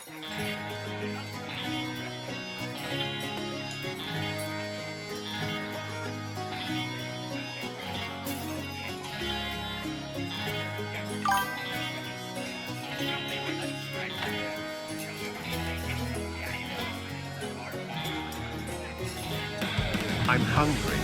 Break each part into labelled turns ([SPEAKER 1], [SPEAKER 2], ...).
[SPEAKER 1] I'm hungry.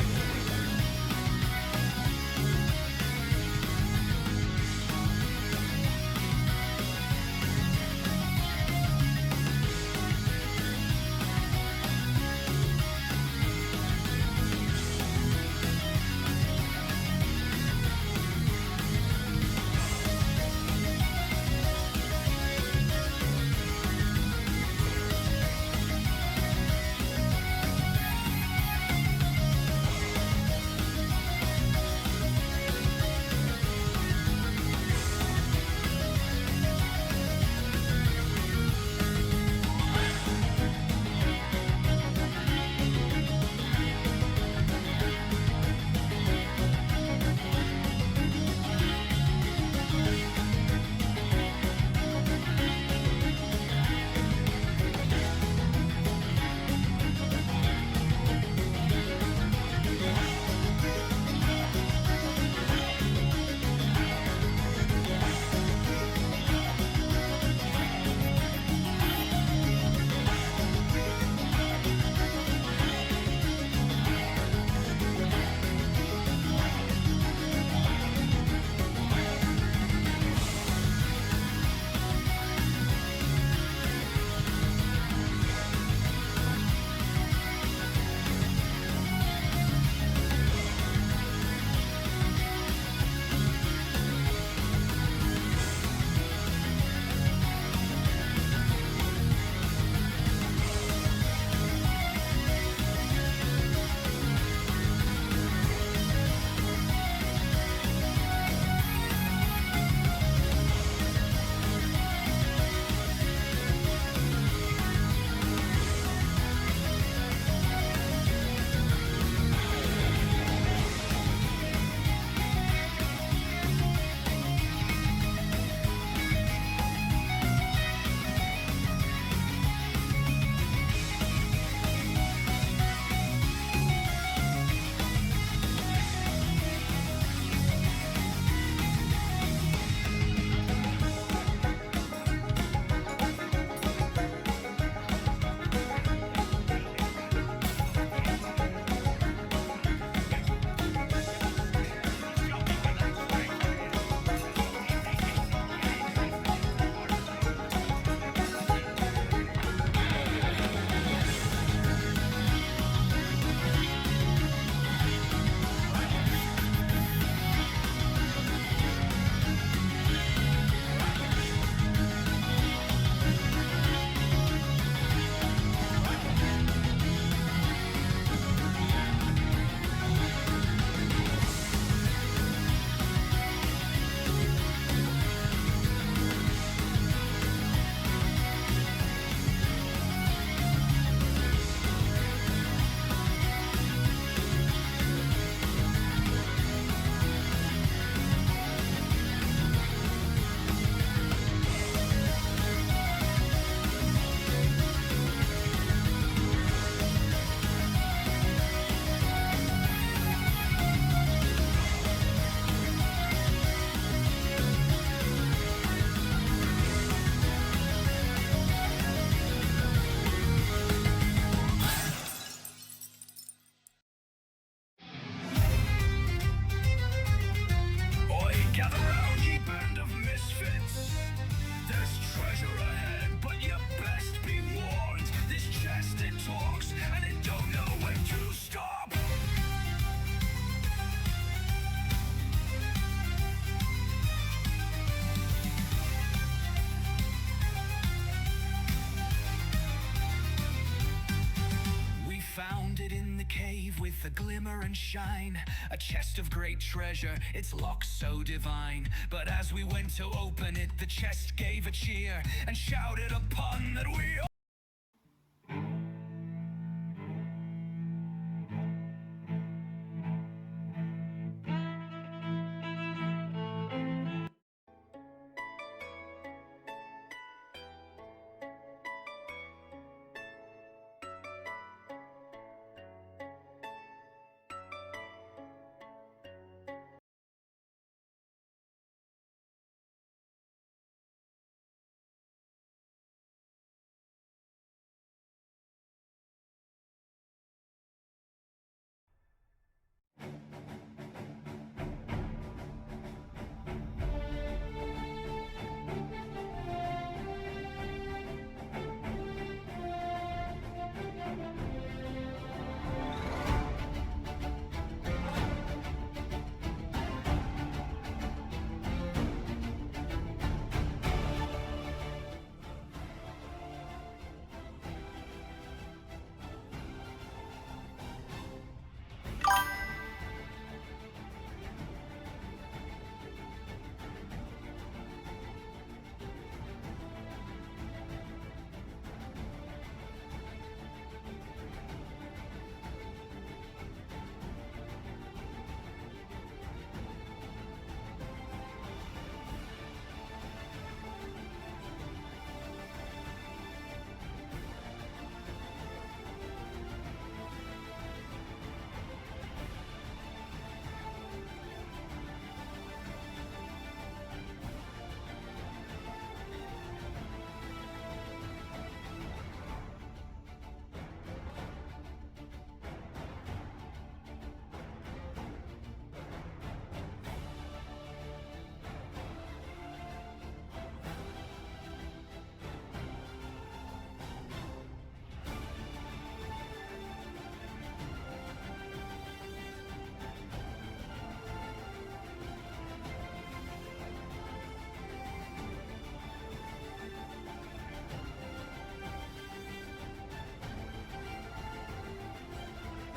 [SPEAKER 2] With a glimmer and shine, a chest of great treasure, its lock so divine. But as we went to open it, the chest gave a cheer and shouted upon that we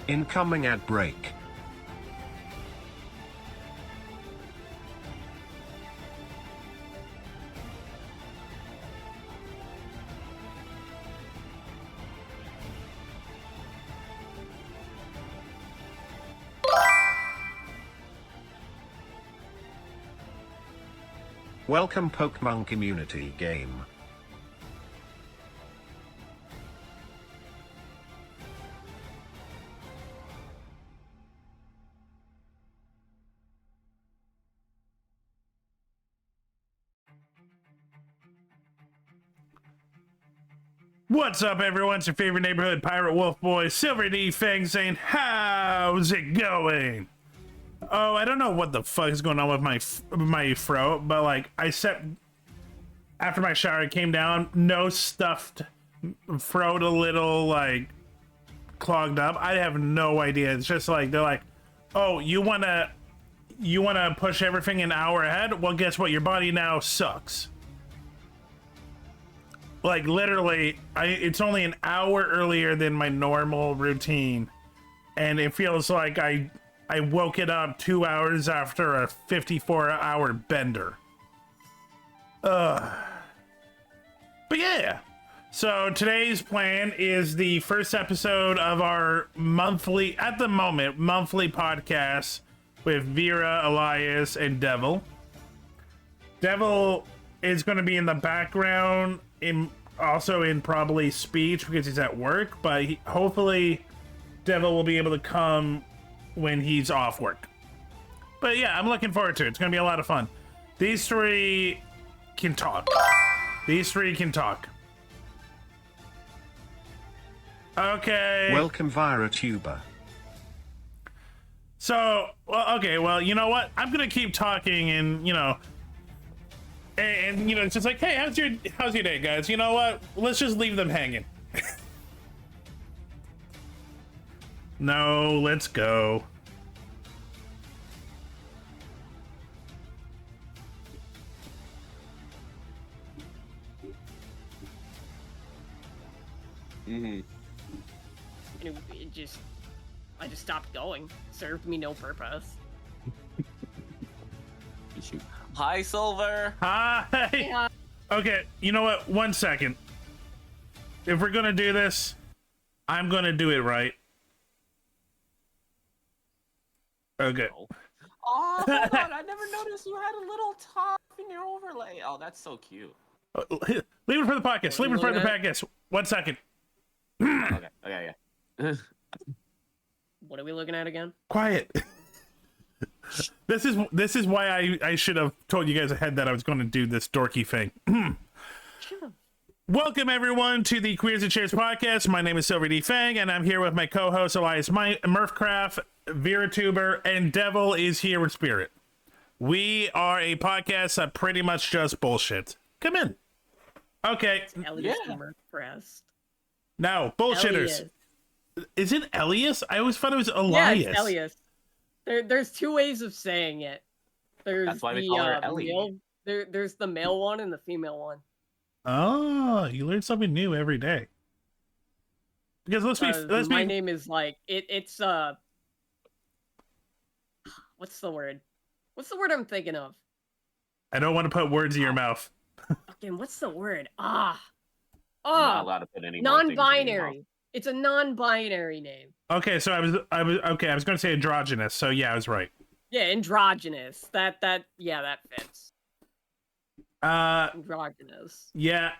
[SPEAKER 1] Incoming ad break. Welcome Pokemon community game.
[SPEAKER 3] What's up, everyone? It's your favorite neighborhood pirate wolf boy, Silver D Fang, saying, how's it going? Oh, I don't know what the fuck is going on with my throat, but like I said, after my shower, I came down, no stuffed throat, a little like clogged up. I have no idea. It's just like they're like, oh, you wanna push everything an hour ahead? Well, guess what? Your body now sucks. Like literally, it's only an hour earlier than my normal routine, and it feels like I woke it up 2 hours after a 54-hour bender. But yeah, so today's plan is the first episode of our monthly, at the moment, monthly podcast with Vera, Elias, and Devil. Devil is going to be in the background, also in probably speech because he's at work, but hopefully Devil will be able to come when he's off work. But yeah, I'm looking forward to it. It's going to be a lot of fun. These three can talk. Okay.
[SPEAKER 1] Welcome ViraTuber.
[SPEAKER 3] So, well, okay, well, you know what? I'm going to keep talking and, and it's just like, hey, how's your day, guys? You know what? Let's just leave them hanging. No, let's go.
[SPEAKER 4] And I just stopped going. Served me no purpose.
[SPEAKER 5] Hi, Silver.
[SPEAKER 3] Hi.
[SPEAKER 4] Yeah.
[SPEAKER 3] Okay, you know what? 1 second. If we're gonna do this, I'm gonna do it right. Okay.
[SPEAKER 5] Oh, hold on. I never noticed you had a little top in your overlay. Oh, that's so cute.
[SPEAKER 3] Leave it for the podcast. Leave it for the podcast. 1 second.
[SPEAKER 5] Okay, yeah.
[SPEAKER 4] What are we looking at again?
[SPEAKER 3] Quiet. This is why I should have told you guys ahead that I was going to do this dorky thing.
[SPEAKER 4] Sure.
[SPEAKER 3] Welcome everyone to the Queers and Chairs podcast. My name is Silver D Fang, and I'm here with my co-host Elias Murphcraft, ViraTuber, and Devil is here with Spirit. We are a podcast that pretty much just bullshit. Come in. Okay.
[SPEAKER 4] Elias Pressed.
[SPEAKER 3] Now, bullshitters.
[SPEAKER 4] Elias.
[SPEAKER 3] Is it Elias? I always thought it was Elias.
[SPEAKER 4] Yeah, it's Elias. There's two ways of saying it. There's
[SPEAKER 5] That's why we call her Ellie.
[SPEAKER 4] There's the male one and the female one.
[SPEAKER 3] Oh, you learn something new every day. Because
[SPEAKER 4] my name is like it's what's the word? What's the word I'm thinking of?
[SPEAKER 3] I don't want to put words in your mouth.
[SPEAKER 4] Fucking what's the word?
[SPEAKER 5] I'm not allowed to put any more things in your mouth.
[SPEAKER 4] Non-binary. It's a non-binary name.
[SPEAKER 3] Okay, so I was going to say androgynous. So yeah, I was right.
[SPEAKER 4] Yeah, androgynous. That fits. Androgynous.
[SPEAKER 3] Yeah,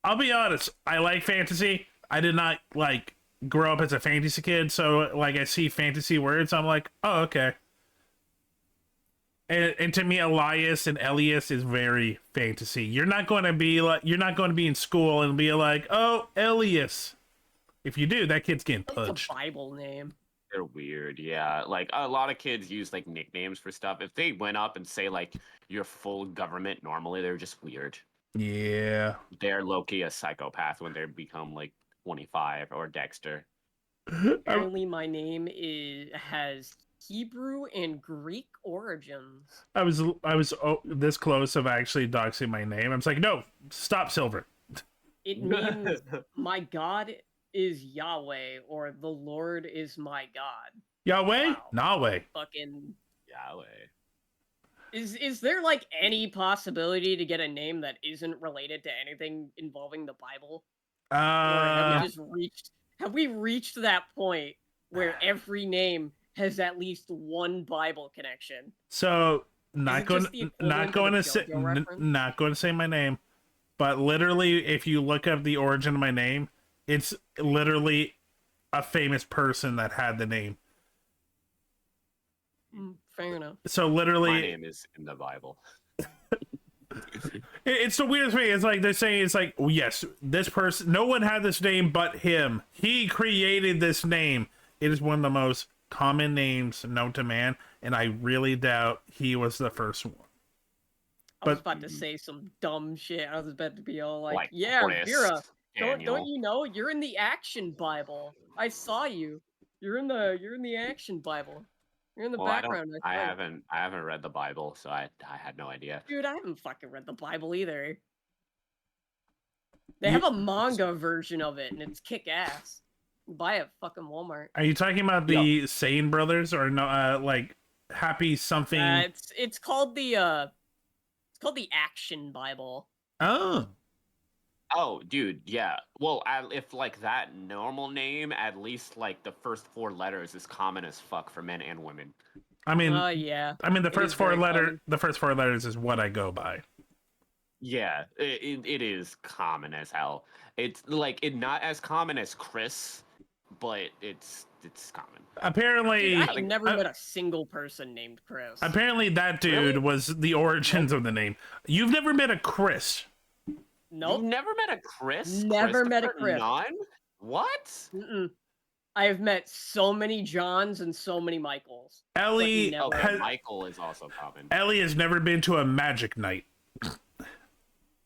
[SPEAKER 3] I'll be honest. I like fantasy. I did not like grow up as a fantasy kid, so like I see fantasy words, I'm like, oh okay. And to me, Elias and Elias is very fantasy. You're not going to be in school and be like, oh, Elias. If you do, that kid's getting punched.
[SPEAKER 4] It's a Bible name.
[SPEAKER 5] They're weird, yeah. Like a lot of kids use like nicknames for stuff. If they went up and say like your full government, normally they're just weird.
[SPEAKER 3] Yeah.
[SPEAKER 5] They're low-key a psychopath when they become like 25 or Dexter.
[SPEAKER 4] Apparently, my name has Hebrew and Greek origins.
[SPEAKER 3] I was this close of actually doxing my name. I was like, no, stop, Silver.
[SPEAKER 4] It means my God is Yahweh or the Lord is my God.
[SPEAKER 3] Yahweh?
[SPEAKER 4] Wow.
[SPEAKER 3] Nahweh.
[SPEAKER 4] Fucking
[SPEAKER 5] Yahweh.
[SPEAKER 4] is there like any possibility to get a name that isn't related to anything involving the Bible? Or have we reached that point where every name has at least one Bible connection?
[SPEAKER 3] So
[SPEAKER 4] Is
[SPEAKER 3] not
[SPEAKER 4] it
[SPEAKER 3] going
[SPEAKER 4] just the
[SPEAKER 3] not
[SPEAKER 4] equivalent
[SPEAKER 3] going
[SPEAKER 4] of
[SPEAKER 3] to
[SPEAKER 4] a
[SPEAKER 3] say
[SPEAKER 4] JoJo reference?
[SPEAKER 3] not going to say my name, but literally, if you look up the origin of my name, it's literally a famous person that had the name.
[SPEAKER 4] Fair enough.
[SPEAKER 3] So
[SPEAKER 5] My
[SPEAKER 3] literally,
[SPEAKER 5] name is in the Bible.
[SPEAKER 3] it's the weirdest thing. It's like they're saying, it's like, oh, yes, this person, no one had this name but him. He created this name. It is one of the most common names known to man, and I really doubt he was the first one.
[SPEAKER 4] I was
[SPEAKER 3] But-
[SPEAKER 4] about to say some dumb shit. I was about to be all like,
[SPEAKER 5] Like
[SPEAKER 4] "Yeah,
[SPEAKER 5] Chris,
[SPEAKER 4] Vera, don't
[SPEAKER 5] Daniel.
[SPEAKER 4] you know you're in the Action Bible? I saw you. You're in the Action Bible. You're in the
[SPEAKER 5] Well,
[SPEAKER 4] background.
[SPEAKER 5] I
[SPEAKER 4] saw you."
[SPEAKER 5] haven't read the Bible, so I had no idea.
[SPEAKER 4] Dude, I haven't fucking read the Bible either. They
[SPEAKER 3] You-
[SPEAKER 4] have a manga version of it, and it's kick ass. Buy it at fucking Walmart.
[SPEAKER 3] Are you talking about the Sane brothers or no? Like Happy something?
[SPEAKER 4] It's called the Action Bible.
[SPEAKER 3] Oh,
[SPEAKER 5] Oh, dude, yeah. Well, if like that normal name, at least like the first 4 letters is common as fuck for men and women.
[SPEAKER 3] I mean,
[SPEAKER 4] Yeah.
[SPEAKER 3] the
[SPEAKER 4] It is
[SPEAKER 3] first four
[SPEAKER 4] very
[SPEAKER 3] letter,
[SPEAKER 4] common.
[SPEAKER 3] the first 4 letters is what I go by.
[SPEAKER 5] Yeah, it is common as hell. It's like not as common as Chris, but it's common.
[SPEAKER 3] Apparently,
[SPEAKER 4] Dude, I ain't never met a single person named Chris.
[SPEAKER 3] apparently that dude was the origins of the name. You've never met a Chris.
[SPEAKER 4] Nope.
[SPEAKER 5] You've never met a Chris?
[SPEAKER 4] Never met a
[SPEAKER 5] Christopher
[SPEAKER 4] Chris.
[SPEAKER 5] Nunn? What?
[SPEAKER 4] Mm-mm. I have met so many Johns and so many Michaels.
[SPEAKER 3] Ellie
[SPEAKER 4] never-
[SPEAKER 5] Okay,
[SPEAKER 3] has,
[SPEAKER 5] Michael is also common.
[SPEAKER 3] Ellie has never been to a magic night.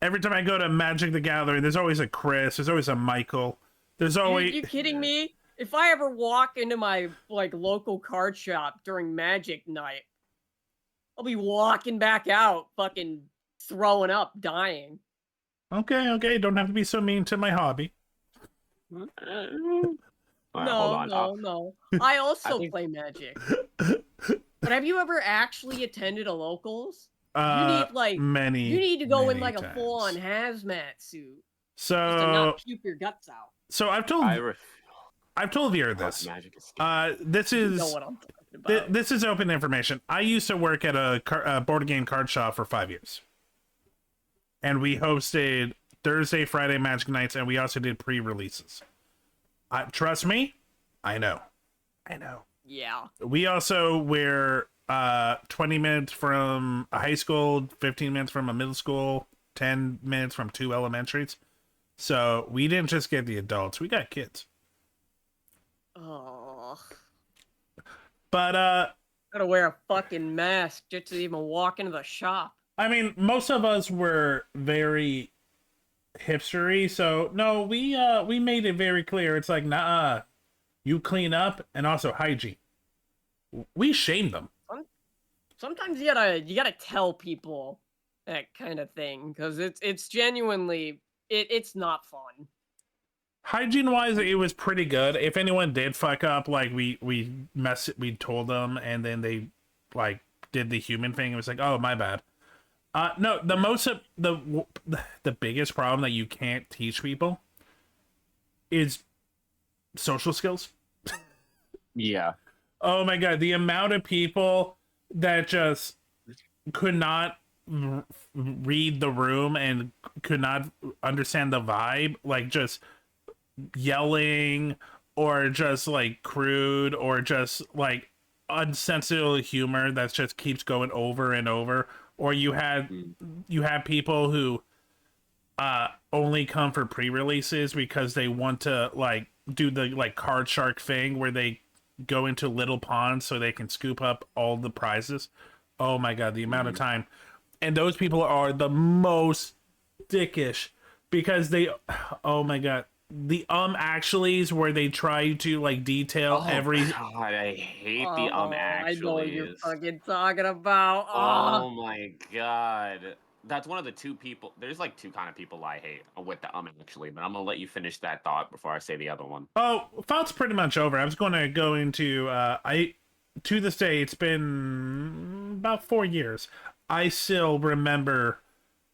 [SPEAKER 3] Every time I go to Magic the Gathering, there's always a Chris. There's always a Michael. There's always.
[SPEAKER 4] You kidding me? If I ever walk into my like local card shop during Magic night, I'll be walking back out, fucking throwing up, dying.
[SPEAKER 3] Okay. Don't have to be so mean to my hobby.
[SPEAKER 5] All right, hold on.
[SPEAKER 4] No. I also
[SPEAKER 5] think-
[SPEAKER 4] play Magic. But have you ever actually attended a locals? You need like
[SPEAKER 3] many.
[SPEAKER 4] you need to go in
[SPEAKER 3] many
[SPEAKER 4] like a full-on
[SPEAKER 3] times.
[SPEAKER 4] hazmat suit
[SPEAKER 3] So,
[SPEAKER 4] just to not puke your guts out.
[SPEAKER 3] so I've told Vera this.
[SPEAKER 5] Magic is
[SPEAKER 3] This
[SPEAKER 4] You
[SPEAKER 3] is
[SPEAKER 4] know what I'm talking about.
[SPEAKER 3] this is open information. I used to work at a board game card shop for 5 years, and we hosted Thursday, Friday Magic nights, and we also did pre-releases. Trust me, I know.
[SPEAKER 4] Yeah.
[SPEAKER 3] We also were 20 minutes from a high school, 15 minutes from a middle school, 10 minutes from 2 elementaries. So we didn't just get the adults, we got kids.
[SPEAKER 4] Oh.
[SPEAKER 3] But
[SPEAKER 4] Gotta wear a fucking mask just to even walk into the shop.
[SPEAKER 3] I mean, most of us were very hipstery, so no, we made it very clear. It's like, nah, you clean up and also hygiene. We shamed them.
[SPEAKER 4] Sometimes you gotta tell people that kind of thing because it's genuinely it's not fun.
[SPEAKER 3] Hygiene wise, it was pretty good. If anyone did fuck up, like we told them, and then they like did the human thing. It was like, oh, my bad. No, the biggest problem that you can't teach people is social skills.
[SPEAKER 5] Yeah.
[SPEAKER 3] Oh my god, the amount of people that just could not read the room and could not understand the vibe, like just yelling or just like crude or just like unsensitive humor that just keeps going over and over. Or you had people who only come for pre-releases because they want to like do the like card shark thing where they go into little ponds so they can scoop up all the prizes. Oh my god, the amount of time. And those people are the most dickish because they, oh my god, the actuallys where they try to like detail every.
[SPEAKER 5] God, I hate the
[SPEAKER 4] I know what you're
[SPEAKER 5] actuallys.
[SPEAKER 4] fucking talking about.
[SPEAKER 5] Oh my god. That's one of the two people. There's like two kind of people I hate with the actually, but I'm gonna let you finish that thought before I say the other one.
[SPEAKER 3] Oh, thought's pretty much over. I was going to go into to this day. It's been about 4 years. I still remember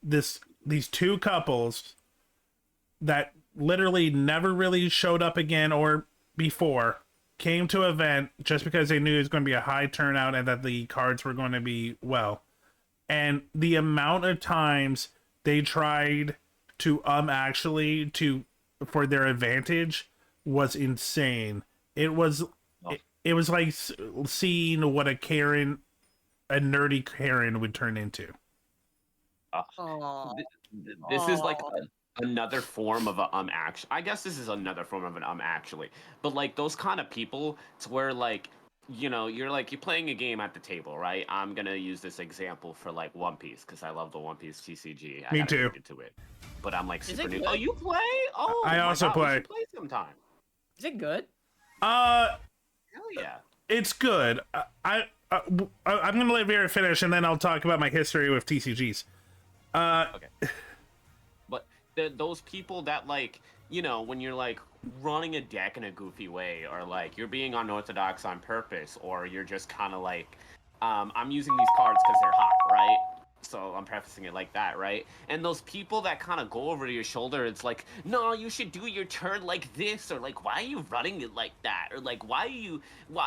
[SPEAKER 3] these two couples that literally never really showed up again or before came to an event just because they knew it was going to be a high turnout and that the cards were going to be well. And the amount of times they tried to actually to for their advantage was insane. It was it was like seeing what a nerdy Karen would turn into.
[SPEAKER 4] Aw.
[SPEAKER 5] This is like another form of a actually. I guess this is another form of an actually. But like those kind of people, it's where like you're playing a game at the table, right? I'm gonna use this example for like One Piece because I love the One Piece TCG.
[SPEAKER 3] Me too.
[SPEAKER 5] Get into it, but I'm like
[SPEAKER 4] Is
[SPEAKER 5] super
[SPEAKER 4] it
[SPEAKER 5] new.
[SPEAKER 4] good?
[SPEAKER 5] Oh, you play? Oh,
[SPEAKER 3] I
[SPEAKER 5] my
[SPEAKER 3] also
[SPEAKER 5] God, we
[SPEAKER 3] play.
[SPEAKER 5] should play sometime.
[SPEAKER 4] Is it good?
[SPEAKER 5] Hell yeah.
[SPEAKER 3] It's good. I'm gonna let Vera finish, and then I'll talk about my history with TCGs.
[SPEAKER 5] Okay. But those people that like, when you're like running a deck in a goofy way, or like you're being unorthodox on purpose, or you're just kind of like, I'm using these cards because they're hot, right? So I'm prefacing it like that, right? And those people that kind of go over your shoulder, it's like, no, you should do your turn like this, or like, why are you running it like that, or like, why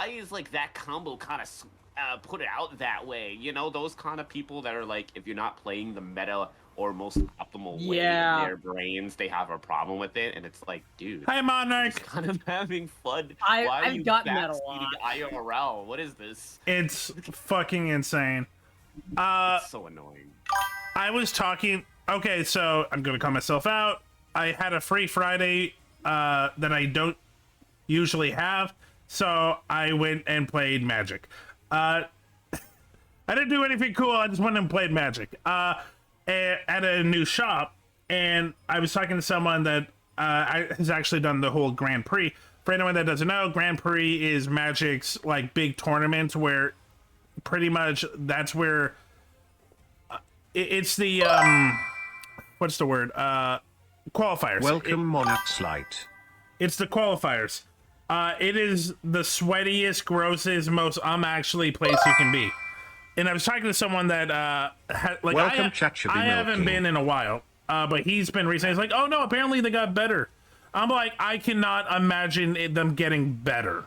[SPEAKER 5] is like that combo kind of put it out that way? Those kind of people that are like, if you're not playing the meta or most optimal way in their brains, they have a problem with it, and it's like, dude,
[SPEAKER 3] Hi, Monarch.
[SPEAKER 5] just kind of having fun.
[SPEAKER 4] I've
[SPEAKER 5] Why are you
[SPEAKER 4] gotten that a
[SPEAKER 5] backseating IRL? What is this?
[SPEAKER 3] It's fucking insane.
[SPEAKER 5] It's so annoying.
[SPEAKER 3] I was talking. Okay, so I'm gonna call myself out. I had a free Friday that I don't usually have, so I went and played Magic. I didn't do anything cool. I just went and played Magic at a new shop, and I was talking to someone that has actually done the whole Grand Prix. For anyone that doesn't know, Grand Prix is Magic's like big tournament where pretty much that's where it's the what's the word qualifiers.
[SPEAKER 1] Welcome, Monarch's Light.
[SPEAKER 3] It's the qualifiers. It is the sweatiest, grossest, most actually place you can be. And I was talking to someone that like
[SPEAKER 1] Welcome,
[SPEAKER 3] I haven't been in a while, but he's been recently. He's like, oh no, apparently they got better. I'm like, I cannot imagine them getting better,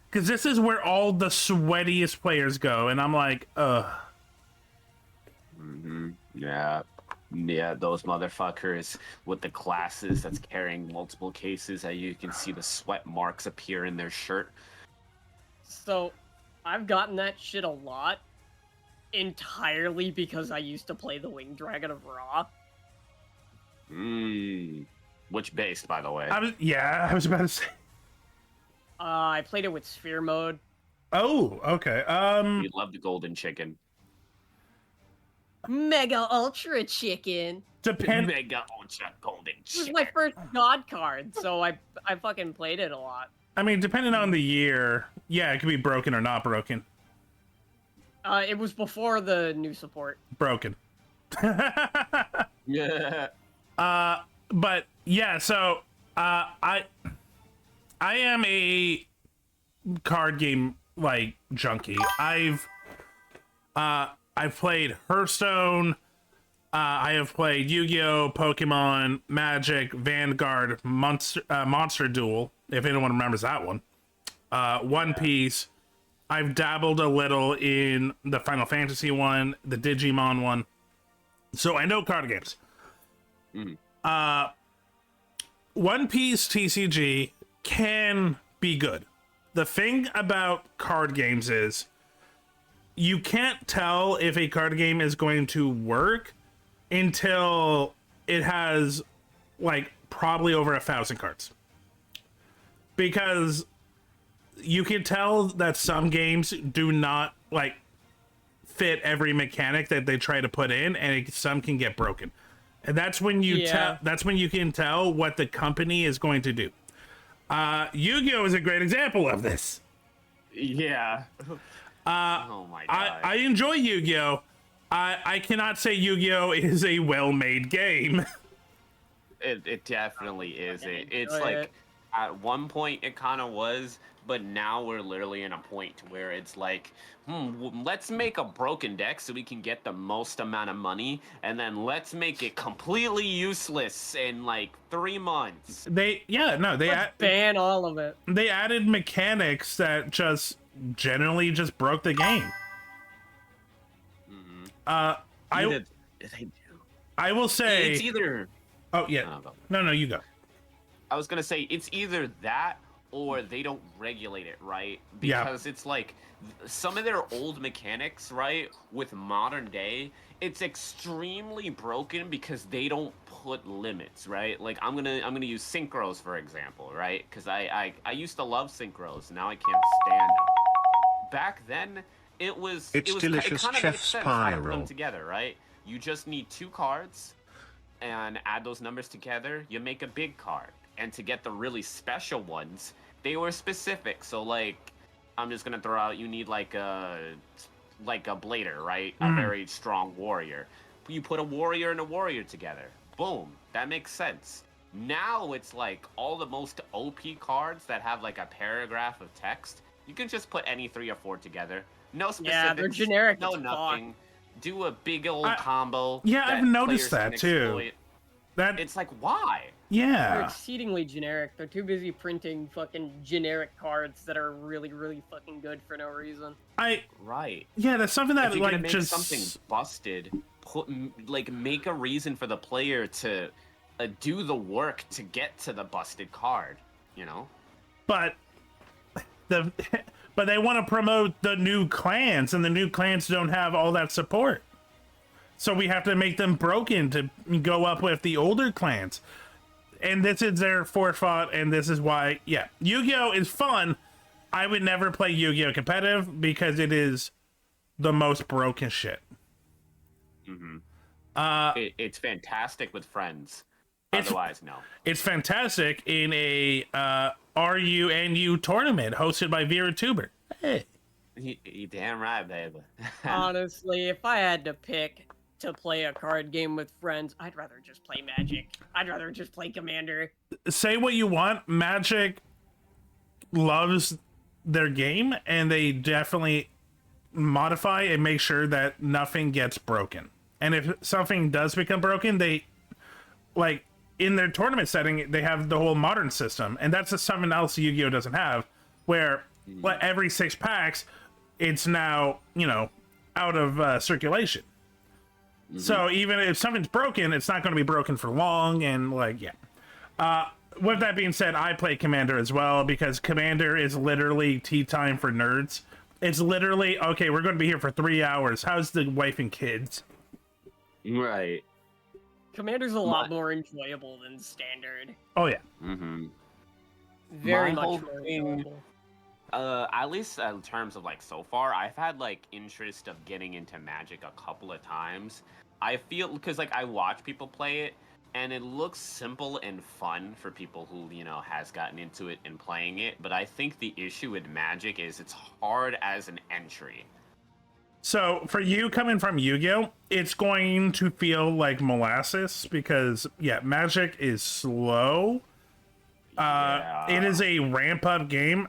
[SPEAKER 3] because this is where all the sweatiest players go, and I'm like, ugh.
[SPEAKER 5] Yeah, those motherfuckers with the glasses that's carrying multiple cases that you can see the sweat marks appear in their shirt.
[SPEAKER 4] So, I've gotten that shit a lot, entirely because I used to play the Winged Dragon of Ra.
[SPEAKER 5] Which based, by the way?
[SPEAKER 3] I was about to say.
[SPEAKER 4] I played it with Sphere Mode.
[SPEAKER 3] Oh, okay.
[SPEAKER 5] You love the golden chicken.
[SPEAKER 4] Mega Ultra Chicken.
[SPEAKER 5] Mega Ultra Golden
[SPEAKER 4] This was
[SPEAKER 5] Chicken.
[SPEAKER 4] my first God card, so I fucking played it a lot.
[SPEAKER 3] I mean, depending on the year, yeah, it could be broken or not broken.
[SPEAKER 4] It was before the new support.
[SPEAKER 3] Broken.
[SPEAKER 5] Yeah.
[SPEAKER 3] But yeah, so I am a card game like junkie. I've played Hearthstone. I have played Yu-Gi-Oh, Pokemon, Magic, Vanguard, Monster Duel, if anyone remembers that one. One Piece. I've dabbled a little in the Final Fantasy one, the Digimon one. So I know card games. One Piece TCG can be good. The thing about card games is you can't tell if a card game is going to work until it has like probably over 1,000 cards, because you can tell that some games do not like fit every mechanic that they try to put in, and some can get broken, and that's when you that's when you can tell what the company is going to do. Yu-Gi-Oh is a great example of this.
[SPEAKER 5] Yeah. Oh my god.
[SPEAKER 3] I enjoy Yu-Gi-Oh, I cannot say Yu-Gi-Oh is a well-made game.
[SPEAKER 5] It definitely is. It's
[SPEAKER 4] enjoy
[SPEAKER 5] like
[SPEAKER 4] it.
[SPEAKER 5] at one point it kind of was, but now we're literally in a point where it's like, let's make a broken deck so we can get the most amount of money, and then let's make it completely useless in like 3 months.
[SPEAKER 3] They
[SPEAKER 4] Ban all of it.
[SPEAKER 3] they added mechanics that just generally just broke the game.
[SPEAKER 5] Mm-hmm.
[SPEAKER 3] I
[SPEAKER 5] They do.
[SPEAKER 3] I will say
[SPEAKER 5] It's either.
[SPEAKER 3] Oh yeah.
[SPEAKER 5] Oh, go.
[SPEAKER 3] No, you go.
[SPEAKER 5] I was gonna say it's either that or they don't regulate it right,
[SPEAKER 3] Yeah.
[SPEAKER 5] because it's like some of their old mechanics, right, with modern day, it's extremely broken because they don't put limits, right? Like I'm gonna use synchros for example, right? Because I used to love synchros, now I can't stand them. Back then,
[SPEAKER 1] It's delicious,
[SPEAKER 5] it kind of
[SPEAKER 1] Chef
[SPEAKER 5] makes sense how to put them
[SPEAKER 1] Spiral.
[SPEAKER 5] together, right? You just need 2 cards and add those numbers together, you make a big card. And to get the really special ones, they were specific. So like, I'm just gonna throw out, you need like a blader, right? A very strong warrior. You put a warrior and a warrior together. Boom, that makes sense. Now it's like all the most OP cards that have like a paragraph of text. You can just put any 3 or 4 together. No specifics.
[SPEAKER 4] Yeah, they're generic
[SPEAKER 5] No
[SPEAKER 4] as fuck.
[SPEAKER 5] nothing. Do a big old combo.
[SPEAKER 3] Yeah, I've noticed
[SPEAKER 5] players can
[SPEAKER 3] that too.
[SPEAKER 5] exploit.
[SPEAKER 3] That
[SPEAKER 5] It's like, why?
[SPEAKER 4] They're
[SPEAKER 3] yeah.
[SPEAKER 4] exceedingly generic. They're too busy printing fucking generic cards that are really, really fucking good for no reason.
[SPEAKER 5] Right.
[SPEAKER 3] That's something that
[SPEAKER 5] If you're gonna
[SPEAKER 3] like
[SPEAKER 5] make
[SPEAKER 3] just
[SPEAKER 5] something busted, make a reason for the player to do the work to get to the busted card. You know.
[SPEAKER 3] but the but they want to promote the new clans, and the new clans don't have all that support. So we have to make them broken to go up with the older clans. And this is their forethought, and this is why, Yu-Gi-Oh! Is fun. I would never play Yu-Gi-Oh! Competitive because it is the most broken shit.
[SPEAKER 5] It's fantastic with friends.
[SPEAKER 3] It's-
[SPEAKER 5] Otherwise, no.
[SPEAKER 3] It's fantastic in a RUNU tournament hosted by Vera Tuber. Hey.
[SPEAKER 5] You damn right, baby.
[SPEAKER 4] Honestly, if I had to pick to play a card game with friends, I'd rather just play Magic. I'd rather just play Commander.
[SPEAKER 3] Say what you want, Magic loves their game, and they definitely modify and make sure that nothing gets broken. And if something does become broken, they like in their tournament setting, they have the whole modern system, and that's just something else Yu-Gi-Oh doesn't have, where every 6 packs, it's now out of circulation. So even if something's broken, it's not going to be broken for long, and with that being said, I play Commander as well because Commander is literally tea time for nerds. It's literally, okay, we're going to be here for 3 hours. How's the wife and kids?
[SPEAKER 5] Right.
[SPEAKER 4] Commander's a lot more enjoyable than Standard.
[SPEAKER 3] Oh, yeah.
[SPEAKER 5] Mm-hmm.
[SPEAKER 4] Very
[SPEAKER 5] My whole
[SPEAKER 4] much more
[SPEAKER 5] thing-
[SPEAKER 4] enjoyable.
[SPEAKER 5] At least in terms of like so far, I've had like interest of getting into Magic a couple of times. I feel because like I watch people play it, and it looks simple and fun for people who has gotten into it and playing it. But I think the issue with Magic is it's hard as an entry.
[SPEAKER 3] So for you coming from Yu-Gi-Oh, it's going to feel like molasses because Magic is slow. It is a ramp up game.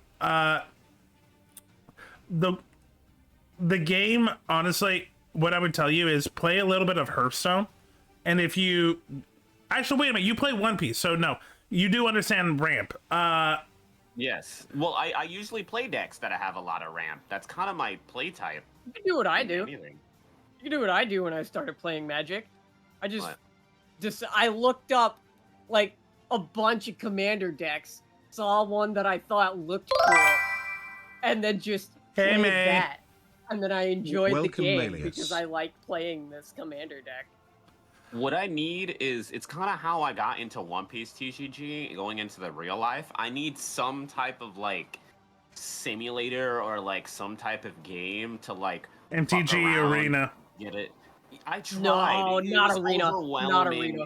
[SPEAKER 3] The game, honestly, what I would tell you is play a little bit of Hearthstone, and if you actually wait a minute, you play One Piece, so no, you do understand ramp.
[SPEAKER 5] Yes. Well, I usually play decks that have a lot of ramp. That's kind of my play type.
[SPEAKER 4] You can do what I do.
[SPEAKER 5] Anything.
[SPEAKER 4] You can do what I do when I started playing Magic. I
[SPEAKER 5] What?
[SPEAKER 4] I looked up like a bunch of Commander decks, saw one that I thought looked cool, and then just
[SPEAKER 3] Hey,
[SPEAKER 4] played
[SPEAKER 3] May.
[SPEAKER 4] that. And then I enjoyed the
[SPEAKER 1] Welcome,
[SPEAKER 4] game
[SPEAKER 1] Melius.
[SPEAKER 4] because I like playing this Commander deck.
[SPEAKER 5] What I need is, it's kind of how I got into One Piece TCG going into the real life. I need some type of like simulator or like some type of game to like fuck
[SPEAKER 3] MTG
[SPEAKER 5] around,
[SPEAKER 3] Arena.
[SPEAKER 5] get it. I tried.
[SPEAKER 4] No,
[SPEAKER 5] It
[SPEAKER 4] not
[SPEAKER 5] was
[SPEAKER 4] Arena. Not
[SPEAKER 5] overwhelming.
[SPEAKER 4] Arena.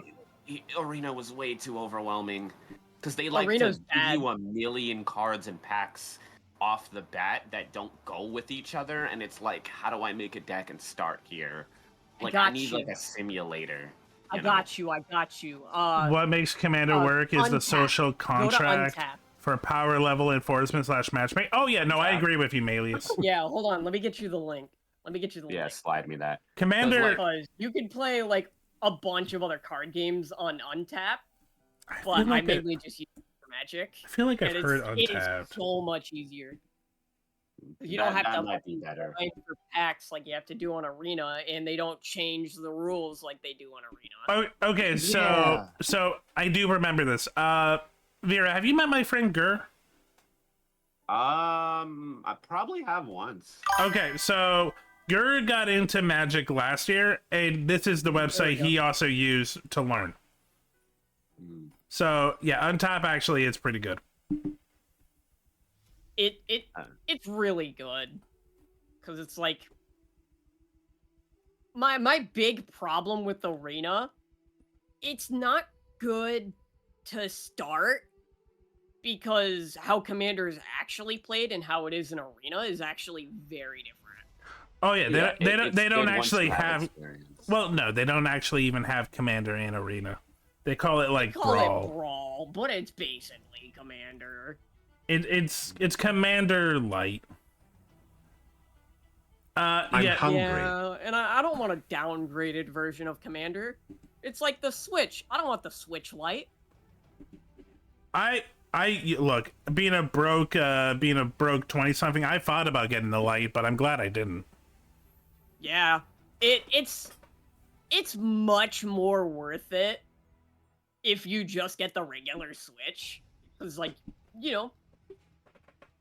[SPEAKER 5] Arena was way too overwhelming because they like
[SPEAKER 4] Arena's
[SPEAKER 5] to
[SPEAKER 4] bad.
[SPEAKER 5] give you a million cards and packs off the bat that don't go with each other, and it's like, how do I make a deck and start here? Like
[SPEAKER 4] got
[SPEAKER 5] I need
[SPEAKER 4] you.
[SPEAKER 5] like a simulator.
[SPEAKER 4] I got you.
[SPEAKER 3] What makes Commander work is the
[SPEAKER 4] Untap.
[SPEAKER 3] social
[SPEAKER 4] Go to
[SPEAKER 3] contract
[SPEAKER 4] Untap.
[SPEAKER 3] for power level enforcement / matchmaking. Oh yeah, no, I
[SPEAKER 5] Untap.
[SPEAKER 3] agree with you, Melius.
[SPEAKER 4] Yeah, hold on. Let me get you the link.
[SPEAKER 5] Yeah, slide me that.
[SPEAKER 3] Commander,
[SPEAKER 4] Because you can play like a bunch of other card games on Untap, but
[SPEAKER 3] feel like
[SPEAKER 4] I mainly just use it for Magic.
[SPEAKER 3] I feel like I've
[SPEAKER 4] And
[SPEAKER 3] heard
[SPEAKER 4] it is
[SPEAKER 3] Untapped.
[SPEAKER 4] so much easier. You don't have
[SPEAKER 5] that
[SPEAKER 4] to
[SPEAKER 5] might be better.
[SPEAKER 4] grind for packs like you have to do on Arena, and they don't change the rules like they do on Arena.
[SPEAKER 3] Oh, okay, so
[SPEAKER 5] Yeah.
[SPEAKER 3] so I do remember this. Vera, have you met my friend Gur?
[SPEAKER 5] I probably have once.
[SPEAKER 3] Okay, so Gur got into Magic last year, and this is the website he also used to learn.
[SPEAKER 5] Mm.
[SPEAKER 3] So yeah, Untap actually is pretty good.
[SPEAKER 4] It's really good because it's like my big problem with Arena. It's not good to start because how Commander is actually played and how it is in Arena is actually very different.
[SPEAKER 3] Oh yeah, they don't
[SPEAKER 5] good once
[SPEAKER 3] actually
[SPEAKER 5] you
[SPEAKER 3] have.
[SPEAKER 5] experience.
[SPEAKER 3] Well, no, they don't actually even have Commander in Arena. They call it like
[SPEAKER 4] Call
[SPEAKER 3] Brawl.
[SPEAKER 4] it Brawl, but it's basically Commander.
[SPEAKER 3] It's Commander Light.
[SPEAKER 6] I'm
[SPEAKER 3] yeah,
[SPEAKER 6] hungry.
[SPEAKER 4] Yeah, and I don't want a downgraded version of Commander. It's like the Switch. I don't want the Switch Lite.
[SPEAKER 3] I look, being a broke 20-something, I thought about getting the Light, but I'm glad I didn't.
[SPEAKER 4] Yeah, it's much more worth it if you just get the regular Switch. Cause like,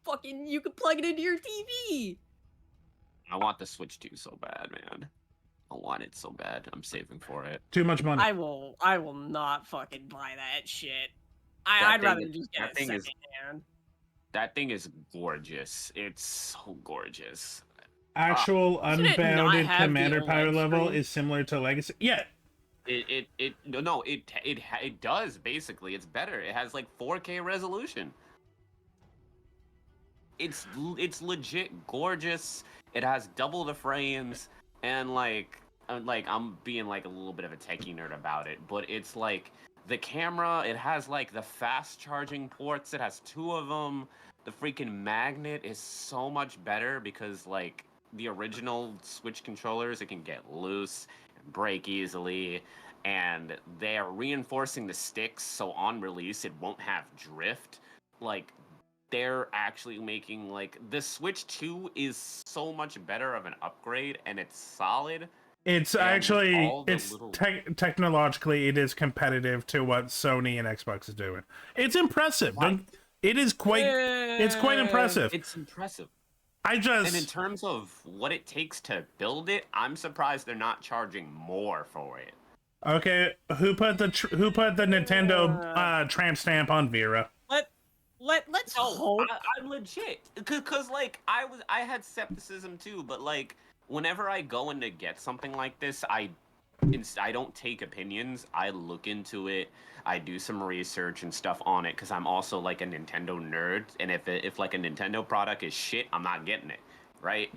[SPEAKER 4] fucking you can plug it into your TV.
[SPEAKER 5] I want the Switch 2 so bad, man. I want it so bad. I'm saving for it.
[SPEAKER 3] Too much money.
[SPEAKER 4] I will not fucking buy that shit.
[SPEAKER 5] That
[SPEAKER 4] I'd
[SPEAKER 5] thing
[SPEAKER 4] rather
[SPEAKER 5] is-
[SPEAKER 4] just get
[SPEAKER 5] that
[SPEAKER 4] it
[SPEAKER 5] thing is-
[SPEAKER 4] secondhand.
[SPEAKER 5] That thing is gorgeous. It's so gorgeous.
[SPEAKER 3] Actual
[SPEAKER 4] Doesn't it not
[SPEAKER 3] unbounded
[SPEAKER 4] have the
[SPEAKER 3] Commander power
[SPEAKER 4] OLED
[SPEAKER 3] level
[SPEAKER 4] screen?
[SPEAKER 3] is similar to Legacy. Yeah,
[SPEAKER 5] It does basically. It's better. It has like 4K resolution. It's legit gorgeous. It has double the frames, and I'm being like a little bit of a techie nerd about it, but it's like the camera. It has like the fast charging ports. It has 2 of them. The freaking magnet is so much better because like the original Switch controllers, it can get loose and break easily, and they are reinforcing the sticks so on release it won't have drift. Like they're actually making like the Switch 2 is so much better of an upgrade, and it's solid.
[SPEAKER 3] it's
[SPEAKER 5] And
[SPEAKER 3] actually
[SPEAKER 5] all the
[SPEAKER 3] it's
[SPEAKER 5] little-
[SPEAKER 3] technologically it is competitive to what Sony and Xbox is doing. It's impressive. It is quite. It's quite impressive.
[SPEAKER 5] It's impressive.
[SPEAKER 3] I
[SPEAKER 5] And in
[SPEAKER 3] just.
[SPEAKER 5] terms of what it takes to build it, I'm surprised they're not charging more for it.
[SPEAKER 3] Okay, who put the Nintendo tramp stamp on Vera?
[SPEAKER 4] Let's hope.
[SPEAKER 5] I'm legit, cause like I had skepticism too, but like whenever I go in to get something like this, I don't take opinions. I look into it. I do some research and stuff on it, cause I'm also like a Nintendo nerd, and if like a Nintendo product is shit, I'm not getting it, right?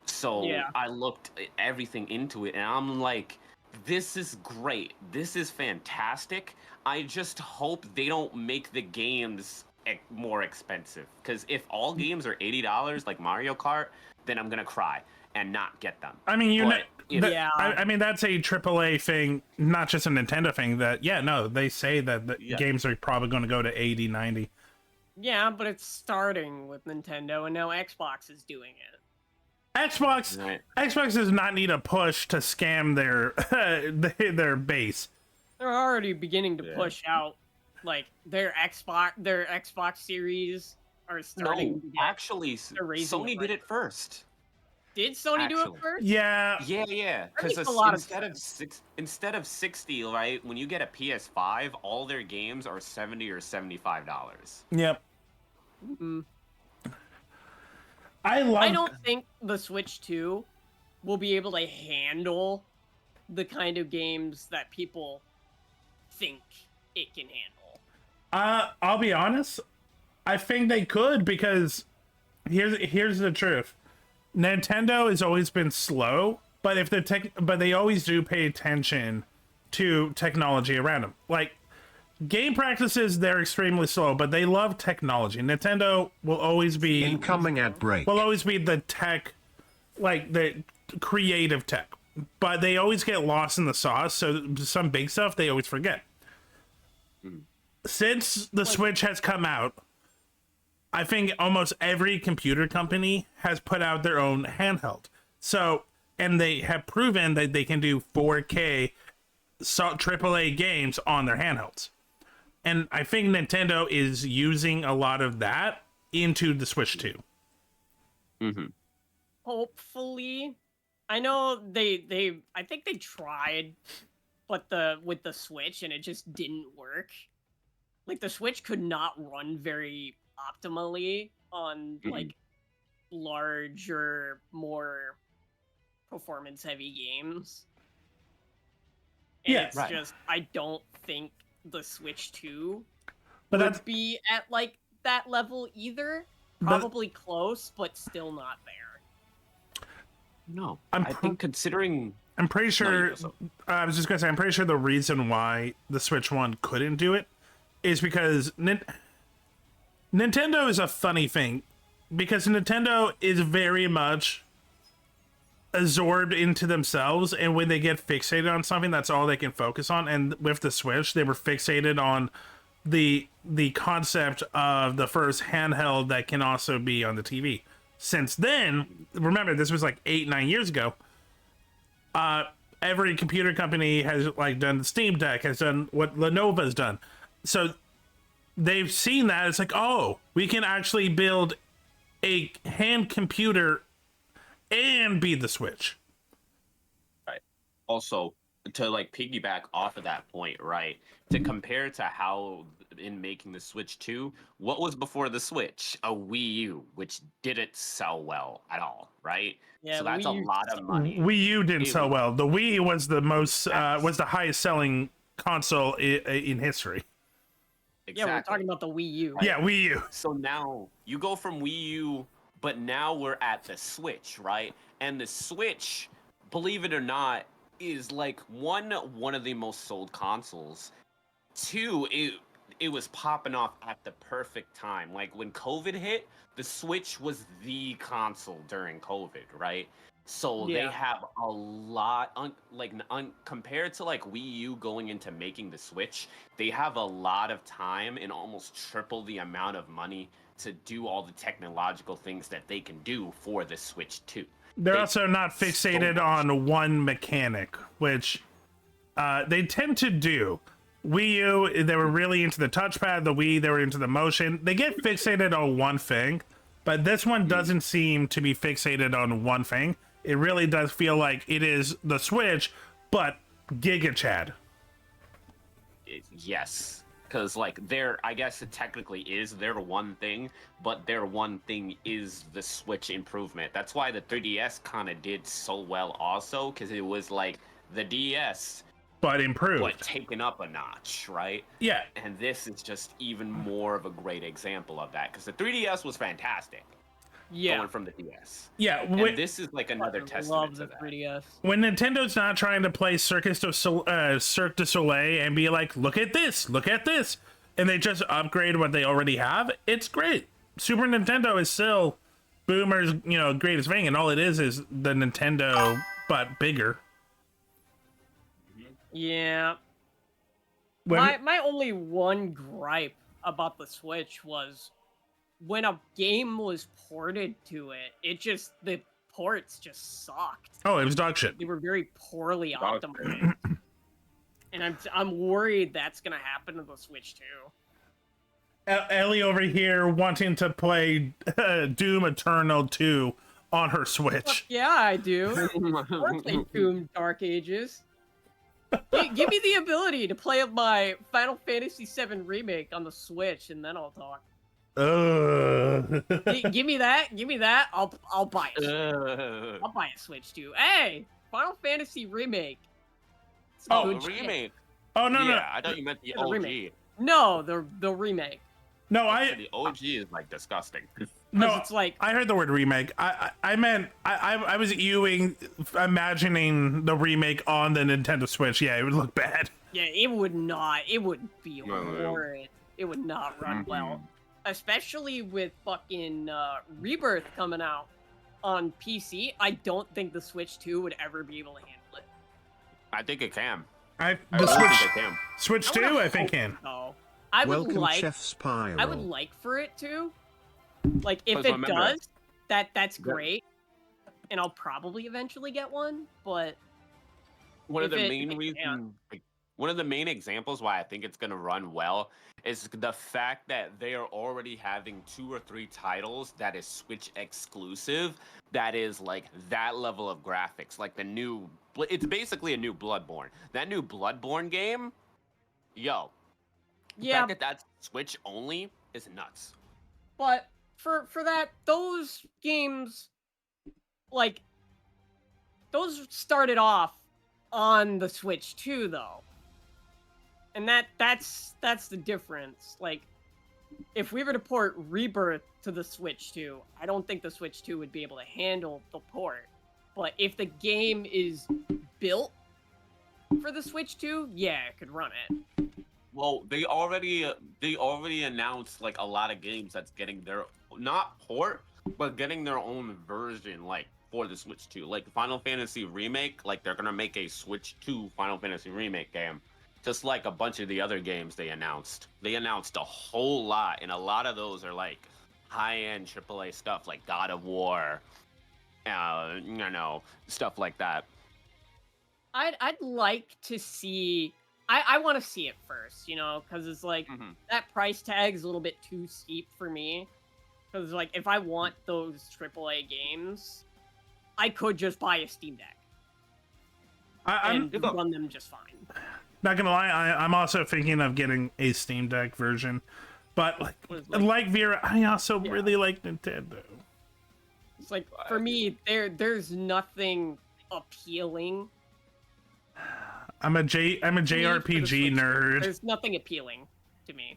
[SPEAKER 5] So
[SPEAKER 4] Yeah.
[SPEAKER 5] I looked everything into it, and I'm like, this is great. This is fantastic. I just hope they don't make the games more expensive. Because if all games are $80 like Mario Kart, then I'm gonna cry and not get them.
[SPEAKER 3] I mean,
[SPEAKER 5] But
[SPEAKER 4] Yeah.
[SPEAKER 3] I mean, that's a AAA thing, not just a Nintendo thing. That they say that the
[SPEAKER 5] Yeah.
[SPEAKER 3] games are probably going to go to 80, 90.
[SPEAKER 4] Yeah, but it's starting with Nintendo, and now Xbox is doing it.
[SPEAKER 5] Right.
[SPEAKER 3] Xbox does not need a push to scam their base.
[SPEAKER 4] They're already beginning to
[SPEAKER 5] Yeah.
[SPEAKER 4] push out like their Xbox Series are starting.
[SPEAKER 5] No,
[SPEAKER 4] to get-
[SPEAKER 5] actually,
[SPEAKER 4] they're raising the
[SPEAKER 5] Sony did it first.
[SPEAKER 4] Did Sony do it
[SPEAKER 5] actually.
[SPEAKER 4] first?
[SPEAKER 3] Yeah,
[SPEAKER 5] Yeah.
[SPEAKER 4] That makes
[SPEAKER 5] Because
[SPEAKER 4] a lot of
[SPEAKER 5] instead of 60, right? When you get a PS5, all their games are $70 or $75.
[SPEAKER 3] yep.
[SPEAKER 4] Mhm.
[SPEAKER 3] I
[SPEAKER 4] I don't think the Switch 2 will be able to handle the kind of games that people think it can handle.
[SPEAKER 3] I'll be honest. I think they could, because here's the truth. Nintendo has always been slow, But but they always do pay attention to technology around them. Like game practices, they're extremely slow, but they love technology. Nintendo will always be
[SPEAKER 6] Incoming ad break.
[SPEAKER 3] will always be the tech, like the creative tech. But they always get lost in the sauce. So some big stuff they always forget. Since the Switch has come out, I think almost every computer company has put out their own handheld. So, and they have proven that they can do 4K AAA games on their handhelds. And I think Nintendo is using a lot of that into the Switch 2.
[SPEAKER 5] Mm-hmm.
[SPEAKER 4] Hopefully. I know I think they tried, but with the Switch, and it just didn't work. Like, the Switch could not run very optimally on, like, larger, more performance-heavy games. And
[SPEAKER 3] Yeah,
[SPEAKER 4] it's just, I don't think the Switch 2
[SPEAKER 3] But
[SPEAKER 4] would
[SPEAKER 3] that's
[SPEAKER 4] be at, like, that level either.
[SPEAKER 3] But-
[SPEAKER 4] Probably close, but still not there.
[SPEAKER 5] No,
[SPEAKER 3] I'm
[SPEAKER 5] I think considering
[SPEAKER 3] I'm pretty sure.
[SPEAKER 5] go so.
[SPEAKER 3] I was just gonna say, I'm pretty sure the reason why the Switch 1 couldn't do it is because Nintendo is a funny thing, because Nintendo is very much absorbed into themselves, and when they get fixated on something, that's all they can focus on. And with the Switch, they were fixated on the concept of the first handheld that can also be on the TV. Since then, remember, this was like 8-9 years ago. Every computer company has like done the Steam Deck, has done what Lenovo's done. So they've seen that. It's like, oh, we can actually build a hand computer and be the Switch.
[SPEAKER 5] Right. Also, to like piggyback off of that point, right? To compare to how in making the Switch 2, what was before the Switch? A Wii U, which didn't sell well at all, right?
[SPEAKER 4] Yeah,
[SPEAKER 5] so that's
[SPEAKER 4] Wii
[SPEAKER 5] a
[SPEAKER 4] U
[SPEAKER 5] lot of money.
[SPEAKER 3] Wii U didn't sell well. The Wii was the most
[SPEAKER 5] Yes.
[SPEAKER 3] was the highest selling console in history.
[SPEAKER 5] Exactly.
[SPEAKER 4] Yeah, we're talking about the Wii U.
[SPEAKER 3] Yeah, Wii U.
[SPEAKER 5] So now you go from Wii U, but now we're at the Switch, right? And the Switch, believe it or not, is like one of the most sold consoles. Two, it was popping off at the perfect time. Like when COVID hit, the Switch was the console during COVID, right? So they
[SPEAKER 4] Yeah.
[SPEAKER 5] have a lot, compared to like Wii U going into making the Switch, they have a lot of time and almost triple the amount of money to do all the technological things that they can do for the Switch 2.
[SPEAKER 3] They're also not fixated on one mechanic, which they tend to do. Wii U, they were really into the touchpad. The Wii, they were into the motion. They get fixated on one thing, but this one doesn't seem to be fixated on one thing. It really does feel like it is the Switch, but Giga Chad.
[SPEAKER 5] Yes, because like I guess it technically is their one thing, but their one thing is the Switch improvement. That's why the 3DS kind of did so well also, because it was like the DS,
[SPEAKER 3] But improved.
[SPEAKER 5] but taken up a notch, right?
[SPEAKER 3] Yeah.
[SPEAKER 5] And this is just even more of a great example of that, because the 3DS was fantastic.
[SPEAKER 4] Yeah.
[SPEAKER 5] Going from the DS.
[SPEAKER 3] Yeah.
[SPEAKER 5] And this is like another
[SPEAKER 4] I
[SPEAKER 5] testament
[SPEAKER 4] love
[SPEAKER 5] to
[SPEAKER 4] the
[SPEAKER 5] that.
[SPEAKER 4] 3DS.
[SPEAKER 3] When Nintendo's not trying to play Cirque du Soleil and be like, look at this, and they just upgrade what they already have, it's great. Super Nintendo is still Boomer's, greatest thing, and all it is the Nintendo, but bigger.
[SPEAKER 4] Yeah.
[SPEAKER 3] When-
[SPEAKER 4] My only one gripe about the Switch was when a game was ported to it, the ports just sucked.
[SPEAKER 3] Oh, it was dog shit.
[SPEAKER 4] They were very poorly
[SPEAKER 5] Dog
[SPEAKER 4] optimized. And I'm worried that's gonna happen to the Switch too.
[SPEAKER 3] Ellie over here wanting to play Doom Eternal 2 on her Switch.
[SPEAKER 4] Yeah, I do. I play Doom Dark Ages. Give me the ability to play my Final Fantasy VII Remake on the Switch, and then I'll talk. Give me that. I'll buy it. I'll buy a Switch too. Hey, Final Fantasy Remake. It's
[SPEAKER 5] Oh,
[SPEAKER 4] good
[SPEAKER 5] the
[SPEAKER 4] shit.
[SPEAKER 5] remake.
[SPEAKER 3] Oh, no,
[SPEAKER 5] Yeah, I thought you meant the
[SPEAKER 4] Yeah, the
[SPEAKER 5] OG.
[SPEAKER 4] remake. No, the remake.
[SPEAKER 3] no.
[SPEAKER 5] The OG is like disgusting.
[SPEAKER 3] No,
[SPEAKER 4] it's like
[SPEAKER 3] I heard the word remake. I meant I was imagining the remake on the Nintendo Switch. Yeah, it would look bad.
[SPEAKER 4] yeah, it would not. It would be
[SPEAKER 5] No.
[SPEAKER 4] horrid. It would not run well, especially with fucking Rebirth coming out on PC. I don't think the Switch 2 would ever be able to handle it.
[SPEAKER 5] I think it can.
[SPEAKER 3] The
[SPEAKER 5] really think it can.
[SPEAKER 3] Switch 2, I think can.
[SPEAKER 4] So I would
[SPEAKER 6] Welcome,
[SPEAKER 4] like.
[SPEAKER 6] Chef Spiral.
[SPEAKER 4] I would like for it to. Like, if
[SPEAKER 5] Because
[SPEAKER 4] it
[SPEAKER 5] remember-
[SPEAKER 4] does, that's great, and I'll probably eventually get one. But
[SPEAKER 5] One of
[SPEAKER 4] if
[SPEAKER 5] the
[SPEAKER 4] it-
[SPEAKER 5] main
[SPEAKER 4] if it
[SPEAKER 5] reasons,
[SPEAKER 4] can.
[SPEAKER 5] one of the main examples why I think it's gonna run well is the fact that they are already having 2 or 3 titles that is Switch exclusive. That is like that level of graphics, like the new. It's basically a new Bloodborne. That new Bloodborne game, yo. The
[SPEAKER 4] Yeah,
[SPEAKER 5] fact that that's Switch only is nuts.
[SPEAKER 4] but for that, those games, like, those started off on the Switch too, though. And that's the difference. Like, if we were to port Rebirth to the Switch 2, I don't think the Switch 2 would be able to handle the port. But if the game is built for the Switch 2, yeah, it could run it.
[SPEAKER 5] Well, they already announced like a lot of games that's getting their not port, but getting their own version like for the Switch 2. Like Final Fantasy Remake, like they're gonna make a Switch 2 Final Fantasy Remake game. Just like a bunch of the other games they announced. They announced a whole lot, and a lot of those are like high-end AAA stuff like God of War, stuff like that.
[SPEAKER 4] I'd like to see. I want to see it first, because it's like that price tag is a little bit too steep for me. Because like if I want those AAA games, I could just buy a Steam Deck and run them just fine.
[SPEAKER 3] Not gonna lie, I'm also thinking of getting a Steam Deck version, but like Vera, I also really like Nintendo.
[SPEAKER 4] It's like for me, there's nothing appealing.
[SPEAKER 3] I'm a JRPG nerd.
[SPEAKER 4] There's nothing appealing to me.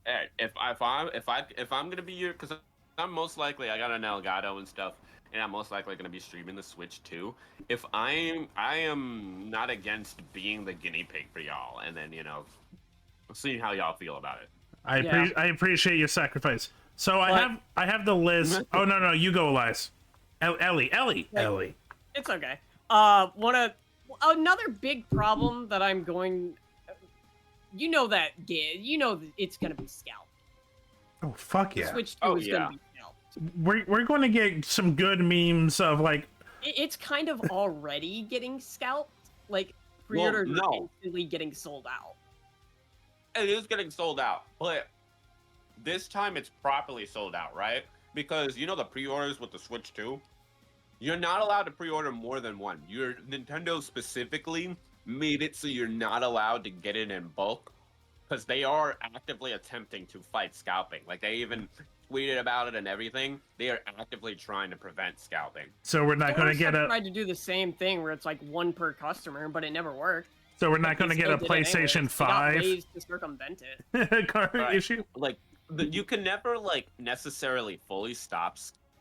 [SPEAKER 5] Hey, if I'm gonna be your, because I'm most likely I got an Elgato and stuff, and I'm most likely gonna be streaming the Switch too. If I am not against being the guinea pig for y'all, and then seeing how y'all feel about it.
[SPEAKER 3] I appreciate your sacrifice. So I have the list. Oh no, you go, Elias. Ellie.
[SPEAKER 4] It's okay. Another big problem that I'm going. That it's gonna be scalped.
[SPEAKER 3] Oh fuck yeah!
[SPEAKER 4] Switch 2 is gonna be scalped.
[SPEAKER 3] We're going to get some good memes of like.
[SPEAKER 4] It's kind of already getting scalped. Like pre-orders are instantly getting sold out.
[SPEAKER 5] It is getting sold out, but this time it's properly sold out, right? Because the pre-orders with the Switch 2, you're not allowed to pre-order more than one. Nintendo specifically made it so you're not allowed to get it in bulk, because they are actively attempting to fight scalping. Like they even tweeted about it and everything. They are actively trying to prevent scalping.
[SPEAKER 3] So we're not going to get a.
[SPEAKER 4] Tried to do the same thing where it's like one per customer, but it never worked.
[SPEAKER 3] So we're not going to get a PlayStation 5.
[SPEAKER 4] They got ways to circumvent it.
[SPEAKER 3] Current issue.
[SPEAKER 5] Like you can never necessarily fully stop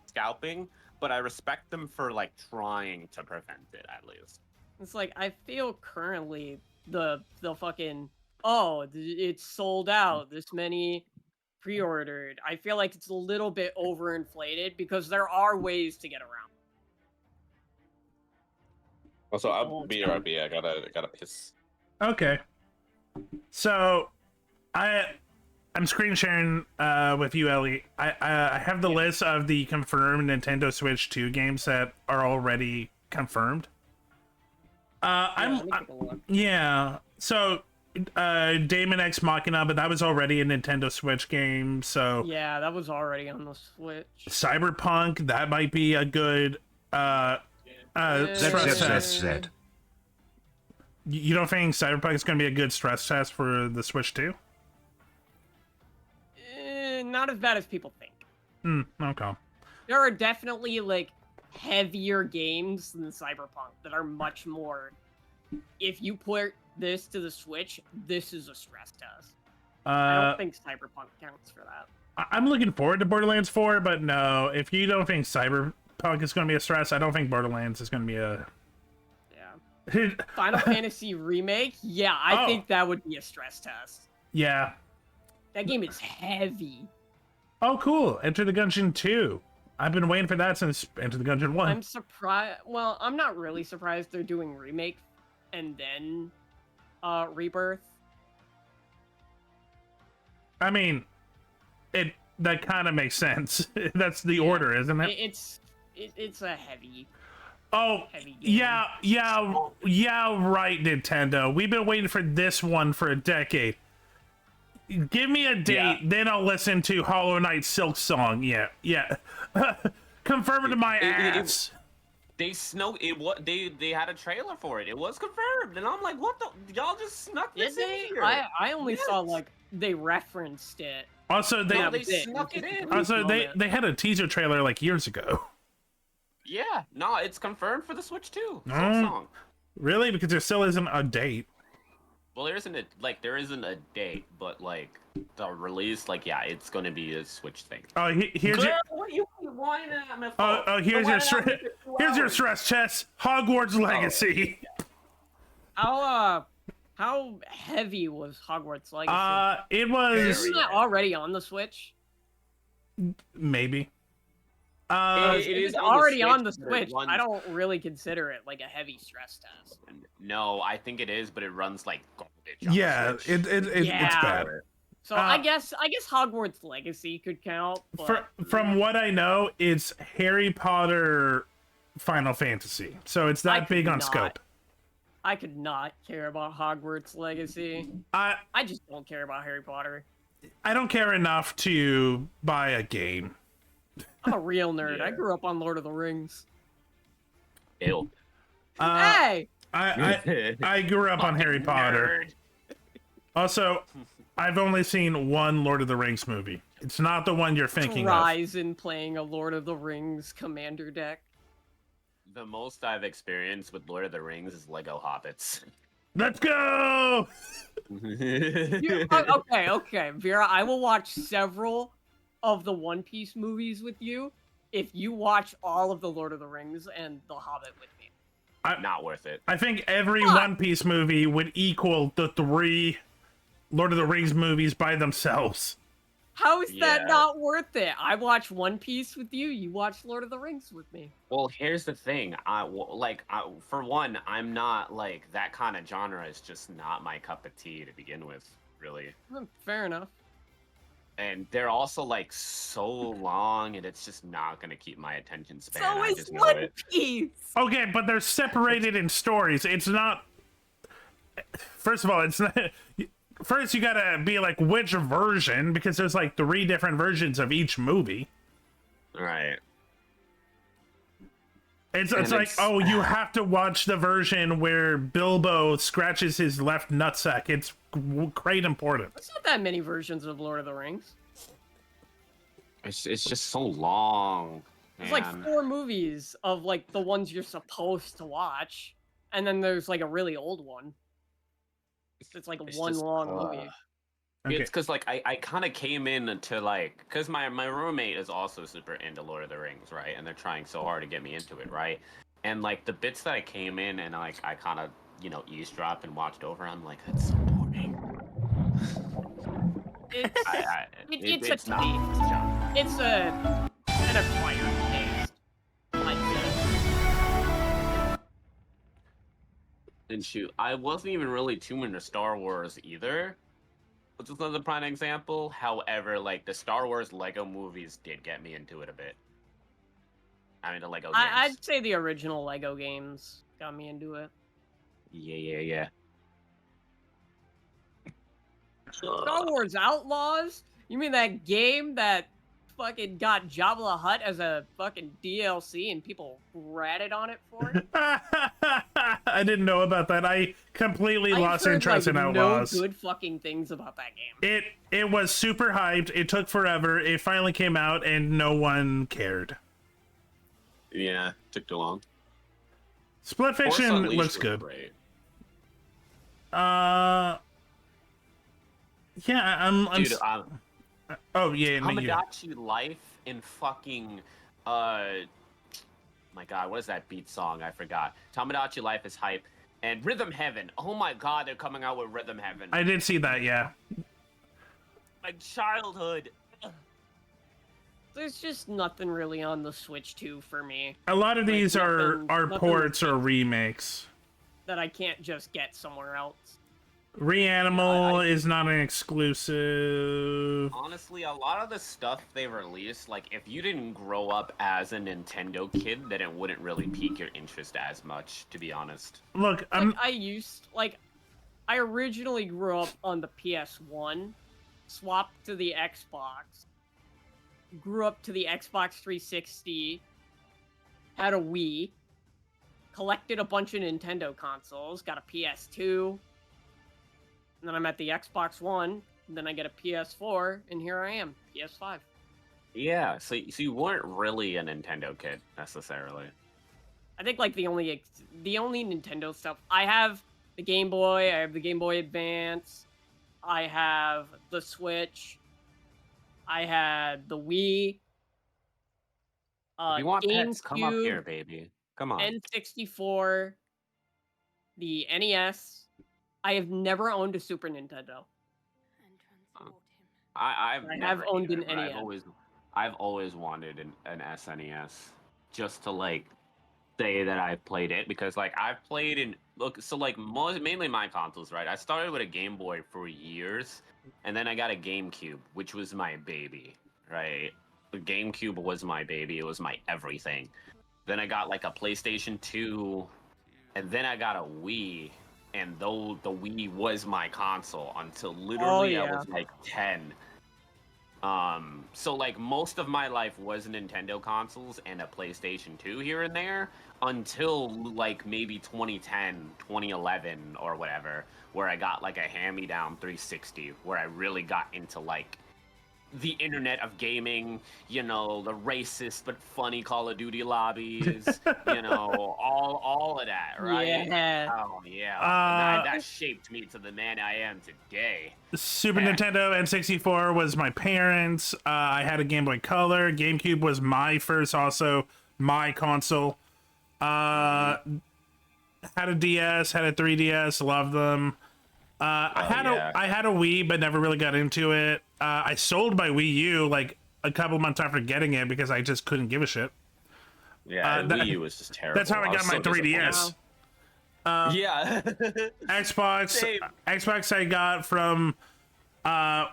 [SPEAKER 5] scalping, but I respect them for trying to prevent it at least.
[SPEAKER 4] It's like I feel currently the fucking it's sold out. This many pre-ordered. I feel like it's a little bit overinflated because there are ways to get around.
[SPEAKER 5] Also, I'll be right back. I gotta piss.
[SPEAKER 3] Okay. So, I'm screen sharing with you, Ellie. I have the list of the confirmed Nintendo Switch 2 games that are already confirmed. So Daemon X Machina, but that was already a Nintendo Switch game. So
[SPEAKER 4] yeah, that was already on the Switch.
[SPEAKER 3] Cyberpunk, that might be a good stress test. You don't think Cyberpunk is going to be a good stress test for the Switch 2?
[SPEAKER 4] Not as bad as people think.
[SPEAKER 3] Okay.
[SPEAKER 4] There are definitely heavier games than Cyberpunk that are much more. If you put this to the Switch, this is a stress test. I don't think Cyberpunk counts for that.
[SPEAKER 3] I'm looking forward to Borderlands 4, but no, if you don't think Cyberpunk is going to be a stress, I don't think Borderlands is going to be a...
[SPEAKER 4] Yeah. Final Fantasy Remake? Yeah, I
[SPEAKER 3] Oh.
[SPEAKER 4] think that would be a stress test.
[SPEAKER 3] Yeah.
[SPEAKER 4] That game is heavy.
[SPEAKER 3] Oh, cool. Enter the Gungeon 2. I've been waiting for that since Enter the Gungeon 1.
[SPEAKER 4] I'm surprised. Well, I'm not really surprised they're doing Remake and then Rebirth.
[SPEAKER 3] I mean, that kind of makes sense. That's the order, isn't it?
[SPEAKER 4] It's a heavy.
[SPEAKER 3] Oh,
[SPEAKER 4] heavy game.
[SPEAKER 3] yeah, right, Nintendo. We've been waiting for this one for a decade. Give me a date, then I'll listen to Hollow Knight Silk Song. Yeah. Confirm it to my ass.
[SPEAKER 5] They had a trailer for it. It was confirmed, and I'm like, what the? Y'all just snuck this in here.
[SPEAKER 4] I only saw like they referenced it.
[SPEAKER 3] Also,
[SPEAKER 5] they snuck it in.
[SPEAKER 3] Also, they had a teaser trailer like years ago.
[SPEAKER 5] Yeah, no, it's confirmed for the Switch too. Silk Song.
[SPEAKER 3] Really? Because there still isn't a date.
[SPEAKER 5] Well, there isn't a date, but like the release, like it's gonna be a Switch thing.
[SPEAKER 3] Oh, here's
[SPEAKER 5] Girl,
[SPEAKER 3] your.
[SPEAKER 5] what you whining at me for?
[SPEAKER 3] Oh, here's your stress test. Hogwarts Legacy.
[SPEAKER 4] How heavy was Hogwarts Legacy?
[SPEAKER 3] It was.
[SPEAKER 4] Isn't that already on the Switch?
[SPEAKER 3] Maybe.
[SPEAKER 5] It
[SPEAKER 4] is
[SPEAKER 5] is
[SPEAKER 4] already on the
[SPEAKER 5] but it
[SPEAKER 4] Switch.
[SPEAKER 5] runs-
[SPEAKER 4] I don't really consider it like a heavy stress test.
[SPEAKER 5] No, I think it is, but it runs like garbage. On
[SPEAKER 3] Yeah,
[SPEAKER 5] the Switch.
[SPEAKER 3] it's bad.
[SPEAKER 4] So I guess Hogwarts Legacy could count. But...
[SPEAKER 3] From what I know, it's Harry Potter Final Fantasy. So it's that big on scope.
[SPEAKER 4] I could not care about Hogwarts Legacy. I just don't care about Harry Potter.
[SPEAKER 3] I don't care enough to buy a game.
[SPEAKER 4] I'm a real nerd. I grew up on Lord of the Rings.
[SPEAKER 5] Ew.
[SPEAKER 4] Hey!
[SPEAKER 3] I grew up on Harry Potter.
[SPEAKER 5] Nerd.
[SPEAKER 3] Also, I've only seen one Lord of the Rings movie. It's not the one you're thinking of.
[SPEAKER 4] Ryzen playing a Lord of the Rings commander deck.
[SPEAKER 5] The most I've experienced with Lord of the Rings is Lego Hobbits.
[SPEAKER 3] Let's go!
[SPEAKER 4] Okay, Vera, I will watch several of the One Piece movies with you if you watch all of the Lord of the Rings and The Hobbit with me.
[SPEAKER 5] Not worth it.
[SPEAKER 3] I think every One Piece movie would equal the 3 Lord of the Rings movies by themselves.
[SPEAKER 4] How is that not worth it? I watch One Piece with you, you watch Lord of the Rings with me.
[SPEAKER 5] Well, here's the thing. For one, I'm not like that kind of genre is just not my cup of tea to begin with, really.
[SPEAKER 4] Fair enough.
[SPEAKER 5] And they're also like so long, and it's just not gonna keep my attention span.
[SPEAKER 4] So
[SPEAKER 5] I
[SPEAKER 4] is
[SPEAKER 5] just know
[SPEAKER 4] One
[SPEAKER 5] it.
[SPEAKER 4] Piece.
[SPEAKER 3] Okay, but they're separated in stories. It's not. First of all, it's not. First, you gotta be like, which version? Because there's like 3 different versions of each movie.
[SPEAKER 5] Right.
[SPEAKER 3] It's like, oh, you have to watch the version where Bilbo scratches his left nutsack. It's great importance.
[SPEAKER 4] There's not that many versions of Lord of the Rings.
[SPEAKER 5] It's just so long.
[SPEAKER 4] There's like 4 movies of like the ones you're supposed to watch, and then there's like a really old one. It's like one long movie.
[SPEAKER 3] Okay.
[SPEAKER 5] It's because like I kind of came in to like because my roommate is also super into Lord of the Rings, right? And they're trying so hard to get me into it, right? And like the bits that I came in and like I kind of eavesdropped and watched over, I'm like, that's so boring.
[SPEAKER 4] It's a taste,
[SPEAKER 5] not.
[SPEAKER 4] John. It's an acquired taste. Like
[SPEAKER 5] And shoot, I wasn't even really too into Star Wars either, which is another prime example. However, like the Star Wars Lego movies did get me into it a bit. I mean, the Lego games.
[SPEAKER 4] I'd say the original Lego games got me into it.
[SPEAKER 5] Yeah.
[SPEAKER 4] Star Wars Outlaws? You mean that game that fucking got Jabba the Hutt as a fucking DLC and people ratted on it for it?
[SPEAKER 3] I didn't know about that. I completely lost interest in Outlaws.
[SPEAKER 4] No good fucking things about that game.
[SPEAKER 3] It was super hyped. It took forever. It finally came out and no one cared.
[SPEAKER 5] Yeah, took too long.
[SPEAKER 3] Split Fiction looks good.
[SPEAKER 5] Great.
[SPEAKER 3] Yeah, I'm Oh yeah, no, yeah.
[SPEAKER 5] Tomodachi Life and fucking my god, what is that beat song? I forgot. Tomodachi Life is hype. And Rhythm Heaven. Oh my god, they're coming out with Rhythm Heaven.
[SPEAKER 3] I did see that, yeah.
[SPEAKER 5] My childhood.
[SPEAKER 4] There's just nothing really on the Switch 2 for me.
[SPEAKER 3] A lot of
[SPEAKER 4] Like,
[SPEAKER 3] these are
[SPEAKER 4] nothing
[SPEAKER 3] ports or remakes.
[SPEAKER 4] that I can't just get somewhere else.
[SPEAKER 3] Reanimal is not an exclusive.
[SPEAKER 5] Honestly, a lot of the stuff they released, like, if you didn't grow up as a Nintendo kid, then it wouldn't really pique your interest as much, to be honest.
[SPEAKER 3] Look,
[SPEAKER 4] I originally grew up on the PS1, swapped to the Xbox, grew up to the Xbox 360, had a Wii, collected a bunch of Nintendo consoles, got a PS2, and then I'm at the Xbox One, and then I get a PS4, and here I am, PS5.
[SPEAKER 5] Yeah, so you weren't really a Nintendo kid, necessarily.
[SPEAKER 4] I think, like, the only Nintendo stuff... I have the Game Boy, I have the Game Boy Advance, I have the Switch, I had the Wii,
[SPEAKER 5] If you want
[SPEAKER 4] GameCube,
[SPEAKER 5] pets, come up here, baby. Come on.
[SPEAKER 4] N64, the NES. I have never owned a Super Nintendo.
[SPEAKER 5] I've
[SPEAKER 4] I
[SPEAKER 5] never
[SPEAKER 4] have owned
[SPEAKER 5] either,
[SPEAKER 4] an
[SPEAKER 5] but
[SPEAKER 4] NES.
[SPEAKER 5] I've always wanted an SNES just to like say that I've played it because like I've played in mainly my consoles, right? I started with a Game Boy for years, and then I got a GameCube, which was my baby, right? The GameCube was my baby. It was my everything. Then I got like a PlayStation 2, and then I got a Wii. And though the Wii was my console until literally I was like 10. So like most of my life was Nintendo consoles and a PlayStation 2 here and there until like maybe 2010, 2011 or whatever, where I got like a hand-me-down 360 where I really got into like the internet of gaming, you know, the racist but funny Call of Duty lobbies, you know, all of that, right?
[SPEAKER 4] Yeah.
[SPEAKER 5] Oh yeah. That shaped me to the man I am today.
[SPEAKER 3] Super Nintendo N64 was my parents. I had a Game Boy Color. GameCube was my first, also my console. Had a DS, had a 3DS, loved them. I had a Wii, but never really got into it. I sold my Wii U like a couple months after getting it because I just couldn't give a shit.
[SPEAKER 5] Yeah, Wii U was just terrible.
[SPEAKER 3] That's how I got my 3DS.
[SPEAKER 5] Yeah.
[SPEAKER 3] Xbox.
[SPEAKER 5] Same.
[SPEAKER 3] Xbox I got from my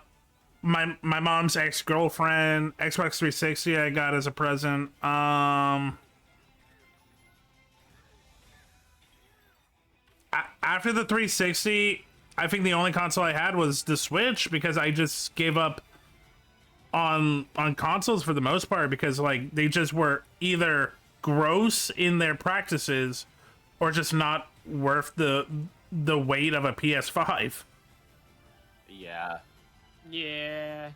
[SPEAKER 3] mom's ex-girlfriend. Xbox 360 I got as a present. After the 360, I think the only console I had was the Switch because I just gave up on consoles for the most part because like they just were either gross in their practices or just not worth the weight of a PS5.
[SPEAKER 5] Yeah.
[SPEAKER 4] Yeah.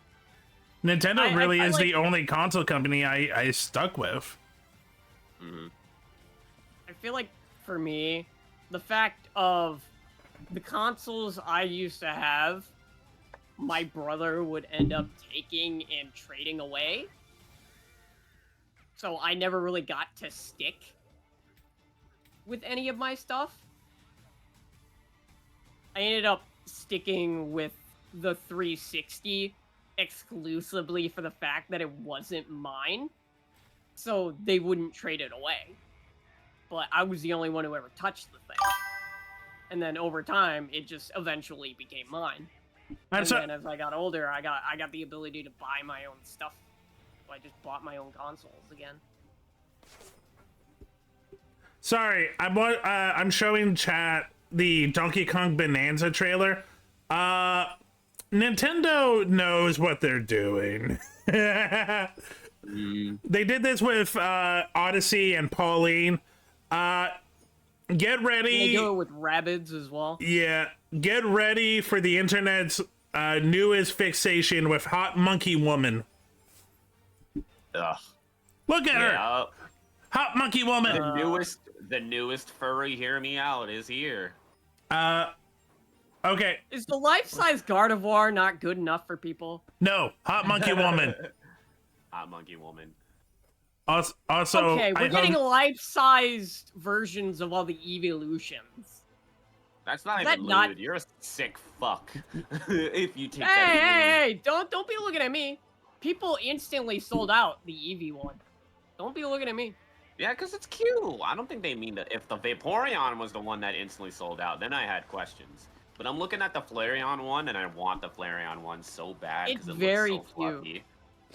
[SPEAKER 3] Nintendo really is the only console company I stuck with.
[SPEAKER 5] Mm-hmm.
[SPEAKER 4] I feel like for me, the fact of the consoles I used to have, my brother would end up taking and trading away. So I never really got to stick with any of my stuff. I ended up sticking with the 360 exclusively for the fact that it wasn't mine. So they wouldn't trade it away. But I was the only one who ever touched the thing. And then over time, it just eventually became mine. And then as I got older, I got the ability to buy my own stuff. So I just bought my own consoles again.
[SPEAKER 3] Sorry, I'm showing chat the Donkey Kong Bonanza trailer. Nintendo knows what they're doing. They did this with Odyssey and Pauline. Get ready.
[SPEAKER 4] They do it with Rabbids as well.
[SPEAKER 3] Yeah, get ready for the internet's newest fixation with Hot Monkey Woman.
[SPEAKER 5] Ugh.
[SPEAKER 3] Look at her, Hot Monkey Woman.
[SPEAKER 5] The newest furry. Hear me out is here.
[SPEAKER 3] Okay.
[SPEAKER 4] Is the life-size Gardevoir not good enough for people?
[SPEAKER 3] No, Hot Monkey Woman.
[SPEAKER 5] Hot Monkey Woman.
[SPEAKER 3] Also,
[SPEAKER 4] Okay, we're getting life-sized versions of all the evolutions.
[SPEAKER 5] That's not
[SPEAKER 4] Is
[SPEAKER 5] even
[SPEAKER 4] that not-
[SPEAKER 5] lewd. You're a sick fuck. If you take
[SPEAKER 4] Hey,
[SPEAKER 5] that.
[SPEAKER 4] hey, don't be looking at me. People instantly sold out the Eevee one. Don't be looking at me.
[SPEAKER 5] Yeah, because it's cute. I don't think they mean that. If the Vaporeon was the one that instantly sold out, then I had questions. But I'm looking at the Flareon one, and I want the Flareon one so bad because it
[SPEAKER 4] very
[SPEAKER 5] looks so fluffy.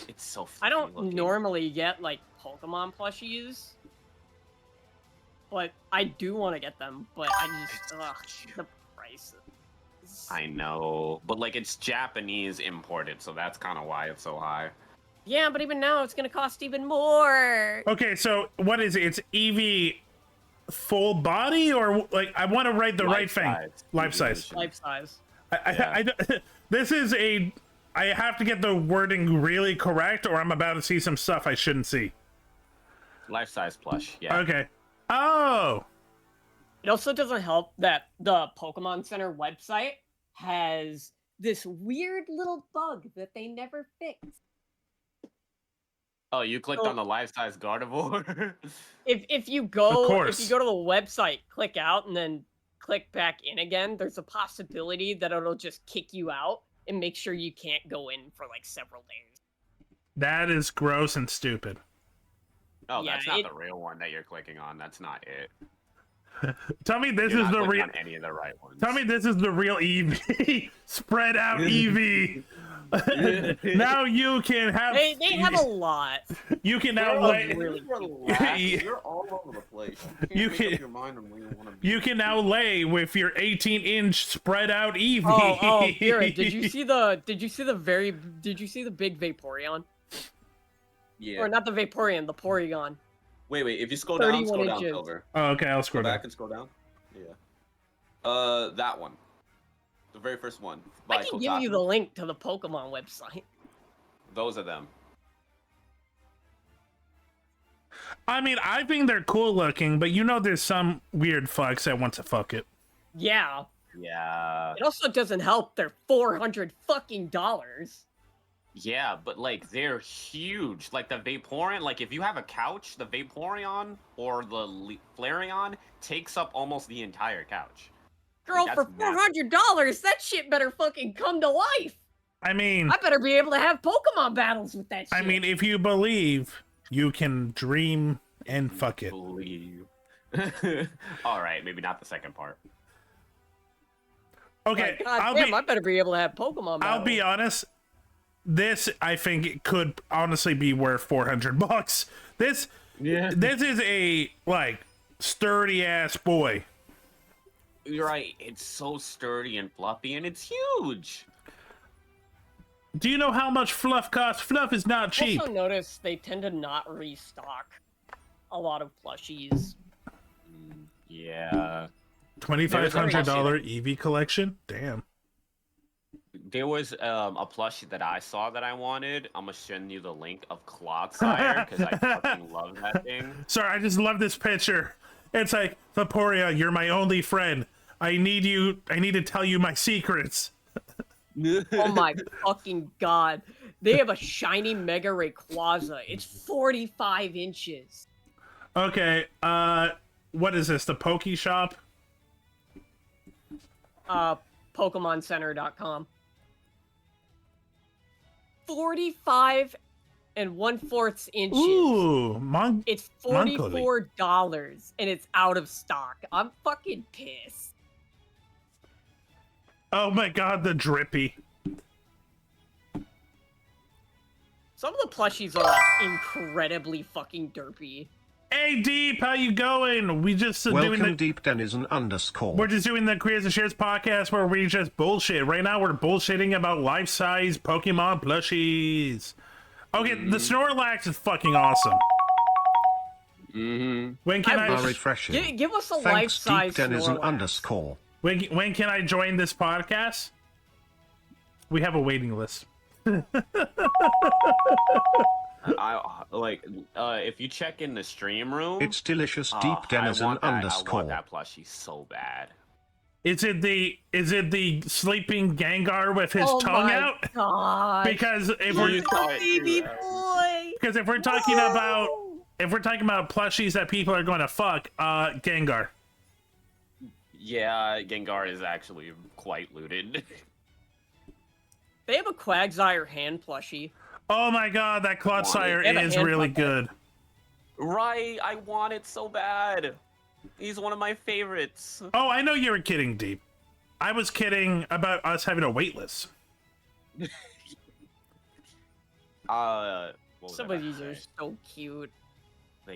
[SPEAKER 5] It's so fluffy
[SPEAKER 4] I don't
[SPEAKER 5] looking.
[SPEAKER 4] normally get, like, Pokemon plushies. But I do want to get them, but I just, the prices.
[SPEAKER 5] I know, but like it's Japanese imported, so that's kind of why it's so high.
[SPEAKER 4] Yeah, but even now it's gonna cost even more.
[SPEAKER 3] Okay, so what is it? It's Eevee full body, or like I want to write the right thing. Life size.
[SPEAKER 4] Life size.
[SPEAKER 3] This is a. I have to get the wording really correct, or I'm about to see some stuff I shouldn't see.
[SPEAKER 5] Life size plush. Yeah.
[SPEAKER 3] Okay. Oh.
[SPEAKER 4] It also doesn't help that the Pokemon Center website has this weird little bug that they never fixed.
[SPEAKER 5] Oh, you clicked on the life-size Gardevoir?
[SPEAKER 4] If you go
[SPEAKER 3] course.
[SPEAKER 4] to the website, click out and then click back in again, there's a possibility that it'll just kick you out and make sure you can't go in for like several days.
[SPEAKER 3] That is gross and stupid.
[SPEAKER 5] Oh,
[SPEAKER 4] Yeah,
[SPEAKER 5] that's not the real one that you're clicking on. That's not it.
[SPEAKER 3] Tell me this
[SPEAKER 5] You're
[SPEAKER 3] is
[SPEAKER 5] not
[SPEAKER 3] the
[SPEAKER 5] clicking
[SPEAKER 3] real.
[SPEAKER 5] on any of the right ones.
[SPEAKER 3] Tell me this is the real Eevee. Spread out Eevee. Now you can have.
[SPEAKER 4] They have a lot.
[SPEAKER 3] You can now
[SPEAKER 4] Really?
[SPEAKER 3] lay.
[SPEAKER 6] Relax. You're all over the place.
[SPEAKER 3] You
[SPEAKER 6] Make
[SPEAKER 3] can-
[SPEAKER 6] up your mind on where you want to be.
[SPEAKER 3] You can now lay with your 18-inch spread out Eevee.
[SPEAKER 4] Oh, Kira, did you see the big Vaporeon?
[SPEAKER 6] Yeah. Oh,
[SPEAKER 4] Or not the Vaporeon, the Porygon.
[SPEAKER 6] Wait. If you scroll down,
[SPEAKER 4] 31
[SPEAKER 6] scroll down,
[SPEAKER 4] inches.
[SPEAKER 6] Silver.
[SPEAKER 3] Oh, okay, I'll
[SPEAKER 6] Go
[SPEAKER 3] scroll
[SPEAKER 6] back
[SPEAKER 3] back.
[SPEAKER 6] and scroll down. Yeah. That one. The very first one.
[SPEAKER 4] I
[SPEAKER 6] By
[SPEAKER 4] can give you
[SPEAKER 6] Kotaku.
[SPEAKER 4] the link to the Pokemon website.
[SPEAKER 5] Those are them.
[SPEAKER 3] I mean, I think they're cool looking, but you know there's some weird fucks that want to fuck it.
[SPEAKER 4] Yeah.
[SPEAKER 5] Yeah.
[SPEAKER 4] It also doesn't help they're $400 fucking dollars.
[SPEAKER 5] Yeah, but like they're huge. Like the Vaporeon, like if you have a couch, the Vaporeon or the Flareon takes up almost the entire couch.
[SPEAKER 4] Girl,
[SPEAKER 5] Like,
[SPEAKER 4] for
[SPEAKER 5] that's
[SPEAKER 4] $400, that shit better fucking come to life.
[SPEAKER 3] I mean,
[SPEAKER 4] I better be able to have Pokemon battles with that shit.
[SPEAKER 3] I mean, if you believe, you can dream and fuck it.
[SPEAKER 5] Believe. All right, maybe not the second part.
[SPEAKER 3] Okay,
[SPEAKER 4] Like, God damn, I better be able to have Pokemon battles.
[SPEAKER 3] I'll be honest. This, I think, it could honestly be worth $400. This is a like sturdy ass boy.
[SPEAKER 5] You're right. It's so sturdy and fluffy, and it's huge.
[SPEAKER 3] Do you know how much fluff costs? Fluff is not cheap.
[SPEAKER 4] Also notice they tend to not restock a lot of plushies.
[SPEAKER 5] Yeah.
[SPEAKER 3] $2,500 Eevee collection? Damn.
[SPEAKER 5] There was a plushie that I saw that I wanted. I'm gonna send you the link of Clodsire because I fucking love that thing.
[SPEAKER 3] Sorry, I just love this picture. It's like, Vaporeon, you're my only friend. I need to tell you my secrets.
[SPEAKER 4] Oh my fucking god. They have a shiny Mega Rayquaza. It's 45 inches.
[SPEAKER 3] Okay, what is this? The Poke Shop?
[SPEAKER 4] PokemonCenter.com. 45 and 1/4 inches.
[SPEAKER 3] Ooh,
[SPEAKER 4] It's
[SPEAKER 3] Monthly.
[SPEAKER 4] $44 and it's out of stock. I'm fucking pissed.
[SPEAKER 3] Oh my god, the drippy.
[SPEAKER 4] Some of the plushies are like incredibly fucking derpy.
[SPEAKER 3] Hey Deep, how you going? We just doing
[SPEAKER 7] Welcome,
[SPEAKER 3] the
[SPEAKER 7] Deep Denizen _
[SPEAKER 3] we're just doing the Creators and Shares podcast where we just bullshit. Right now we're bullshitting about life-size Pokemon plushies. Okay, the Snorlax is fucking awesome.
[SPEAKER 5] Mm-hmm.
[SPEAKER 3] When can
[SPEAKER 7] Are
[SPEAKER 3] I
[SPEAKER 7] refreshing.
[SPEAKER 4] Give us a
[SPEAKER 7] Thanks, Deep
[SPEAKER 4] life-size
[SPEAKER 7] Denizen
[SPEAKER 4] Snorlax.
[SPEAKER 7] _
[SPEAKER 3] when can I join this podcast? We have a waiting list.
[SPEAKER 5] I like if you check in the stream room.
[SPEAKER 7] It's delicious,
[SPEAKER 5] oh,
[SPEAKER 7] Deep
[SPEAKER 5] I
[SPEAKER 7] Denizen
[SPEAKER 5] want
[SPEAKER 7] _
[SPEAKER 5] that plushie so bad.
[SPEAKER 3] Is it the sleeping Gengar with his tongue
[SPEAKER 4] my
[SPEAKER 3] out?
[SPEAKER 4] gosh.
[SPEAKER 3] Because if
[SPEAKER 5] You
[SPEAKER 3] we're
[SPEAKER 5] saw it
[SPEAKER 4] baby
[SPEAKER 5] too,
[SPEAKER 4] boy.
[SPEAKER 3] because if we're talking about plushies that people are going to fuck, Gengar.
[SPEAKER 5] Yeah, Gengar is actually quite looted.
[SPEAKER 4] They have a Quagsire hand plushie.
[SPEAKER 3] Oh my god, that Clodsire
[SPEAKER 4] They have a
[SPEAKER 3] is
[SPEAKER 4] hand
[SPEAKER 3] really
[SPEAKER 4] puppet.
[SPEAKER 3] good.
[SPEAKER 5] Right, I want it so bad. He's one of my favorites.
[SPEAKER 3] Oh, I know you were kidding, Deep. I was kidding about us having a wait list.
[SPEAKER 5] What was
[SPEAKER 4] Some
[SPEAKER 5] I
[SPEAKER 4] of
[SPEAKER 5] about
[SPEAKER 4] these
[SPEAKER 5] to
[SPEAKER 4] are
[SPEAKER 5] say?
[SPEAKER 4] so cute.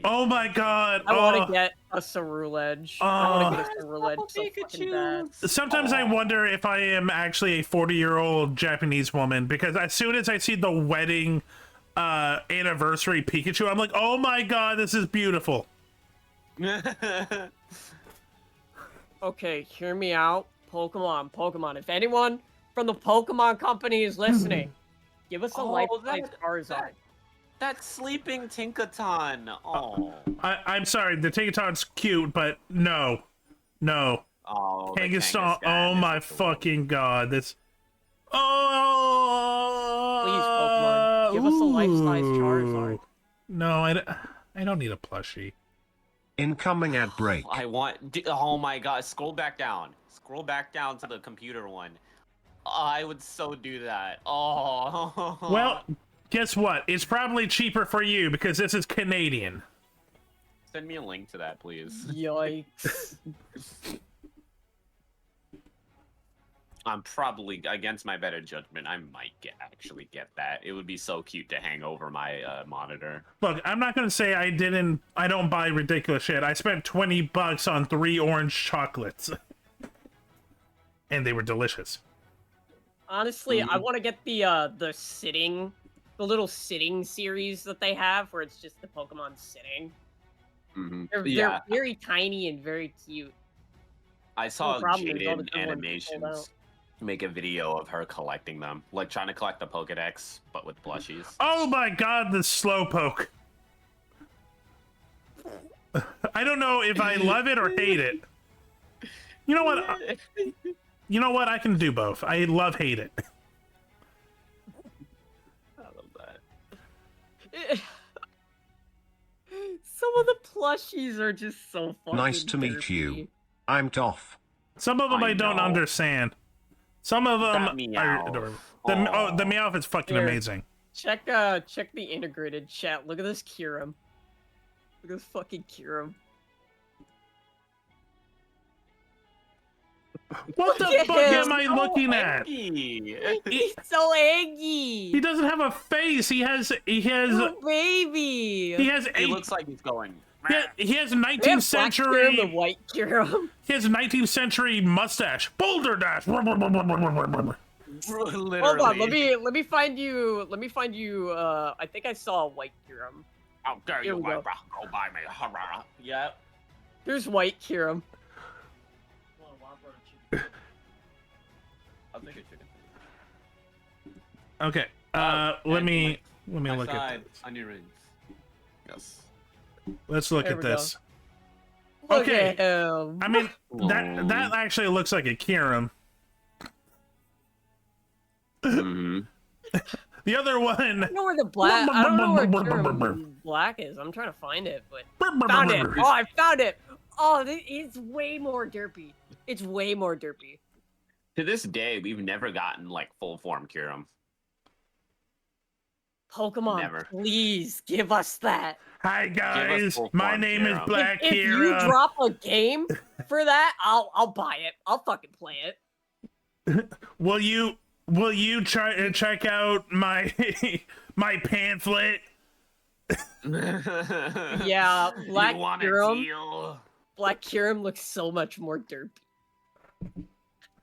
[SPEAKER 3] Oh my god.
[SPEAKER 4] I want to get a Ceruledge. I want to get a Ceruledge
[SPEAKER 5] Purple
[SPEAKER 4] so fucking bad.
[SPEAKER 5] Pikachus.
[SPEAKER 3] Sometimes I
[SPEAKER 5] Aw.
[SPEAKER 3] wonder if I am actually a 40-year-old Japanese woman, because as soon as I see the wedding anniversary Pikachu, I'm like, oh my god, this is beautiful.
[SPEAKER 4] Okay, hear me out. Pokemon. If anyone from the Pokemon company is listening, give us a life-size Charizard.
[SPEAKER 5] That sleeping Tinkaton. Oh.
[SPEAKER 3] I'm sorry, the Tinkaton's cute, but no.
[SPEAKER 5] Oh. the
[SPEAKER 3] Kangaskhan,
[SPEAKER 5] Kangaskhan
[SPEAKER 3] oh
[SPEAKER 5] is
[SPEAKER 3] my
[SPEAKER 5] a cool-
[SPEAKER 3] fucking god, this... Oh!
[SPEAKER 4] Please, Pokemon, give us a life-size Charizard.
[SPEAKER 3] No, I don't need a plushie.
[SPEAKER 7] Incoming ad break.
[SPEAKER 5] I want. Oh my god! Scroll back down. Scroll back down to the computer one. I would so do that. Oh.
[SPEAKER 3] Well, guess what? It's probably cheaper for you because this is Canadian.
[SPEAKER 5] Send me a link to that, please.
[SPEAKER 4] Yikes.
[SPEAKER 5] I'm probably against my better judgment. I might actually get that. It would be so cute to hang over my monitor.
[SPEAKER 3] Look, I'm not gonna say I don't buy ridiculous shit. I spent $20 on 3 orange chocolates. And they were delicious.
[SPEAKER 4] Honestly, I want to get the little sitting series that they have, where it's just the Pokemon sitting. They're very tiny and very cute.
[SPEAKER 5] I saw
[SPEAKER 4] problem is all the
[SPEAKER 5] Jaden
[SPEAKER 4] good ones sold
[SPEAKER 5] Animations
[SPEAKER 4] out.
[SPEAKER 5] make a video of her collecting them, like trying to collect the Pokedex, but with plushies.
[SPEAKER 3] Oh my god, the Slowpoke. I don't know if I love it or hate it. You know what? You know what? I can do both. I love, hate it.
[SPEAKER 5] I love that.
[SPEAKER 4] Some of the plushies are just so fucking
[SPEAKER 7] Nice to meet
[SPEAKER 4] derpy.
[SPEAKER 7] you. I'm Toff.
[SPEAKER 3] Some of them I don't
[SPEAKER 5] know.
[SPEAKER 3] understand. Some of them
[SPEAKER 5] That
[SPEAKER 3] are
[SPEAKER 5] Meowth.
[SPEAKER 3] adorable.
[SPEAKER 5] Aw.
[SPEAKER 3] The Meowth is fucking
[SPEAKER 4] Here.
[SPEAKER 3] amazing.
[SPEAKER 4] Check the integrated chat. Look at this Kyurem. Look at this fucking Kyurem.
[SPEAKER 3] What the
[SPEAKER 4] Look at
[SPEAKER 3] fuck
[SPEAKER 4] him.
[SPEAKER 3] am I looking at?
[SPEAKER 5] Eggy.
[SPEAKER 4] He's so eggy.
[SPEAKER 3] He doesn't have a face. He has
[SPEAKER 4] Oh, baby.
[SPEAKER 3] he has
[SPEAKER 5] He
[SPEAKER 3] eight.
[SPEAKER 5] looks like he's going.
[SPEAKER 3] He has
[SPEAKER 4] We have
[SPEAKER 3] 19th
[SPEAKER 4] black Kyurem
[SPEAKER 3] century.
[SPEAKER 4] and white Kyurem.
[SPEAKER 3] He has 19th century mustache. Boulder Dash.
[SPEAKER 5] Literally.
[SPEAKER 4] Hold on, let me find you. I think I saw a white Kyurem.
[SPEAKER 5] How dare
[SPEAKER 4] Here
[SPEAKER 5] you,
[SPEAKER 4] we
[SPEAKER 5] my
[SPEAKER 4] go.
[SPEAKER 5] bro? Go by me. Hurrah. Yep.
[SPEAKER 4] Here's white Kyurem.
[SPEAKER 5] I'll take a chicken.
[SPEAKER 3] Okay. Let me look at this.
[SPEAKER 6] Onion rings. Yes.
[SPEAKER 3] Let's look
[SPEAKER 4] There
[SPEAKER 3] at
[SPEAKER 4] we go.
[SPEAKER 3] this.
[SPEAKER 4] Look
[SPEAKER 3] Okay.
[SPEAKER 4] at him.
[SPEAKER 3] I mean, that actually looks like a Kyurem.
[SPEAKER 5] Mm-hmm.
[SPEAKER 3] The other one.
[SPEAKER 4] I don't know where the black. I don't know where Kyurem black is. I'm trying to find it, but found it. Oh, I found it. Oh, it's way more derpy. It's way more derpy.
[SPEAKER 5] To this day, we've never gotten like full form Kyurem.
[SPEAKER 4] Pokemon,
[SPEAKER 5] Never.
[SPEAKER 4] please give us that.
[SPEAKER 3] Hi guys,
[SPEAKER 5] full
[SPEAKER 3] my
[SPEAKER 5] form
[SPEAKER 3] name is
[SPEAKER 5] Kyurem.
[SPEAKER 3] Black
[SPEAKER 4] If you
[SPEAKER 3] Kyurem.
[SPEAKER 4] drop a game for that, I'll buy it. I'll fucking play it.
[SPEAKER 3] Will you try and check out my my pamphlet?
[SPEAKER 4] Yeah, Black
[SPEAKER 5] You want
[SPEAKER 4] Kyurem.
[SPEAKER 5] a deal?
[SPEAKER 4] Black Kyurem looks so much more derpy.
[SPEAKER 5] It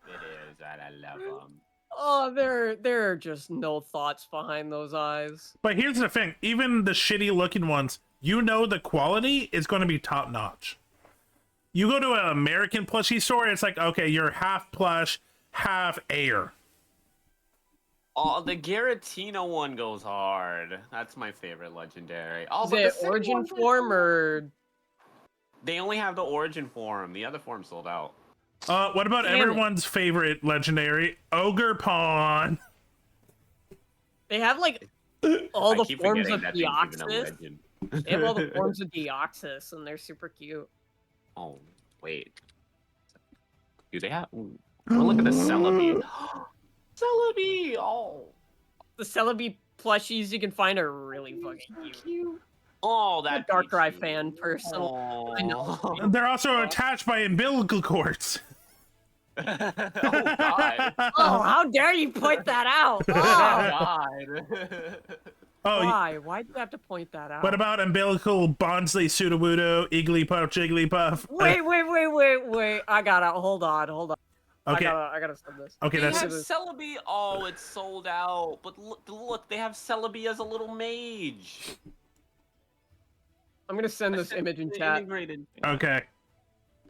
[SPEAKER 5] is, and I love them.
[SPEAKER 4] Oh, there are just no thoughts behind those eyes.
[SPEAKER 3] But here's the thing: even the shitty looking ones, you know, the quality is going to be top notch. You go to an American plushie store, it's like, okay, you're half plush, half air.
[SPEAKER 5] Oh, the Giratina one goes hard. That's my favorite legendary. Oh,
[SPEAKER 4] Is
[SPEAKER 5] but
[SPEAKER 4] it
[SPEAKER 5] the second
[SPEAKER 4] origin
[SPEAKER 5] one's
[SPEAKER 4] form or?
[SPEAKER 5] They only have the origin form. The other form sold out.
[SPEAKER 3] What about
[SPEAKER 4] Damn it.
[SPEAKER 3] everyone's favorite legendary Ogre Pawn?
[SPEAKER 4] They have like all
[SPEAKER 5] I
[SPEAKER 4] the
[SPEAKER 5] keep
[SPEAKER 4] forms
[SPEAKER 5] forgetting
[SPEAKER 4] of
[SPEAKER 5] that thing's even a
[SPEAKER 4] Deoxys.
[SPEAKER 5] legend.
[SPEAKER 4] They have all the forms of Deoxys, and they're super cute.
[SPEAKER 5] Oh, wait. Do they have... Ooh. I wanna look at the Celebi. Celebi! Oh.
[SPEAKER 4] The Celebi plushies you can find are really fucking cute.
[SPEAKER 5] Oh,
[SPEAKER 4] I'm a
[SPEAKER 5] that
[SPEAKER 4] Darkrai
[SPEAKER 5] Pichu.
[SPEAKER 4] fan, personally. I know.
[SPEAKER 5] Oh.
[SPEAKER 3] They're also attached by umbilical cords.
[SPEAKER 5] Oh, God.
[SPEAKER 4] Oh, how dare you point that out?
[SPEAKER 5] Oh,
[SPEAKER 4] Oh,
[SPEAKER 5] God.
[SPEAKER 3] Oh,
[SPEAKER 4] why? Why'd you have to point that out?
[SPEAKER 3] what about umbilical Bonsly, Sudowoodo, Igglypuff, Jigglypuff?
[SPEAKER 4] Wait. I gotta hold on.
[SPEAKER 3] Okay,
[SPEAKER 4] I gotta send this.
[SPEAKER 3] okay,
[SPEAKER 5] They
[SPEAKER 3] that's
[SPEAKER 5] have Celebi. Oh, it's sold out. But look, they have Celebi as a little mage.
[SPEAKER 4] I'm gonna send this image in
[SPEAKER 5] The
[SPEAKER 4] chat.
[SPEAKER 5] integrated.
[SPEAKER 3] okay.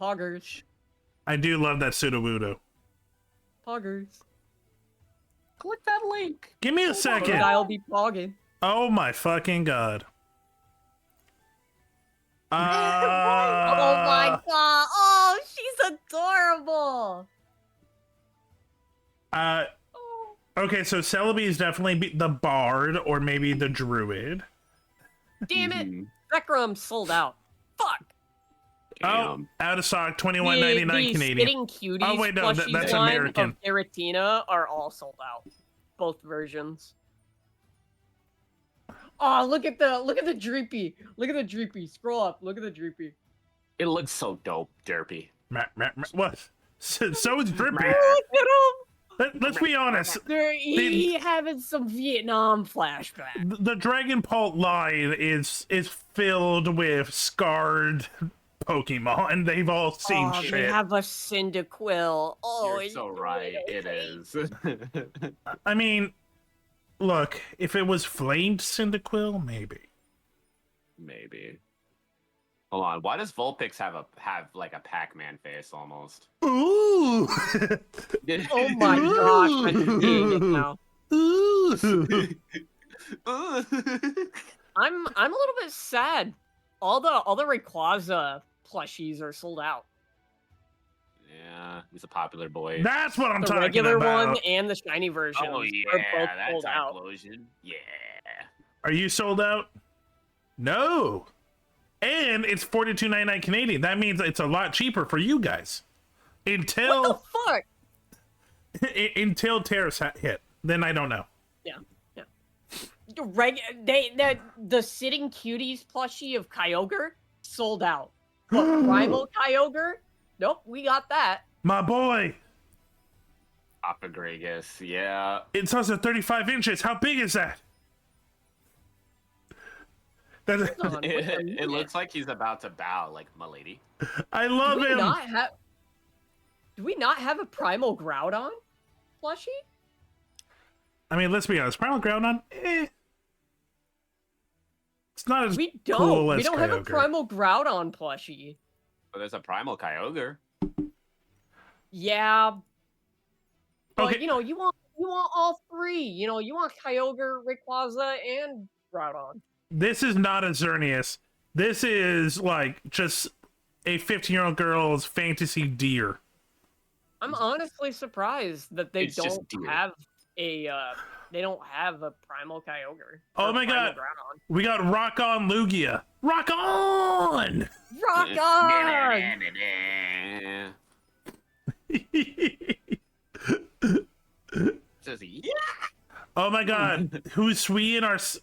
[SPEAKER 4] Poggers.
[SPEAKER 3] I do love that Sudowoodo.
[SPEAKER 4] Poggers.
[SPEAKER 5] Click that link.
[SPEAKER 3] Give me a second.
[SPEAKER 4] I'll be pogging.
[SPEAKER 3] Oh my fucking god.
[SPEAKER 4] Oh my god. Oh, she's adorable.
[SPEAKER 3] Okay, so Celebi is definitely the bard or maybe the druid.
[SPEAKER 4] Damn it. Zekrom sold out. Fuck.
[SPEAKER 3] Oh, out of stock, $21.99
[SPEAKER 4] the
[SPEAKER 3] Canadian.
[SPEAKER 4] Spitting Cuties
[SPEAKER 3] Oh, wait, no,
[SPEAKER 4] plushies
[SPEAKER 3] that's
[SPEAKER 4] line
[SPEAKER 3] American.
[SPEAKER 4] of Giratina are all sold out. Both versions. Oh, look at the Dreepy. Look at the Dreepy. Scroll up. Look at the Dreepy.
[SPEAKER 5] It looks so dope, Derpy.
[SPEAKER 3] What? So is Drippy.
[SPEAKER 4] Look at him.
[SPEAKER 3] Let's be honest.
[SPEAKER 4] He having some Vietnam flashback.
[SPEAKER 3] The Dragon Pult line is filled with scarred Pokemon. They've all seen
[SPEAKER 4] Oh,
[SPEAKER 3] shit.
[SPEAKER 4] they have a Cyndaquil. Oh,
[SPEAKER 5] You're so right. It is.
[SPEAKER 3] I mean, look, if it was flamed Cyndaquil, maybe.
[SPEAKER 5] Maybe. Hold on. Why does Vulpix have like a Pac-Man face almost?
[SPEAKER 3] Ooh.
[SPEAKER 4] Oh my gosh, I'm seeing it now.
[SPEAKER 3] Ooh.
[SPEAKER 4] I'm a little bit sad. All the Rayquaza plushies are sold out.
[SPEAKER 5] Yeah, he's a popular boy.
[SPEAKER 3] That's what I'm
[SPEAKER 4] The
[SPEAKER 3] talking
[SPEAKER 4] regular
[SPEAKER 3] about.
[SPEAKER 4] one and the shiny version
[SPEAKER 5] Oh
[SPEAKER 4] are
[SPEAKER 5] yeah,
[SPEAKER 4] both
[SPEAKER 5] that
[SPEAKER 4] sold out.
[SPEAKER 5] Typhlosion. Yeah.
[SPEAKER 3] Are you sold out? No. And it's $42.99 Canadian. That means it's a lot cheaper for you guys.
[SPEAKER 4] What
[SPEAKER 3] Until
[SPEAKER 4] the fuck?
[SPEAKER 3] until Terrace hit. Then I don't know.
[SPEAKER 4] Yeah. The Sitting Cuties plushie of Kyogre sold out. But Primal Kyogre? Nope, we got that.
[SPEAKER 3] My boy.
[SPEAKER 5] Opagregus, yeah.
[SPEAKER 3] It's also 35 inches. How big is that? That's,
[SPEAKER 4] Hold on, wait a
[SPEAKER 5] It
[SPEAKER 4] minute.
[SPEAKER 5] looks like he's about to bow, like milady.
[SPEAKER 3] I love him.
[SPEAKER 4] Do we not have a Primal Groudon plushie?
[SPEAKER 3] I mean, let's be honest. Primal Groudon, it's not as
[SPEAKER 4] We don't.
[SPEAKER 3] cool as
[SPEAKER 4] We don't have a
[SPEAKER 3] Kyogre.
[SPEAKER 4] Primal Groudon plushie.
[SPEAKER 5] But there's a Primal Kyogre.
[SPEAKER 4] Yeah. But
[SPEAKER 3] Okay.
[SPEAKER 4] you know, you want all three. You know, you want Kyogre, Rayquaza, and Groudon.
[SPEAKER 3] This is not a Xerneas. This is like just a 15-year-old girl's fantasy deer.
[SPEAKER 4] I'm honestly surprised that they
[SPEAKER 5] It's just
[SPEAKER 4] don't
[SPEAKER 5] deer.
[SPEAKER 4] have a Primal Kyogre.
[SPEAKER 3] Oh
[SPEAKER 4] or
[SPEAKER 3] my
[SPEAKER 4] Primal
[SPEAKER 3] God.
[SPEAKER 4] Groudon.
[SPEAKER 3] We got Rock On Lugia. Rock on!
[SPEAKER 4] Rock on!
[SPEAKER 5] Says yeah.
[SPEAKER 3] Oh my God, Hisuian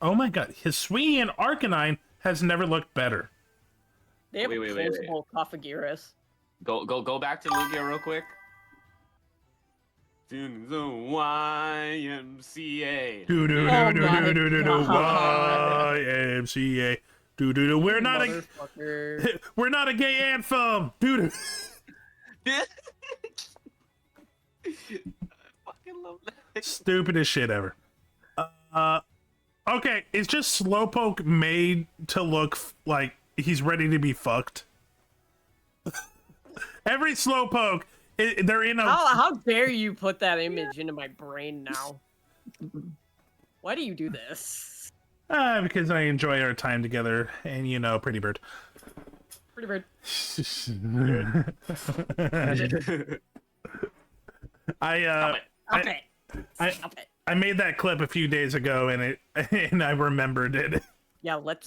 [SPEAKER 3] oh my God, Hisuian Arcanine has never looked better.
[SPEAKER 4] They have
[SPEAKER 5] Wait,
[SPEAKER 4] a
[SPEAKER 5] wait, wait,
[SPEAKER 4] closable Cofagirus.
[SPEAKER 5] Go back to Lugia real quick. To the YMCA.
[SPEAKER 3] Do do
[SPEAKER 4] Oh
[SPEAKER 3] do
[SPEAKER 4] my
[SPEAKER 3] do do do do
[SPEAKER 4] God.
[SPEAKER 3] YMCA. Do do do. We're not a
[SPEAKER 4] Motherfucker.
[SPEAKER 3] we're not a gay anthem. Do do.
[SPEAKER 5] Fucking love that.
[SPEAKER 3] Stupidest shit ever. Okay, it's just Slowpoke made to look like he's ready to be fucked. Every Slowpoke, they're in a.
[SPEAKER 4] How dare you put that image into my brain now? Why do you do this?
[SPEAKER 3] Because I enjoy our time together, and you know, Pretty Bird.
[SPEAKER 4] Pretty bird.
[SPEAKER 3] I
[SPEAKER 4] Okay.
[SPEAKER 3] I,
[SPEAKER 4] Stop it.
[SPEAKER 3] I made that clip a few days ago and I remembered it.
[SPEAKER 4] Yeah, let's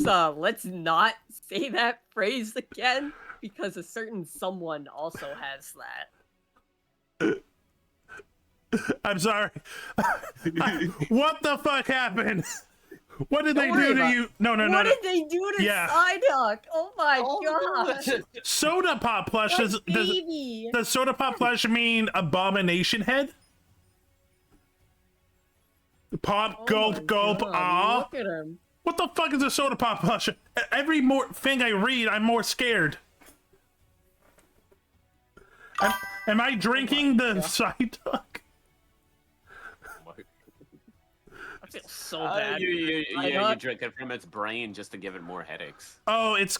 [SPEAKER 4] not say that phrase again because a certain someone also has that.
[SPEAKER 3] I'm sorry. What the fuck happened? What did
[SPEAKER 4] Don't
[SPEAKER 3] they
[SPEAKER 4] worry
[SPEAKER 3] do to
[SPEAKER 4] about
[SPEAKER 3] you? No.
[SPEAKER 4] What did they do to
[SPEAKER 3] Yeah.
[SPEAKER 4] Psyduck? Oh my god.
[SPEAKER 3] Soda Pop plush.
[SPEAKER 4] My
[SPEAKER 3] Does
[SPEAKER 4] baby.
[SPEAKER 3] Soda Pop plush mean abomination head? Pop,
[SPEAKER 4] Oh
[SPEAKER 3] gulp,
[SPEAKER 4] my
[SPEAKER 3] gulp,
[SPEAKER 4] God,
[SPEAKER 3] ah.
[SPEAKER 4] Look at him.
[SPEAKER 3] What the fuck is a Soda Pop plush? Every more thing I read, I'm more scared. Am I drinking the Psyduck?
[SPEAKER 4] I feel so bad.
[SPEAKER 5] You drink it from its brain just to give it more headaches.
[SPEAKER 3] It's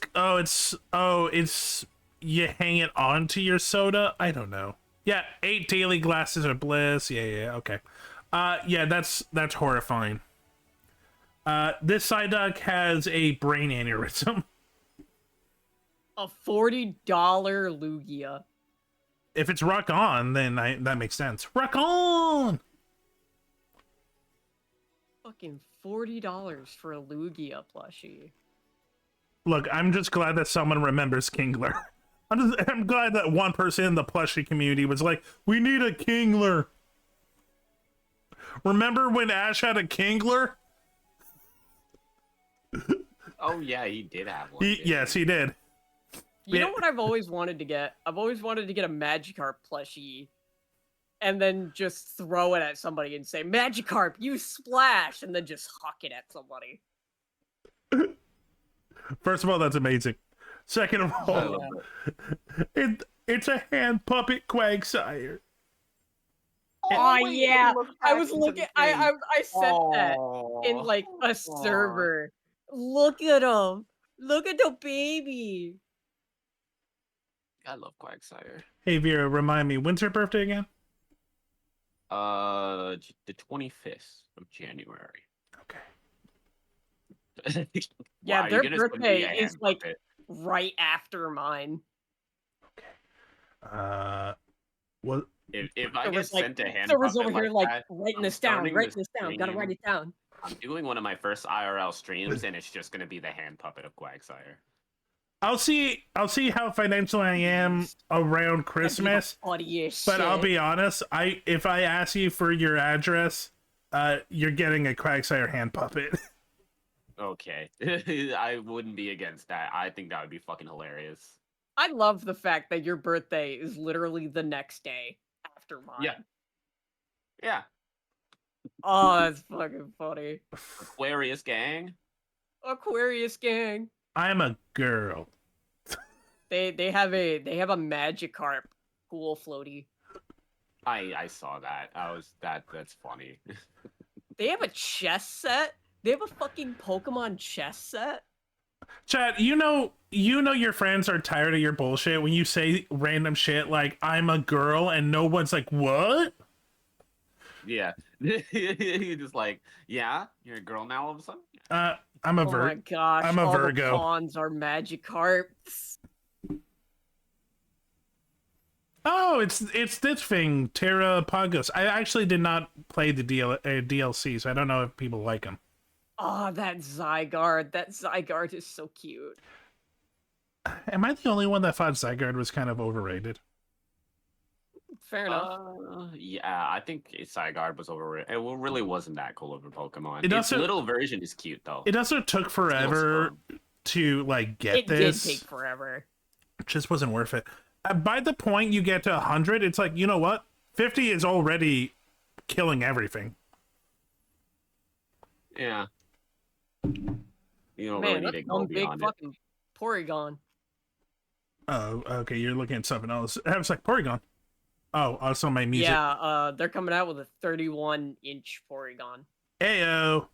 [SPEAKER 3] you hang it onto your soda. I don't know. Yeah, 8 daily glasses of bliss. Yeah, okay. Yeah, that's horrifying. This Psyduck has a brain aneurysm.
[SPEAKER 4] A $40 Lugia.
[SPEAKER 3] If it's rock on, then that makes sense. Rock on.
[SPEAKER 4] Fucking $40 for a Lugia plushie.
[SPEAKER 3] Look, I'm just glad that someone remembers Kingler. I'm glad that one person in the plushie community was like, we need a Kingler. Remember when Ash had a Kingler?
[SPEAKER 5] Oh yeah, he did have one.
[SPEAKER 3] Yes, he did.
[SPEAKER 4] You know what I've always wanted to get? I've always wanted to get a Magikarp plushie and then just throw it at somebody and say, Magikarp, you splash! And then just huck it at somebody.
[SPEAKER 3] First of all, that's amazing. Second of all, it's a hand puppet Quagsire.
[SPEAKER 4] Oh yeah, I was looking. I said that in like a server. Look at him. Look at the baby.
[SPEAKER 5] I love Quagsire.
[SPEAKER 3] Hey Vera, remind me, when's her birthday again?
[SPEAKER 5] The 25th of January.
[SPEAKER 3] Okay.
[SPEAKER 4] Yeah,
[SPEAKER 5] Wow,
[SPEAKER 4] their
[SPEAKER 5] you're gonna send me a
[SPEAKER 4] birthday is
[SPEAKER 5] hand
[SPEAKER 4] like
[SPEAKER 5] puppet.
[SPEAKER 4] right after mine.
[SPEAKER 3] What?
[SPEAKER 5] If I
[SPEAKER 4] There
[SPEAKER 5] get
[SPEAKER 4] was like
[SPEAKER 5] sent a hand
[SPEAKER 4] servers
[SPEAKER 5] puppet
[SPEAKER 4] over here
[SPEAKER 5] like
[SPEAKER 4] like
[SPEAKER 5] that,
[SPEAKER 4] writing
[SPEAKER 5] I'm
[SPEAKER 4] this down,
[SPEAKER 5] starting
[SPEAKER 4] write
[SPEAKER 5] this
[SPEAKER 4] this down. Gotta
[SPEAKER 5] stream.
[SPEAKER 4] write it down.
[SPEAKER 5] I'm doing one of my first IRL streams, and it's just gonna be the hand puppet of Quagsire.
[SPEAKER 3] I'll see how financial I am around Christmas. But I'll be honest, if I ask you for your address, you're getting a Quagsire hand puppet.
[SPEAKER 5] Okay, I wouldn't be against that. I think that would be fucking hilarious.
[SPEAKER 4] I love the fact that your birthday is literally the next day after mine.
[SPEAKER 5] Yeah. Yeah.
[SPEAKER 4] Oh, that's fucking funny.
[SPEAKER 5] Aquarius gang.
[SPEAKER 4] Aquarius gang.
[SPEAKER 3] I'm a girl.
[SPEAKER 4] They have a Magikarp pool floaty.
[SPEAKER 5] I saw that. That's funny.
[SPEAKER 4] They have a chess set. They have a fucking Pokemon chess set.
[SPEAKER 3] Chad, you know your friends are tired of your bullshit when you say random shit like I'm a girl and no one's like, what?
[SPEAKER 5] Yeah. You're just like, yeah, you're a girl now all of a sudden?
[SPEAKER 3] I'm a
[SPEAKER 4] Oh my gosh,
[SPEAKER 3] I'm a
[SPEAKER 4] all
[SPEAKER 3] Virgo.
[SPEAKER 4] the pawns are Magikarps.
[SPEAKER 3] Oh, it's this thing, Terra Pagos. I actually did not play the DLC, so I don't know if people like them.
[SPEAKER 4] Oh, that Zygarde. That Zygarde is so cute.
[SPEAKER 3] Am I the only one that thought Zygarde was kind of overrated?
[SPEAKER 4] Fair enough.
[SPEAKER 5] Yeah, I think Zygarde was overrated. It really wasn't that cool of a Pokemon.
[SPEAKER 3] It
[SPEAKER 5] Its
[SPEAKER 3] also-
[SPEAKER 5] little version is cute though.
[SPEAKER 3] It also took forever to like get
[SPEAKER 4] It
[SPEAKER 3] this.
[SPEAKER 4] did take forever.
[SPEAKER 3] It just wasn't worth it. By the point you get to 100, it's like, you know what? 50 is already killing everything.
[SPEAKER 5] Yeah. You don't
[SPEAKER 4] Man,
[SPEAKER 5] really need
[SPEAKER 4] that's
[SPEAKER 5] to go
[SPEAKER 4] one big
[SPEAKER 5] beyond it.
[SPEAKER 4] fucking Porygon.
[SPEAKER 3] Oh, okay, you're looking at something else. I was like, Porygon. Oh, also my music.
[SPEAKER 4] Yeah, they're coming out with a 31-inch Porygon.
[SPEAKER 3] Ayo.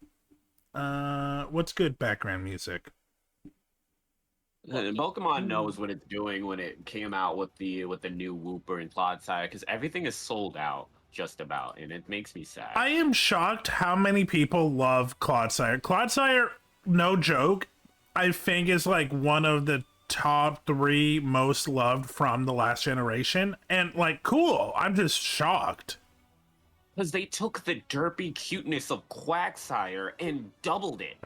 [SPEAKER 3] What's good background music?
[SPEAKER 5] Pokemon knows what it's doing when it came out with the new Wooper and Clodsire, because everything is sold out just about, and it makes me sad.
[SPEAKER 3] I am shocked how many people love Clodsire. Clodsire, no joke, I think is like one of the top 3 most loved from the last generation, and like, cool. I'm just shocked.
[SPEAKER 5] Because they took the derpy cuteness of Quagsire and doubled it.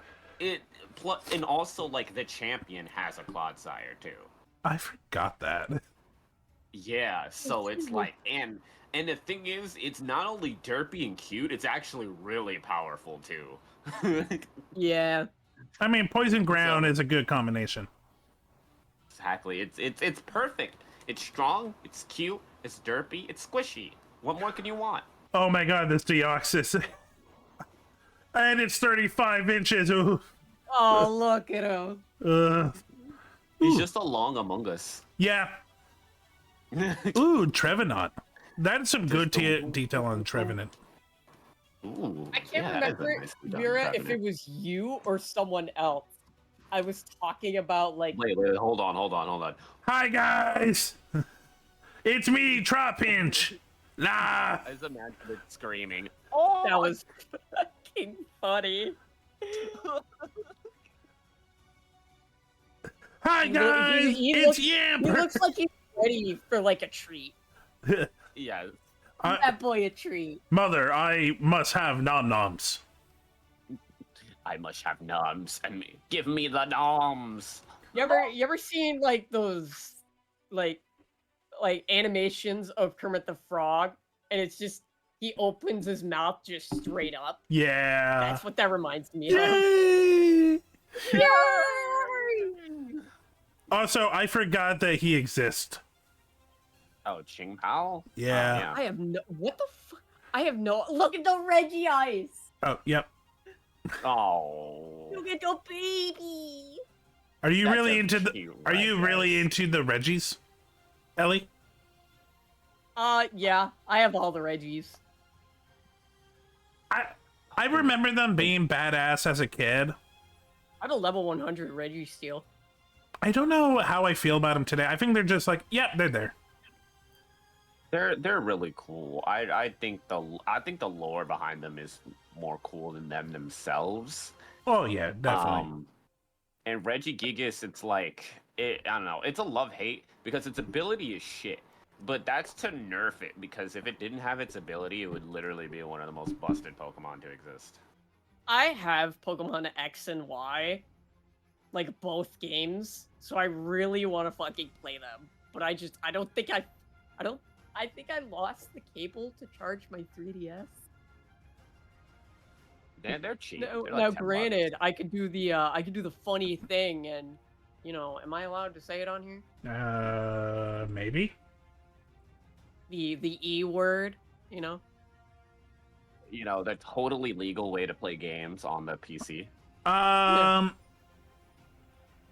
[SPEAKER 5] And also like the champion has a Clodsire too.
[SPEAKER 3] I forgot that.
[SPEAKER 5] Yeah, so it's like and the thing is, it's not only derpy and cute, it's actually really powerful too.
[SPEAKER 4] Yeah.
[SPEAKER 3] I mean, Poison Ground is a good combination.
[SPEAKER 5] Exactly. It's perfect. It's strong, it's cute, it's derpy, it's squishy. What more can you want?
[SPEAKER 3] Oh my god, this Deoxys. And it's 35 inches. Ooh.
[SPEAKER 4] Oh, look at him.
[SPEAKER 5] He's just along Among Us.
[SPEAKER 3] Yeah. Ooh, Trevenant. That's some good detail on Trevenant.
[SPEAKER 5] Ooh,
[SPEAKER 4] I can't
[SPEAKER 5] yeah, that is a
[SPEAKER 4] remember,
[SPEAKER 5] nicely done
[SPEAKER 4] Vera, if
[SPEAKER 5] cabinet.
[SPEAKER 4] it was you or someone else. I was talking about, like...
[SPEAKER 5] Wait, hold on.
[SPEAKER 3] Hi, guys. It's me, Trapinch. Nah.
[SPEAKER 5] I just imagine it screaming.
[SPEAKER 4] Oh, that was fucking funny.
[SPEAKER 3] Hi, guys.
[SPEAKER 4] He
[SPEAKER 3] It's
[SPEAKER 4] looks,
[SPEAKER 3] Yamp.
[SPEAKER 4] He looks like he's ready for, like, a treat.
[SPEAKER 5] Yeah.
[SPEAKER 4] Give that boy a treat.
[SPEAKER 3] Mother, I must have nom-noms.
[SPEAKER 5] I must have noms and give me the noms.
[SPEAKER 4] You ever seen, like, those, like animations of Kermit the Frog, and it's just he opens his mouth just straight up.
[SPEAKER 3] Yeah.
[SPEAKER 4] That's what that reminds me of.
[SPEAKER 3] Yay!
[SPEAKER 4] Yay!
[SPEAKER 3] Also, I forgot that he exists.
[SPEAKER 5] Oh, Ching Pao?
[SPEAKER 3] Yeah.
[SPEAKER 4] I have no. What the fuck? I have no. Look at the Reggie eyes.
[SPEAKER 3] Oh, yep.
[SPEAKER 5] Oh.
[SPEAKER 4] Look at the baby.
[SPEAKER 3] Are you
[SPEAKER 5] That's
[SPEAKER 3] really
[SPEAKER 5] a
[SPEAKER 3] into the?
[SPEAKER 5] cute
[SPEAKER 3] Are you
[SPEAKER 5] red
[SPEAKER 3] really
[SPEAKER 5] dress.
[SPEAKER 3] into the Reggies, Ellie?
[SPEAKER 4] Yeah. I have all the Reggies.
[SPEAKER 3] I remember them being badass as a kid.
[SPEAKER 4] I have a level 100 Reggie Steel.
[SPEAKER 3] I don't know how I feel about them today. I think they're just like, yep, they're there.
[SPEAKER 5] They're really cool. I think the lore behind them is more cool than them themselves.
[SPEAKER 3] Oh yeah, definitely.
[SPEAKER 5] And Regigigas, it's like I don't know. It's a love-hate because its ability is shit. But that's to nerf it, because if it didn't have its ability, it would literally be one of the most busted Pokemon to exist.
[SPEAKER 4] I have Pokemon X and Y, like both games, so I really want to fucking play them. But I think I lost the cable to charge my 3DS.
[SPEAKER 5] They're cheap.
[SPEAKER 4] No,
[SPEAKER 5] They're
[SPEAKER 4] now
[SPEAKER 5] like $10.
[SPEAKER 4] granted, I could do the funny thing, and am I allowed to say it on here?
[SPEAKER 3] Maybe.
[SPEAKER 4] The E word,
[SPEAKER 5] The totally legal way to play games on the PC.
[SPEAKER 4] Are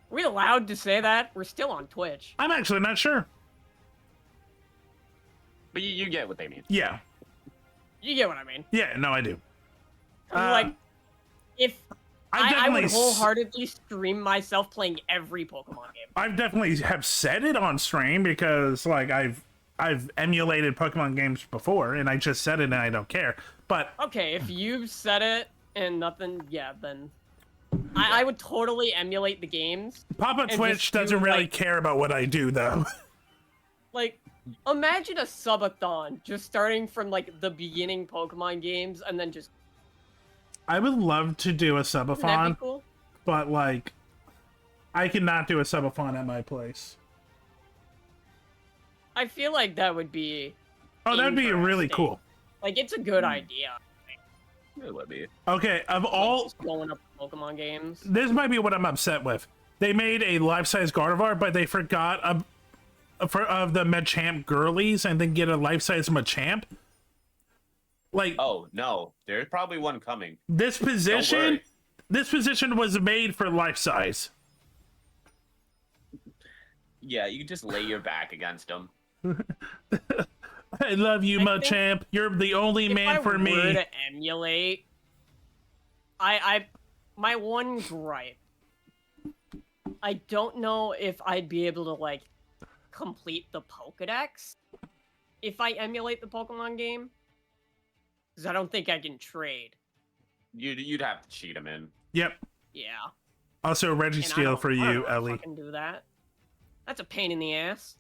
[SPEAKER 4] we allowed to say that? We're still on Twitch.
[SPEAKER 3] I'm actually not sure.
[SPEAKER 5] But you get what they mean.
[SPEAKER 3] Yeah.
[SPEAKER 4] You get what I mean.
[SPEAKER 3] Yeah. No, I do.
[SPEAKER 4] Like, if I
[SPEAKER 3] definitely
[SPEAKER 4] would wholeheartedly stream myself playing every Pokemon game.
[SPEAKER 3] I've definitely have said it on stream because like I've emulated Pokemon games before, and I just said it and I don't care. But
[SPEAKER 4] Okay, if you've said it and nothing, yeah, then I would totally emulate the games.
[SPEAKER 3] Papa
[SPEAKER 4] And
[SPEAKER 3] Twitch
[SPEAKER 4] just do,
[SPEAKER 3] doesn't really
[SPEAKER 4] like-
[SPEAKER 3] care about what I do, though.
[SPEAKER 4] Like, imagine a subathon just starting from like the beginning Pokemon games and then just
[SPEAKER 3] I would love to do a
[SPEAKER 4] wouldn't that be
[SPEAKER 3] subathon,
[SPEAKER 4] cool?
[SPEAKER 3] but like, I cannot do a subathon at my place.
[SPEAKER 4] I feel like that would be
[SPEAKER 3] Oh, that'd be really
[SPEAKER 4] interesting.
[SPEAKER 3] cool.
[SPEAKER 4] Like, it's a good idea.
[SPEAKER 5] It would be.
[SPEAKER 3] Okay, of all,
[SPEAKER 4] Just going up to Pokemon games.
[SPEAKER 3] this might be what I'm upset with. They made a life-size Gardevoir, but they forgot of the Machamp girlies and then get a life-size Machamp. Like,
[SPEAKER 5] Oh no, there's probably one coming.
[SPEAKER 3] this
[SPEAKER 5] Don't
[SPEAKER 3] position,
[SPEAKER 5] worry.
[SPEAKER 3] this position was made for life-size.
[SPEAKER 5] Yeah, you can just lay your back against them.
[SPEAKER 3] I love you,
[SPEAKER 4] I think
[SPEAKER 3] Machamp. You're the only
[SPEAKER 4] If
[SPEAKER 3] man
[SPEAKER 4] I
[SPEAKER 3] for
[SPEAKER 4] were
[SPEAKER 3] me.
[SPEAKER 4] to emulate, my one gripe, I don't know if I'd be able to like complete the Pokedex if I emulate the Pokemon game, because I don't think I can trade.
[SPEAKER 5] You'd have to cheat them in.
[SPEAKER 3] Yep.
[SPEAKER 4] Yeah.
[SPEAKER 3] Also,
[SPEAKER 4] And I
[SPEAKER 3] Registeel
[SPEAKER 4] don't-
[SPEAKER 3] for
[SPEAKER 4] I don't
[SPEAKER 3] you,
[SPEAKER 4] wanna
[SPEAKER 3] Ellie.
[SPEAKER 4] fucking do that. That's a pain in the ass.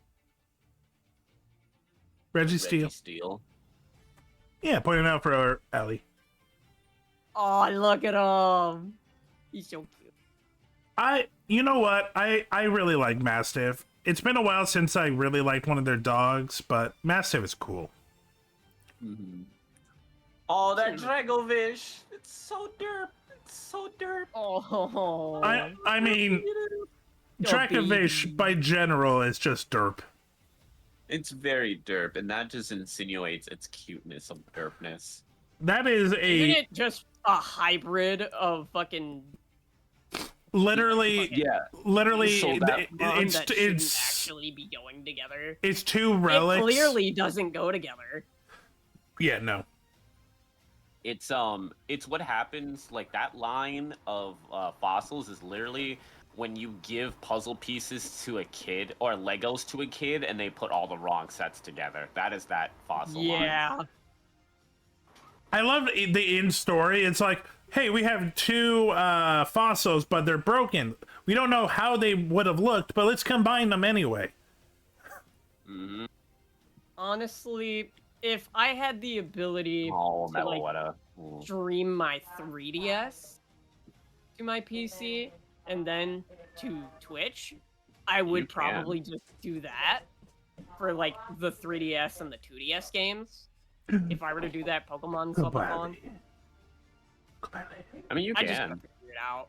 [SPEAKER 3] Reggie Steele. Yeah, pointing out for Ellie.
[SPEAKER 4] Oh, look at him. He's so cute.
[SPEAKER 3] You know what? I really like Mastiff. It's been a while since I really liked one of their dogs, but Mastiff is cool.
[SPEAKER 5] Mm-hmm. Oh, that Dragovish! It's so derp. It's so derp.
[SPEAKER 4] Oh.
[SPEAKER 3] I mean, Dracovish by general is just derp.
[SPEAKER 5] It's very derp, and that just insinuates its cuteness of derpness.
[SPEAKER 3] That is
[SPEAKER 4] Isn't it just a hybrid of fucking?
[SPEAKER 3] Literally,
[SPEAKER 5] yeah.
[SPEAKER 3] Literally,
[SPEAKER 4] it's actually be going together.
[SPEAKER 3] It's two relics.
[SPEAKER 4] It clearly doesn't go together.
[SPEAKER 3] Yeah, no.
[SPEAKER 5] It's what happens, like that line of fossils is literally when you give puzzle pieces to a kid or Legos to a kid and they put all the wrong sets together. That is that fossil line.
[SPEAKER 4] Yeah.
[SPEAKER 3] I love the in story. It's like, hey, we have two fossils, but they're broken. We don't know how they would have looked, but let's combine them anyway.
[SPEAKER 5] Mm-hmm.
[SPEAKER 4] Honestly, if I had the ability to like stream my 3DS to my PC and then to Twitch, I would probably just do that for like the 3DS and the 2DS games. If I were to do that Pokemon subathon.
[SPEAKER 5] I mean, you can.
[SPEAKER 4] I just gotta figure it out.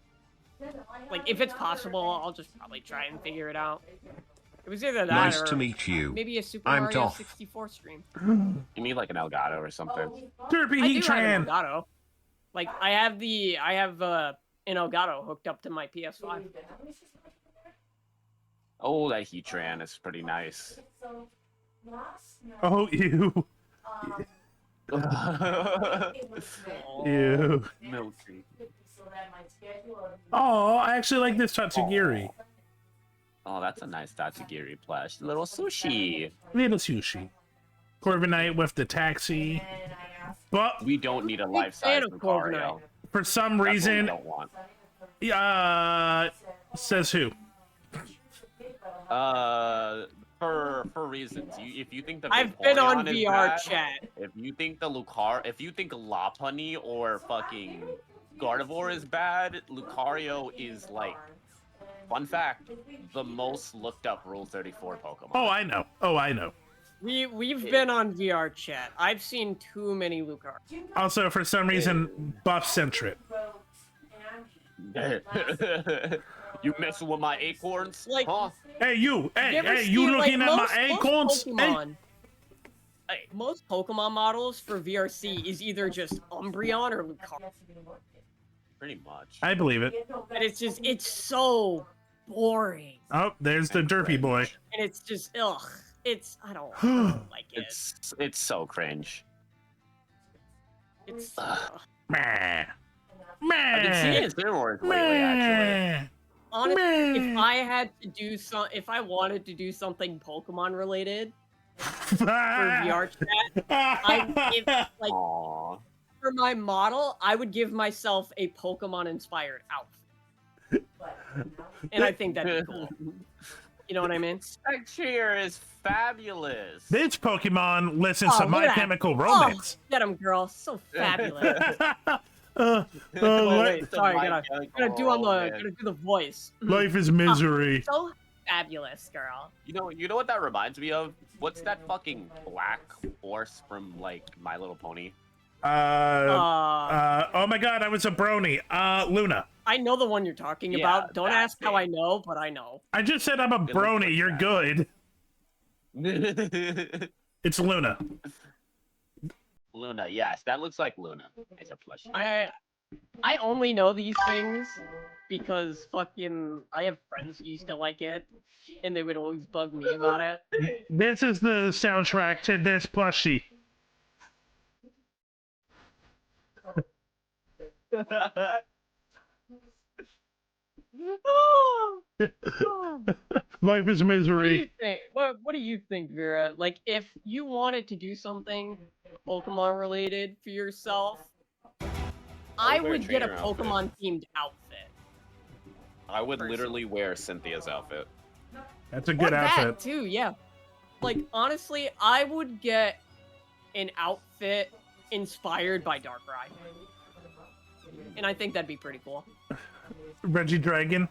[SPEAKER 4] Like, if it's possible, I'll just probably try and figure it out. It was either that
[SPEAKER 7] Nice
[SPEAKER 4] or
[SPEAKER 7] to meet you.
[SPEAKER 4] maybe a Super
[SPEAKER 7] I'm
[SPEAKER 4] Mario
[SPEAKER 7] Doff.
[SPEAKER 4] 64 stream.
[SPEAKER 5] You need like an Elgato or something.
[SPEAKER 3] Derpy
[SPEAKER 4] I do have
[SPEAKER 3] Heatran.
[SPEAKER 4] an Elgato. Like, I have an Elgato hooked up to my PS5.
[SPEAKER 5] Oh, that Heatran is pretty nice.
[SPEAKER 3] Oh, ew. Ew.
[SPEAKER 5] Milky.
[SPEAKER 3] Oh, I actually like this Tatsugiri.
[SPEAKER 5] Oh, that's a nice Tatsugiri plush. Little sushi.
[SPEAKER 3] Little sushi. Corviknight with the taxi. But
[SPEAKER 5] We don't need a life-size
[SPEAKER 4] of
[SPEAKER 5] Lucario.
[SPEAKER 3] for some
[SPEAKER 5] That's what we
[SPEAKER 3] reason,
[SPEAKER 5] don't want.
[SPEAKER 3] says who?
[SPEAKER 5] For reasons. If you think the
[SPEAKER 4] I've been on
[SPEAKER 5] Vaporeon is
[SPEAKER 4] VR
[SPEAKER 5] bad,
[SPEAKER 4] chat.
[SPEAKER 5] if you think if you think Lopunny or fucking Gardevoir is bad, Lucario is like, fun fact, the most looked up Rule 34 Pokemon.
[SPEAKER 3] Oh, I know.
[SPEAKER 4] We've been on VR chat. I've seen too many Lucario.
[SPEAKER 3] Also, for some reason, buff centric.
[SPEAKER 5] You messing with my acorns?
[SPEAKER 4] Like,
[SPEAKER 5] huh?
[SPEAKER 3] Hey, you! Hey,
[SPEAKER 4] see,
[SPEAKER 3] you looking
[SPEAKER 4] like,
[SPEAKER 3] at
[SPEAKER 4] most
[SPEAKER 3] my acorns?
[SPEAKER 4] Pokemon, most Pokemon models for VRC is either just Umbreon or Lucario.
[SPEAKER 5] Pretty much.
[SPEAKER 3] I believe it.
[SPEAKER 4] And it's so boring.
[SPEAKER 3] Oh, there's the derpy boy.
[SPEAKER 4] And it's just, ugh. I don't like it.
[SPEAKER 5] It's so cringe.
[SPEAKER 4] It's,
[SPEAKER 3] Meh.
[SPEAKER 5] I've been seeing his rumors lately, actually.
[SPEAKER 4] honestly, if I wanted to do something Pokemon related for VR chat,
[SPEAKER 5] Aww.
[SPEAKER 4] for my model, I would give myself a Pokemon inspired outfit. And I think that'd be cool. You know what I mean?
[SPEAKER 5] Spectrier is fabulous.
[SPEAKER 3] This Pokemon listens to
[SPEAKER 4] look
[SPEAKER 3] My
[SPEAKER 4] at that.
[SPEAKER 3] Chemical Romance.
[SPEAKER 4] Oh, get him, girl. So fabulous.
[SPEAKER 3] Oh,
[SPEAKER 4] wait, sorry,
[SPEAKER 5] My
[SPEAKER 4] gotta do the voice.
[SPEAKER 3] life is misery.
[SPEAKER 4] So fabulous, girl.
[SPEAKER 5] You know what that reminds me of? What's that fucking black horse from like My Little Pony?
[SPEAKER 3] Oh my god, I was a brony. Luna.
[SPEAKER 4] I know the one you're talking
[SPEAKER 5] Yeah,
[SPEAKER 4] about. Don't
[SPEAKER 5] that
[SPEAKER 4] ask how I know, but I know.
[SPEAKER 3] I just said I'm a brony.
[SPEAKER 5] like
[SPEAKER 3] You're
[SPEAKER 5] that.
[SPEAKER 3] good. It's Luna.
[SPEAKER 5] Luna, yes, that looks like Luna. It's a plushie.
[SPEAKER 4] I only know these things because fucking I have friends who used to like it, and they would always bug me about it.
[SPEAKER 3] This is the soundtrack to this plushie. Life is misery.
[SPEAKER 4] What do you think, Vera? Like, if you wanted to do something Pokemon related for yourself, I
[SPEAKER 5] wear a
[SPEAKER 4] would get a
[SPEAKER 5] trainer outfit.
[SPEAKER 4] Pokemon themed outfit.
[SPEAKER 5] I would literally wear Cynthia's outfit.
[SPEAKER 3] That's a good
[SPEAKER 4] Or
[SPEAKER 3] outfit.
[SPEAKER 4] that too, yeah. Like honestly, I would get an outfit inspired by Darkrai. And I think that'd be pretty cool.
[SPEAKER 3] Reggie Drago.
[SPEAKER 4] You know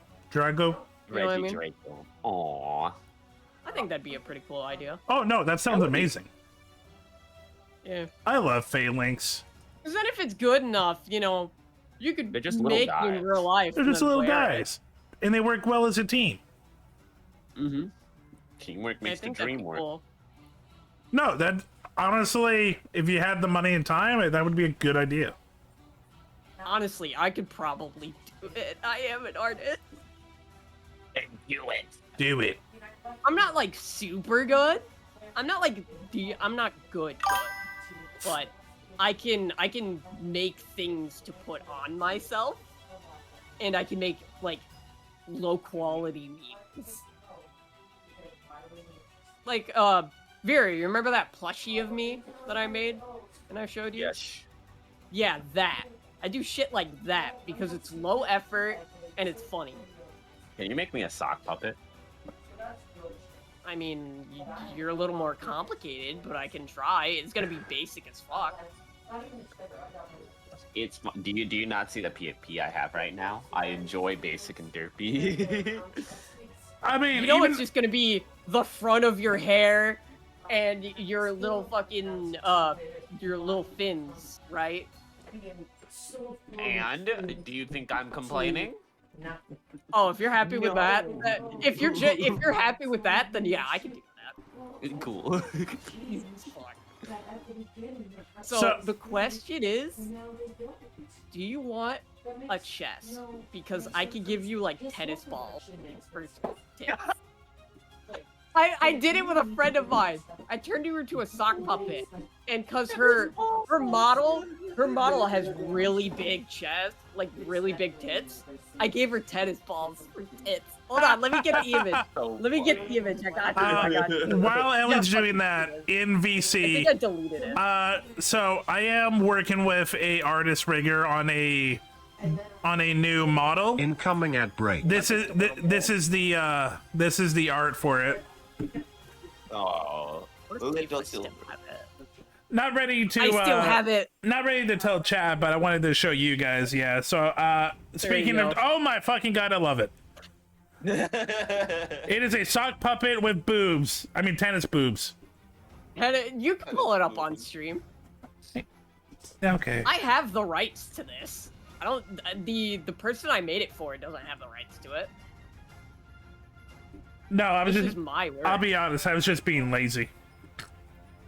[SPEAKER 4] what I
[SPEAKER 5] Reggie
[SPEAKER 4] mean?
[SPEAKER 5] Draco. Aww.
[SPEAKER 4] I think that'd be a pretty cool idea.
[SPEAKER 3] Oh no, that sounds amazing.
[SPEAKER 4] Yeah.
[SPEAKER 3] I love Phalanx.
[SPEAKER 4] Because then if it's good enough, you know, you could
[SPEAKER 5] They're just little
[SPEAKER 4] make
[SPEAKER 5] guys.
[SPEAKER 4] in real life.
[SPEAKER 3] They're
[SPEAKER 4] and
[SPEAKER 3] just
[SPEAKER 4] then
[SPEAKER 3] little
[SPEAKER 4] wear it.
[SPEAKER 3] guys, and they work well as a team.
[SPEAKER 5] Mm-hmm. Teamwork
[SPEAKER 4] I
[SPEAKER 5] makes the
[SPEAKER 4] think that'd
[SPEAKER 5] dream
[SPEAKER 4] be
[SPEAKER 5] work.
[SPEAKER 4] cool.
[SPEAKER 3] No, that honestly, if you had the money and time, that would be a good idea.
[SPEAKER 4] Honestly, I could probably do it. I am an artist.
[SPEAKER 5] Do it.
[SPEAKER 3] Do it.
[SPEAKER 4] I'm not like super good. I'm not like I'm not good, but I can make things to put on myself, and I can make like low quality memes. Like Vera, you remember that plushie of me that I made and I showed you?
[SPEAKER 5] Yes.
[SPEAKER 4] Yeah, that. I do shit like that because it's low effort and it's funny.
[SPEAKER 5] Can you make me a sock puppet?
[SPEAKER 4] I mean, you're a little more complicated, but I can try. It's gonna be basic as fuck.
[SPEAKER 5] It's fun. Do you not see the PFP I have right now? I enjoy basic and derpy.
[SPEAKER 3] I mean,
[SPEAKER 4] You know,
[SPEAKER 3] even,
[SPEAKER 4] it's just gonna be the front of your hair and your little fucking your little fins, right?
[SPEAKER 5] And do you think I'm complaining?
[SPEAKER 4] Oh, if you're happy with that, if you're happy with that, then yeah, I can do that.
[SPEAKER 5] Cool.
[SPEAKER 4] Jesus fuck. So the question is, do you want a chest? Because I could give you like tennis balls for tips. I did it with a friend of mine. I turned her into a sock puppet, and cause her model has really big chest, like really big tits. I gave her tennis balls for tits. Hold on, let me get the image. Let me get the image. I got you.
[SPEAKER 3] while Ellen's doing that in
[SPEAKER 4] I
[SPEAKER 3] VC,
[SPEAKER 4] think I deleted it.
[SPEAKER 3] so I am working with a artist rigger on a new model.
[SPEAKER 7] Incoming at break.
[SPEAKER 3] This is the art for it.
[SPEAKER 6] Oh,
[SPEAKER 4] What
[SPEAKER 6] little
[SPEAKER 4] if I still
[SPEAKER 6] silver.
[SPEAKER 4] have it?
[SPEAKER 3] Not ready to.
[SPEAKER 4] I still have it.
[SPEAKER 3] Not ready to tell Chad, but I wanted to show you guys. Yeah. So, speaking of,
[SPEAKER 4] go.
[SPEAKER 3] oh my fucking god, I love it. It is a sock puppet with boobs. I mean, tennis boobs.
[SPEAKER 4] You can pull it up on stream.
[SPEAKER 3] Okay.
[SPEAKER 4] I have the rights to this. I don't. The person I made it for doesn't have the rights to it.
[SPEAKER 3] No, I was
[SPEAKER 4] This
[SPEAKER 3] just.
[SPEAKER 4] is my work.
[SPEAKER 3] I'll be honest. I was just being lazy.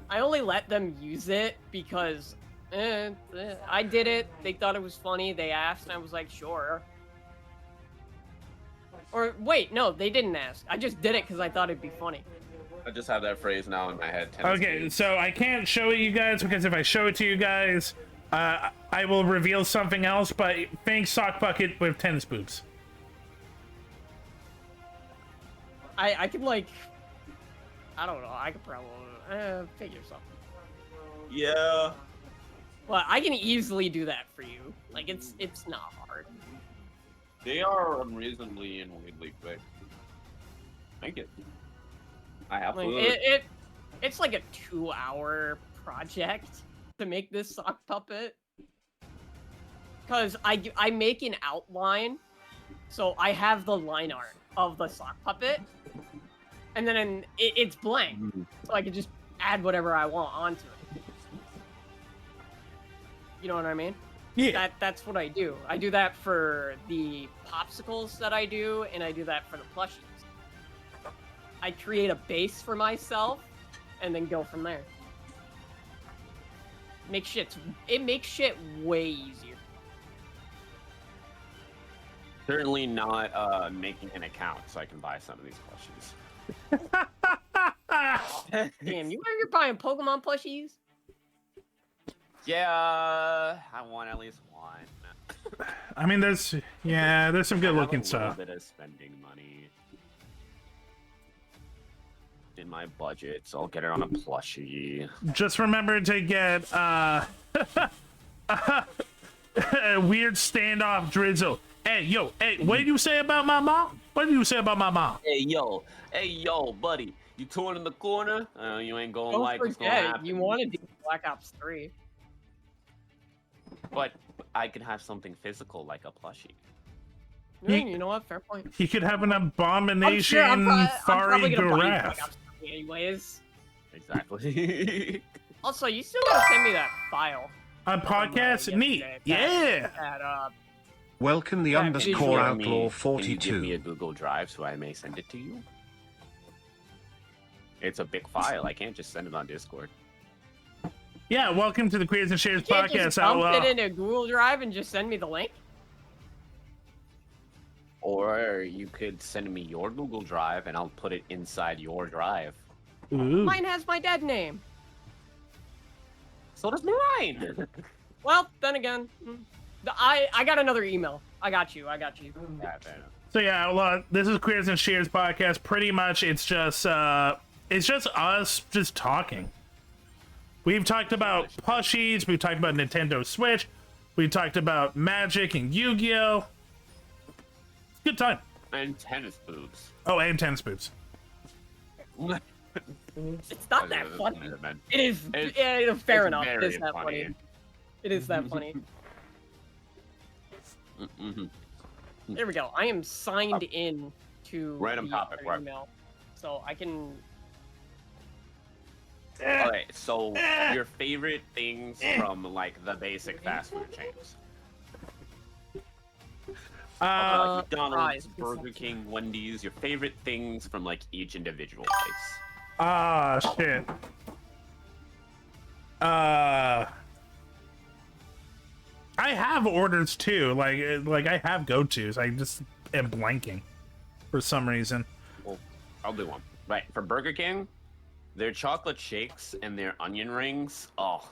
[SPEAKER 4] I only let them use it because I did it. They thought it was funny. They asked, and I was like, sure. Or wait, no, they didn't ask. I just did it because I thought it'd be funny.
[SPEAKER 6] I just have that phrase now in my head. tennis
[SPEAKER 3] Okay,
[SPEAKER 6] boobs.
[SPEAKER 3] so I can't show it you guys because if I show it to you guys, I will reveal something else. But think sock bucket with tennis boobs.
[SPEAKER 4] I could like, I don't know. I could probably figure something.
[SPEAKER 6] Yeah.
[SPEAKER 4] Well, I can easily do that for you. Like it's not hard.
[SPEAKER 6] They are unreasonably and weirdly quick. Thank you. I have
[SPEAKER 4] Like
[SPEAKER 6] to.
[SPEAKER 4] it's like a 2-hour project to make this sock puppet. Cause I make an outline, so I have the line art of the sock puppet, and then it's blank, so I can just add whatever I want onto it. You know what I mean?
[SPEAKER 3] Yeah.
[SPEAKER 4] That's what I do. I do that for the popsicles that I do, and I do that for the plushies. I create a base for myself, and then go from there. It makes shit way easier.
[SPEAKER 5] Certainly not making an account so I can buy some of these plushies.
[SPEAKER 4] Damn, you're buying Pokemon plushies?
[SPEAKER 5] Yeah, I want at least one.
[SPEAKER 3] I mean, there's some good looking
[SPEAKER 5] I have a
[SPEAKER 3] stuff.
[SPEAKER 5] little bit of spending money in my budget, so I'll get it on a plushie.
[SPEAKER 3] Just remember to get a weird standoff drizzle. Hey, yo, hey, what did you say about my mom? What did you say about my mom?
[SPEAKER 5] Hey yo, buddy, you torn in the corner? You ain't gonna
[SPEAKER 4] Don't
[SPEAKER 5] like what's gonna
[SPEAKER 4] forget,
[SPEAKER 5] happen.
[SPEAKER 4] you want to do Black Ops 3.
[SPEAKER 5] But I can have something physical like a plushie.
[SPEAKER 4] You know what? Fair point.
[SPEAKER 3] He could have an abomination
[SPEAKER 4] I'm probably
[SPEAKER 3] fari
[SPEAKER 4] gonna buy Black
[SPEAKER 3] giraffe.
[SPEAKER 4] Ops 3 anyways.
[SPEAKER 5] Exactly.
[SPEAKER 4] Also, you still gotta send me that file.
[SPEAKER 3] On podcast? Neat.
[SPEAKER 4] yesterday.
[SPEAKER 3] Yeah.
[SPEAKER 7] Welcome the
[SPEAKER 4] Yeah,
[SPEAKER 7] underscore
[SPEAKER 4] visual.
[SPEAKER 7] outlaw
[SPEAKER 5] Can you give me a
[SPEAKER 7] 42.
[SPEAKER 5] Google Drive so I may send it to you? It's a big file. I can't just send it on Discord.
[SPEAKER 3] Yeah, welcome to the Queers and Shares
[SPEAKER 4] You can't just
[SPEAKER 3] podcast,
[SPEAKER 4] dump
[SPEAKER 3] outlaw.
[SPEAKER 4] it in a Google Drive and just send me the link.
[SPEAKER 5] Or you could send me your Google Drive and I'll put it inside your drive.
[SPEAKER 3] Ooh.
[SPEAKER 4] Mine has my dead name.
[SPEAKER 5] So does mine.
[SPEAKER 4] Well, then again, I got another email. I got you.
[SPEAKER 5] Yeah, fair enough.
[SPEAKER 3] So yeah, outlaw, this is Queers and Shares podcast. Pretty much it's just us just talking. We've talked about plushies, we've talked about Nintendo Switch, we've talked about Magic and Yu-Gi-Oh! Good time.
[SPEAKER 5] And tennis boobs.
[SPEAKER 3] Oh, and tennis boots.
[SPEAKER 4] It's not that funny.
[SPEAKER 5] Man.
[SPEAKER 4] It is.
[SPEAKER 5] It's
[SPEAKER 4] Fair enough. It
[SPEAKER 5] very
[SPEAKER 4] is that funny. It is that funny.
[SPEAKER 5] Mm-hmm.
[SPEAKER 4] There we go. I am signed in to
[SPEAKER 5] Random
[SPEAKER 4] the
[SPEAKER 5] topic,
[SPEAKER 4] other
[SPEAKER 5] right?
[SPEAKER 4] email, so I can.
[SPEAKER 5] Okay, so your favorite things from like the basic fast food chains. Like McDonald's,
[SPEAKER 4] fries.
[SPEAKER 5] Burger King, Wendy's, your favorite things from like each individual place.
[SPEAKER 3] Ah, shit. I have orders too. Like I have go-tos. I just am blanking for some reason.
[SPEAKER 5] Well, I'll do one. Right, for Burger King, their chocolate shakes and their onion rings. Oh,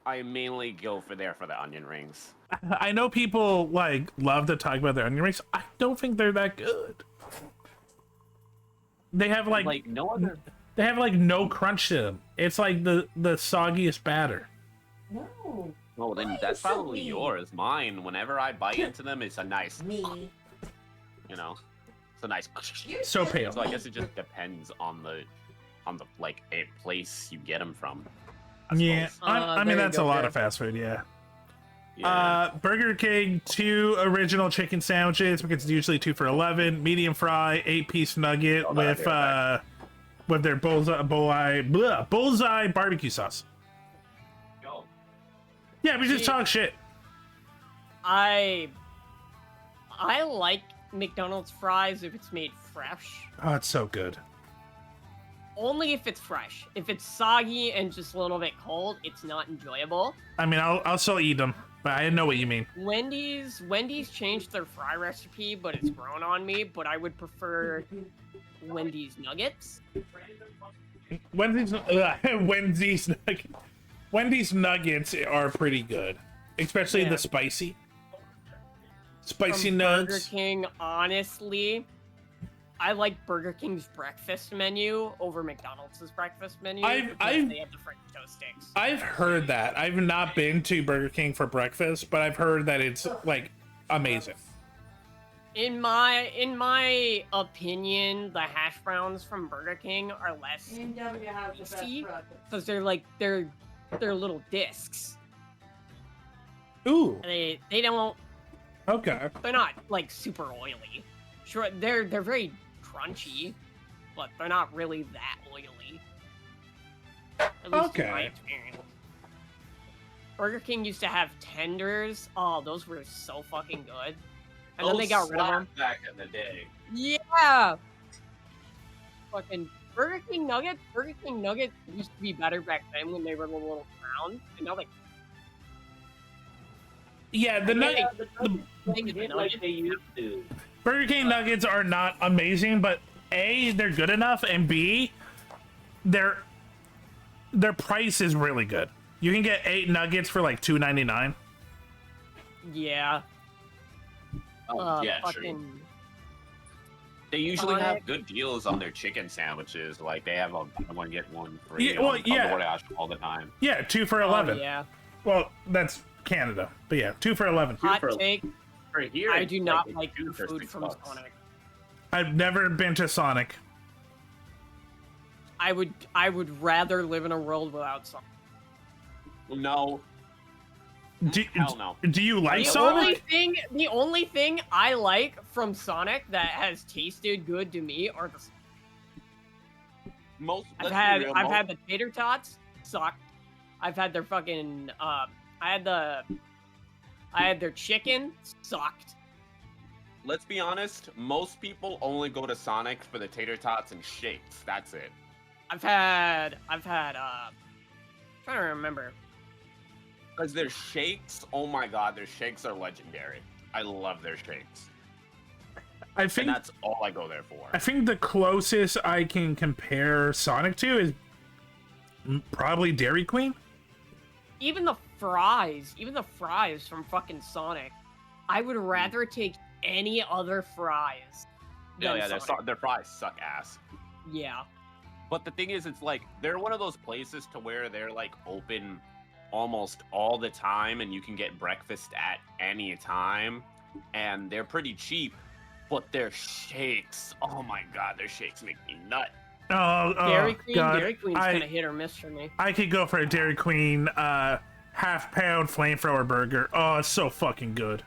[SPEAKER 5] I mainly go for the onion rings.
[SPEAKER 3] I know people like love to talk about their onion rings. I don't think they're that good. They have like
[SPEAKER 5] no other.
[SPEAKER 3] they have like no crunch to them. It's like the soggiest batter.
[SPEAKER 8] No.
[SPEAKER 5] Oh, then
[SPEAKER 8] Why
[SPEAKER 5] that's
[SPEAKER 8] are you so
[SPEAKER 5] probably
[SPEAKER 8] mean?
[SPEAKER 5] yours. Mine, whenever I bite into them, it's a nice,
[SPEAKER 8] Me.
[SPEAKER 5] you know, it's a nice.
[SPEAKER 8] You're
[SPEAKER 3] So
[SPEAKER 8] silly.
[SPEAKER 3] pale.
[SPEAKER 5] So I guess it just depends on the like a place you get them from. I
[SPEAKER 3] Yeah,
[SPEAKER 5] suppose.
[SPEAKER 3] I mean
[SPEAKER 4] there you
[SPEAKER 3] that's
[SPEAKER 4] go,
[SPEAKER 3] a lot
[SPEAKER 4] Jared.
[SPEAKER 3] of fast food. Yeah.
[SPEAKER 5] Yeah.
[SPEAKER 3] Burger King, 2 original chicken sandwiches because it's usually 2 for $11. Medium fry, 8-piece nugget
[SPEAKER 5] Oh, that
[SPEAKER 3] with their bullseye barbecue sauce.
[SPEAKER 5] Yo.
[SPEAKER 3] Yeah, we just talk shit.
[SPEAKER 4] I like McDonald's fries if it's made fresh.
[SPEAKER 3] Oh, it's so good.
[SPEAKER 4] Only if it's fresh. If it's soggy and just a little bit cold, it's not enjoyable.
[SPEAKER 3] I mean, I'll still eat them, but I know what you mean.
[SPEAKER 4] Wendy's changed their fry recipe, but it's grown on me. But I would prefer Wendy's nuggets.
[SPEAKER 3] Wendy's nuggets are pretty good, especially
[SPEAKER 4] Yeah.
[SPEAKER 3] the spicy
[SPEAKER 4] From Burger
[SPEAKER 3] nugs.
[SPEAKER 4] King, honestly, I like Burger King's breakfast menu over McDonald's breakfast menu. because they have the French toast sticks.
[SPEAKER 3] I've heard that. I've not been to Burger King for breakfast, but I've heard that it's like amazing.
[SPEAKER 4] In my opinion, the hash browns from Burger King are less
[SPEAKER 8] A&W has the best
[SPEAKER 4] See?
[SPEAKER 8] breakfast.
[SPEAKER 4] because they're little discs.
[SPEAKER 3] Ooh,
[SPEAKER 4] They don't
[SPEAKER 3] okay.
[SPEAKER 4] they're not like super oily. Sure, they're very crunchy, but they're not really that oily. At least in my
[SPEAKER 3] Okay.
[SPEAKER 4] experience. Burger King used to have tenders. Oh, those were so fucking good. And then they got rid of them.
[SPEAKER 5] back in the day.
[SPEAKER 4] Yeah. Fucking Burger King nuggets. Burger King nuggets used to be better back then when they were a little round, and now they.
[SPEAKER 3] Yeah, the nugget.
[SPEAKER 5] Like they used to.
[SPEAKER 3] Burger King nuggets are not amazing, but A, they're good enough, and B, their price is really good. You can get 8 nuggets for like $2.99.
[SPEAKER 4] Yeah.
[SPEAKER 5] Oh, yeah, true.
[SPEAKER 4] fucking.
[SPEAKER 5] They usually
[SPEAKER 4] Sonic.
[SPEAKER 5] have good deals on their chicken sandwiches. Like they have a buy one get one free
[SPEAKER 3] Yeah, well,
[SPEAKER 5] on
[SPEAKER 3] yeah.
[SPEAKER 5] DoorDash all the time.
[SPEAKER 3] Yeah, 2 for $11.
[SPEAKER 4] Oh, yeah.
[SPEAKER 3] Well, that's Canada, but yeah, 2 for $11.
[SPEAKER 4] Hot take.
[SPEAKER 5] For here,
[SPEAKER 4] I
[SPEAKER 5] it's
[SPEAKER 4] do not
[SPEAKER 5] it's
[SPEAKER 4] like
[SPEAKER 5] two
[SPEAKER 4] the
[SPEAKER 5] for
[SPEAKER 4] food
[SPEAKER 5] $6.
[SPEAKER 4] from Sonic.
[SPEAKER 3] I've never been to Sonic.
[SPEAKER 4] I would rather live in a world without Sonic.
[SPEAKER 5] No, hell no.
[SPEAKER 3] Do you like
[SPEAKER 4] The
[SPEAKER 3] Sonic?
[SPEAKER 4] only thing I like from Sonic that has tasted good to me are the. I've had the tater tots, sucked. I've had their fucking I had their chicken, sucked.
[SPEAKER 5] Let's be honest. Most people only go to Sonic for the tater tots and shakes. That's it.
[SPEAKER 4] I've had trying to remember.
[SPEAKER 5] Because their shakes, oh my god, their shakes are legendary. I love their shakes.
[SPEAKER 3] I think
[SPEAKER 5] And that's all I go there for.
[SPEAKER 3] I think the closest I can compare Sonic to is probably Dairy Queen.
[SPEAKER 4] Even the fries from fucking Sonic, I would rather take any other fries.
[SPEAKER 5] Oh
[SPEAKER 4] than
[SPEAKER 5] yeah,
[SPEAKER 4] Sonic.
[SPEAKER 5] their fries suck ass.
[SPEAKER 4] Yeah.
[SPEAKER 5] But the thing is, it's like they're one of those places to where they're like open almost all the time, and you can get breakfast at any time, and they're pretty cheap. But their shakes, oh my god, their shakes make me nut.
[SPEAKER 3] Oh,
[SPEAKER 4] Dairy
[SPEAKER 3] God.
[SPEAKER 4] Queen's kind of hit or miss for me.
[SPEAKER 3] I could go for a Dairy Queen half-pound flamethrower burger. Oh, it's so fucking good.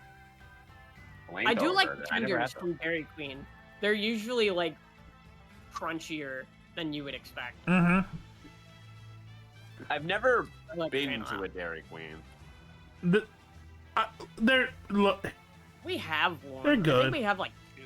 [SPEAKER 4] I do like
[SPEAKER 5] Flamethrower burger. I never had
[SPEAKER 4] tenders from Dairy Queen. They're usually like crunchier than you would expect.
[SPEAKER 3] Mm-hmm.
[SPEAKER 5] I've never
[SPEAKER 4] I like
[SPEAKER 5] been
[SPEAKER 4] Fan
[SPEAKER 5] to
[SPEAKER 4] Out.
[SPEAKER 5] a Dairy Queen.
[SPEAKER 3] Look.
[SPEAKER 4] We have one.
[SPEAKER 3] They're
[SPEAKER 4] I
[SPEAKER 3] good.
[SPEAKER 4] think we have like two.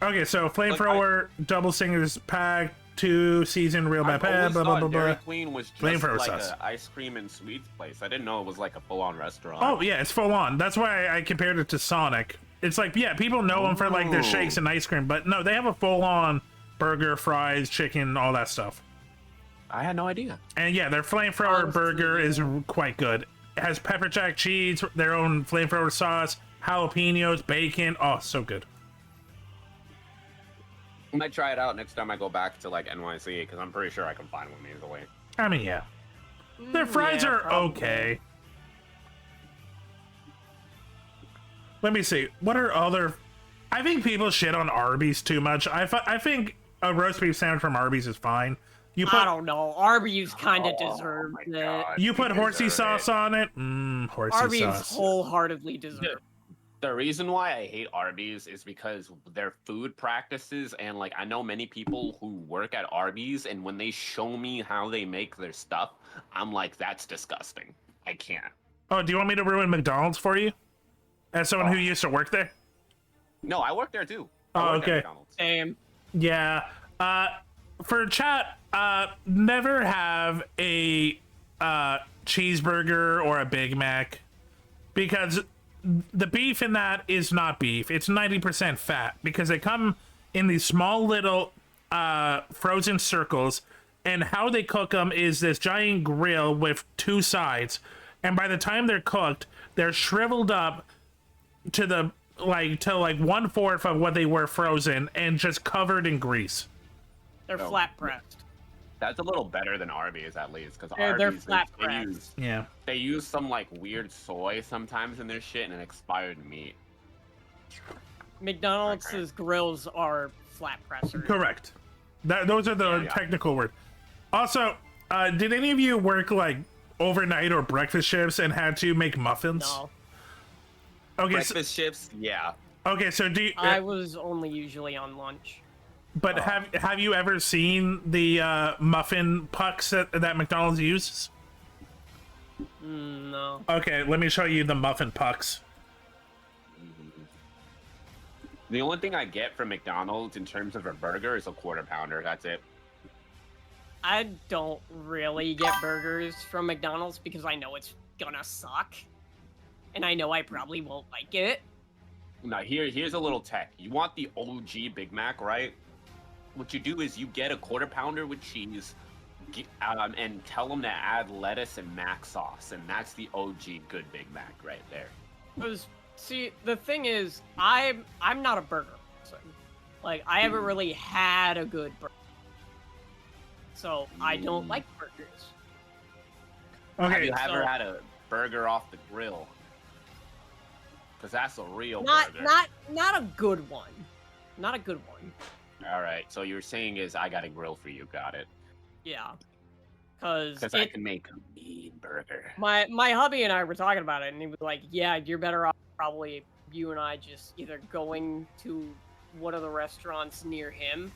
[SPEAKER 3] Okay, so flamethrower, double singers pack, 2 season real bad
[SPEAKER 5] I've
[SPEAKER 3] pad,
[SPEAKER 5] always
[SPEAKER 3] blah blah
[SPEAKER 5] thought
[SPEAKER 3] blah
[SPEAKER 5] Dairy
[SPEAKER 3] blah.
[SPEAKER 5] Queen was just
[SPEAKER 3] Flamethrower
[SPEAKER 5] like
[SPEAKER 3] sauce.
[SPEAKER 5] an ice cream and sweets place. I didn't know it was like a full-on restaurant.
[SPEAKER 3] Oh yeah, it's full on. That's why I compared it to Sonic. It's like, yeah, people know them for like their shakes and ice cream, but no, they have a full on burger, fries, chicken, all that stuff.
[SPEAKER 5] I had no idea.
[SPEAKER 3] And yeah, their flamethrower
[SPEAKER 4] Honestly,
[SPEAKER 3] burger is quite good. It has pepper jack cheese, their own flamethrower sauce, jalapenos, bacon. Oh, so good.
[SPEAKER 5] I might try it out next time I go back to like NYC because I'm pretty sure I can find one easily.
[SPEAKER 3] I mean, yeah. Their fries
[SPEAKER 4] yeah,
[SPEAKER 3] are
[SPEAKER 4] probably.
[SPEAKER 3] okay. Let me see. What are other... I think people shit on Arby's too much. I think a roast beef sandwich from Arby's is fine. You
[SPEAKER 4] I
[SPEAKER 3] put
[SPEAKER 4] don't know. Arby's kind of
[SPEAKER 5] Oh
[SPEAKER 4] deserved
[SPEAKER 5] my
[SPEAKER 4] it.
[SPEAKER 5] God,
[SPEAKER 3] you put horsey
[SPEAKER 5] deserve
[SPEAKER 3] sauce
[SPEAKER 5] it.
[SPEAKER 3] on it. Horsey
[SPEAKER 4] Arby's
[SPEAKER 3] sauce.
[SPEAKER 4] wholeheartedly deserved.
[SPEAKER 5] The reason why I hate Arby's is because their food practices, and like I know many people who work at Arby's, and when they show me how they make their stuff, I'm like, that's disgusting. I can't.
[SPEAKER 3] Oh, do you want me to ruin McDonald's for you? As someone who used to work there?
[SPEAKER 5] No, I work there too.
[SPEAKER 3] Oh,
[SPEAKER 5] I work at
[SPEAKER 3] okay.
[SPEAKER 5] McDonald's.
[SPEAKER 4] Same.
[SPEAKER 3] Yeah. For chat, never have a cheeseburger or a Big Mac because the beef in that is not beef. It's 90% fat because they come in these small little frozen circles, and how they cook them is this giant grill with 2 sides, and by the time they're cooked, they're shriveled up to the like 1/4 of what they were frozen and just covered in grease.
[SPEAKER 4] They're
[SPEAKER 5] Oh.
[SPEAKER 4] flat pressed.
[SPEAKER 5] That's a little better than Arby's at least, because
[SPEAKER 4] They're
[SPEAKER 5] Arby's
[SPEAKER 4] flat
[SPEAKER 5] they
[SPEAKER 4] pressed.
[SPEAKER 5] use
[SPEAKER 3] Yeah.
[SPEAKER 5] they use some like weird soy sometimes in their shit and expired meat.
[SPEAKER 4] McDonald's'
[SPEAKER 5] Okay.
[SPEAKER 4] grills are flat pressers.
[SPEAKER 3] Correct. Those are the
[SPEAKER 5] Yeah.
[SPEAKER 3] technical word. Also, did any of you work like overnight or breakfast shifts and had to make muffins?
[SPEAKER 4] No,
[SPEAKER 3] Okay.
[SPEAKER 5] Breakfast shifts, yeah.
[SPEAKER 3] Okay. So do you?
[SPEAKER 4] I was only usually on lunch.
[SPEAKER 3] But have you ever seen the muffin pucks that McDonald's uses?
[SPEAKER 4] No.
[SPEAKER 3] Okay, let me show you the muffin pucks.
[SPEAKER 5] The only thing I get from McDonald's in terms of a burger is a quarter pounder. That's it.
[SPEAKER 4] I don't really get burgers from McDonald's because I know it's gonna suck. And I know I probably won't like it.
[SPEAKER 5] Now here's a little tech. You want the OG Big Mac, right? What you do is you get a quarter pounder with cheese, and tell them to add lettuce and mac sauce, and that's the OG good Big Mac right there.
[SPEAKER 4] Because, see, the thing is, I'm not a burger person. Like, I haven't really had a good burger. So, I don't like burgers.
[SPEAKER 5] Have
[SPEAKER 3] Okay.
[SPEAKER 5] you ever
[SPEAKER 4] so-
[SPEAKER 5] had a burger off the grill? Because that's a real
[SPEAKER 4] Not
[SPEAKER 5] burger.
[SPEAKER 4] not a good one. Not a good one.
[SPEAKER 5] All right. So you're saying is I got a grill for you. Got it.
[SPEAKER 4] Yeah. Because
[SPEAKER 5] I can make a mean burger.
[SPEAKER 4] my hubby and I were talking about it, and he was like, "Yeah, you're better off probably you and I just either going to one of the restaurants near him,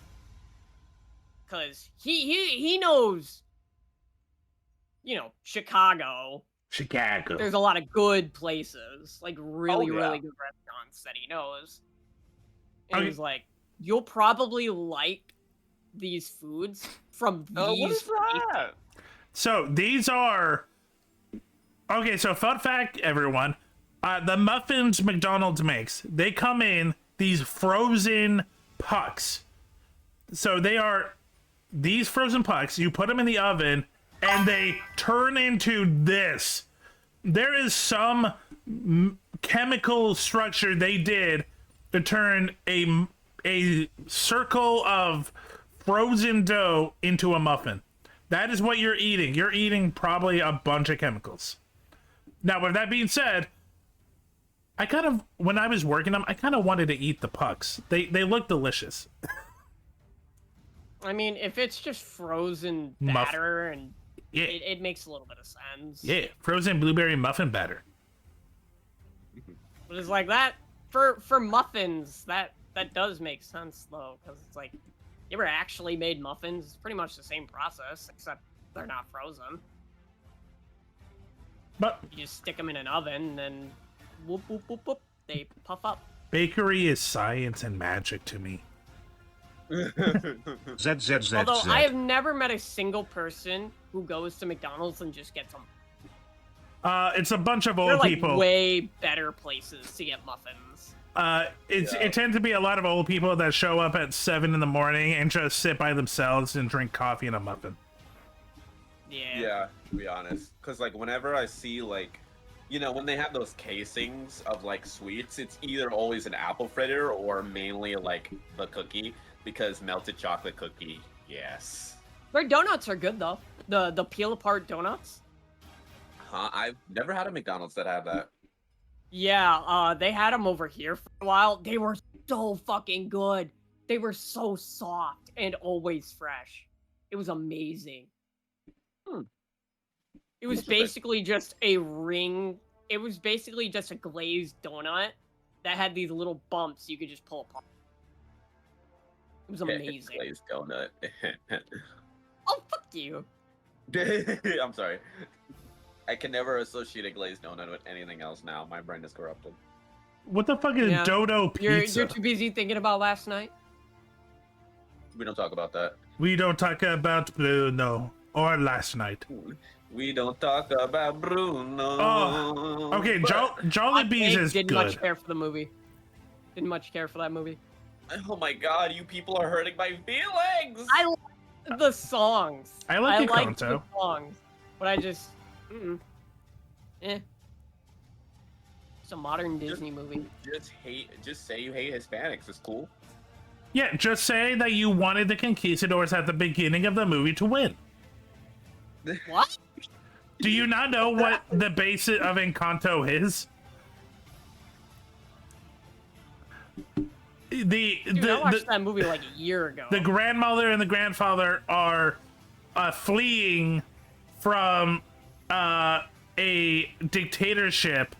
[SPEAKER 4] because he knows, you know, Chicago.
[SPEAKER 3] Chicago.
[SPEAKER 4] There's a lot of good places, like really
[SPEAKER 5] yeah.
[SPEAKER 4] really good restaurants that he knows." And
[SPEAKER 3] Okay.
[SPEAKER 4] he was like, "You'll probably like these foods from these
[SPEAKER 5] What is
[SPEAKER 4] places."
[SPEAKER 5] that?
[SPEAKER 3] So these are okay. So fun fact, everyone: the muffins McDonald's makes, they come in these frozen pucks. So they are these frozen pucks. You put them in the oven, and they turn into this. There is some chemical structure they did to turn a circle of frozen dough into a muffin. That is what you're eating. You're eating probably a bunch of chemicals. Now, with that being said, I kind of, when I was working them, I kind of wanted to eat the pucks. They look delicious.
[SPEAKER 4] I mean, if it's just frozen batter and it makes a little bit of sense.
[SPEAKER 3] Yeah, frozen blueberry muffin batter.
[SPEAKER 4] But it's like that for muffins. That does make sense though, because it's like, you ever actually made muffins? It's pretty much the same process, except they're not frozen.
[SPEAKER 3] But
[SPEAKER 4] you just stick them in an oven, and then whoop whoop whoop whoop, they puff up.
[SPEAKER 3] Bakery is science and magic to me.
[SPEAKER 7] ZZZZ.
[SPEAKER 4] Although I have never met a single person who goes to McDonald's and just gets them.
[SPEAKER 3] It's a bunch of
[SPEAKER 4] They're
[SPEAKER 3] old
[SPEAKER 4] like
[SPEAKER 3] people.
[SPEAKER 4] way better places to get muffins.
[SPEAKER 3] It tends to be a lot of old people that show up at 7 in the morning and just sit by themselves and drink coffee and a muffin.
[SPEAKER 6] Yeah, to be honest, because like whenever I see like, you know, when they have those casings of like sweets, it's either always an apple fritter or mainly like the cookie, because melted chocolate cookie, yes.
[SPEAKER 4] Their donuts are good though. The peel apart donuts.
[SPEAKER 6] Huh? I've never had a McDonald's that had that.
[SPEAKER 4] Yeah, they had them over here for a while. They were so fucking good. They were so soft and always fresh. It was amazing. It was basically just a ring. It was basically just a glazed donut that had these little bumps you could just pull apart. It was amazing.
[SPEAKER 6] Glazed donut.
[SPEAKER 4] Oh, fuck you.
[SPEAKER 6] I'm sorry. I can never associate a glazed donut with anything else now. My brain is corrupted.
[SPEAKER 3] What the fuck is Dodo Pizza?
[SPEAKER 4] You're too busy thinking about last night?
[SPEAKER 6] We don't talk about that.
[SPEAKER 3] We don't talk about Bruno or last night.
[SPEAKER 6] We don't talk about Bruno.
[SPEAKER 3] Oh, okay, Jollibee's is
[SPEAKER 4] didn't
[SPEAKER 3] good.
[SPEAKER 4] much care for the movie. Didn't much care for that movie.
[SPEAKER 6] Oh my god, you people are hurting my feelings!
[SPEAKER 4] I like the songs.
[SPEAKER 3] I like
[SPEAKER 4] the
[SPEAKER 3] Encanto.
[SPEAKER 4] songs, but I just, It's a modern Disney movie.
[SPEAKER 6] Just say you hate Hispanics. It's cool.
[SPEAKER 3] Yeah, just say that you wanted the Conquistadors at the beginning of the movie to win.
[SPEAKER 4] What?
[SPEAKER 3] Do you not know what the basis of Encanto is?
[SPEAKER 4] Dude, I watched that movie like a year ago.
[SPEAKER 3] The grandmother and the grandfather are fleeing from a dictatorship,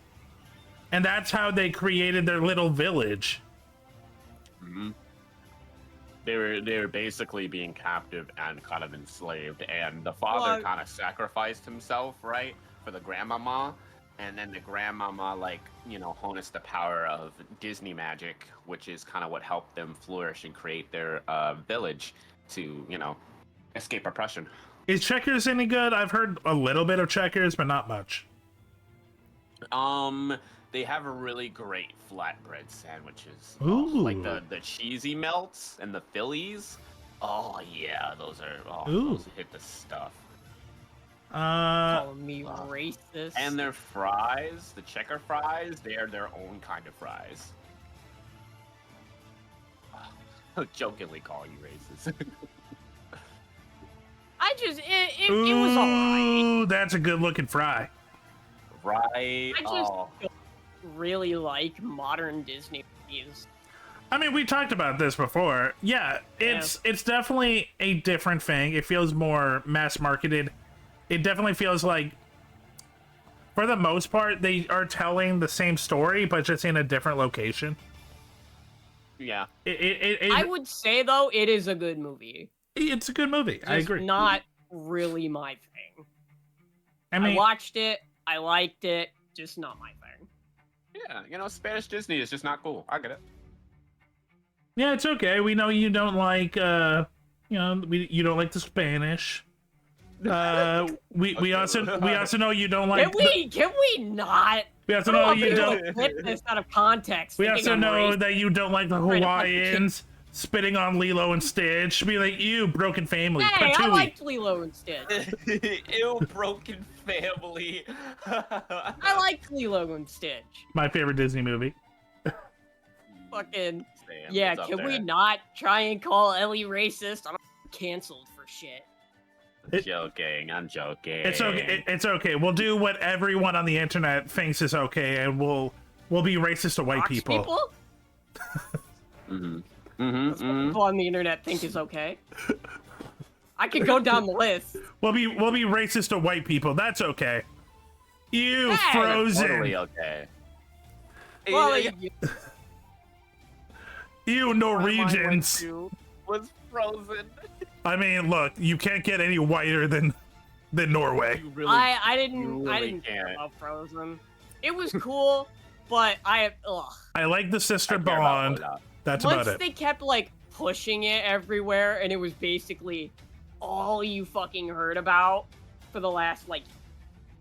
[SPEAKER 3] and that's how they created their little village.
[SPEAKER 5] Mm-hmm. They were basically being captive and kind of enslaved, and the father kind of sacrificed himself, right, for the grandmama, and then the grandmama, like, you know, harnessed the power of Disney magic, which is kind of what helped them flourish and create their village to, you know, escape oppression.
[SPEAKER 3] Is Checkers any good? I've heard a little bit of Checkers, but not much.
[SPEAKER 5] They have a really great flatbread sandwiches.
[SPEAKER 3] Ooh.
[SPEAKER 5] Like the cheesy melts and the Phillies. Oh yeah, those are those hit the stuff.
[SPEAKER 4] Calling me racist.
[SPEAKER 5] And their fries, the checker fries, they are their own kind of fries. Jokingly calling you racist.
[SPEAKER 4] It was alright.
[SPEAKER 3] Ooh, that's a good looking fry.
[SPEAKER 5] Right.
[SPEAKER 4] I just don't really like modern Disney movies.
[SPEAKER 3] I mean, we talked about this before. Yeah, it's definitely a different thing. It feels more mass marketed. It definitely feels like, for the most part, they are telling the same story, but just in a different location.
[SPEAKER 5] Yeah.
[SPEAKER 4] I would say, though, it is a good movie.
[SPEAKER 3] It's a good movie. I agree.
[SPEAKER 4] Not really my thing.
[SPEAKER 3] I mean,
[SPEAKER 4] I watched it. I liked it. Just not my thing.
[SPEAKER 5] Yeah, you know, Spanish Disney is just not cool. I get it.
[SPEAKER 3] yeah, it's okay. We know you don't like, you don't like the Spanish. We also know you don't like.
[SPEAKER 4] Can we not?
[SPEAKER 3] We also know you don't.
[SPEAKER 4] Clip this out of context.
[SPEAKER 3] We also know that you don't like the Hawaiians spitting on Lilo and Stitch. Be like, ew, broken family.
[SPEAKER 4] Hey,
[SPEAKER 3] Patooey.
[SPEAKER 4] I liked Lilo and Stitch.
[SPEAKER 5] Ew, broken family.
[SPEAKER 4] I liked Lilo and Stitch.
[SPEAKER 3] My favorite Disney movie.
[SPEAKER 4] Fucking
[SPEAKER 5] Damn,
[SPEAKER 4] yeah.
[SPEAKER 5] it's up
[SPEAKER 4] Can we
[SPEAKER 5] there.
[SPEAKER 4] not try and call Ellie racist? I'm canceled for shit.
[SPEAKER 5] I'm joking.
[SPEAKER 3] It's okay. It's okay. We'll do what everyone on the internet thinks is okay, and we'll be racist to white
[SPEAKER 4] Fox
[SPEAKER 3] people.
[SPEAKER 5] Mm-hmm.
[SPEAKER 4] That's what people on the internet think is okay. I could go down the list.
[SPEAKER 3] We'll be racist to white people. That's okay. Ew,
[SPEAKER 4] Hey!
[SPEAKER 3] Frozen.
[SPEAKER 5] Totally okay.
[SPEAKER 4] Well,
[SPEAKER 3] Ew, Norwegians.
[SPEAKER 5] Was Frozen.
[SPEAKER 3] I mean, look, you can't get any whiter than Norway.
[SPEAKER 5] You really,
[SPEAKER 4] I
[SPEAKER 5] you
[SPEAKER 4] didn't
[SPEAKER 5] really
[SPEAKER 4] care
[SPEAKER 5] can't.
[SPEAKER 4] about Frozen. It was cool, but I
[SPEAKER 3] like the sister
[SPEAKER 5] I care about
[SPEAKER 3] bond.
[SPEAKER 5] Olaf.
[SPEAKER 3] That's
[SPEAKER 4] once
[SPEAKER 3] about it.
[SPEAKER 4] they kept like pushing it everywhere, and it was basically all you fucking heard about for the last like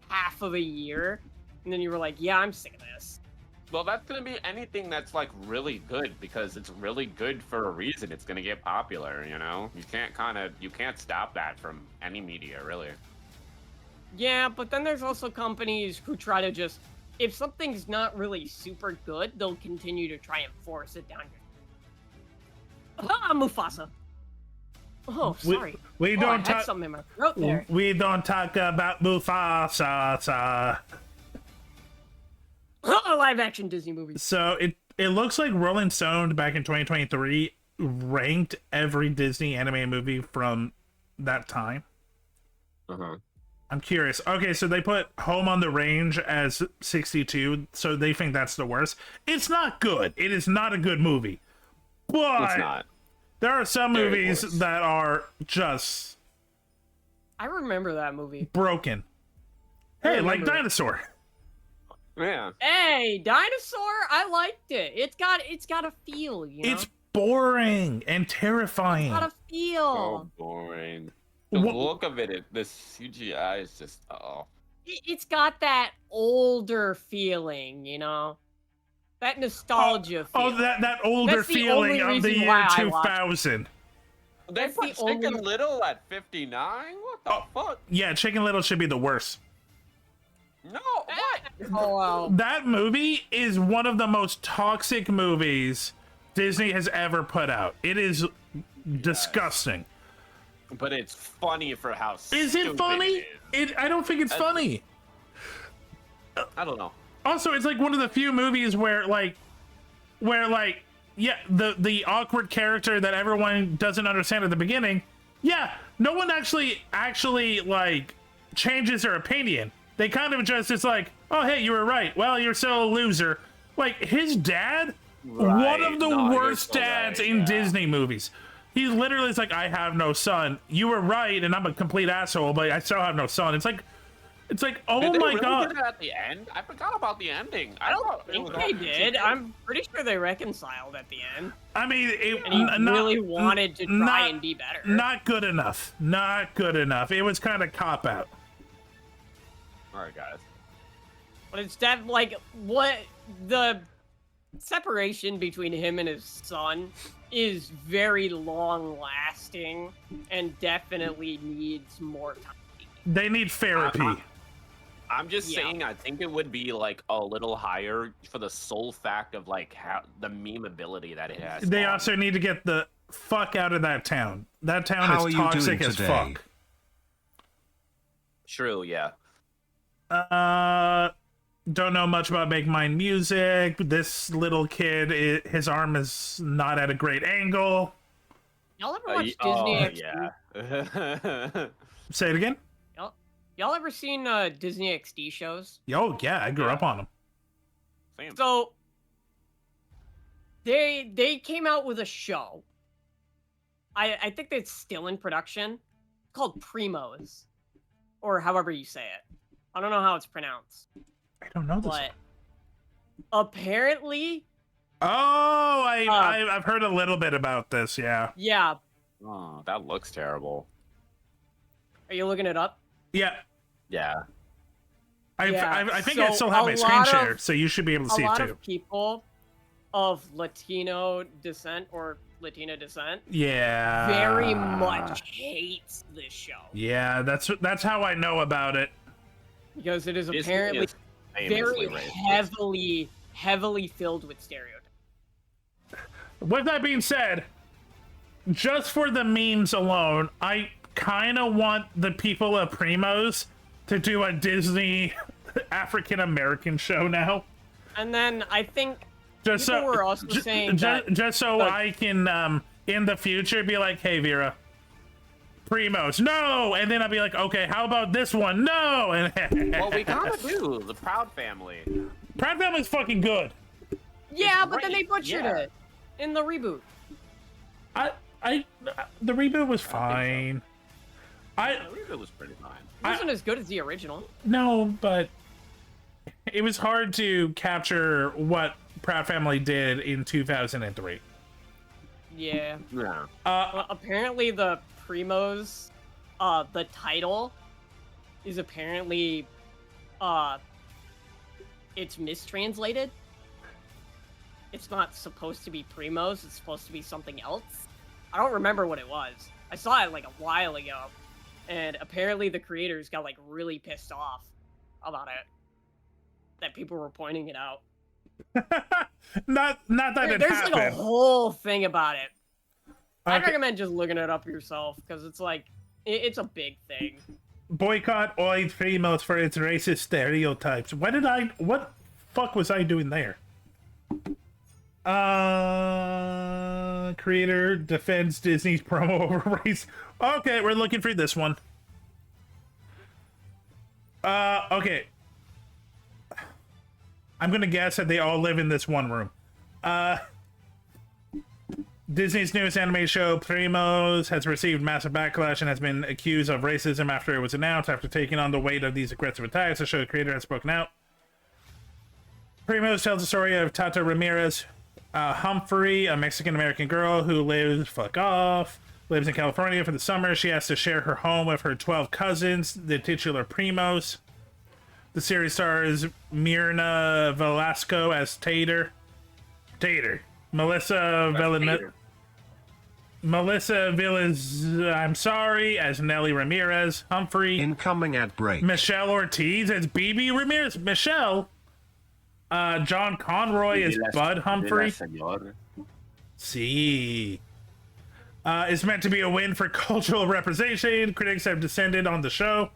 [SPEAKER 4] half of a year, and then you were like, yeah, I'm sick of this.
[SPEAKER 5] Well, that's gonna be anything that's like really good because it's really good for a reason. It's gonna get popular, you know. You can't stop that from any media, really.
[SPEAKER 4] Yeah, but then there's also companies who try to just, if something's not really super good, they'll continue to try and force it down your. Ah, Mufasa. Oh, sorry.
[SPEAKER 3] We
[SPEAKER 4] I
[SPEAKER 3] don't
[SPEAKER 4] had
[SPEAKER 3] talk.
[SPEAKER 4] something in my throat there.
[SPEAKER 3] We don't talk about Mufasa.
[SPEAKER 4] Live action Disney movies.
[SPEAKER 3] So it looks like Rolling Stone back in 2023 ranked every Disney animated movie from that time. I'm curious. Okay, so they put Home on the Range as 62, so they think that's the worst. It's not good. It is not a good movie. But
[SPEAKER 5] It's not.
[SPEAKER 3] there are some
[SPEAKER 5] Very
[SPEAKER 3] movies
[SPEAKER 5] worse.
[SPEAKER 3] that are just
[SPEAKER 4] I remember that movie.
[SPEAKER 3] broken.
[SPEAKER 4] I
[SPEAKER 3] Hey, like
[SPEAKER 4] remember it.
[SPEAKER 3] Dinosaur.
[SPEAKER 5] Yeah.
[SPEAKER 4] Hey, Dinosaur, I liked it. It's got a feel, you know.
[SPEAKER 3] It's boring and terrifying.
[SPEAKER 4] got a feel.
[SPEAKER 5] So boring. The
[SPEAKER 3] What-
[SPEAKER 5] look of it, the CGI is just
[SPEAKER 4] It's got that older feeling, you know. That nostalgia feel.
[SPEAKER 3] Oh, that older
[SPEAKER 4] That's the
[SPEAKER 3] feeling
[SPEAKER 4] only
[SPEAKER 3] of the
[SPEAKER 4] reason
[SPEAKER 3] year
[SPEAKER 4] why I watched
[SPEAKER 3] 2000.
[SPEAKER 5] They
[SPEAKER 4] That's
[SPEAKER 5] put
[SPEAKER 4] the only-
[SPEAKER 5] Chicken Little at 59? What the fuck?
[SPEAKER 3] Yeah, Chicken Little should be the worst.
[SPEAKER 5] No, what?
[SPEAKER 4] Oh wow.
[SPEAKER 3] That movie is one of the most toxic movies Disney has ever put out. It is disgusting.
[SPEAKER 5] But it's funny for how
[SPEAKER 3] Is it
[SPEAKER 5] stupid
[SPEAKER 3] funny?
[SPEAKER 5] It is.
[SPEAKER 3] I don't think it's funny.
[SPEAKER 5] I don't know.
[SPEAKER 3] Also, it's like one of the few movies where yeah, the awkward character that everyone doesn't understand at the beginning, yeah, no one actually like changes their opinion. They kind of just, it's like, oh hey, you were right. Well, you're still a loser. Like his dad, one
[SPEAKER 5] Right.
[SPEAKER 3] of the
[SPEAKER 5] No, you're
[SPEAKER 3] worst
[SPEAKER 5] so
[SPEAKER 3] dads
[SPEAKER 5] right,
[SPEAKER 3] in
[SPEAKER 5] yeah.
[SPEAKER 3] Disney movies. He literally is like, I have no son. You were right, and I'm a complete asshole, but I still have no son. It's like, oh
[SPEAKER 5] Did they
[SPEAKER 3] my
[SPEAKER 5] really
[SPEAKER 3] god.
[SPEAKER 5] get it at the end? I forgot about the ending.
[SPEAKER 4] I don't
[SPEAKER 5] thought it
[SPEAKER 4] think
[SPEAKER 5] was
[SPEAKER 4] they
[SPEAKER 5] all-
[SPEAKER 4] did. I'm pretty sure they reconciled at the end.
[SPEAKER 3] I mean,
[SPEAKER 4] And he really wanted to try and be better.
[SPEAKER 3] Not good enough. Not good enough. It was kind of cop out.
[SPEAKER 5] All right, guys.
[SPEAKER 4] But it's like what the separation between him and his son is very long lasting and definitely needs more time.
[SPEAKER 3] They need therapy.
[SPEAKER 5] I'm just
[SPEAKER 4] Yeah.
[SPEAKER 5] saying, I think it would be like a little higher for the sole fact of like how the meme ability that it has.
[SPEAKER 3] They
[SPEAKER 5] on.
[SPEAKER 3] also need to get the fuck out of that town. That town
[SPEAKER 7] How are
[SPEAKER 3] is
[SPEAKER 7] you
[SPEAKER 3] toxic
[SPEAKER 7] doing
[SPEAKER 3] as
[SPEAKER 7] today?
[SPEAKER 5] True, yeah.
[SPEAKER 3] fuck. don't know much about Make Mine music. This little kid, his arm is not at a great angle.
[SPEAKER 4] Y'all ever watch Disney XD?
[SPEAKER 5] Yeah.
[SPEAKER 3] Say it again.
[SPEAKER 4] Y'all ever seen Disney XD shows?
[SPEAKER 3] Oh yeah, I grew up on them.
[SPEAKER 5] Same.
[SPEAKER 4] So they came out with a show. I think it's still in production. It's called Primos, or however you say it. I don't know how it's pronounced.
[SPEAKER 3] I don't know this.
[SPEAKER 4] But apparently,
[SPEAKER 3] I've heard a little bit about this. Yeah.
[SPEAKER 4] Yeah.
[SPEAKER 5] Oh, that looks terrible.
[SPEAKER 4] Are you looking it up?
[SPEAKER 3] Yeah.
[SPEAKER 5] Yeah.
[SPEAKER 3] I think I
[SPEAKER 4] So
[SPEAKER 3] still have my
[SPEAKER 4] a
[SPEAKER 3] screen
[SPEAKER 4] lot
[SPEAKER 3] share,
[SPEAKER 4] of-
[SPEAKER 3] so you should be able to see
[SPEAKER 4] A
[SPEAKER 3] it
[SPEAKER 4] lot
[SPEAKER 3] too.
[SPEAKER 4] of people of Latino descent or Latina descent
[SPEAKER 3] Yeah.
[SPEAKER 4] very much hates this show
[SPEAKER 3] Yeah, that's how I know about it.
[SPEAKER 4] because it is
[SPEAKER 5] Disney
[SPEAKER 4] apparently
[SPEAKER 5] is famously
[SPEAKER 4] very
[SPEAKER 5] racist.
[SPEAKER 4] heavily filled with stereotypes.
[SPEAKER 3] With that being said, just for the memes alone, I kind of want the people of Primos to do a Disney African American show now.
[SPEAKER 4] And then I think
[SPEAKER 3] Just
[SPEAKER 4] people
[SPEAKER 3] so,
[SPEAKER 4] were also saying that
[SPEAKER 3] just so
[SPEAKER 4] that-
[SPEAKER 3] I can in the future be like, hey Vera, Primos, no, and then I'll be like, okay, how about this one? No, and
[SPEAKER 5] Well, we kind of do. The Proud Family.
[SPEAKER 3] Proud Family's fucking good.
[SPEAKER 4] yeah,
[SPEAKER 5] It's
[SPEAKER 4] but then they
[SPEAKER 5] great,
[SPEAKER 4] butchered
[SPEAKER 5] yeah.
[SPEAKER 4] it in the reboot.
[SPEAKER 3] The reboot was fine.
[SPEAKER 5] It was pretty fine.
[SPEAKER 4] It wasn't as good as the original.
[SPEAKER 3] No, but it was hard to capture what Proud Family did in 2003.
[SPEAKER 4] Yeah.
[SPEAKER 5] Yeah.
[SPEAKER 4] Well, apparently the Primos, the title is apparently, it's mistranslated. It's not supposed to be Primos, it's supposed to be something else. I don't remember what it was. I saw it like a while ago, and apparently the creators got like really pissed off about it. That people were pointing it out.
[SPEAKER 3] not that it
[SPEAKER 4] There's
[SPEAKER 3] happened.
[SPEAKER 4] like a whole thing about it. I'd
[SPEAKER 3] Okay.
[SPEAKER 4] recommend just looking it up yourself, because it's like, it's a big thing.
[SPEAKER 3] Boycott Oi Primos for its racist stereotypes. What fuck was I doing there? Creator defends Disney's promo over race. Okay, we're looking for this one. Okay. I'm gonna guess that they all live in this one room. Disney's newest anime show, Primos, has received massive backlash and has been accused of racism after it was announced. After taking on the weight of these aggressive attacks, the show creator has spoken out. Primos tells the story of Tata Ramirez Humphrey, a Mexican-American girl who lives in California for the summer. She has to share her home with her 12 cousins, the titular Primos. The series stars Myrna Velasco as Tater. Melissa Villas, I'm sorry, as Nellie Ramirez. Humphrey.
[SPEAKER 7] Incoming ad break.
[SPEAKER 3] Michelle Ortiz as BB Ramirez. Michelle. John Conroy is Bud Humphrey. See. Is meant to be a win for cultural representation. Critics have descended on the show,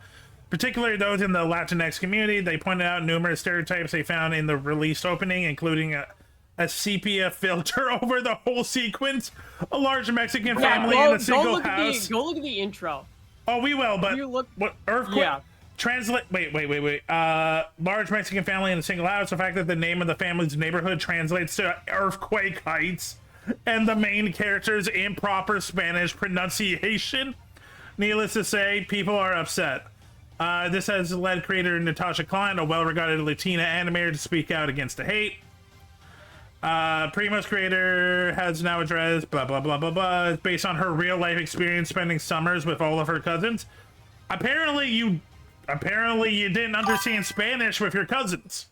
[SPEAKER 3] particularly those in the Latinx community. They pointed out numerous stereotypes they found in the released opening, including a sepia filter over the whole sequence, a large Mexican family in a single house.
[SPEAKER 4] Go look at the intro.
[SPEAKER 3] Oh, we will, but
[SPEAKER 4] You look-
[SPEAKER 3] what earthquake?
[SPEAKER 4] Yeah.
[SPEAKER 3] Translate. Wait. Large Mexican family in a single house. The fact that the name of the family's neighborhood translates to Earthquake Heights, and the main character's improper Spanish pronunciation. Needless to say, people are upset. This has led creator Natasha Klein, a well-regarded Latina animator, to speak out against the hate. Primo's creator has now addressed blah blah blah blah blah. It's based on her real-life experience spending summers with all of her cousins. Apparently you didn't understand Spanish with your cousins.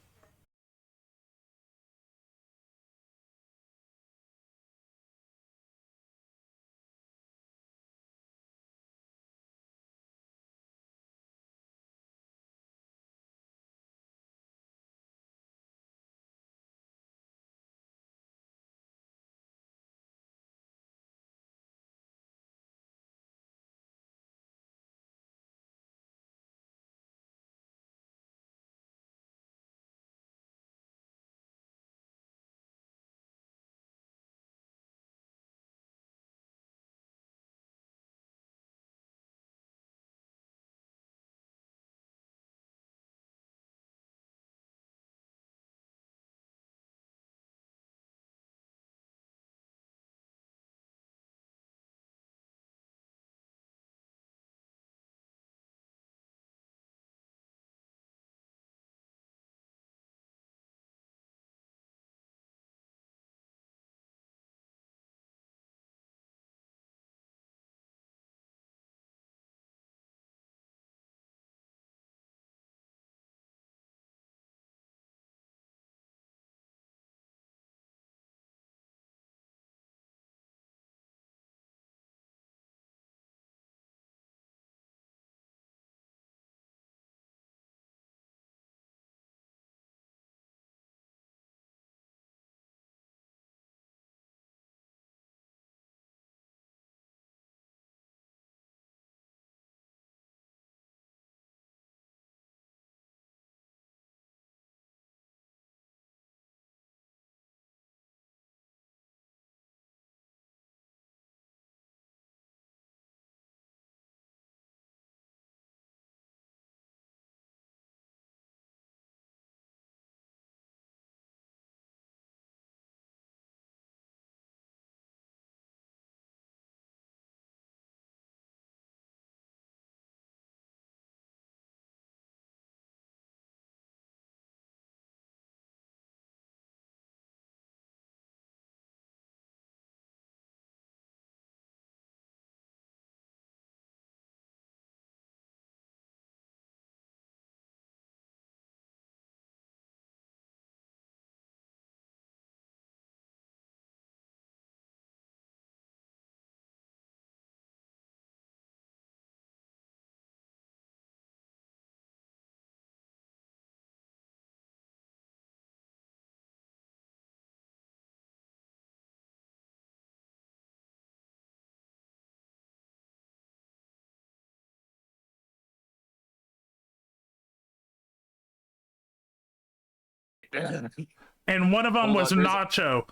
[SPEAKER 3] And one of them was
[SPEAKER 5] there's-
[SPEAKER 3] Nacho.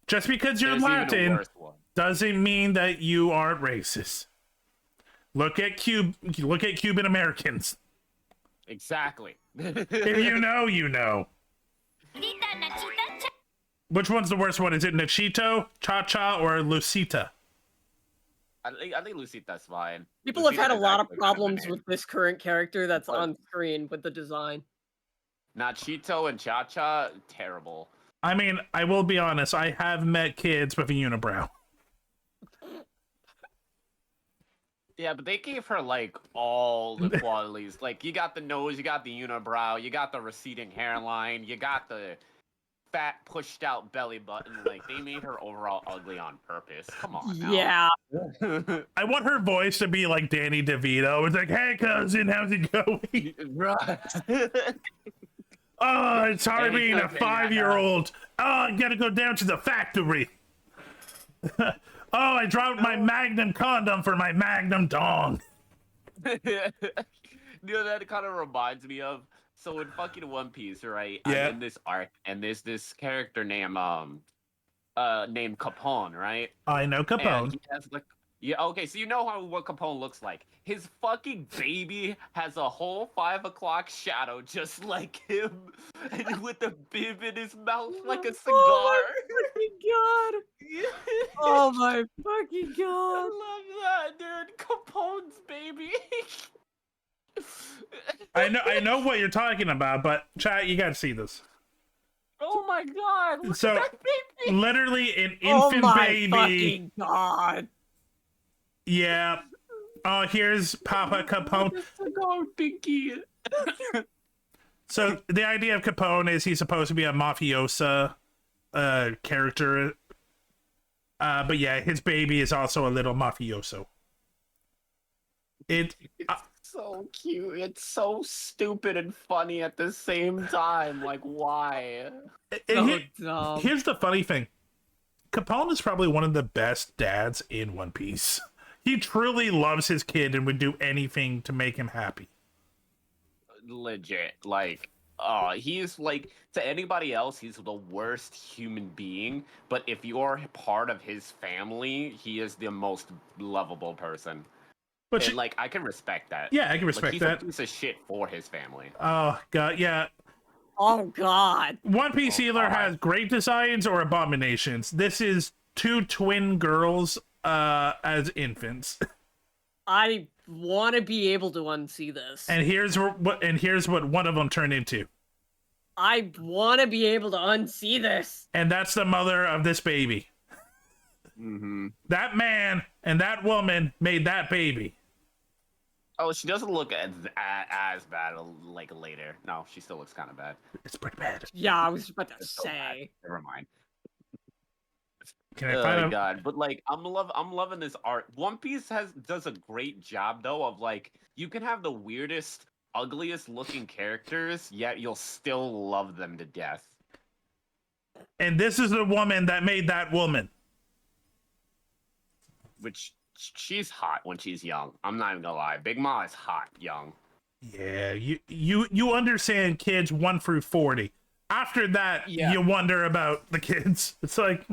[SPEAKER 3] Just because you're
[SPEAKER 5] There's even a
[SPEAKER 3] Latin
[SPEAKER 5] worse one.
[SPEAKER 3] doesn't mean that you aren't racist. Look at Cuban Americans.
[SPEAKER 5] Exactly.
[SPEAKER 3] If you know, you know. Which one's the worst one? Is it Nachito, Cha-Cha, or Lucita?
[SPEAKER 5] I think Lucita's fine.
[SPEAKER 4] People have had a
[SPEAKER 5] Lucita's
[SPEAKER 4] lot of
[SPEAKER 5] actually kind a
[SPEAKER 4] problems
[SPEAKER 5] name.
[SPEAKER 4] with this current character that's
[SPEAKER 5] But-
[SPEAKER 4] on screen with the design.
[SPEAKER 5] Nachito and Cha-Cha, terrible.
[SPEAKER 3] I mean, I will be honest. I have met kids with a unibrow.
[SPEAKER 5] Yeah, but they gave her like all the qualities. Like you got the nose, you got the unibrow, you got the receding hairline, you got the fat pushed out belly button. Like they made her overall ugly on purpose. Come on now.
[SPEAKER 4] Yeah.
[SPEAKER 3] I want her voice to be like Danny DeVito. It's like, hey, cousin, how's it going?
[SPEAKER 5] Right.
[SPEAKER 3] Oh, it's hard
[SPEAKER 5] Danny
[SPEAKER 3] being a
[SPEAKER 5] cousin,
[SPEAKER 3] 5-year-old. Oh, I gotta go down to the factory. Oh, I dropped my Magnum condom for my Magnum dong.
[SPEAKER 5] You know, that kind of reminds me of, so in fucking One Piece, right?
[SPEAKER 3] Yeah.
[SPEAKER 5] I'm in this arc, and there's this character named Capone, right?
[SPEAKER 3] I know
[SPEAKER 5] And
[SPEAKER 3] Capone.
[SPEAKER 5] he has like, yeah, okay, so you know what Capone looks like. His fucking baby has a whole 5 o'clock shadow just like him, and with a bib in his mouth like a cigar.
[SPEAKER 4] Oh my fucking god! Oh my fucking god!
[SPEAKER 5] I love that, dude. Capone's baby.
[SPEAKER 3] I know what you're talking about, but chat, you gotta see this.
[SPEAKER 5] Oh my god! Look
[SPEAKER 3] So,
[SPEAKER 5] at that baby.
[SPEAKER 3] literally an
[SPEAKER 4] Oh
[SPEAKER 3] infant
[SPEAKER 4] my
[SPEAKER 3] baby.
[SPEAKER 4] fucking god!
[SPEAKER 3] Yeah. Oh, here's Papa Capone.
[SPEAKER 5] Cigar Pinky.
[SPEAKER 3] So the idea of Capone is he's supposed to be a mafiosa character. But yeah, his baby is also a little mafioso.
[SPEAKER 5] It's so cute. It's so stupid and funny at the same time. Like, why?
[SPEAKER 4] So dumb.
[SPEAKER 3] Here's the funny thing. Capone is probably one of the best dads in One Piece. He truly loves his kid and would do anything to make him happy.
[SPEAKER 5] Legit. Like, he's like, to anybody else, he's the worst human being. But if you're part of his family, he is the most lovable person.
[SPEAKER 3] But
[SPEAKER 5] And, like, I can respect that.
[SPEAKER 3] yeah, I can
[SPEAKER 5] Like,
[SPEAKER 3] respect
[SPEAKER 5] he's
[SPEAKER 3] that.
[SPEAKER 5] a piece of shit for his family.
[SPEAKER 3] Oh god, yeah.
[SPEAKER 4] Oh god!
[SPEAKER 3] One Piece
[SPEAKER 5] Oh,
[SPEAKER 3] either
[SPEAKER 5] God.
[SPEAKER 3] has great designs or abominations. This is two twin girls as infants.
[SPEAKER 4] I want to be able to unsee this.
[SPEAKER 3] And here's what one of them turned into.
[SPEAKER 4] I want to be able to unsee this.
[SPEAKER 3] And that's the mother of this baby.
[SPEAKER 5] Mm-hmm.
[SPEAKER 3] That man and that woman made that baby.
[SPEAKER 5] Oh, she doesn't look as bad, like, later. No, she still looks kind of bad.
[SPEAKER 3] It's pretty bad.
[SPEAKER 4] Yeah, I was about to
[SPEAKER 5] It's so bad.
[SPEAKER 4] say.
[SPEAKER 5] Never mind.
[SPEAKER 3] Can I
[SPEAKER 5] Oh
[SPEAKER 3] find
[SPEAKER 5] my
[SPEAKER 3] a...
[SPEAKER 5] god! But like, I'm loving this art. One Piece does a great job though of like, you can have the weirdest, ugliest looking characters, yet you'll still love them to death.
[SPEAKER 3] And this is the woman that made that woman.
[SPEAKER 5] Which she's hot when she's young. I'm not even gonna lie. Big Ma is hot young.
[SPEAKER 3] Yeah, you understand kids 1 through 40. After that,
[SPEAKER 5] Yeah.
[SPEAKER 3] you wonder about the kids. It's like,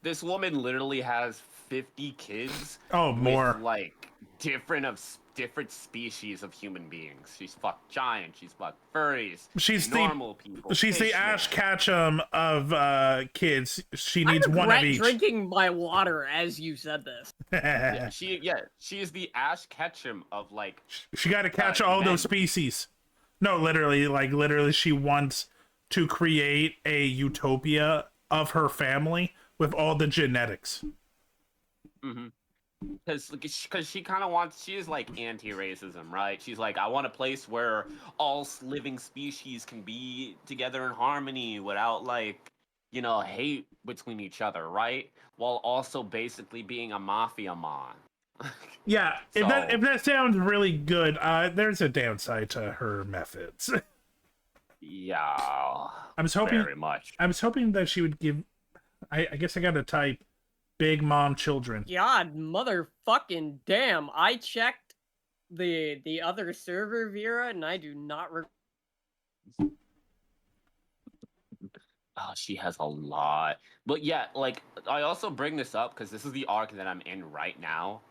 [SPEAKER 5] This woman literally has 50 kids.
[SPEAKER 3] oh, more.
[SPEAKER 5] With, like different species of human beings. She's fucked giant. She's fucked furries.
[SPEAKER 3] She's
[SPEAKER 5] normal people.
[SPEAKER 3] She's the
[SPEAKER 5] fishmen.
[SPEAKER 3] Ash Ketchum of kids. She needs
[SPEAKER 4] I
[SPEAKER 3] one of
[SPEAKER 4] regret
[SPEAKER 3] each.
[SPEAKER 4] drinking my water as you said this.
[SPEAKER 5] She is the Ash Ketchum of like.
[SPEAKER 3] She got to catch all
[SPEAKER 5] men.
[SPEAKER 3] those species. No, literally, she wants to create a utopia of her family with all the genetics.
[SPEAKER 5] Mm-hmm. Because she kind of wants, she is like anti-racism, right? She's like, I want a place where all living species can be together in harmony without like, hate between each other, right? While also basically being a mafia mon.
[SPEAKER 3] Yeah, if
[SPEAKER 5] So-
[SPEAKER 3] that sounds really good, there's a downside to her methods.
[SPEAKER 5] Yeah.
[SPEAKER 3] I was hoping
[SPEAKER 5] Very much.
[SPEAKER 3] I was hoping that she would give. I guess I got to type Big Mom Children.
[SPEAKER 4] God, motherfucking damn! I checked the other server, Vera, and I do not.
[SPEAKER 5] Oh, she has a lot. But yeah, like I also bring this up because this is the arc that I'm in right now.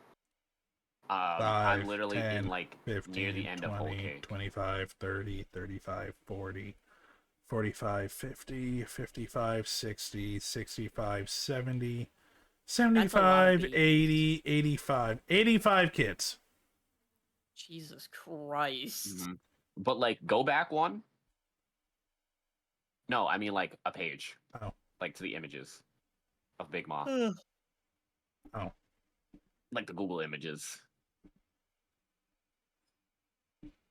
[SPEAKER 3] 5,
[SPEAKER 5] I'm literally
[SPEAKER 3] 10,
[SPEAKER 5] in like
[SPEAKER 3] 15,
[SPEAKER 5] near the end of Whole
[SPEAKER 3] 20,
[SPEAKER 5] Cake.
[SPEAKER 3] 25, 30, 35, 40, 45, 50, 55, 60, 65, 70,
[SPEAKER 4] That's a lot of
[SPEAKER 3] 75,
[SPEAKER 4] babies.
[SPEAKER 3] 80, 85. 85 kids.
[SPEAKER 4] Jesus Christ.
[SPEAKER 5] Mhm. But like, go back one. No, I mean like a page.
[SPEAKER 3] Oh.
[SPEAKER 5] Like to the images of Big Ma.
[SPEAKER 3] Oh.
[SPEAKER 5] Like the Google images.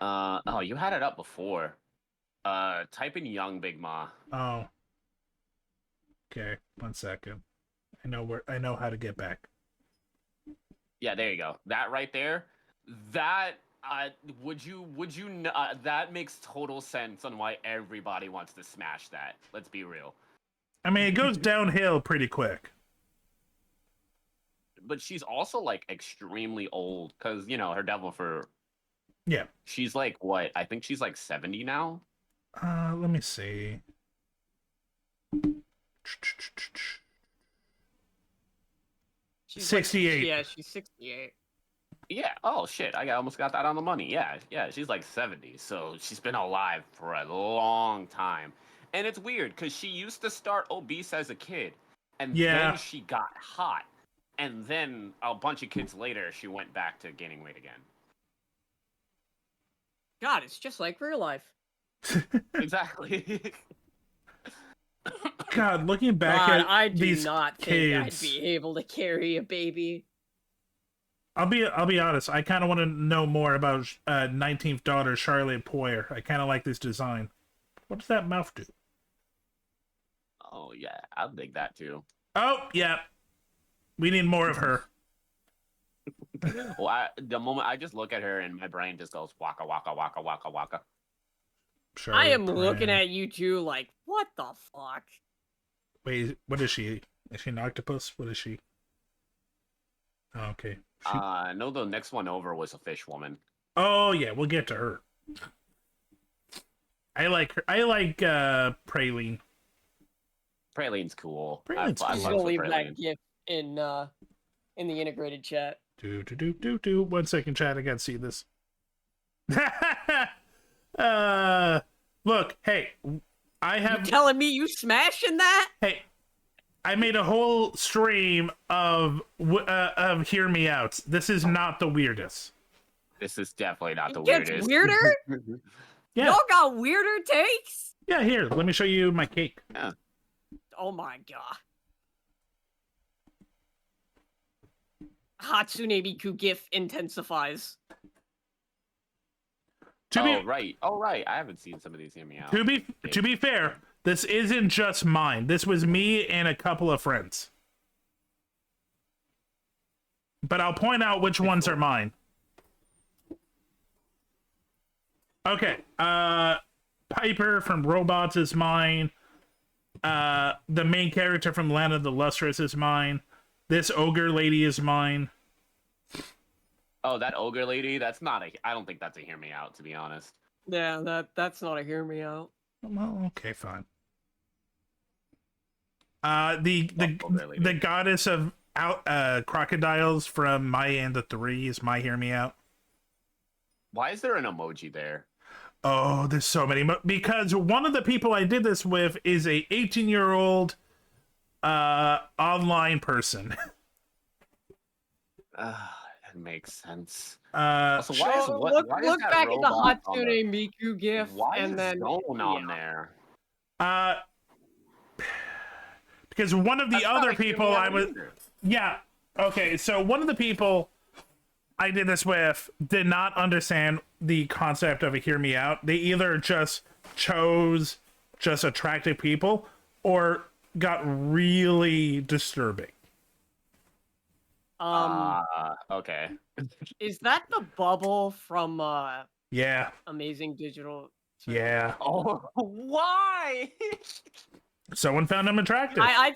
[SPEAKER 5] Oh, you had it up before. Type in young Big Ma.
[SPEAKER 3] Oh. Okay, 1 second. I know how to get back.
[SPEAKER 5] Yeah, there you go. That right there. That that makes total sense on why everybody wants to smash that. Let's be real.
[SPEAKER 3] I mean, it goes downhill pretty quick.
[SPEAKER 5] But she's also like extremely old because her devil for.
[SPEAKER 3] Yeah.
[SPEAKER 5] She's like what? I think she's like 70 now.
[SPEAKER 3] Let me see.
[SPEAKER 4] She's
[SPEAKER 3] 68.
[SPEAKER 4] Like, yeah, she's 68.
[SPEAKER 5] Yeah. Oh shit! I almost got that on the money. Yeah. She's like 70, so she's been alive for a long time. And it's weird because she used to start obese as a kid, and then she got hot, and then a bunch of kids later, she went back to gaining weight again.
[SPEAKER 4] God, it's just like real life.
[SPEAKER 5] Exactly.
[SPEAKER 3] God, looking back at
[SPEAKER 4] I do
[SPEAKER 3] these
[SPEAKER 4] not
[SPEAKER 3] kids,
[SPEAKER 4] think I'd be able to carry a baby.
[SPEAKER 3] I'll be honest. I kind of want to know more about 19th daughter Charlotte Poyer. I kind of like this design. What does that mouth do?
[SPEAKER 5] Oh yeah, I'll dig that too.
[SPEAKER 3] Oh yeah, we need more of her.
[SPEAKER 5] Well, the moment I just look at her and my brain just goes waka waka waka waka waka.
[SPEAKER 3] Charlotte
[SPEAKER 4] I am
[SPEAKER 3] Poyer.
[SPEAKER 4] looking at you two like, what the fuck?
[SPEAKER 3] Wait, what is she? Is she an octopus? What is she? Oh, okay.
[SPEAKER 5] No, the next one over was a fish woman.
[SPEAKER 3] Oh yeah, we'll get to her. I like her. I like Praline.
[SPEAKER 5] Praline's cool.
[SPEAKER 3] Praline's cool.
[SPEAKER 4] I'm gonna leave that GIF in the integrated chat.
[SPEAKER 3] Do. 1 second, chat. I gotta see this. Look, hey, I have.
[SPEAKER 4] You telling me you smashing that?
[SPEAKER 3] Hey, I made a whole stream of Hear Me Out. This is not the weirdest.
[SPEAKER 5] This is definitely not the
[SPEAKER 4] Gets
[SPEAKER 5] weirdest.
[SPEAKER 4] weirder?
[SPEAKER 3] Yeah.
[SPEAKER 4] Y'all got weirder takes?
[SPEAKER 3] Yeah, here, let me show you my cake.
[SPEAKER 5] Yeah.
[SPEAKER 4] Oh my god. Hatsune Miku GIF intensifies.
[SPEAKER 5] Right. Oh, right. I haven't seen some of these. Hear Me Out.
[SPEAKER 3] To be fair, this isn't just mine. This was me and a couple of friends. But I'll point out which ones are mine. Okay. Piper from Robots is mine. The main character from Land of the Lustrous is mine. This ogre lady is mine.
[SPEAKER 5] Oh, that ogre lady? That's not I don't think that's a Hear Me Out, to be honest.
[SPEAKER 4] Yeah, that's not a Hear Me Out.
[SPEAKER 3] Well, okay, fine. The goddess of crocodiles from Maya and the Three is my Hear Me Out.
[SPEAKER 5] Why is there an emoji there?
[SPEAKER 3] Oh, there's so many. Because one of the people I did this with is a 18-year-old online person.
[SPEAKER 5] That makes sense.
[SPEAKER 3] So
[SPEAKER 4] look back at the Hatsune Miku GIF, and then
[SPEAKER 5] Zone on there.
[SPEAKER 3] Because one of the other people I was, yeah, okay. So one of the people I did this with did not understand the concept of a Hear Me Out. They either just chose just attractive people or got really disturbing.
[SPEAKER 5] Okay.
[SPEAKER 4] Is that the bubble from
[SPEAKER 3] Yeah.
[SPEAKER 4] Amazing Digital?
[SPEAKER 3] Yeah.
[SPEAKER 5] Oh, why?
[SPEAKER 3] Someone found him attractive. I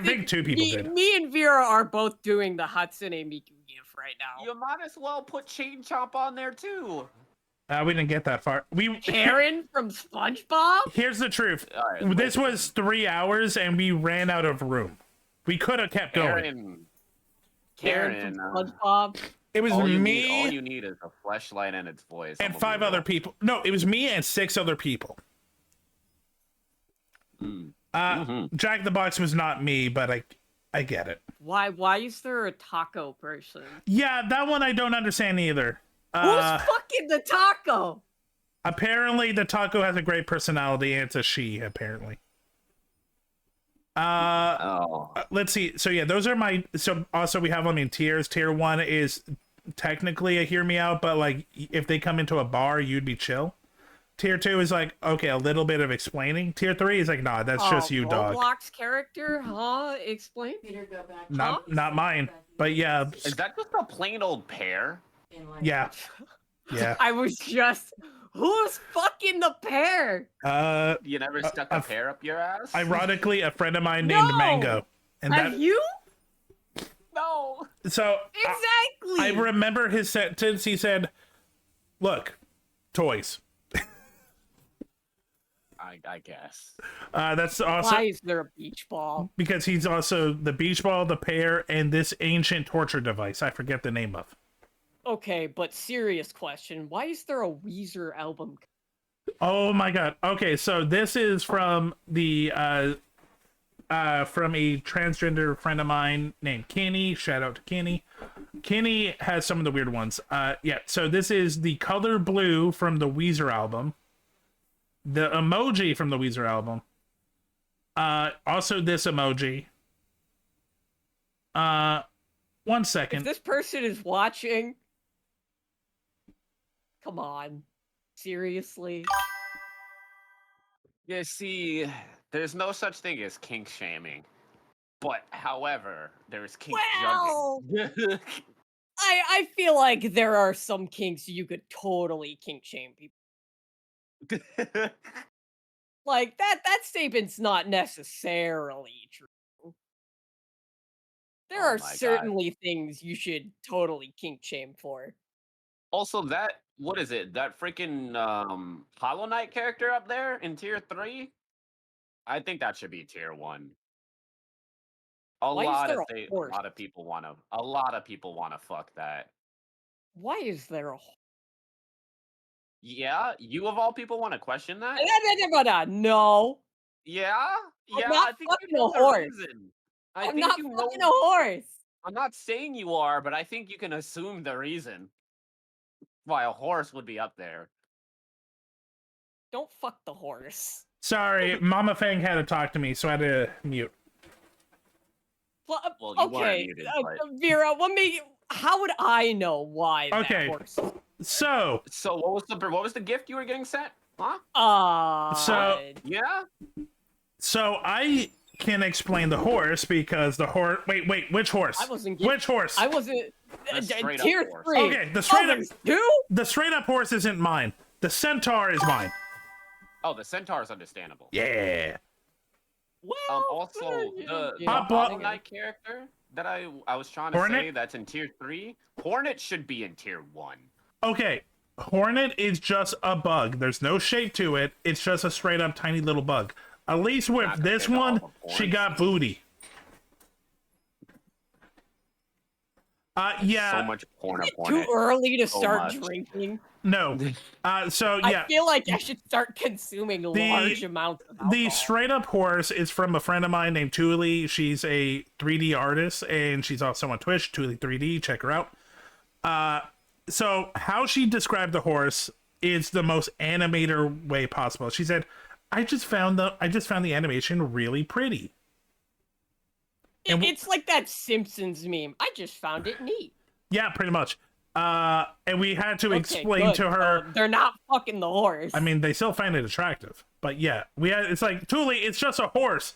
[SPEAKER 3] think two people did.
[SPEAKER 4] Me and Vera are both doing the Hatsune Miku GIF right now.
[SPEAKER 5] You might as well put Chain Chomp on there too.
[SPEAKER 3] We didn't get that far.
[SPEAKER 4] Karen from SpongeBob?
[SPEAKER 3] Here's the truth.
[SPEAKER 5] Right,
[SPEAKER 3] this was 3 hours, and we ran out of room. We could have kept going.
[SPEAKER 4] Karen from SpongeBob?
[SPEAKER 3] It was
[SPEAKER 5] all
[SPEAKER 3] me.
[SPEAKER 5] you need is a fleshlight and its voice.
[SPEAKER 3] And 5 other people. No, it was me and 6 other people. Jack in the Box was not me, but I get it.
[SPEAKER 4] Why is there a taco person?
[SPEAKER 3] Yeah, that one I don't understand either.
[SPEAKER 4] Who's fucking the taco?
[SPEAKER 3] Apparently, the taco has a great personality, and it's a she, apparently. Let's see. So yeah, those are my. So also we have them in tiers. Tier 1 is technically a hear me out, but like if they come into a bar, you'd be chill. Tier 2 is like okay, a little bit of explaining. Tier 3 is like nah, that's just you, dog.
[SPEAKER 4] Roblox character, huh? Explain.
[SPEAKER 8] Peter, go back.
[SPEAKER 3] Not mine, but yeah.
[SPEAKER 5] Is that just a plain old pear?
[SPEAKER 3] Yeah. Yeah.
[SPEAKER 4] I was just. Who's fucking the pear?
[SPEAKER 5] You never stuck a pear up your ass?
[SPEAKER 3] Ironically, a friend of mine named Mango. And
[SPEAKER 4] Have you?
[SPEAKER 5] No.
[SPEAKER 3] So
[SPEAKER 4] exactly.
[SPEAKER 3] I remember his sentence. He said, "Look, toys."
[SPEAKER 5] I guess.
[SPEAKER 3] That's also.
[SPEAKER 4] Why is there a beach ball?
[SPEAKER 3] Because he's also the beach ball, the pear, and this ancient torture device. I forget the name of.
[SPEAKER 4] Okay, but serious question. Why is there a Weezer album?
[SPEAKER 3] Oh my god. Okay, so this is from the from a transgender friend of mine named Kenny. Shout out to Kenny. Kenny has some of the weird ones. Yeah, so this is the color blue from the Weezer album. The emoji from the Weezer album. Also this emoji. 1 second.
[SPEAKER 4] If this person is watching, come on. Seriously?
[SPEAKER 5] Yeah, see, there's no such thing as kink shaming. But, however, there's kink judging.
[SPEAKER 4] I feel like there are some kinks you could totally kink shame people. Like, that statement's not necessarily true. There are certainly things you should totally kink shame for.
[SPEAKER 5] Also, what is it? That freaking Hollow Knight character up there in tier 3? I think that should be tier 1. A lot of people want to fuck that.
[SPEAKER 4] Why is there a
[SPEAKER 5] Yeah, you of all people want to question that?
[SPEAKER 4] No.
[SPEAKER 5] Yeah,
[SPEAKER 4] I'm not
[SPEAKER 5] I think
[SPEAKER 4] fucking
[SPEAKER 5] you know
[SPEAKER 4] a horse.
[SPEAKER 5] the reason.
[SPEAKER 4] I'm not fucking a horse.
[SPEAKER 5] I'm not saying you are, but I think you can assume the reason why a horse would be up there.
[SPEAKER 4] Don't fuck the horse.
[SPEAKER 3] Sorry, Mama Fang had to talk to me, so I had to mute.
[SPEAKER 5] Well, you
[SPEAKER 4] okay,
[SPEAKER 5] muted,
[SPEAKER 4] Vera, how would I know why that horse?
[SPEAKER 3] So
[SPEAKER 5] what was the gift you were getting sent? Huh?
[SPEAKER 3] Yeah. So I can explain the horse because the horse. Wait, which horse? Which horse?
[SPEAKER 4] I wasn't. Tier 3.
[SPEAKER 3] Okay, the straight up horse isn't mine. The centaur is mine.
[SPEAKER 5] Oh, the centaur is understandable.
[SPEAKER 3] Yeah.
[SPEAKER 4] Well,
[SPEAKER 5] also the Hollow Knight character that I was trying to say that's in tier 3. Hornet should be in tier 1.
[SPEAKER 3] Okay, Hornet is just a bug. There's no shape to it. It's just a straight up tiny little bug. At least with this one, she got booty. Yeah.
[SPEAKER 5] So much porn of
[SPEAKER 4] Hornet. Too early to start drinking.
[SPEAKER 3] No. So yeah.
[SPEAKER 4] I feel like I should start consuming large amounts of alcohol. The
[SPEAKER 3] straight up horse is from a friend of mine named Thule. She's a 3D artist and she's also on Twitch, Thule 3D. Check her out. So how she described the horse is the most animator way possible. She said, I just found the animation really pretty.
[SPEAKER 4] It's like that Simpsons meme. I just found it neat.
[SPEAKER 3] Yeah, pretty much. And we had to explain to her
[SPEAKER 4] they're not fucking the horse.
[SPEAKER 3] I mean, they still find it attractive, but yeah, it's like Thule, it's just a horse,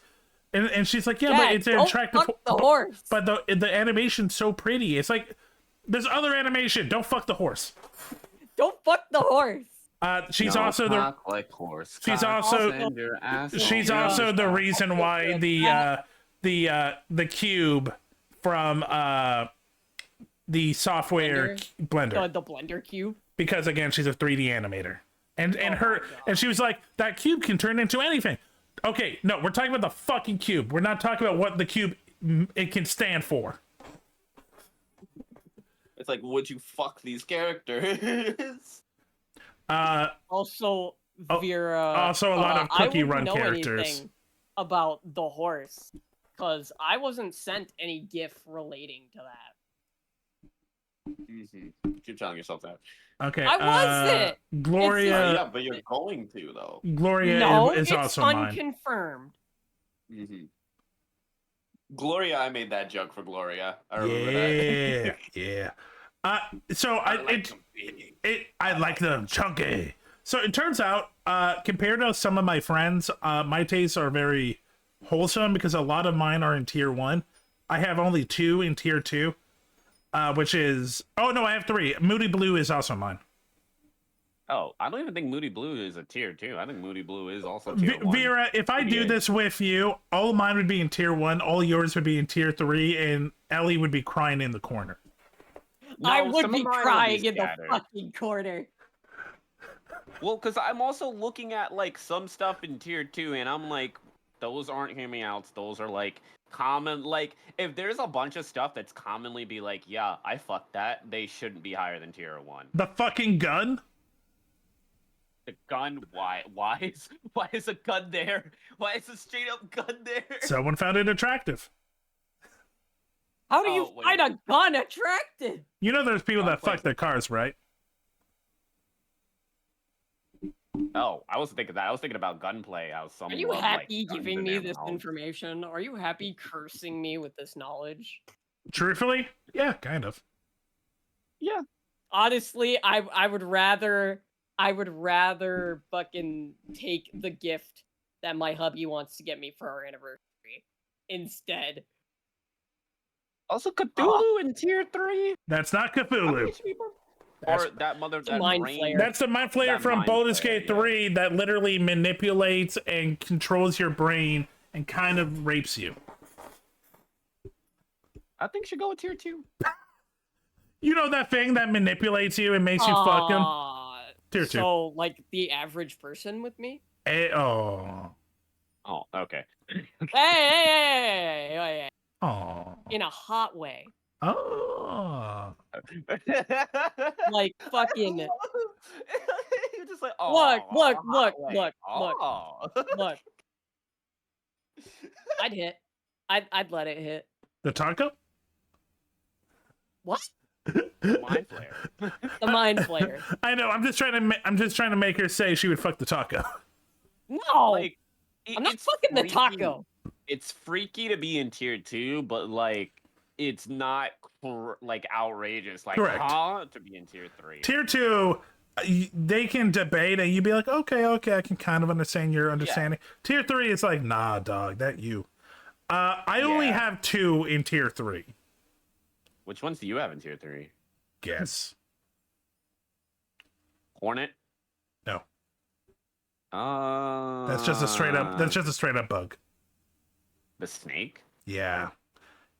[SPEAKER 3] and she's like, yeah, but it's an attractive
[SPEAKER 4] horse.
[SPEAKER 3] But the animation's so pretty. It's like there's other animation. Don't fuck the horse.
[SPEAKER 4] Don't fuck the horse.
[SPEAKER 3] She's also the
[SPEAKER 5] horse.
[SPEAKER 3] She's also the reason why the cube from the software blender.
[SPEAKER 4] The blender cube.
[SPEAKER 3] because again, she's a 3D animator, and she was like, that cube can turn into anything. Okay, no, we're talking about the fucking cube. We're not talking about what the cube it can stand for.
[SPEAKER 5] It's like, would you fuck these characters?
[SPEAKER 4] Also, Vera.
[SPEAKER 3] Also, a lot of Cookie Run
[SPEAKER 4] know
[SPEAKER 3] characters.
[SPEAKER 4] Anything about the horse, because I wasn't sent any GIF relating to that.
[SPEAKER 5] Keep telling yourself that.
[SPEAKER 3] Okay.
[SPEAKER 4] I wasn't.
[SPEAKER 3] Gloria.
[SPEAKER 5] Yeah, but you're going to though.
[SPEAKER 3] Gloria is
[SPEAKER 4] it's
[SPEAKER 3] also mine.
[SPEAKER 4] unconfirmed.
[SPEAKER 5] Gloria, I made that joke for Gloria. I remember that.
[SPEAKER 3] Yeah. So I like them chunky. So it turns out, compared to some of my friends, my tastes are very wholesome because a lot of mine are in tier 1. I have only 2 in tier 2, which is I have 3. Moody Blue is also mine.
[SPEAKER 5] Oh, I don't even think Moody Blue is a tier 2. I think Moody Blue is also tier 1.
[SPEAKER 3] Vera, if I do this with you, all of mine would be in tier 1, all yours would be in tier 3, and Ellie would be crying in the corner.
[SPEAKER 5] No,
[SPEAKER 4] I would
[SPEAKER 5] some
[SPEAKER 4] be
[SPEAKER 5] of mine
[SPEAKER 4] crying in the
[SPEAKER 5] scattered.
[SPEAKER 4] fucking corner.
[SPEAKER 5] Well, because I'm also looking at like some stuff in tier 2, and I'm like, those aren't hear me outs. Those are like common. Like, if there's a bunch of stuff that's commonly be like, yeah, I fucked that, they shouldn't be higher than tier 1.
[SPEAKER 3] The fucking gun?
[SPEAKER 5] The gun? Why? Why is a gun there? Why is a straight up gun there?
[SPEAKER 3] Someone found it attractive.
[SPEAKER 4] How do you
[SPEAKER 5] wait.
[SPEAKER 4] find a gun attractive?
[SPEAKER 3] You know there's people that
[SPEAKER 5] Gunplay.
[SPEAKER 3] fuck their cars, right?
[SPEAKER 5] Oh, I wasn't thinking that. I was thinking about gunplay. How some
[SPEAKER 4] Are you
[SPEAKER 5] love,
[SPEAKER 4] happy
[SPEAKER 5] guns
[SPEAKER 4] giving
[SPEAKER 5] in
[SPEAKER 4] me
[SPEAKER 5] their
[SPEAKER 4] this
[SPEAKER 5] mouths.
[SPEAKER 4] information? Are you happy cursing me with this knowledge?
[SPEAKER 3] Truthfully? Yeah, kind of.
[SPEAKER 5] Yeah.
[SPEAKER 4] Honestly, I would rather fucking take the gift that my hubby wants to get me for our anniversary instead.
[SPEAKER 5] Also, Cthulhu in tier 3.
[SPEAKER 3] That's not Cthulhu.
[SPEAKER 5] Or that mother. That
[SPEAKER 4] Mind
[SPEAKER 5] brain.
[SPEAKER 4] Flayer.
[SPEAKER 3] That's the Mind Flayer
[SPEAKER 5] That
[SPEAKER 3] from
[SPEAKER 5] Mind
[SPEAKER 3] Baldur's
[SPEAKER 5] Flayer,
[SPEAKER 3] Gate 3 that literally manipulates and controls your brain and kind of rapes you.
[SPEAKER 5] I think should go with tier 2.
[SPEAKER 3] You know that thing that manipulates you and makes you fuck him? Tier 2.
[SPEAKER 4] So, like, the average person with me?
[SPEAKER 3] Oh.
[SPEAKER 5] Oh, okay.
[SPEAKER 4] Hey!
[SPEAKER 3] Oh.
[SPEAKER 4] In a hot way.
[SPEAKER 3] Oh.
[SPEAKER 4] Like, fucking...
[SPEAKER 5] You're just like, oh,
[SPEAKER 4] Look. I'd hit. I'd let it hit.
[SPEAKER 3] The taco?
[SPEAKER 4] What?
[SPEAKER 5] Mind Flayer.
[SPEAKER 4] The Mind Flayer.
[SPEAKER 3] I know. I'm just trying to make her say she would fuck the taco.
[SPEAKER 4] No!
[SPEAKER 5] Like,
[SPEAKER 4] I'm not
[SPEAKER 5] it's
[SPEAKER 4] fucking the
[SPEAKER 5] freaky-
[SPEAKER 4] taco.
[SPEAKER 5] It's freaky to be in tier 2, but like, it's not like outrageous. Like,
[SPEAKER 3] Correct.
[SPEAKER 5] to be in tier 3.
[SPEAKER 3] Tier 2, they can debate and you'd be like, okay, I can kind of understand your understanding. Tier 3 is like, nah, dog, that you. I only have 2 in tier 3.
[SPEAKER 5] Which ones do you have in tier 3?
[SPEAKER 3] Guess.
[SPEAKER 5] Hornet?
[SPEAKER 3] No.
[SPEAKER 5] That's
[SPEAKER 3] That's just a straight up bug.
[SPEAKER 5] The snake?
[SPEAKER 3] Yeah.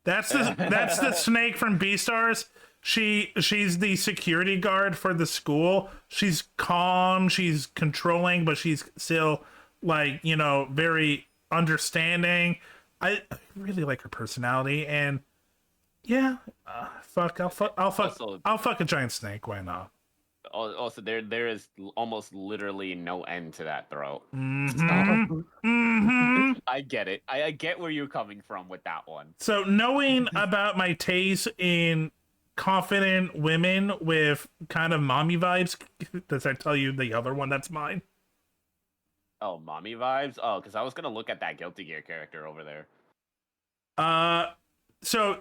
[SPEAKER 3] That's the snake from Beastars. She's the security guard for the school. She's calm, she's controlling, but she's still like, very understanding. I really like her personality, and yeah, I'll fuck a giant snake. Why not?
[SPEAKER 5] Also, there is almost literally no end to that throat. I get it. I get where you're coming from with that one.
[SPEAKER 3] So knowing about my taste in confident women with kind of mommy vibes, does that tell you the other one that's mine?
[SPEAKER 5] Oh, mommy vibes? Oh, because I was going to look at that Guilty Gear character over there.
[SPEAKER 3] So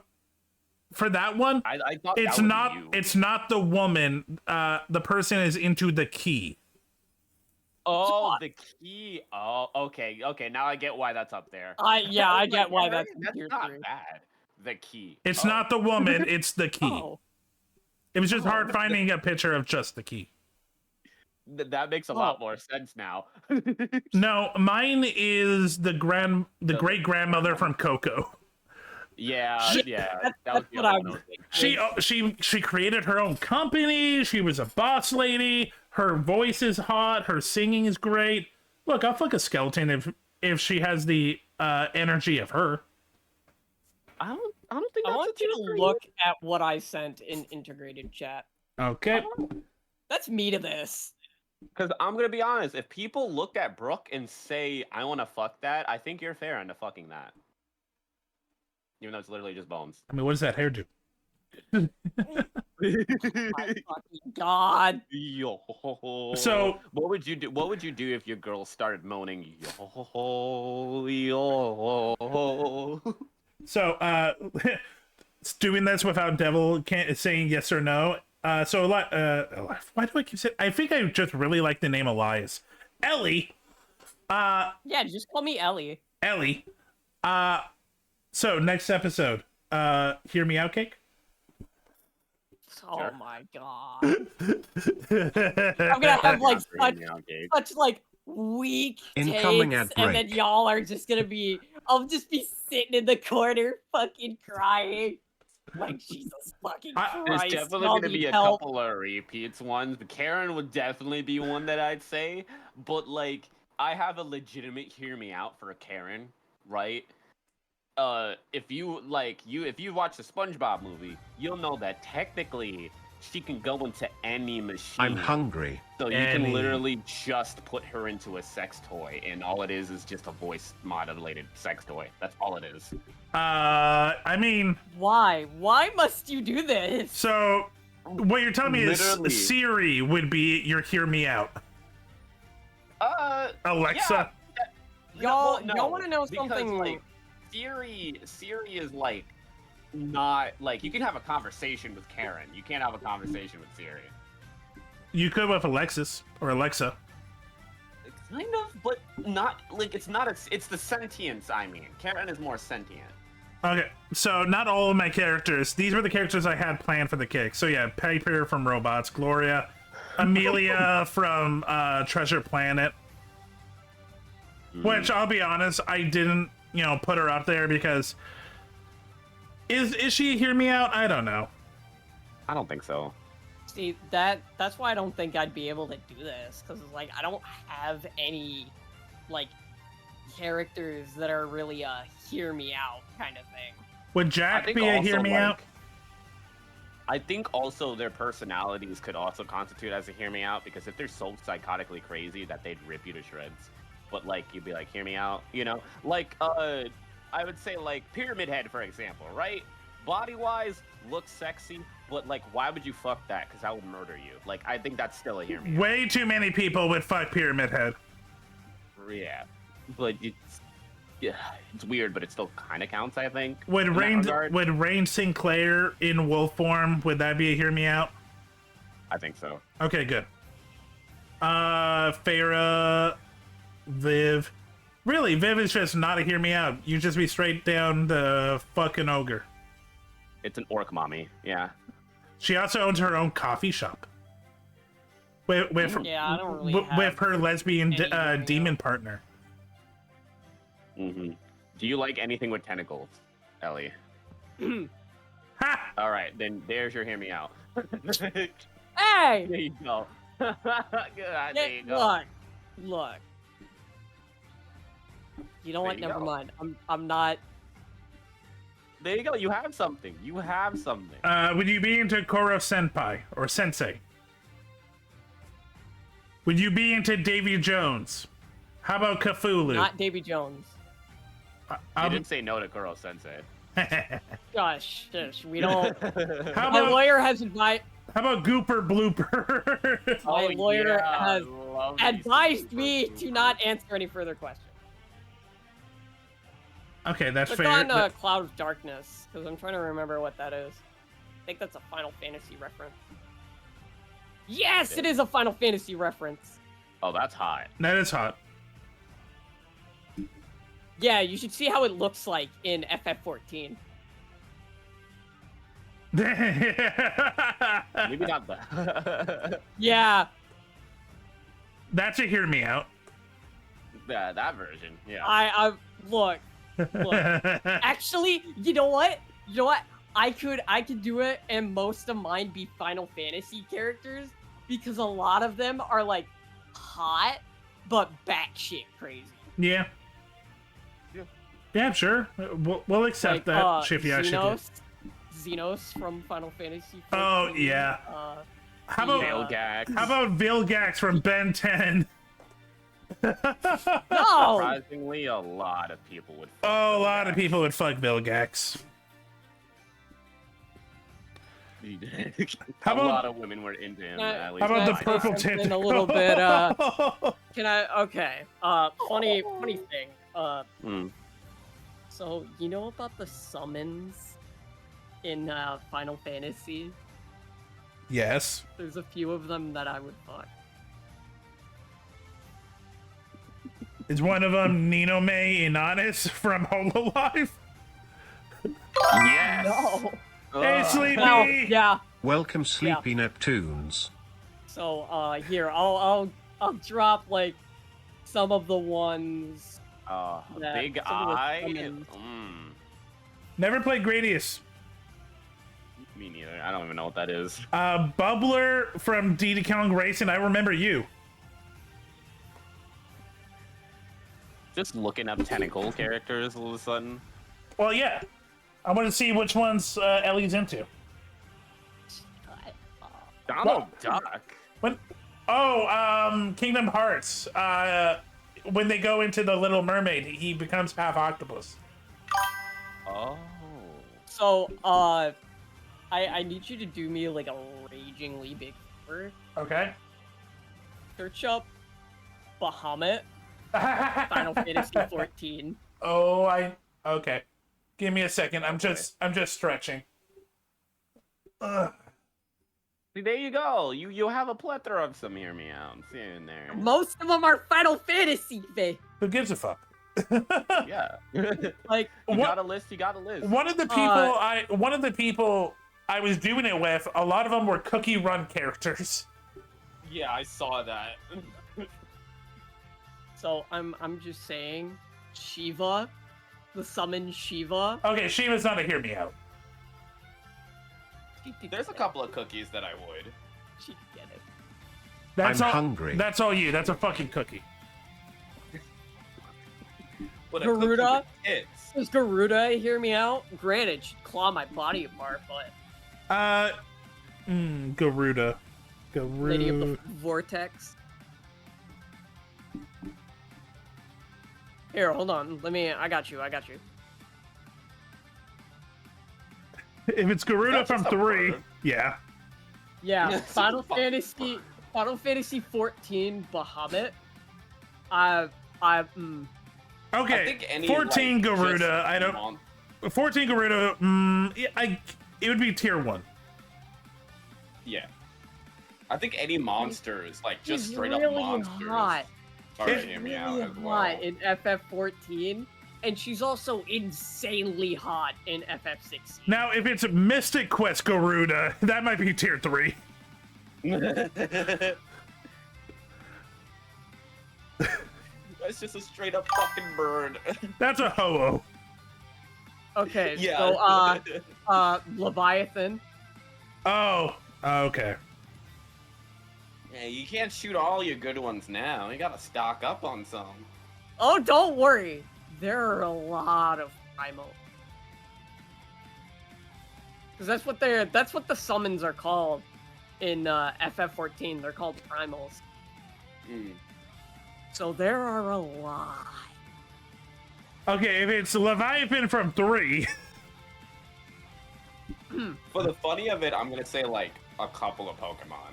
[SPEAKER 3] for that one,
[SPEAKER 5] I thought
[SPEAKER 3] it's
[SPEAKER 5] that would
[SPEAKER 3] not
[SPEAKER 5] be you.
[SPEAKER 3] it's not the woman. The person is into the key.
[SPEAKER 5] Oh, the key. Oh, okay. Now I get why that's up there.
[SPEAKER 4] I get why
[SPEAKER 5] That's
[SPEAKER 4] that's tier
[SPEAKER 5] not
[SPEAKER 4] 3.
[SPEAKER 5] bad. The key.
[SPEAKER 3] It's not the woman, it's the key.
[SPEAKER 4] Oh.
[SPEAKER 3] It was just hard finding a picture of just the key.
[SPEAKER 5] That makes a lot more sense now.
[SPEAKER 3] No, mine is the great grandmother from Coco.
[SPEAKER 5] Yeah, yeah. That was
[SPEAKER 4] That's
[SPEAKER 5] the
[SPEAKER 4] what
[SPEAKER 5] other
[SPEAKER 4] I'm.
[SPEAKER 5] one I was thinking.
[SPEAKER 3] She created her own company. She was a boss lady. Her voice is hot. Her singing is great. Look, I'll fuck a skeleton if she has the energy of her.
[SPEAKER 5] I don't think
[SPEAKER 4] I
[SPEAKER 5] that's
[SPEAKER 4] want
[SPEAKER 5] a
[SPEAKER 4] you
[SPEAKER 5] deal
[SPEAKER 4] to
[SPEAKER 5] for
[SPEAKER 4] look at what I sent in integrated chat.
[SPEAKER 3] Okay.
[SPEAKER 4] That's me to this.
[SPEAKER 5] Because I'm gonna be honest, if people look at Brooke and say, "I want to fuck that," I think you're fair into fucking that, even though it's literally just bones.
[SPEAKER 3] I mean, what does that hair do?
[SPEAKER 4] My fucking god.
[SPEAKER 5] Yo.
[SPEAKER 3] So-
[SPEAKER 5] what would you do? What would you do if your girl started moaning? Yo, yo.
[SPEAKER 3] So, doing this without Devil can't saying yes or no. So a lot. Why do I keep saying? I think I just really like the name Elias. Ellie.
[SPEAKER 4] Yeah, just call me Ellie.
[SPEAKER 3] Ellie. So next episode. Hear me out, cake.
[SPEAKER 4] Oh my god. I'm gonna have like such like weak
[SPEAKER 7] Incoming
[SPEAKER 4] takes,
[SPEAKER 7] ad
[SPEAKER 4] and then
[SPEAKER 7] break.
[SPEAKER 4] y'all are just gonna be. I'll just be sitting in the corner, fucking crying. Like Jesus fucking Christ.
[SPEAKER 5] There's definitely
[SPEAKER 4] y'all
[SPEAKER 5] gonna
[SPEAKER 4] need
[SPEAKER 5] be a
[SPEAKER 4] help.
[SPEAKER 5] couple of repeats ones. But Karen would definitely be one that I'd say. But like, I have a legitimate hear me out for Karen, right? If you watch the SpongeBob movie, you'll know that technically she can go into any machine.
[SPEAKER 7] I'm hungry.
[SPEAKER 5] So you can literally just put her into a sex toy, and all it is just a voice modulated sex toy. That's all it is.
[SPEAKER 3] I mean,
[SPEAKER 4] Why? Why must you do this?
[SPEAKER 3] so what you're telling me
[SPEAKER 5] Literally.
[SPEAKER 3] is Siri would be your hear me out. Alexa.
[SPEAKER 4] Y'all want to know
[SPEAKER 5] because,
[SPEAKER 4] something?
[SPEAKER 5] like, Siri is like not like you can have a conversation with Karen. You can't have a conversation with Siri.
[SPEAKER 3] You could with Alexis or Alexa.
[SPEAKER 5] Kind of, but not like it's not. It's the sentience. I mean, Karen is more sentient.
[SPEAKER 3] Okay, so not all of my characters. These were the characters I had planned for the kick. So yeah, Piper from Robots, Gloria, Amelia from Treasure Planet. Which I'll be honest, I didn't, put her up there because is she hear me out? I don't know.
[SPEAKER 5] I don't think so.
[SPEAKER 4] See, that's why I don't think I'd be able to do this, because like I don't have any like characters that are really a hear me out kind of thing.
[SPEAKER 3] Would Jack be a hear me out?
[SPEAKER 5] I think also their personalities could also constitute as a hear me out, because if they're so psychotically crazy that they'd rip you to shreds, but like you'd be like, hear me out, like I would say like Pyramid Head, for example, right? Body wise, looks sexy, but like why would you fuck that? Because I would murder you. Like I think that's still a hear me out.
[SPEAKER 3] Way too many people would fuck Pyramid Head.
[SPEAKER 5] Yeah, but it's weird, but it still kind of counts, I think.
[SPEAKER 3] Would Rain Sinclair in wolf form, would that be a hear me out?
[SPEAKER 5] I think so.
[SPEAKER 3] Okay, good. Farah, Viv. Really, Viv is just not a hear me out. You just be straight down the fucking ogre.
[SPEAKER 5] It's an orc mommy, yeah.
[SPEAKER 3] She also owns her own coffee shop. With
[SPEAKER 4] Yeah, I don't really
[SPEAKER 3] with
[SPEAKER 4] have
[SPEAKER 3] her lesbian
[SPEAKER 4] any hear me
[SPEAKER 3] demon
[SPEAKER 4] out.
[SPEAKER 3] partner.
[SPEAKER 5] Mm-hmm. Do you like anything with tentacles, Ellie?
[SPEAKER 3] Ha!
[SPEAKER 5] All right, then there's your hear me out.
[SPEAKER 4] Hey!
[SPEAKER 5] There you go. Good, there you go.
[SPEAKER 4] Look. You know
[SPEAKER 5] There
[SPEAKER 4] what?
[SPEAKER 5] you
[SPEAKER 4] Never
[SPEAKER 5] go.
[SPEAKER 4] mind. I'm not.
[SPEAKER 5] There you go. You have something. You have something.
[SPEAKER 3] Would you be into Koro Senpai or Sensei? Would you be into Davy Jones? How about Cthulhu?
[SPEAKER 4] Not Davy Jones.
[SPEAKER 5] You didn't say no to Kuro Sensei.
[SPEAKER 4] Gosh, shush, we don't.
[SPEAKER 3] How
[SPEAKER 4] My
[SPEAKER 3] about
[SPEAKER 4] lawyer has advised.
[SPEAKER 3] how about Gooper Blooper?
[SPEAKER 4] My lawyer
[SPEAKER 5] I
[SPEAKER 4] has
[SPEAKER 5] love me some
[SPEAKER 4] advised
[SPEAKER 5] Super
[SPEAKER 4] me
[SPEAKER 5] Duper.
[SPEAKER 4] to not answer any further questions.
[SPEAKER 3] Okay, that's
[SPEAKER 4] Click
[SPEAKER 3] fair.
[SPEAKER 4] on Cloud of Darkness, because I'm trying to remember what that is. I think that's a Final Fantasy reference. Yes, it is a Final Fantasy reference.
[SPEAKER 5] Oh, that's hot.
[SPEAKER 3] That is hot.
[SPEAKER 4] Yeah, you should see how it looks like in FF14.
[SPEAKER 5] Maybe not the.
[SPEAKER 4] Yeah,
[SPEAKER 3] That's a hear me out.
[SPEAKER 5] that version. Yeah.
[SPEAKER 4] I look. Look, actually, you know what? You know what? I could do it, and most of mine be Final Fantasy characters because a lot of them are like hot, but batshit crazy.
[SPEAKER 3] Yeah. Yeah, sure. We'll accept that.
[SPEAKER 4] Xenos from Final Fantasy 14.
[SPEAKER 3] Oh yeah. How about Vilgax from Ben 10?
[SPEAKER 4] No.
[SPEAKER 5] Surprisingly, a lot of people would.
[SPEAKER 3] A lot of people would fuck Vilgax.
[SPEAKER 5] A lot of women were into him. At least
[SPEAKER 3] how about the purple tint?
[SPEAKER 4] A little bit. Can I? Okay. Funny thing. So you know about the summons in Final Fantasy?
[SPEAKER 3] Yes.
[SPEAKER 4] There's a few of them that I would fuck.
[SPEAKER 3] Is one of them Nino May Inanis from Hololive?
[SPEAKER 5] Yes.
[SPEAKER 4] No.
[SPEAKER 3] Hey, Sleepy.
[SPEAKER 4] No, yeah.
[SPEAKER 7] Welcome, Sleepy Neptunes.
[SPEAKER 4] So here I'll drop like some of the ones.
[SPEAKER 5] Big Eye.
[SPEAKER 3] Never played Gradius.
[SPEAKER 5] Me neither. I don't even know what that is.
[SPEAKER 3] Bubbler from D Kong Racing. I remember you.
[SPEAKER 5] Just looking up tentacle characters all of a sudden.
[SPEAKER 3] Well, yeah. I want to see which ones Ellie's into.
[SPEAKER 5] Donald Duck.
[SPEAKER 3] When? Kingdom Hearts. When they go into the Little Mermaid, he becomes half octopus.
[SPEAKER 5] Oh.
[SPEAKER 4] So, I need you to do me like a ragingly big favor.
[SPEAKER 3] Okay.
[SPEAKER 4] Search up Bahamut, Final Fantasy 14.
[SPEAKER 3] Okay. Give me a second. I'm just stretching. Ugh.
[SPEAKER 5] See, there you go. You have a plethora of some hear me out. See in there.
[SPEAKER 4] Most of them are Final Fantasy, babe.
[SPEAKER 3] Who gives a fuck?
[SPEAKER 5] Yeah.
[SPEAKER 4] Like
[SPEAKER 5] you got a list.
[SPEAKER 3] One of the people I was doing it with, a lot of them were Cookie Run characters.
[SPEAKER 5] Yeah, I saw that.
[SPEAKER 4] So I'm just saying, Shiva, the summon Shiva.
[SPEAKER 3] Okay, Shiva's not a hear me out.
[SPEAKER 5] There's a couple of cookies that I would.
[SPEAKER 4] She could get it.
[SPEAKER 3] I'm
[SPEAKER 7] hungry.
[SPEAKER 3] That's all you. That's a fucking cookie.
[SPEAKER 5] But
[SPEAKER 4] Garuda? Does Garuda hear me out? Granted, she'd claw my body apart, but...
[SPEAKER 3] Garuda.
[SPEAKER 4] Lady of the Vortex. Here, hold on. I got you.
[SPEAKER 3] If it's Garuda from 3, yeah.
[SPEAKER 4] Yeah, Final Fantasy 14 Bahamut.
[SPEAKER 3] Okay, 14 Garuda. I don't. 14 Garuda. It would be tier 1.
[SPEAKER 6] Yeah. I think any monsters, like just
[SPEAKER 4] He's
[SPEAKER 6] straight
[SPEAKER 4] really
[SPEAKER 6] up monsters,
[SPEAKER 4] hot.
[SPEAKER 6] are gonna hear me out as well.
[SPEAKER 4] Hot in FF14, and she's also insanely hot in FF16.
[SPEAKER 3] Now, if it's Mystic Quest Garuda, that might be tier 3.
[SPEAKER 6] That's just a straight up fucking bird.
[SPEAKER 3] That's a ho-oh.
[SPEAKER 4] Okay,
[SPEAKER 6] yeah.
[SPEAKER 4] so Leviathan.
[SPEAKER 3] Oh, okay.
[SPEAKER 6] Yeah, you can't shoot all your good ones now. You gotta stock up on some.
[SPEAKER 4] Oh, don't worry. There are a lot of primal. Because that's what the summons are called in FF14. They're called primals. So there are a lot.
[SPEAKER 3] Okay, if it's Leviathan from 3.
[SPEAKER 6] For the funny of it, I'm gonna say like a couple of Pokemon.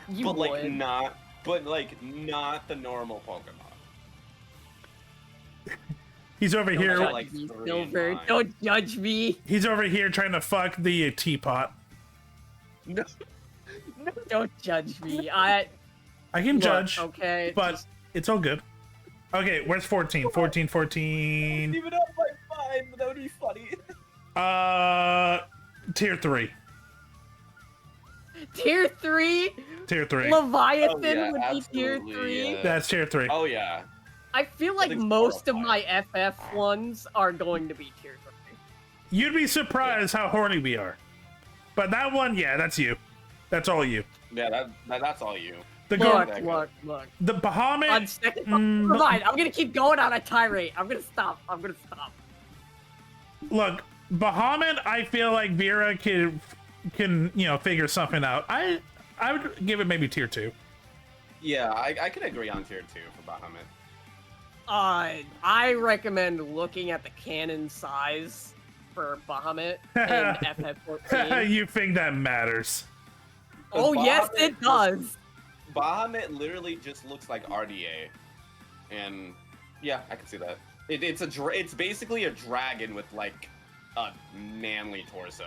[SPEAKER 6] Not the normal Pokemon.
[SPEAKER 3] He's over here.
[SPEAKER 6] Like
[SPEAKER 4] Silver, don't judge me.
[SPEAKER 3] He's over here trying to fuck the teapot.
[SPEAKER 6] No.
[SPEAKER 4] Don't judge me.
[SPEAKER 3] I can judge.
[SPEAKER 4] Okay,
[SPEAKER 3] but it's all good. Okay, where's 14? 14.
[SPEAKER 6] Even up by 5, but that would be funny.
[SPEAKER 3] Tier 3.
[SPEAKER 4] Tier 3?
[SPEAKER 3] Tier 3.
[SPEAKER 4] Leviathan
[SPEAKER 6] Oh, yeah,
[SPEAKER 4] would be tier
[SPEAKER 6] absolutely,
[SPEAKER 4] 3?
[SPEAKER 6] yeah.
[SPEAKER 3] That's tier 3.
[SPEAKER 6] Oh yeah.
[SPEAKER 4] I feel like
[SPEAKER 6] Nothing's
[SPEAKER 4] most of
[SPEAKER 6] horrifying.
[SPEAKER 4] my FF ones are going to be tier 3.
[SPEAKER 3] You'd be surprised how horny we are. But that one, yeah, that's you. That's all you.
[SPEAKER 6] Yeah, that's all you.
[SPEAKER 3] The
[SPEAKER 4] Look.
[SPEAKER 3] the Bahamut.
[SPEAKER 4] On second, never mind. I'm gonna keep going on a tirade. I'm gonna stop.
[SPEAKER 3] Look, Bahamut. I feel like Vera can figure something out. I would give it maybe tier 2.
[SPEAKER 6] Yeah, I could agree on tier 2 for Bahamut.
[SPEAKER 4] I recommend looking at the cannon size for Bahamut in FF14.
[SPEAKER 3] You think that matters?
[SPEAKER 4] Oh yes, it does.
[SPEAKER 6] Bahamut literally just looks like RDA, and yeah, I can see that. It's basically a dragon with like a manly torso.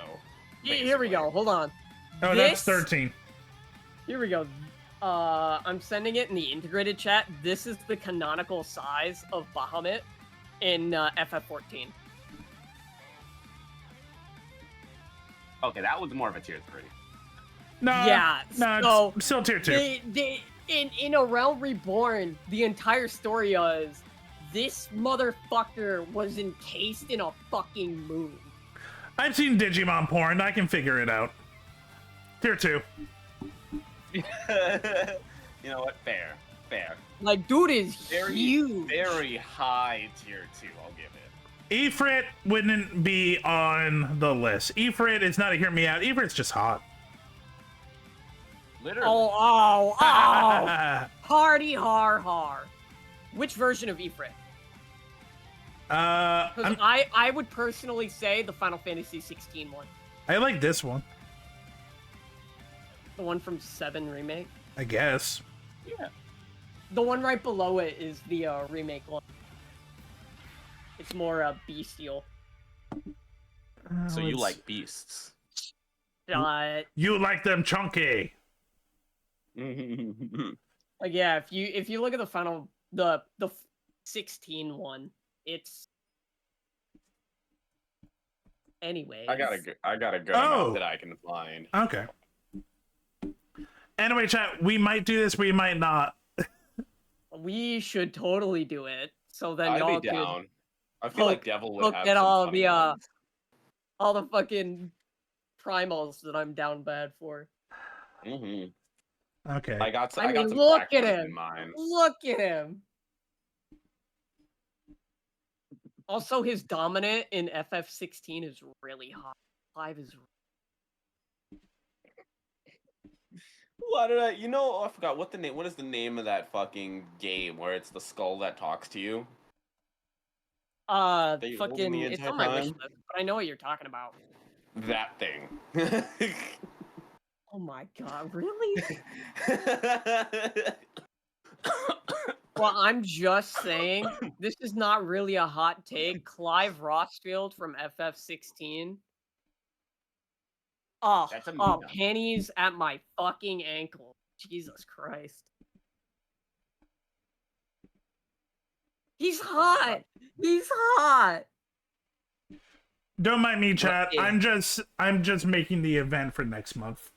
[SPEAKER 4] Here we go. Hold on.
[SPEAKER 3] Oh, that's 13.
[SPEAKER 4] Here we go. I'm sending it in the integrated chat. This is the canonical size of Bahamut in FF14.
[SPEAKER 5] Okay, that was more of a tier 3.
[SPEAKER 3] No,
[SPEAKER 4] Yeah,
[SPEAKER 3] no,
[SPEAKER 4] so
[SPEAKER 3] it's still tier 2.
[SPEAKER 4] In A Realm Reborn, the entire story is this motherfucker was encased in a fucking moon.
[SPEAKER 3] I've seen Digimon porn. I can figure it out. Tier 2.
[SPEAKER 6] You know what? Fair.
[SPEAKER 4] Like, dude is huge.
[SPEAKER 6] Very high tier 2. I'll give it.
[SPEAKER 3] Ifrit wouldn't be on the list. Ifrit is not a hear me out. Ifrit's just hot.
[SPEAKER 6] Literally.
[SPEAKER 4] Oh. Party har. Which version of Ifrit? Because I would personally say the Final Fantasy 16 one.
[SPEAKER 3] I like this one.
[SPEAKER 4] The one from 7 Remake?
[SPEAKER 3] I guess.
[SPEAKER 6] Yeah.
[SPEAKER 4] The one right below it is the remake one. It's more bestial.
[SPEAKER 6] So you like beasts?
[SPEAKER 3] You like them chunky.
[SPEAKER 4] Like, yeah, if you look at the 16 one, it's anyways.
[SPEAKER 6] I got a good amount that I can find.
[SPEAKER 3] Okay. Anyway, chat, we might do this, we might not.
[SPEAKER 4] We should totally do it. So then
[SPEAKER 6] I'd
[SPEAKER 4] y'all
[SPEAKER 6] be down.
[SPEAKER 4] could
[SPEAKER 6] I feel like Devil would
[SPEAKER 4] look
[SPEAKER 6] have
[SPEAKER 4] at
[SPEAKER 6] some
[SPEAKER 4] all
[SPEAKER 6] funny
[SPEAKER 4] the
[SPEAKER 6] ones.
[SPEAKER 4] all the fucking primals that I'm down bad for.
[SPEAKER 3] Okay.
[SPEAKER 6] I got
[SPEAKER 4] I mean,
[SPEAKER 6] some
[SPEAKER 4] look
[SPEAKER 6] crack
[SPEAKER 4] at
[SPEAKER 6] ones
[SPEAKER 4] him.
[SPEAKER 6] in mind.
[SPEAKER 4] Look at him. Also, his dominant in FF16 is really hot. 5 is.
[SPEAKER 6] Why did I? You know, I forgot what the name. What is the name of that fucking game where it's the skull that talks to you? That you're holding
[SPEAKER 4] Fucking.
[SPEAKER 6] the
[SPEAKER 4] It's
[SPEAKER 6] entire
[SPEAKER 4] on my wish
[SPEAKER 6] time?
[SPEAKER 4] list, but I know what you're talking about.
[SPEAKER 6] That thing.
[SPEAKER 4] Oh my god, really? Well, I'm just saying, this is not really a hot take. Clive Rossfield from FF16. Oh,
[SPEAKER 5] That's a
[SPEAKER 4] pennies at my fucking ankle. Jesus Christ. He's hot. He's hot.
[SPEAKER 3] Don't mind me, chat.
[SPEAKER 4] Yeah.
[SPEAKER 3] I'm just making the event for next month.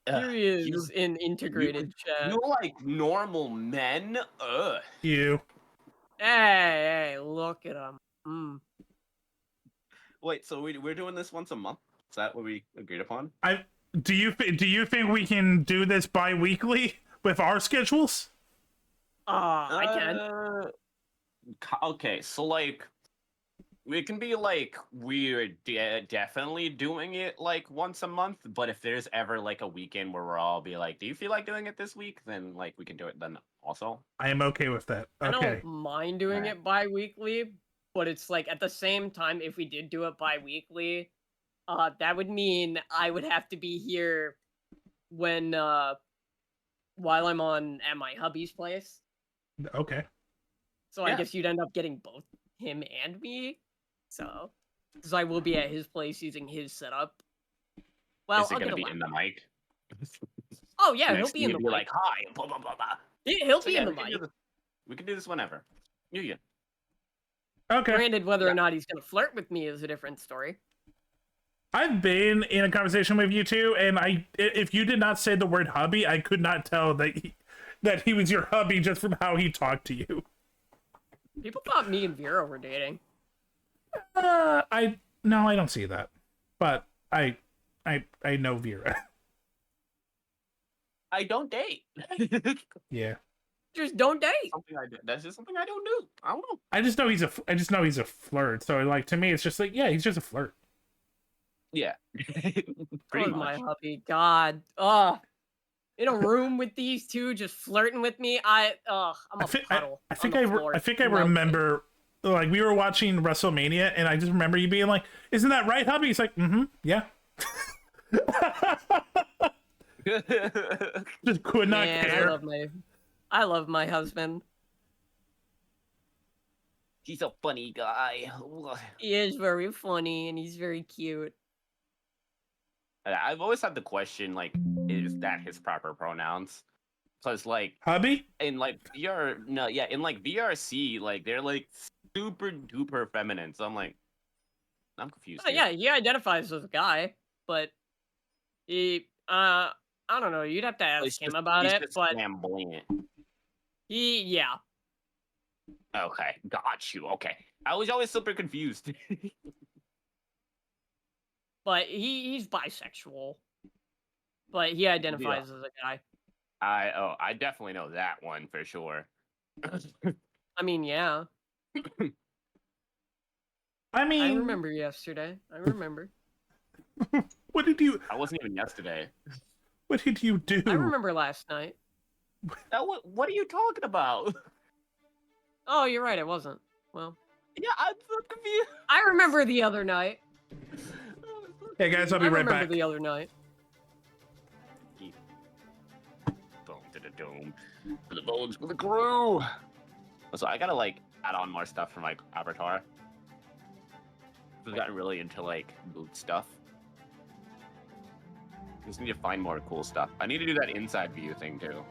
[SPEAKER 4] Here he is in integrated chat.
[SPEAKER 5] You like normal men? Ugh.
[SPEAKER 3] You.
[SPEAKER 4] Hey, look at him.
[SPEAKER 6] Wait, so we're doing this once a month? Is that what we agreed upon?
[SPEAKER 3] Do you think we can do this bi-weekly with our schedules?
[SPEAKER 4] I can.
[SPEAKER 5] Okay, so like, it can be like we're definitely doing it like once a month, but if there's ever like a weekend where we're all be like, do you feel like doing it this week? Then like we can do it then also.
[SPEAKER 3] I am okay with that.
[SPEAKER 4] I
[SPEAKER 3] Okay.
[SPEAKER 4] don't mind doing it bi-weekly, but it's like at the same time, if we did do it bi-weekly, that would mean I would have to be here when while I'm at my hubby's place.
[SPEAKER 3] Okay.
[SPEAKER 4] So I guess you'd end up getting both him and me. So, because I will be at his place using his setup. Well,
[SPEAKER 5] Is it
[SPEAKER 4] I'll
[SPEAKER 5] gonna
[SPEAKER 4] get a
[SPEAKER 5] be in the mic?
[SPEAKER 4] Oh yeah, he'll
[SPEAKER 5] Next
[SPEAKER 4] be in the
[SPEAKER 5] you'll
[SPEAKER 4] mic.
[SPEAKER 5] like, hi, blah blah blah blah.
[SPEAKER 4] He'll
[SPEAKER 5] So,
[SPEAKER 4] be
[SPEAKER 5] yeah,
[SPEAKER 4] in the
[SPEAKER 5] we can
[SPEAKER 4] mic.
[SPEAKER 5] do this- We can do this whenever. Yeah.
[SPEAKER 3] Okay.
[SPEAKER 4] Granted, whether or not he's gonna flirt with me is a different story.
[SPEAKER 3] I've been in a conversation with you two, and if you did not say the word hubby, I could not tell that he was your hubby just from how he talked to you.
[SPEAKER 4] People thought me and Vera were dating.
[SPEAKER 3] I don't see that, but I know Vera.
[SPEAKER 5] I don't date.
[SPEAKER 3] Yeah.
[SPEAKER 4] Just don't date.
[SPEAKER 5] That's just something I don't do. I don't know.
[SPEAKER 3] I just know he's a flirt. So like to me, it's just like yeah, he's just a flirt.
[SPEAKER 5] Yeah.
[SPEAKER 4] Pretty much. My hubby. God. Ugh. In a room with these two, just flirting with me. I'm a puddle.
[SPEAKER 3] I think I remember. Like we were watching WrestleMania, and I just remember you being like, "Isn't that right, hubby?" He's like, "Mm-hmm, yeah." Just could not care.
[SPEAKER 4] I love my husband.
[SPEAKER 5] He's a funny guy.
[SPEAKER 4] He is very funny, and he's very cute.
[SPEAKER 5] I've always had the question, like, is that his proper pronouns? Because, like,
[SPEAKER 3] hubby?
[SPEAKER 5] In, like, in, like, VRC, like, they're, like, super duper feminine. So I'm like, I'm confused.
[SPEAKER 4] Oh, yeah, he identifies as a guy, but I don't know. You'd have to ask him about it, but
[SPEAKER 5] flamboyant.
[SPEAKER 4] Yeah.
[SPEAKER 5] Okay, got you. Okay, I was always super confused.
[SPEAKER 4] But he's bisexual, but he identifies as a guy.
[SPEAKER 5] I definitely know that one for sure.
[SPEAKER 4] I mean, yeah. I remember yesterday. I remember.
[SPEAKER 3] What did you?
[SPEAKER 5] I wasn't even yesterday.
[SPEAKER 3] What did you do?
[SPEAKER 4] I remember last night.
[SPEAKER 5] What are you talking about?
[SPEAKER 4] Oh, you're right. I wasn't. Well.
[SPEAKER 5] Yeah, I'm so confused.
[SPEAKER 4] I remember the other night.
[SPEAKER 3] Hey guys, I'll be right back.
[SPEAKER 4] I remember the other night.
[SPEAKER 5] Boom to the dome. For the bones for the crew. So I gotta like add on more stuff for my avatar. I've gotten really into like mood stuff. Just need to find more cool stuff. I need to do that inside view thing too.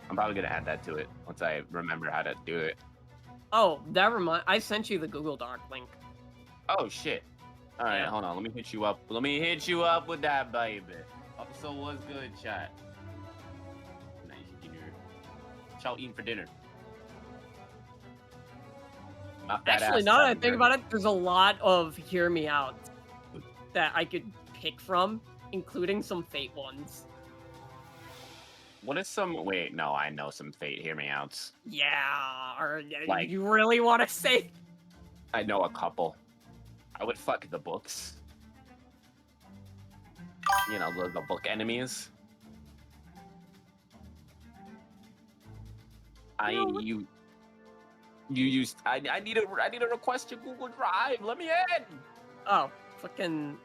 [SPEAKER 5] I'm probably gonna add that to it once I remember how to do it.
[SPEAKER 4] Oh, I sent you the Google Doc link.
[SPEAKER 5] Oh shit. All right, hold on. Let me hit you up. Let me hit you up with that, baby. So what's good, chat? Nice dinner. Chow eating for dinner.
[SPEAKER 4] Actually, now that I think about it, there's a lot of hear me out that I could pick from, including some Fate ones.
[SPEAKER 5] What is some? Wait, no, I know some Fate hear me outs.
[SPEAKER 4] Yeah, or like, you really want to say?
[SPEAKER 5] I know a couple. I would fuck the books. You know, the book enemies. I need to request your Google Drive. Let me in.
[SPEAKER 4] Oh, fucking.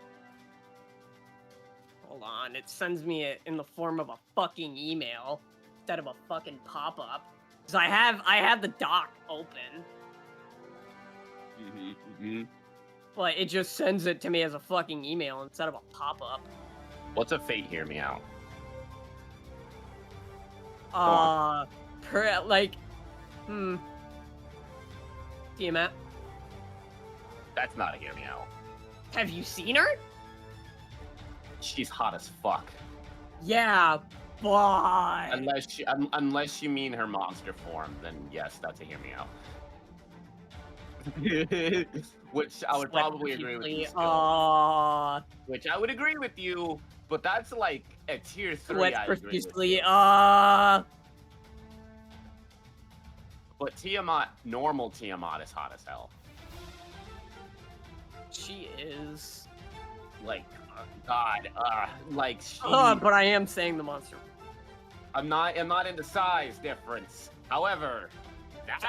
[SPEAKER 4] Hold on, it sends me it in the form of a fucking email instead of a fucking pop-up. Cause I have the doc open. But it just sends it to me as a fucking email instead of a pop-up.
[SPEAKER 5] What's a Fate hear me out?
[SPEAKER 4] Tiamat.
[SPEAKER 5] That's not a hear me out.
[SPEAKER 4] Have you seen her?
[SPEAKER 5] She's hot as fuck.
[SPEAKER 4] Yeah, but
[SPEAKER 5] unless you mean her monster form, then yes, that's a hear me out. Which I would probably agree with you. Which I would agree with you, but that's like a tier 3.
[SPEAKER 4] Profusely.
[SPEAKER 5] But Tiamat, normal Tiamat is hot as hell.
[SPEAKER 4] She is.
[SPEAKER 5] Like, God, like she.
[SPEAKER 4] But I am saying the monster.
[SPEAKER 5] I'm not into size difference. However,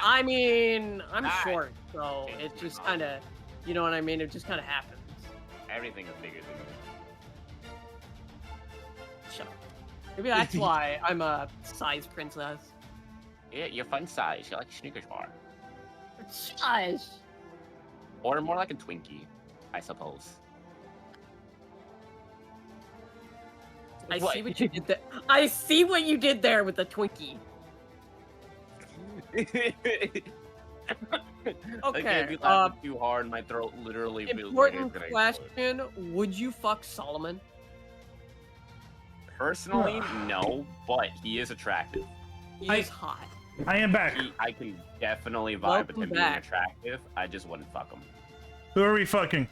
[SPEAKER 4] I mean, I'm short, so it just kind of, you know what I mean? It just kind of happens.
[SPEAKER 5] Everything is bigger than me.
[SPEAKER 4] Shut up. Maybe that's why I'm a size princess.
[SPEAKER 5] Yeah, you're fun size. You're like a Snickers bar.
[SPEAKER 4] Size.
[SPEAKER 5] Or more like a Twinkie, I suppose.
[SPEAKER 4] I see what you did there. I see what you did there with the Twinkie. Okay.
[SPEAKER 5] Too hard, my throat literally feels
[SPEAKER 4] important question: would you fuck Solomon?
[SPEAKER 5] Personally, no, but he is attractive.
[SPEAKER 4] He's hot.
[SPEAKER 3] I am back.
[SPEAKER 5] I can definitely vibe with
[SPEAKER 4] Welcome
[SPEAKER 5] him
[SPEAKER 4] back.
[SPEAKER 5] being attractive. I just wouldn't fuck him.
[SPEAKER 3] Who are we fucking?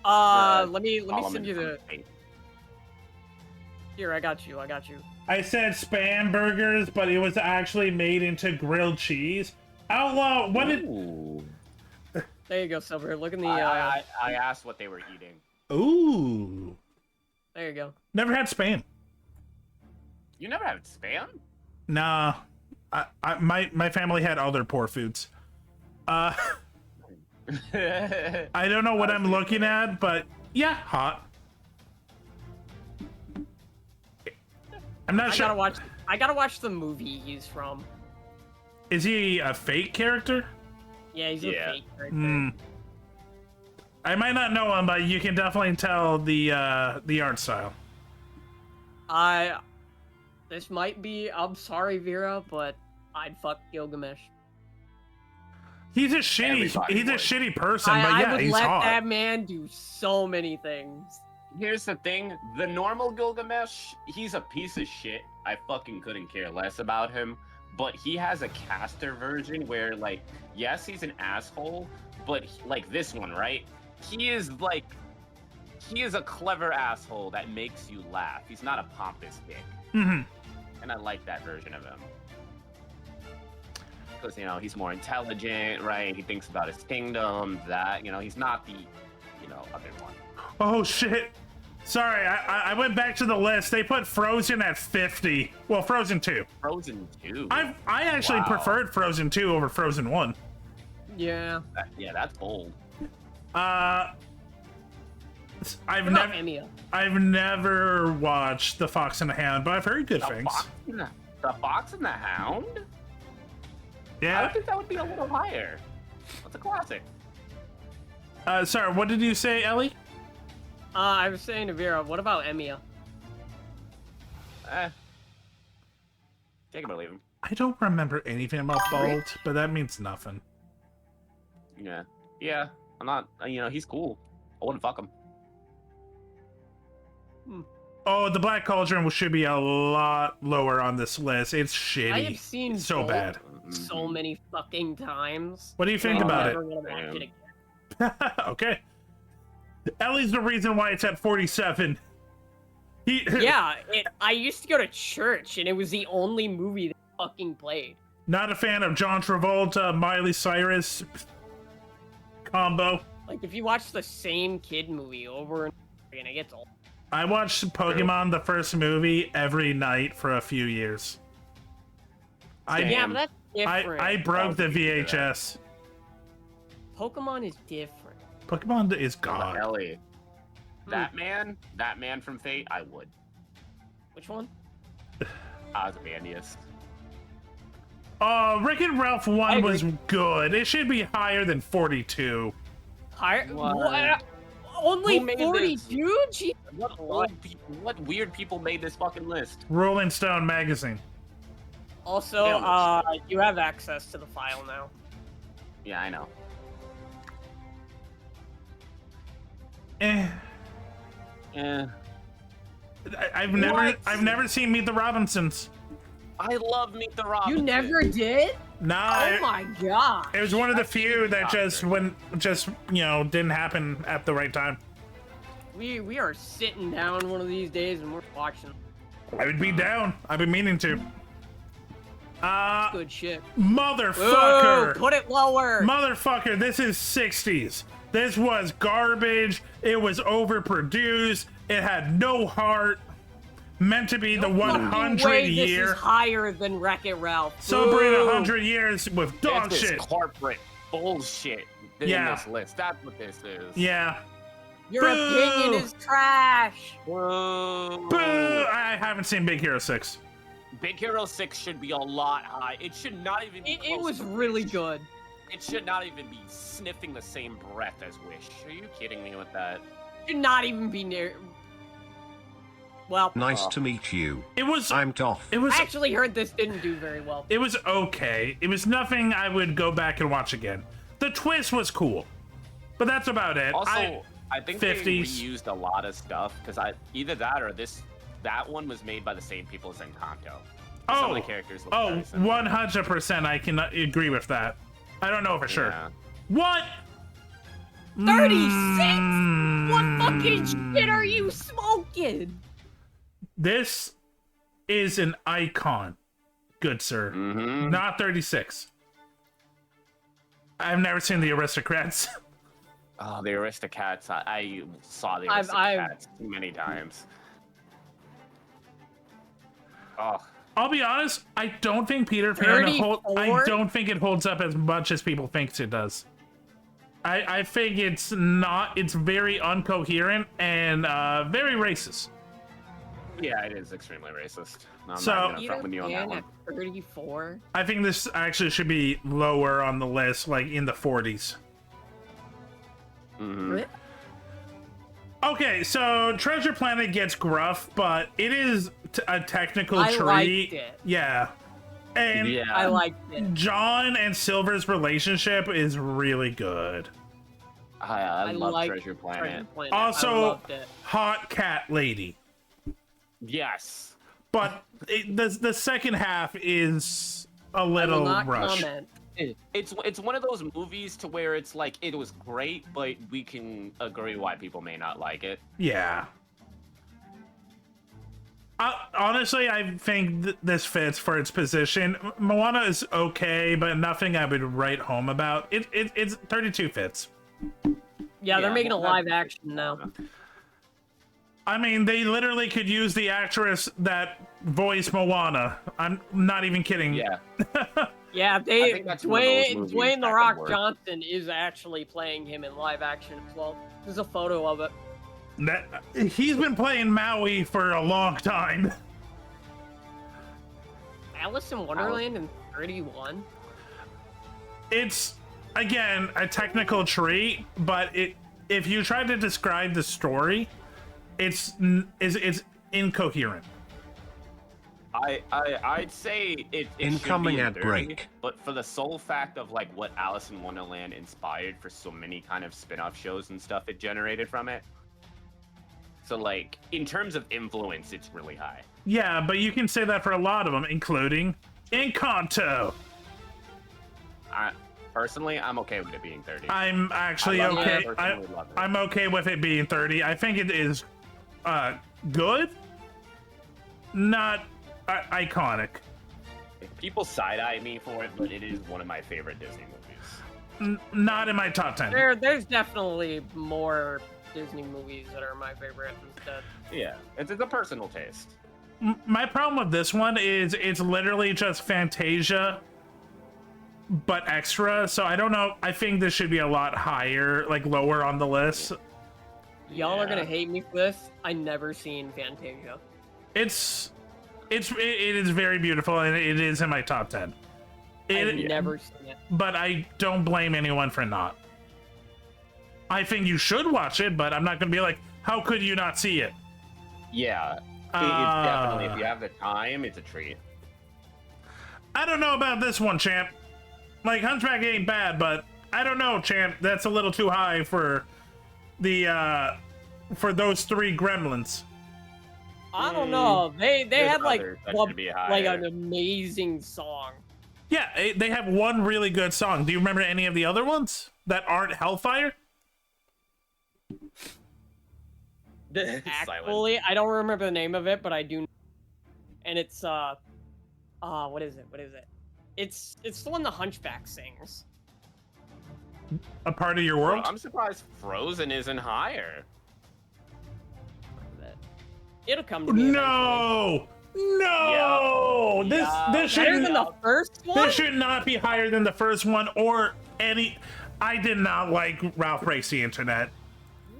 [SPEAKER 4] Let me
[SPEAKER 5] Solomon
[SPEAKER 4] send you
[SPEAKER 5] from
[SPEAKER 4] the.
[SPEAKER 5] Fate.
[SPEAKER 4] Here, I got you.
[SPEAKER 3] I said spam burgers, but it was actually made into grilled cheese. Outlaw, what did?
[SPEAKER 5] Ooh.
[SPEAKER 4] There you go, Silver. Look in the.
[SPEAKER 5] I asked what they were eating.
[SPEAKER 3] Ooh.
[SPEAKER 4] There you go.
[SPEAKER 3] Never had spam.
[SPEAKER 5] You never had spam?
[SPEAKER 3] Nah. My family had other poor foods. I don't know what I'm looking at, but yeah, hot. I'm not sure.
[SPEAKER 4] I gotta watch the movie he's from.
[SPEAKER 3] Is he a fake character?
[SPEAKER 4] Yeah, he's a fake character.
[SPEAKER 3] Hmm. I might not know him, but you can definitely tell the art style.
[SPEAKER 4] This might be. I'm sorry, Vera, but I'd fuck Gilgamesh.
[SPEAKER 3] He's a shitty person, but
[SPEAKER 4] I
[SPEAKER 3] yeah,
[SPEAKER 4] would
[SPEAKER 3] he's
[SPEAKER 4] let
[SPEAKER 3] hot.
[SPEAKER 4] that man do so many things.
[SPEAKER 5] Here's the thing, the normal Gilgamesh, he's a piece of shit. I fucking couldn't care less about him. But he has a caster version where, like, yes, he's an asshole, but like this one, right? He is a clever asshole that makes you laugh. He's not a pompous dick.
[SPEAKER 3] Mm-hmm.
[SPEAKER 5] And I like that version of him. Because, you know, he's more intelligent, right? He thinks about his kingdom, that, you know, he's not the, you know, other one.
[SPEAKER 3] Oh shit. Sorry, I went back to the list. They put Frozen at 50. Well, Frozen 2.
[SPEAKER 5] Frozen 2?
[SPEAKER 3] I actually preferred Frozen 2 over Frozen 1.
[SPEAKER 4] Yeah.
[SPEAKER 5] Yeah, that's bold.
[SPEAKER 3] I've
[SPEAKER 4] Emiya?
[SPEAKER 3] never watched The Fox and the Hound, but I've heard good things.
[SPEAKER 5] The Fox and the Hound?
[SPEAKER 3] Yeah.
[SPEAKER 5] I think that would be a little higher. That's a classic.
[SPEAKER 3] Sorry, what did you say, Ellie?
[SPEAKER 4] I was saying to Vera, what about Emiya?
[SPEAKER 5] Take him or leave him.
[SPEAKER 3] I don't remember anything about Bolt, but that means nothing.
[SPEAKER 5] Yeah. Yeah. I'm not, you know, he's cool. I wouldn't fuck him.
[SPEAKER 3] Oh, the Black Cauldron should be a lot lower on this list. It's shitty.
[SPEAKER 4] I have seen
[SPEAKER 3] so
[SPEAKER 4] Bolt
[SPEAKER 3] bad.
[SPEAKER 4] so many fucking times.
[SPEAKER 3] What do you think
[SPEAKER 4] I'll
[SPEAKER 3] about
[SPEAKER 4] never
[SPEAKER 3] it?
[SPEAKER 4] wanna watch it again.
[SPEAKER 3] Okay. Ellie's the reason why it's at 47.
[SPEAKER 4] Yeah, I used to go to church, and it was the only movie that fucking played.
[SPEAKER 3] Not a fan of John Travolta, Miley Cyrus combo.
[SPEAKER 4] Like, if you watch the same kid movie over and over again, it gets old.
[SPEAKER 3] I watched Pokemon, the first movie, every night for a few years.
[SPEAKER 4] Yeah, but that's different.
[SPEAKER 3] I broke the VHS.
[SPEAKER 4] Pokemon is different.
[SPEAKER 3] Pokemon is God.
[SPEAKER 5] Ellie. That man from Fate, I would.
[SPEAKER 4] Which one?
[SPEAKER 5] Ozymandias.
[SPEAKER 3] Oh, Rick and Ralph 1 was good. It should be higher than 42.
[SPEAKER 4] Higher?
[SPEAKER 5] What?
[SPEAKER 4] Only
[SPEAKER 5] Who made
[SPEAKER 4] 42? Gee.
[SPEAKER 5] What weird people made this fucking list?
[SPEAKER 3] Rolling Stone magazine.
[SPEAKER 4] Also, you have access to the file now.
[SPEAKER 5] Yeah, I know.
[SPEAKER 3] I've never seen Meet the Robinsons.
[SPEAKER 5] I love Meet the Robinsons.
[SPEAKER 4] You never did?
[SPEAKER 3] Nah.
[SPEAKER 4] Oh my god.
[SPEAKER 3] It was one of the few that just didn't happen at the right time.
[SPEAKER 4] We are sitting down one of these days and we're watching.
[SPEAKER 3] I would be down. I've been meaning to.
[SPEAKER 4] Good shit.
[SPEAKER 3] Motherfucker!
[SPEAKER 4] Ooh, put it lower.
[SPEAKER 3] Motherfucker, this is 60s. This was garbage. It was overproduced. It had no heart. Meant to be the 100 year.
[SPEAKER 4] This is higher than Wreck-It Ralph.
[SPEAKER 3] Celebrate 100 years with dog
[SPEAKER 5] it's
[SPEAKER 3] shit.
[SPEAKER 5] This corporate bullshit in this list. That's what this is.
[SPEAKER 3] Yeah.
[SPEAKER 4] Your opinion is trash.
[SPEAKER 5] Boo.
[SPEAKER 3] Boo! I haven't seen Big Hero 6.
[SPEAKER 5] Big Hero 6 should be a lot high. It should not even be
[SPEAKER 4] It was really good.
[SPEAKER 5] It should not even be sniffing the same breath as Wish. Are you kidding me with that?
[SPEAKER 4] Should not even be near. Well,
[SPEAKER 7] Nice to meet you.
[SPEAKER 3] It was.
[SPEAKER 7] I'm Toff.
[SPEAKER 3] It was.
[SPEAKER 4] I actually heard this didn't do very well.
[SPEAKER 3] It was okay. It was nothing I would go back and watch again. The twist was cool, but that's about it.
[SPEAKER 5] Also, I think
[SPEAKER 3] 50s.
[SPEAKER 5] they reused a lot of stuff because either that or that one was made by the same people as Encanto. Some of the characters look very similar.
[SPEAKER 3] 100%. I can agree with that. I don't know for sure.
[SPEAKER 5] Yeah.
[SPEAKER 3] What?
[SPEAKER 4] 36? What fucking shit are you smoking?
[SPEAKER 3] This is an icon, good sir.
[SPEAKER 5] Mm-hmm.
[SPEAKER 3] Not 36. I've never seen the Aristocrats.
[SPEAKER 5] Oh, the Aristocats. I saw the Aristocats many times. Oh.
[SPEAKER 3] I'll be honest, I don't think Peter Pan I don't think it holds up as much as people think it does. I think it's very uncoherent and very racist.
[SPEAKER 5] Yeah, it is extremely racist. I'm
[SPEAKER 3] So,
[SPEAKER 5] not gonna front with you on that
[SPEAKER 4] Peter
[SPEAKER 5] one.
[SPEAKER 4] Pan at 34?
[SPEAKER 3] I think this actually should be lower on the list, like in the 40s.
[SPEAKER 5] Mm-hmm.
[SPEAKER 4] Really?
[SPEAKER 3] Okay, so Treasure Planet gets gruff, but it is a technical
[SPEAKER 4] I
[SPEAKER 3] treat.
[SPEAKER 4] liked it.
[SPEAKER 3] Yeah. And
[SPEAKER 5] Yeah.
[SPEAKER 4] I liked it.
[SPEAKER 3] John and Silver's relationship is really good.
[SPEAKER 5] I love
[SPEAKER 4] liked
[SPEAKER 5] Treasure Planet.
[SPEAKER 4] Treasure Planet. I
[SPEAKER 3] Also,
[SPEAKER 4] loved it.
[SPEAKER 3] hot cat lady.
[SPEAKER 5] Yes.
[SPEAKER 3] But the second half is a
[SPEAKER 4] I will
[SPEAKER 3] little
[SPEAKER 4] not
[SPEAKER 3] rushed.
[SPEAKER 4] comment.
[SPEAKER 5] It's one of those movies to where it's like it was great, but we can agree why people may not like it.
[SPEAKER 3] Yeah. Honestly, I think this fits for its position. Moana is okay, but nothing I would write home about. It's 32 fits.
[SPEAKER 4] Yeah, they're
[SPEAKER 5] Yeah,
[SPEAKER 4] making a
[SPEAKER 5] well,
[SPEAKER 4] live action now.
[SPEAKER 3] I mean, they literally could use the actress that voiced Moana. I'm not even kidding.
[SPEAKER 5] Yeah.
[SPEAKER 4] Yeah,
[SPEAKER 5] think that's one of those movies
[SPEAKER 4] Dwayne
[SPEAKER 5] that
[SPEAKER 4] The Rock
[SPEAKER 5] could work.
[SPEAKER 4] Johnson is actually playing him in live action as well. There's a photo of it.
[SPEAKER 3] He's been playing Maui for a long time.
[SPEAKER 4] Alice in Wonderland in 31?
[SPEAKER 3] It's, again, a technical treat, but if you try to describe the story, it's incoherent.
[SPEAKER 5] I'd say it
[SPEAKER 7] Incoming
[SPEAKER 5] should be in
[SPEAKER 7] ad
[SPEAKER 5] 30,
[SPEAKER 7] break.
[SPEAKER 5] but for the sole fact of like what Alice in Wonderland inspired for so many kind of spin-off shows and stuff it generated from it. So like in terms of influence, it's really high.
[SPEAKER 3] Yeah, but you can say that for a lot of them, including Encanto.
[SPEAKER 5] Personally, I'm okay with it being 30.
[SPEAKER 3] I'm actually
[SPEAKER 5] I love it.
[SPEAKER 3] okay.
[SPEAKER 5] I personally love it.
[SPEAKER 3] I'm okay with it being 30. I think it is good, not iconic.
[SPEAKER 5] People side-eye me for it, but it is one of my favorite Disney movies.
[SPEAKER 3] Not in my top 10.
[SPEAKER 4] There's definitely more Disney movies that are my favorite instead.
[SPEAKER 5] Yeah, it's a personal taste.
[SPEAKER 3] My problem with this one is it's literally just Fantasia, but extra. So I don't know. I think this should be a lot higher, like lower on the list.
[SPEAKER 4] Y'all are gonna hate me for this. I never seen Fantasia.
[SPEAKER 3] It is very beautiful, and it is in my top 10.
[SPEAKER 4] I've never seen it.
[SPEAKER 3] But I don't blame anyone for not. I think you should watch it, but I'm not going to be like, how could you not see it?
[SPEAKER 5] Yeah, it's definitely, if you have the time, it's a treat.
[SPEAKER 3] I don't know about this one, champ. Like, Hunchback ain't bad, but I don't know, champ. That's a little too high for the, for those three gremlins.
[SPEAKER 4] I don't know. They had like
[SPEAKER 5] others that should be higher.
[SPEAKER 4] an amazing song.
[SPEAKER 3] Yeah, they have one really good song. Do you remember any of the other ones that aren't Hellfire?
[SPEAKER 4] Actually, I don't remember the name of it, but I do. And it's what is it? It's the one the Hunchback sings.
[SPEAKER 3] A Part of Your World?
[SPEAKER 5] I'm surprised Frozen isn't higher.
[SPEAKER 4] It'll come to me.
[SPEAKER 3] No! No! This
[SPEAKER 4] Better
[SPEAKER 3] should
[SPEAKER 4] than the first one?
[SPEAKER 3] This should not be higher than the first one or any. I did not like Ralph Breaks the Internet.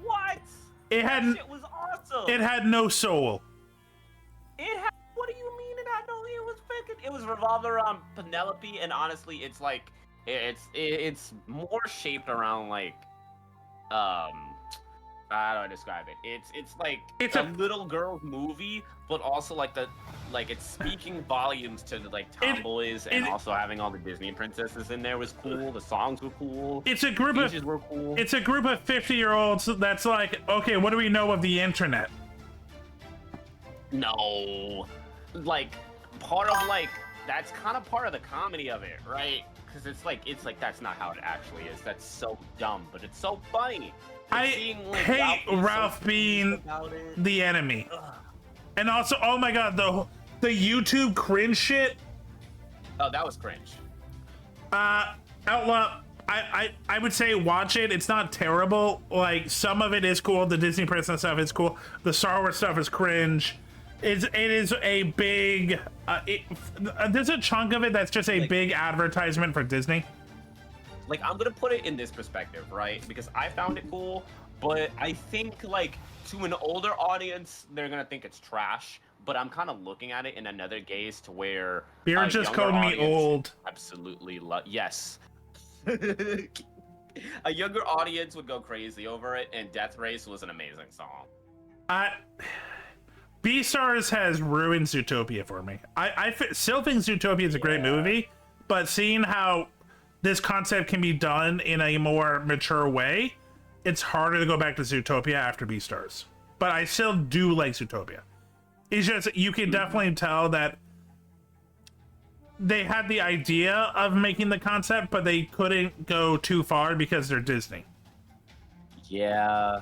[SPEAKER 5] What?
[SPEAKER 3] It had
[SPEAKER 5] Shit was awesome.
[SPEAKER 3] it had no soul.
[SPEAKER 5] It had. What do you mean it had no? It was freaking. It was revolved around Penelope, and honestly, it's like it's more shaped around like how do I describe it? It's like
[SPEAKER 3] It's
[SPEAKER 5] a
[SPEAKER 3] a-
[SPEAKER 5] little girl's movie, but also like it's speaking volumes to the like tomboys, and
[SPEAKER 3] it-
[SPEAKER 5] also having all the Disney princesses in there was cool. The songs were cool.
[SPEAKER 3] It's a group
[SPEAKER 5] Speeches
[SPEAKER 3] of
[SPEAKER 5] were cool.
[SPEAKER 3] It's a group of 50-year-olds that's like, okay, what do we know of the internet?
[SPEAKER 5] No, like part of like that's kind of part of the comedy of it, right? Because it's like that's not how it actually is. That's so dumb, but it's so funny.
[SPEAKER 3] I hate Ralph being the enemy. And also, oh my god, the YouTube cringe shit.
[SPEAKER 5] Oh, that was cringe.
[SPEAKER 3] Outlaw, I would say watch it. It's not terrible. Like, some of it is cool. The Disney Princess stuff is cool. The Star Wars stuff is cringe. It is a big... there's a chunk of it that's just a big advertisement for Disney.
[SPEAKER 5] Like, I'm gonna put it in this perspective, right? Because I found it cool, but I think, like, to an older audience, they're gonna think it's trash. But I'm kind of looking at it in another gaze to where...
[SPEAKER 3] Beer just called me old.
[SPEAKER 5] Absolutely yes. A younger audience would go crazy over it, and Death Race was an amazing song.
[SPEAKER 3] Beastars has ruined Zootopia for me. I still think Zootopia is a great movie, but seeing how this concept can be done in a more mature way, it's harder to go back to Zootopia after Beastars. But I still do like Zootopia. It's just, you can definitely tell that they had the idea of making the concept, but they couldn't go too far because they're Disney.
[SPEAKER 5] Yeah.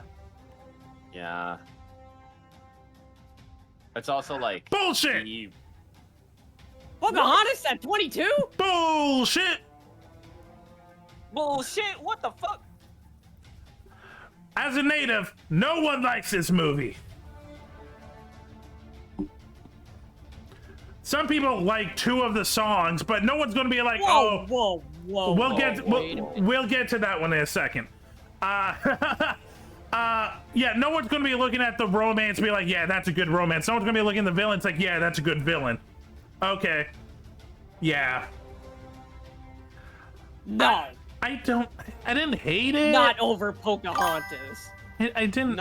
[SPEAKER 5] It's also like...
[SPEAKER 3] Bullshit!
[SPEAKER 4] Pocahontas at 22?
[SPEAKER 3] Bullshit!
[SPEAKER 5] Bullshit, what the fuck?
[SPEAKER 3] As a native, no one likes this movie. Some people like 2 of the songs, but no one's gonna be like,
[SPEAKER 4] whoa.
[SPEAKER 3] We'll get to that one in a second. Yeah, no one's gonna be looking at the romance and be like, yeah, that's a good romance. No one's gonna be looking at the villains like, yeah, that's a good villain. Okay. Yeah.
[SPEAKER 4] No.
[SPEAKER 3] I didn't hate it.
[SPEAKER 4] Not over Pocahontas.
[SPEAKER 3] I didn't.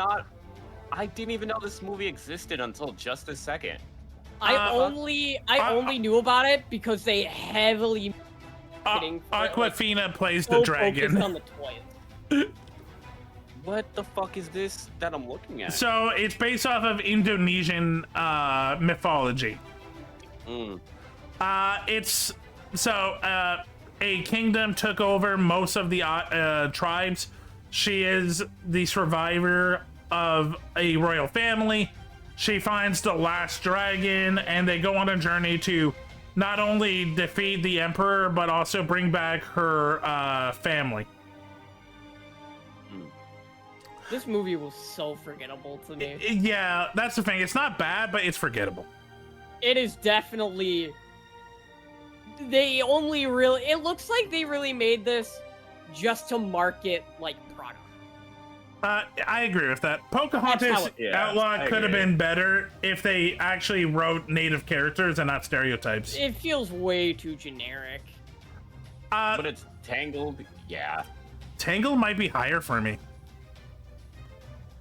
[SPEAKER 5] I didn't even know this movie existed until just a second.
[SPEAKER 4] I only knew about it because they heavily
[SPEAKER 3] Aquafina plays the dragon.
[SPEAKER 4] On the toys.
[SPEAKER 5] What the fuck is this that I'm looking at?
[SPEAKER 3] So it's based off of Indonesian mythology. It's a kingdom took over most of the tribes. She is the survivor of a royal family. She finds the last dragon, and they go on a journey to not only defeat the emperor, but also bring back her family.
[SPEAKER 4] This movie was so forgettable to me.
[SPEAKER 3] Yeah, that's the thing. It's not bad, but it's forgettable.
[SPEAKER 4] It is definitely... It looks like they really made this just to market, like, product.
[SPEAKER 3] I agree with that. Pocahontas Outlaw could have been better if they actually wrote native characters and not stereotypes.
[SPEAKER 4] It feels way too generic.
[SPEAKER 5] But it's Tangled, yeah.
[SPEAKER 3] Tangled might be higher for me.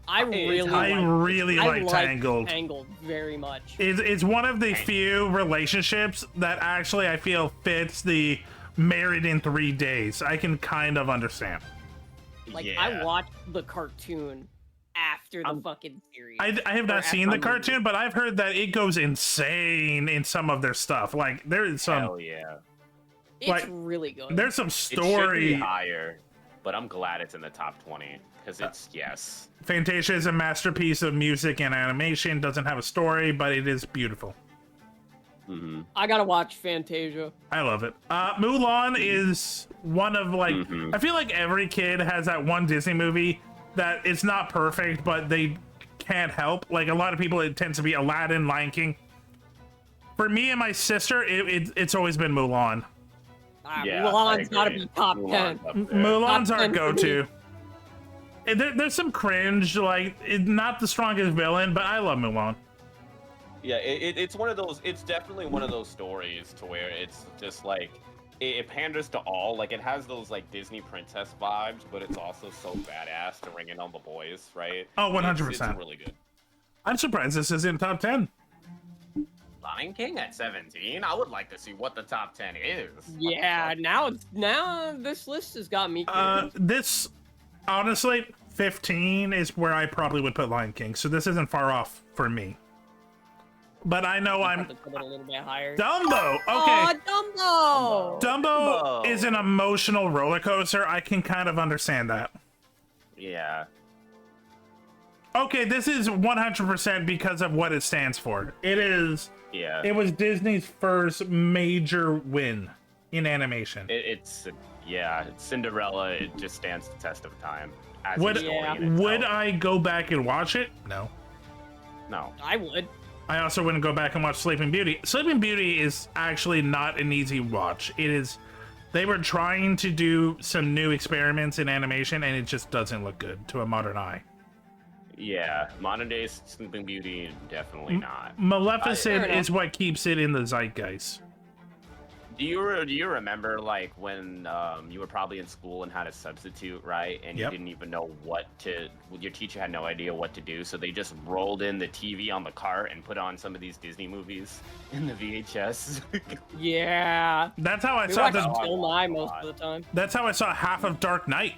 [SPEAKER 4] I really
[SPEAKER 3] like Tangled.
[SPEAKER 4] Tangled very much.
[SPEAKER 3] It's one of the few relationships that actually I feel fits the married in 3 days. I can kind of understand.
[SPEAKER 4] Like, I watched the cartoon after the fucking series.
[SPEAKER 3] I have not seen the cartoon, but I've heard that it goes insane in some of their stuff. Like, there is some...
[SPEAKER 5] Hell yeah.
[SPEAKER 4] It's really good.
[SPEAKER 3] There's some story...
[SPEAKER 5] It should be higher, but I'm glad it's in the top 20, because it's, yes.
[SPEAKER 3] Fantasia is a masterpiece of music and animation. Doesn't have a story, but it is beautiful.
[SPEAKER 4] I gotta watch Fantasia.
[SPEAKER 3] I love it. Mulan is one of, like, I feel like every kid has that one Disney movie that it's not perfect, but they can't help. Like, a lot of people, it tends to be Aladdin, Lion King. For me and my sister, it's always been Mulan.
[SPEAKER 4] Mulan's gotta be top 10.
[SPEAKER 3] Mulan's our go-to. There's some cringe, like, not the strongest villain, but I love Mulan.
[SPEAKER 5] Yeah, it's one of those. It's definitely one of those stories to where it's just like it panders to all. Like, it has those like Disney princess vibes, but it's also so badass to ring in on the boys, right?
[SPEAKER 3] Oh, 100%.
[SPEAKER 5] It's really good.
[SPEAKER 3] I'm surprised this isn't top 10.
[SPEAKER 5] Lion King at 17. I would like to see what the top 10 is.
[SPEAKER 4] Yeah, now this list has got me.
[SPEAKER 3] This, honestly, 15 is where I probably would put Lion King. So this isn't far off for me. but I know I'm
[SPEAKER 4] Put it a little bit higher.
[SPEAKER 3] Dumbo. Okay,
[SPEAKER 4] Aw, Dumbo.
[SPEAKER 3] Dumbo is an emotional roller coaster. I can kind of understand that.
[SPEAKER 5] Yeah.
[SPEAKER 3] Okay, this is 100% because of what it stands for. It is.
[SPEAKER 5] Yeah.
[SPEAKER 3] It was Disney's first major win in animation.
[SPEAKER 5] It's Cinderella. It just stands the test of time. As a
[SPEAKER 3] Would
[SPEAKER 5] story in
[SPEAKER 3] would
[SPEAKER 5] itself.
[SPEAKER 3] I go back and watch it? No.
[SPEAKER 5] No.
[SPEAKER 4] I would.
[SPEAKER 3] I also wouldn't go back and watch Sleeping Beauty. Sleeping Beauty is actually not an easy watch. It is. They were trying to do some new experiments in animation, and it just doesn't look good to a modern eye.
[SPEAKER 5] Yeah, modern day Sleeping Beauty, definitely not.
[SPEAKER 3] Maleficent is what keeps it in the zeitgeist.
[SPEAKER 5] Do you remember like when you were probably in school and had a substitute, right? And you didn't even know your teacher had no idea what to do, so they just rolled in the TV on the cart and put on some of these Disney movies in the VHS.
[SPEAKER 4] Yeah.
[SPEAKER 3] That's how I
[SPEAKER 4] We
[SPEAKER 3] saw
[SPEAKER 4] watched
[SPEAKER 3] the.
[SPEAKER 4] Bill Nye most of the time.
[SPEAKER 3] That's how I saw half of Dark Knight.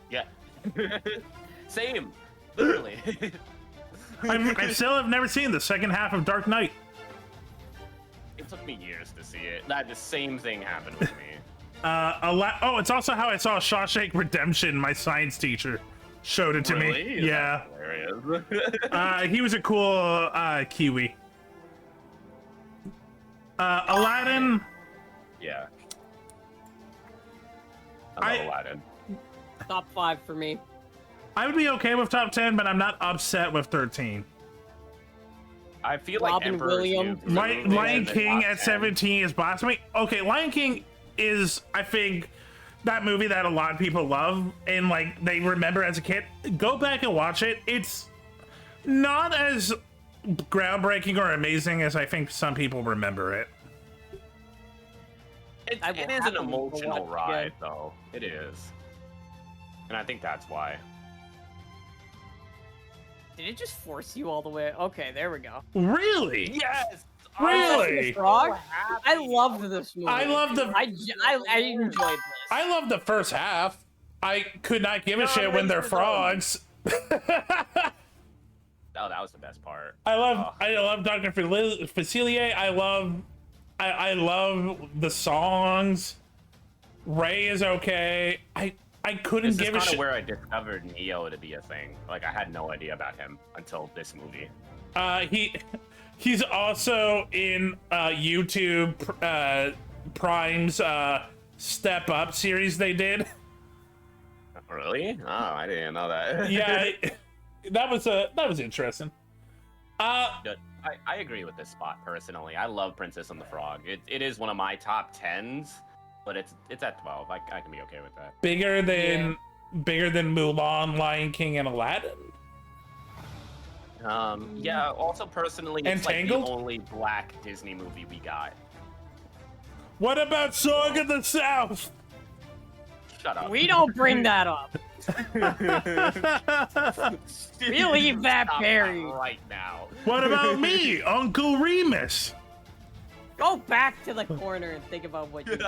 [SPEAKER 5] Yeah. Same. Literally.
[SPEAKER 3] I still have never seen the second half of Dark Knight.
[SPEAKER 5] It took me years to see it. The same thing happened with me.
[SPEAKER 3] It's also how I saw Shawshank Redemption. My science teacher showed it to
[SPEAKER 5] Really?
[SPEAKER 3] me.
[SPEAKER 5] Is
[SPEAKER 3] Yeah.
[SPEAKER 5] that hilarious?
[SPEAKER 3] He was a cool Kiwi. Aladdin.
[SPEAKER 5] Yeah. I love
[SPEAKER 3] I-
[SPEAKER 5] Aladdin.
[SPEAKER 4] Top 5 for me.
[SPEAKER 3] I would be okay with top 10, but I'm not upset with 13.
[SPEAKER 5] I feel like
[SPEAKER 4] Robin
[SPEAKER 5] Emperor's
[SPEAKER 4] Williams.
[SPEAKER 5] New Groove is
[SPEAKER 3] Lion
[SPEAKER 5] in the
[SPEAKER 3] King
[SPEAKER 5] top
[SPEAKER 3] at
[SPEAKER 5] 10.
[SPEAKER 3] 17 is blasphemy. Okay, Lion King is, I think, that movie that a lot of people love and like they remember as a kid. Go back and watch it. It's not as groundbreaking or amazing as I think some people remember it.
[SPEAKER 5] It
[SPEAKER 4] I will
[SPEAKER 5] is an
[SPEAKER 4] happily
[SPEAKER 5] emotional
[SPEAKER 4] watch it again.
[SPEAKER 5] ride, though. It is. And I think that's why.
[SPEAKER 4] Did it just force you all the way? Okay, there we go.
[SPEAKER 3] Really?
[SPEAKER 5] Yes!
[SPEAKER 3] Really?
[SPEAKER 4] Frog? I loved this movie.
[SPEAKER 3] I love the
[SPEAKER 4] I enjoyed this.
[SPEAKER 3] I love the first half. I could not give a shit when they're frogs.
[SPEAKER 5] Oh, that was the best part.
[SPEAKER 3] I love Dr. Facilier. I love the songs. Ray is okay. I couldn't
[SPEAKER 5] This
[SPEAKER 3] give a
[SPEAKER 5] is kind
[SPEAKER 3] shit.
[SPEAKER 5] of where I discovered Neo to be a thing. Like, I had no idea about him until this movie.
[SPEAKER 3] He's also in YouTube Prime's Step Up series they did.
[SPEAKER 5] Really? Oh, I didn't know that.
[SPEAKER 3] Yeah, that was interesting.
[SPEAKER 5] Good. I agree with this spot personally. I love Princess and the Frog. It is one of my top 10s, but it's at 12. I can be okay with that.
[SPEAKER 3] Bigger than Mulan, Lion King, and Aladdin.
[SPEAKER 5] Yeah. Also, personally, it's like the
[SPEAKER 3] Entangled?
[SPEAKER 5] only black Disney movie we got.
[SPEAKER 3] What about Song of the South?
[SPEAKER 5] Shut up.
[SPEAKER 4] We don't bring that up. We leave that
[SPEAKER 5] Stop
[SPEAKER 4] buried.
[SPEAKER 5] right now.
[SPEAKER 3] What about me, Uncle Remus?
[SPEAKER 4] Go back to the corner and think about what you did.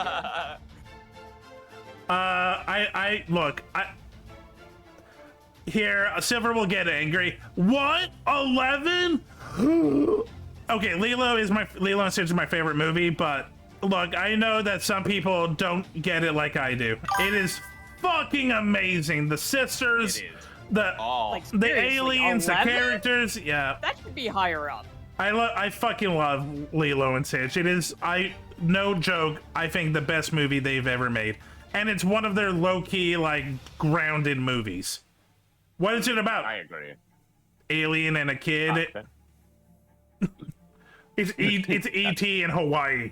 [SPEAKER 3] Here, Silver will get angry. What? 11? Okay, Lilo and Stitch is my favorite movie, but look, I know that some people don't get it like I do. It is fucking amazing. The sisters,
[SPEAKER 5] It is.
[SPEAKER 4] Like,
[SPEAKER 3] the
[SPEAKER 4] seriously,
[SPEAKER 3] aliens,
[SPEAKER 4] 11?
[SPEAKER 3] the characters. Yeah,
[SPEAKER 4] That should be higher up.
[SPEAKER 3] I fucking love Lilo and Stitch. It is, no joke, I think the best movie they've ever made. And it's one of their low-key, like, grounded movies. What is it about?
[SPEAKER 5] I agree.
[SPEAKER 3] Alien and a kid.
[SPEAKER 5] Okay.
[SPEAKER 3] It's E.T. in Hawaii.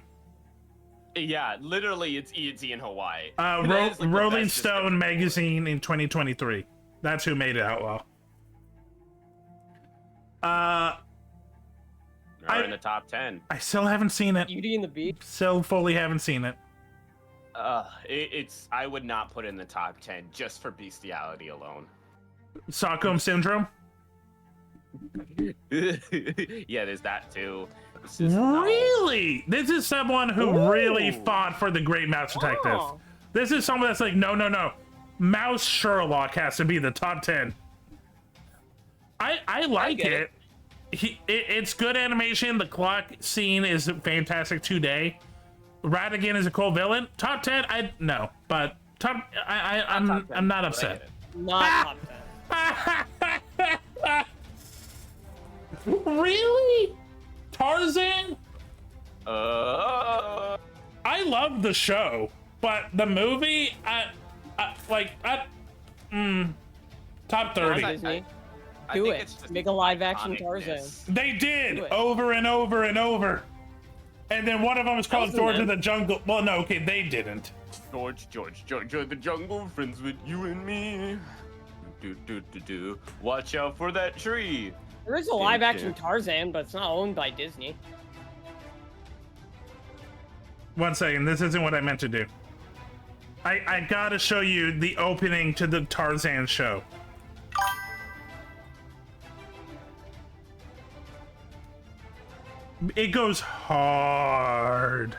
[SPEAKER 5] Yeah, literally, it's E.T. in Hawaii.
[SPEAKER 3] Rolling
[SPEAKER 5] best
[SPEAKER 3] Stone magazine in 2023. That's who made it Outlaw.
[SPEAKER 5] Are in the top 10.
[SPEAKER 3] I still haven't seen it.
[SPEAKER 4] Beauty and the Beast.
[SPEAKER 3] Still fully haven't seen it.
[SPEAKER 5] It's I would not put it in the top 10 just for bestiality alone.
[SPEAKER 3] Stockholm Syndrome?
[SPEAKER 5] Yeah, there's that too. It's just, no.
[SPEAKER 3] Really? This is someone who really fought for the Great Mouse Detective.
[SPEAKER 4] Oh.
[SPEAKER 3] This is someone that's like, no. Mouse Sherlock has to be the top 10. I like
[SPEAKER 5] get
[SPEAKER 3] it. it's good animation. The clock scene is fantastic today. Radigan is a cool villain. Top 10, no, but I'm not upset.
[SPEAKER 4] Not top 10.
[SPEAKER 3] Really? Tarzan? I love the show, but the movie, top 30.
[SPEAKER 4] Disney. Do it. Make a live action Tarzan.
[SPEAKER 3] They did over and over and over. And then one of them is called George of the Jungle. Well, no, okay, they didn't.
[SPEAKER 5] George of the Jungle, friends with you and me. Watch out for that tree.
[SPEAKER 4] There is a live action Tarzan, but it's not owned by Disney.
[SPEAKER 3] 1 second, this isn't what I meant to do. I gotta show you the opening to the Tarzan show. It goes hard.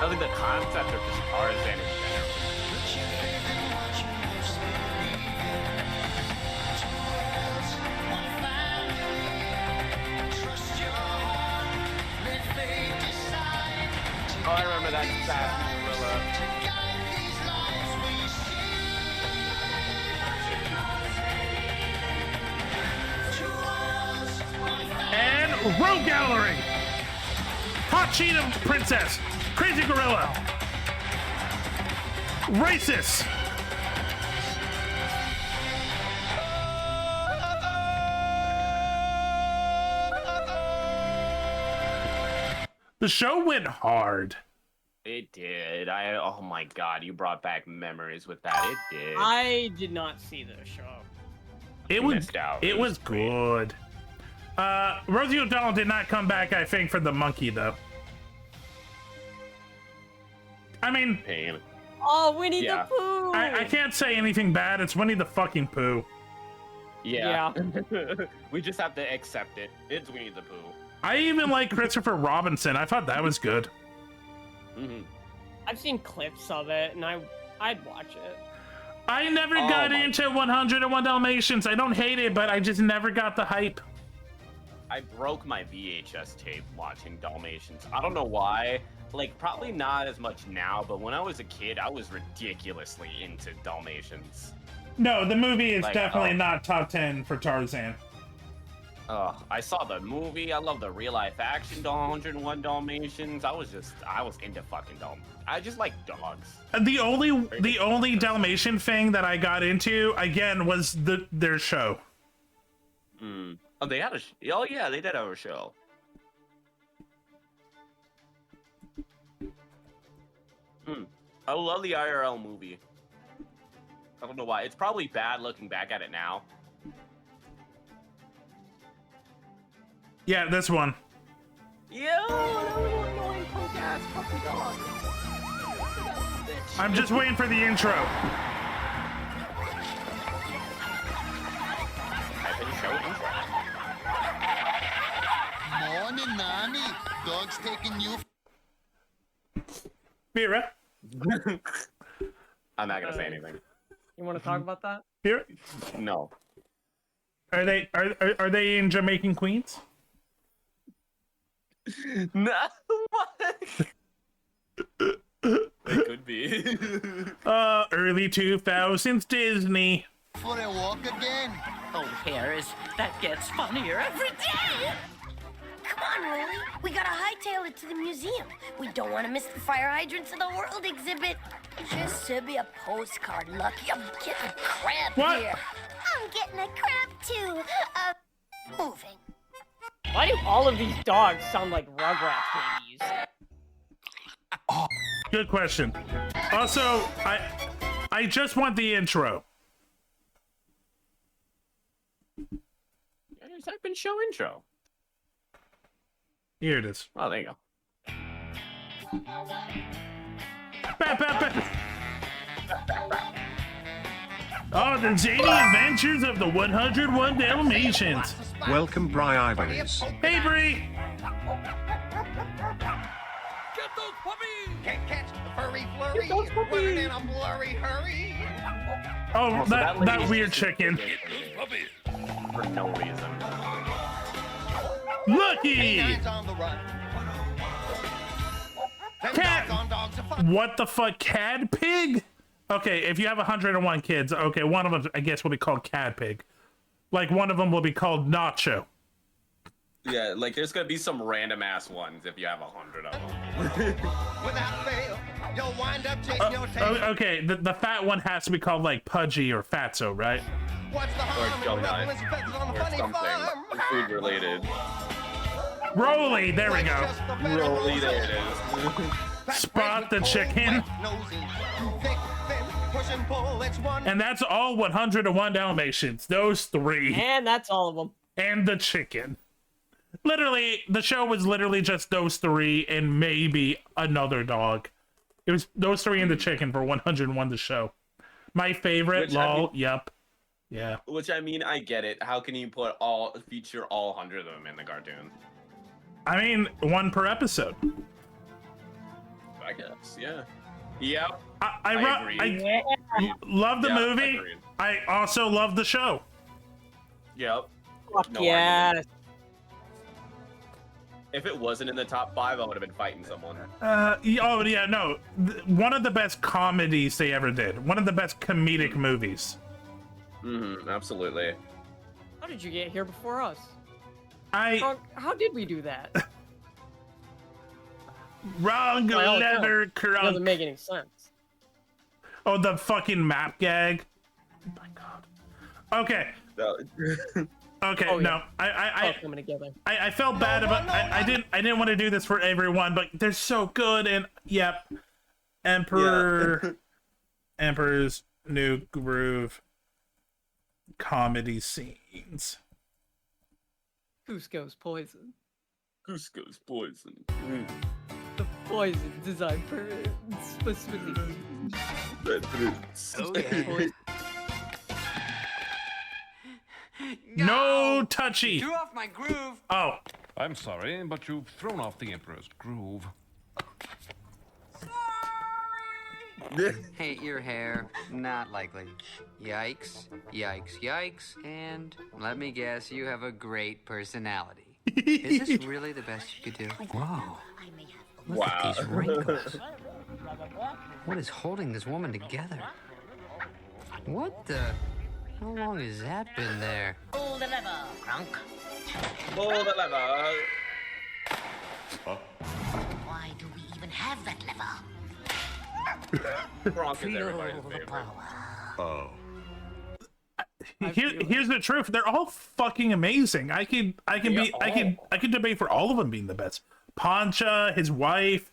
[SPEAKER 5] I think the concept of just Tarzan in general. Oh, I remember that sassy gorilla.
[SPEAKER 3] And Rogue Gallery! Hot Cheetah Princess! Crazy Gorilla! Racist! The show went hard.
[SPEAKER 5] It did. Oh my god, you brought back memories with that. It did.
[SPEAKER 4] I did not see the show.
[SPEAKER 3] It was good. Rosie O'Donnell did not come back, I think, for the monkey though. I mean,
[SPEAKER 5] Pain.
[SPEAKER 4] Oh, Winnie the Pooh!
[SPEAKER 3] I can't say anything bad. It's Winnie the fucking Pooh.
[SPEAKER 5] Yeah. We just have to accept it. It's Winnie the Pooh.
[SPEAKER 3] I even like Christopher Robinson. I thought that was good.
[SPEAKER 5] Mm-hmm.
[SPEAKER 4] I've seen clips of it, and I'd watch it.
[SPEAKER 3] I never got into 101 Dalmatians. I don't hate it, but I just never got the hype.
[SPEAKER 5] I broke my VHS tape watching Dalmatians. I don't know why. Like, probably not as much now, but when I was a kid, I was ridiculously into Dalmatians.
[SPEAKER 3] No, the movie is definitely not top 10 for Tarzan.
[SPEAKER 5] I saw the movie. I love the real life action 101 Dalmatians. I was into fucking Dalmatians. I just like dogs.
[SPEAKER 3] The only Dalmatian thing that I got into again was their show.
[SPEAKER 5] Oh, they had oh yeah, they did have a show. I love the IRL movie. I don't know why. It's probably bad looking back at it now.
[SPEAKER 3] Yeah, this one.
[SPEAKER 5] Yo, that was an annoying punk ass fucking dog.
[SPEAKER 3] I'm just waiting for the intro.
[SPEAKER 9] Morning, Nanny. Dog's taking you.
[SPEAKER 3] Vera.
[SPEAKER 5] I'm not gonna say anything.
[SPEAKER 4] You want to talk about that?
[SPEAKER 3] Vera.
[SPEAKER 5] No.
[SPEAKER 3] Are they in Jamaican Queens?
[SPEAKER 5] No. What? They could be.
[SPEAKER 3] Early 2000s Disney.
[SPEAKER 9] For a walk again.
[SPEAKER 10] Oh, Harris, that gets funnier every day.
[SPEAKER 11] Come on, Rolly. We gotta hightail it to the museum. We don't want to miss the Fire Hydrants of the World exhibit. Just to be a postcard, Lucky. I'm getting crap here. I'm getting a crap too. Moving.
[SPEAKER 4] Why do all of these dogs sound like Rugrats babies?
[SPEAKER 3] Good question. Also, I just want the intro.
[SPEAKER 5] Just type in show intro.
[SPEAKER 3] Here it is.
[SPEAKER 5] Oh, there you go.
[SPEAKER 3] Oh, the zany adventures of the 101 Dalmatians.
[SPEAKER 7] Welcome, Bri Ivories.
[SPEAKER 3] Hey, Bree.
[SPEAKER 9] Get those puppies! Can't catch the furry flurry. Running in a blurry hurry.
[SPEAKER 3] Oh,
[SPEAKER 5] so
[SPEAKER 3] that
[SPEAKER 5] lady's
[SPEAKER 3] weird
[SPEAKER 5] just
[SPEAKER 3] chicken.
[SPEAKER 5] For no reason.
[SPEAKER 3] Lucky.
[SPEAKER 9] Canines on the run. Them
[SPEAKER 3] Cat.
[SPEAKER 9] dogs on dogs are fun.
[SPEAKER 3] What the fuck, Cad Pig? Okay, if you have 101 kids, okay, one of them, I guess, will be called Cad Pig. Like, one of them will be called Nacho.
[SPEAKER 6] Yeah, like there's gonna be some random ass ones if you have 100 of them.
[SPEAKER 9] Without fail, you'll wind up chasing your tail.
[SPEAKER 3] Okay, the fat one has to be called, like, Pudgy or Fatso, right?
[SPEAKER 9] What's the harm in
[SPEAKER 6] donut.
[SPEAKER 9] rubbing his feathers on the
[SPEAKER 6] Or
[SPEAKER 9] funny
[SPEAKER 6] something
[SPEAKER 9] farm?
[SPEAKER 6] food related.
[SPEAKER 3] Roly, there we go.
[SPEAKER 9] Just the better
[SPEAKER 6] Rolly,
[SPEAKER 9] rules.
[SPEAKER 6] there it is.
[SPEAKER 3] Spot the chicken.
[SPEAKER 9] Thick, thin, push and pull, it's one.
[SPEAKER 3] And that's all 101 Dalmatians. Those three.
[SPEAKER 4] And that's all of them.
[SPEAKER 3] And the chicken. Literally, the show was literally just those three and maybe another dog. It was those three and the chicken for 101 the show. My favorite,
[SPEAKER 6] Which,
[SPEAKER 3] lol, yep. Yeah.
[SPEAKER 6] Which I mean, I get it. How can you feature all 100 of them in the cartoon?
[SPEAKER 3] I mean, one per episode.
[SPEAKER 6] I guess, yeah. Yep.
[SPEAKER 3] I
[SPEAKER 6] agree.
[SPEAKER 3] love the
[SPEAKER 6] Yeah,
[SPEAKER 3] movie.
[SPEAKER 6] agreed.
[SPEAKER 3] I also love the show.
[SPEAKER 6] Yep.
[SPEAKER 4] Fuck
[SPEAKER 6] No
[SPEAKER 4] yes.
[SPEAKER 6] argument. If it wasn't in the top 5, I would have been fighting someone.
[SPEAKER 3] Oh yeah, no. One of the best comedies they ever did. One of the best comedic movies.
[SPEAKER 6] Absolutely.
[SPEAKER 4] How did you get here before us?
[SPEAKER 3] I
[SPEAKER 4] How did we do that?
[SPEAKER 3] wrong
[SPEAKER 4] Well,
[SPEAKER 3] leather
[SPEAKER 4] It
[SPEAKER 3] crunk.
[SPEAKER 4] doesn't make any sense.
[SPEAKER 3] Oh, the fucking map gag. Oh my god. Okay.
[SPEAKER 6] No.
[SPEAKER 3] Okay.
[SPEAKER 4] Oh,
[SPEAKER 3] No.
[SPEAKER 4] yeah. All coming together.
[SPEAKER 3] I felt bad about. I didn't want to do this for everyone, but they're so good. And yep, Emperor's New Groove comedy scenes.
[SPEAKER 4] Cusco's poison.
[SPEAKER 6] Cusco's poison.
[SPEAKER 4] The poison designed for specifically.
[SPEAKER 10] Oh, yeah.
[SPEAKER 3] No touchy.
[SPEAKER 10] Threw off my groove.
[SPEAKER 3] Oh,
[SPEAKER 12] I'm sorry, but you've thrown off the Emperor's groove.
[SPEAKER 10] Hate your hair. Not likely. Yikes, yikes, yikes. And let me guess, you have a great personality. Is this really the best you could do? Whoa. Look at these wrinkles. What is holding this woman together? What the? How long has that been there?
[SPEAKER 11] Pull the lever, Crunk.
[SPEAKER 6] Pull the lever.
[SPEAKER 11] Why do we even have that lever?
[SPEAKER 6] Bronx is everybody's favorite.
[SPEAKER 7] Oh.
[SPEAKER 3] here's the truth. They're all fucking amazing. I can debate for all of them being the best. Pancha, his wife,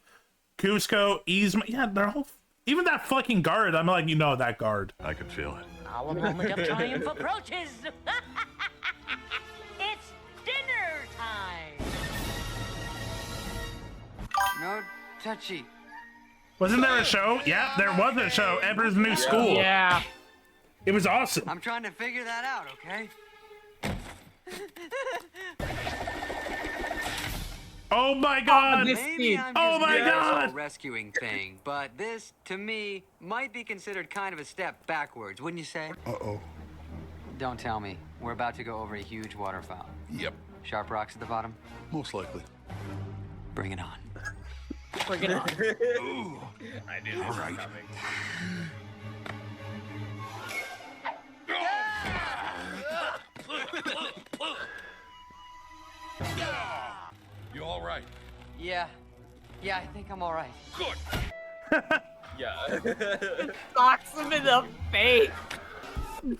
[SPEAKER 3] Cusco, Yzma. Yeah, they're all. Even that fucking guard. I'm like, that guard.
[SPEAKER 7] I could feel it.
[SPEAKER 11] Our moment of triumph approaches. It's dinner time.
[SPEAKER 10] No touchy.
[SPEAKER 3] Wasn't there a show? Yeah, there was a show. Emperor's New School.
[SPEAKER 4] Yeah.
[SPEAKER 3] It was awesome.
[SPEAKER 10] I'm trying to figure that out, okay?
[SPEAKER 3] Oh my god.
[SPEAKER 10] Maybe I'm
[SPEAKER 3] Oh
[SPEAKER 10] just
[SPEAKER 3] my
[SPEAKER 10] doing this
[SPEAKER 3] God.
[SPEAKER 10] whole rescuing thing, but this, to me, might be considered kind of a step backwards, wouldn't you say?
[SPEAKER 9] Uh-oh.
[SPEAKER 10] Don't tell me. We're about to go over a huge waterfowl.
[SPEAKER 9] Yep,
[SPEAKER 10] Sharp rocks at the bottom?
[SPEAKER 9] most likely.
[SPEAKER 10] Bring it on.
[SPEAKER 4] Bring it on.
[SPEAKER 6] I knew this was coming.
[SPEAKER 12] You all right?
[SPEAKER 10] Yeah. Yeah, I think I'm all right.
[SPEAKER 6] Yeah.
[SPEAKER 4] Socks him in the face.
[SPEAKER 6] Good,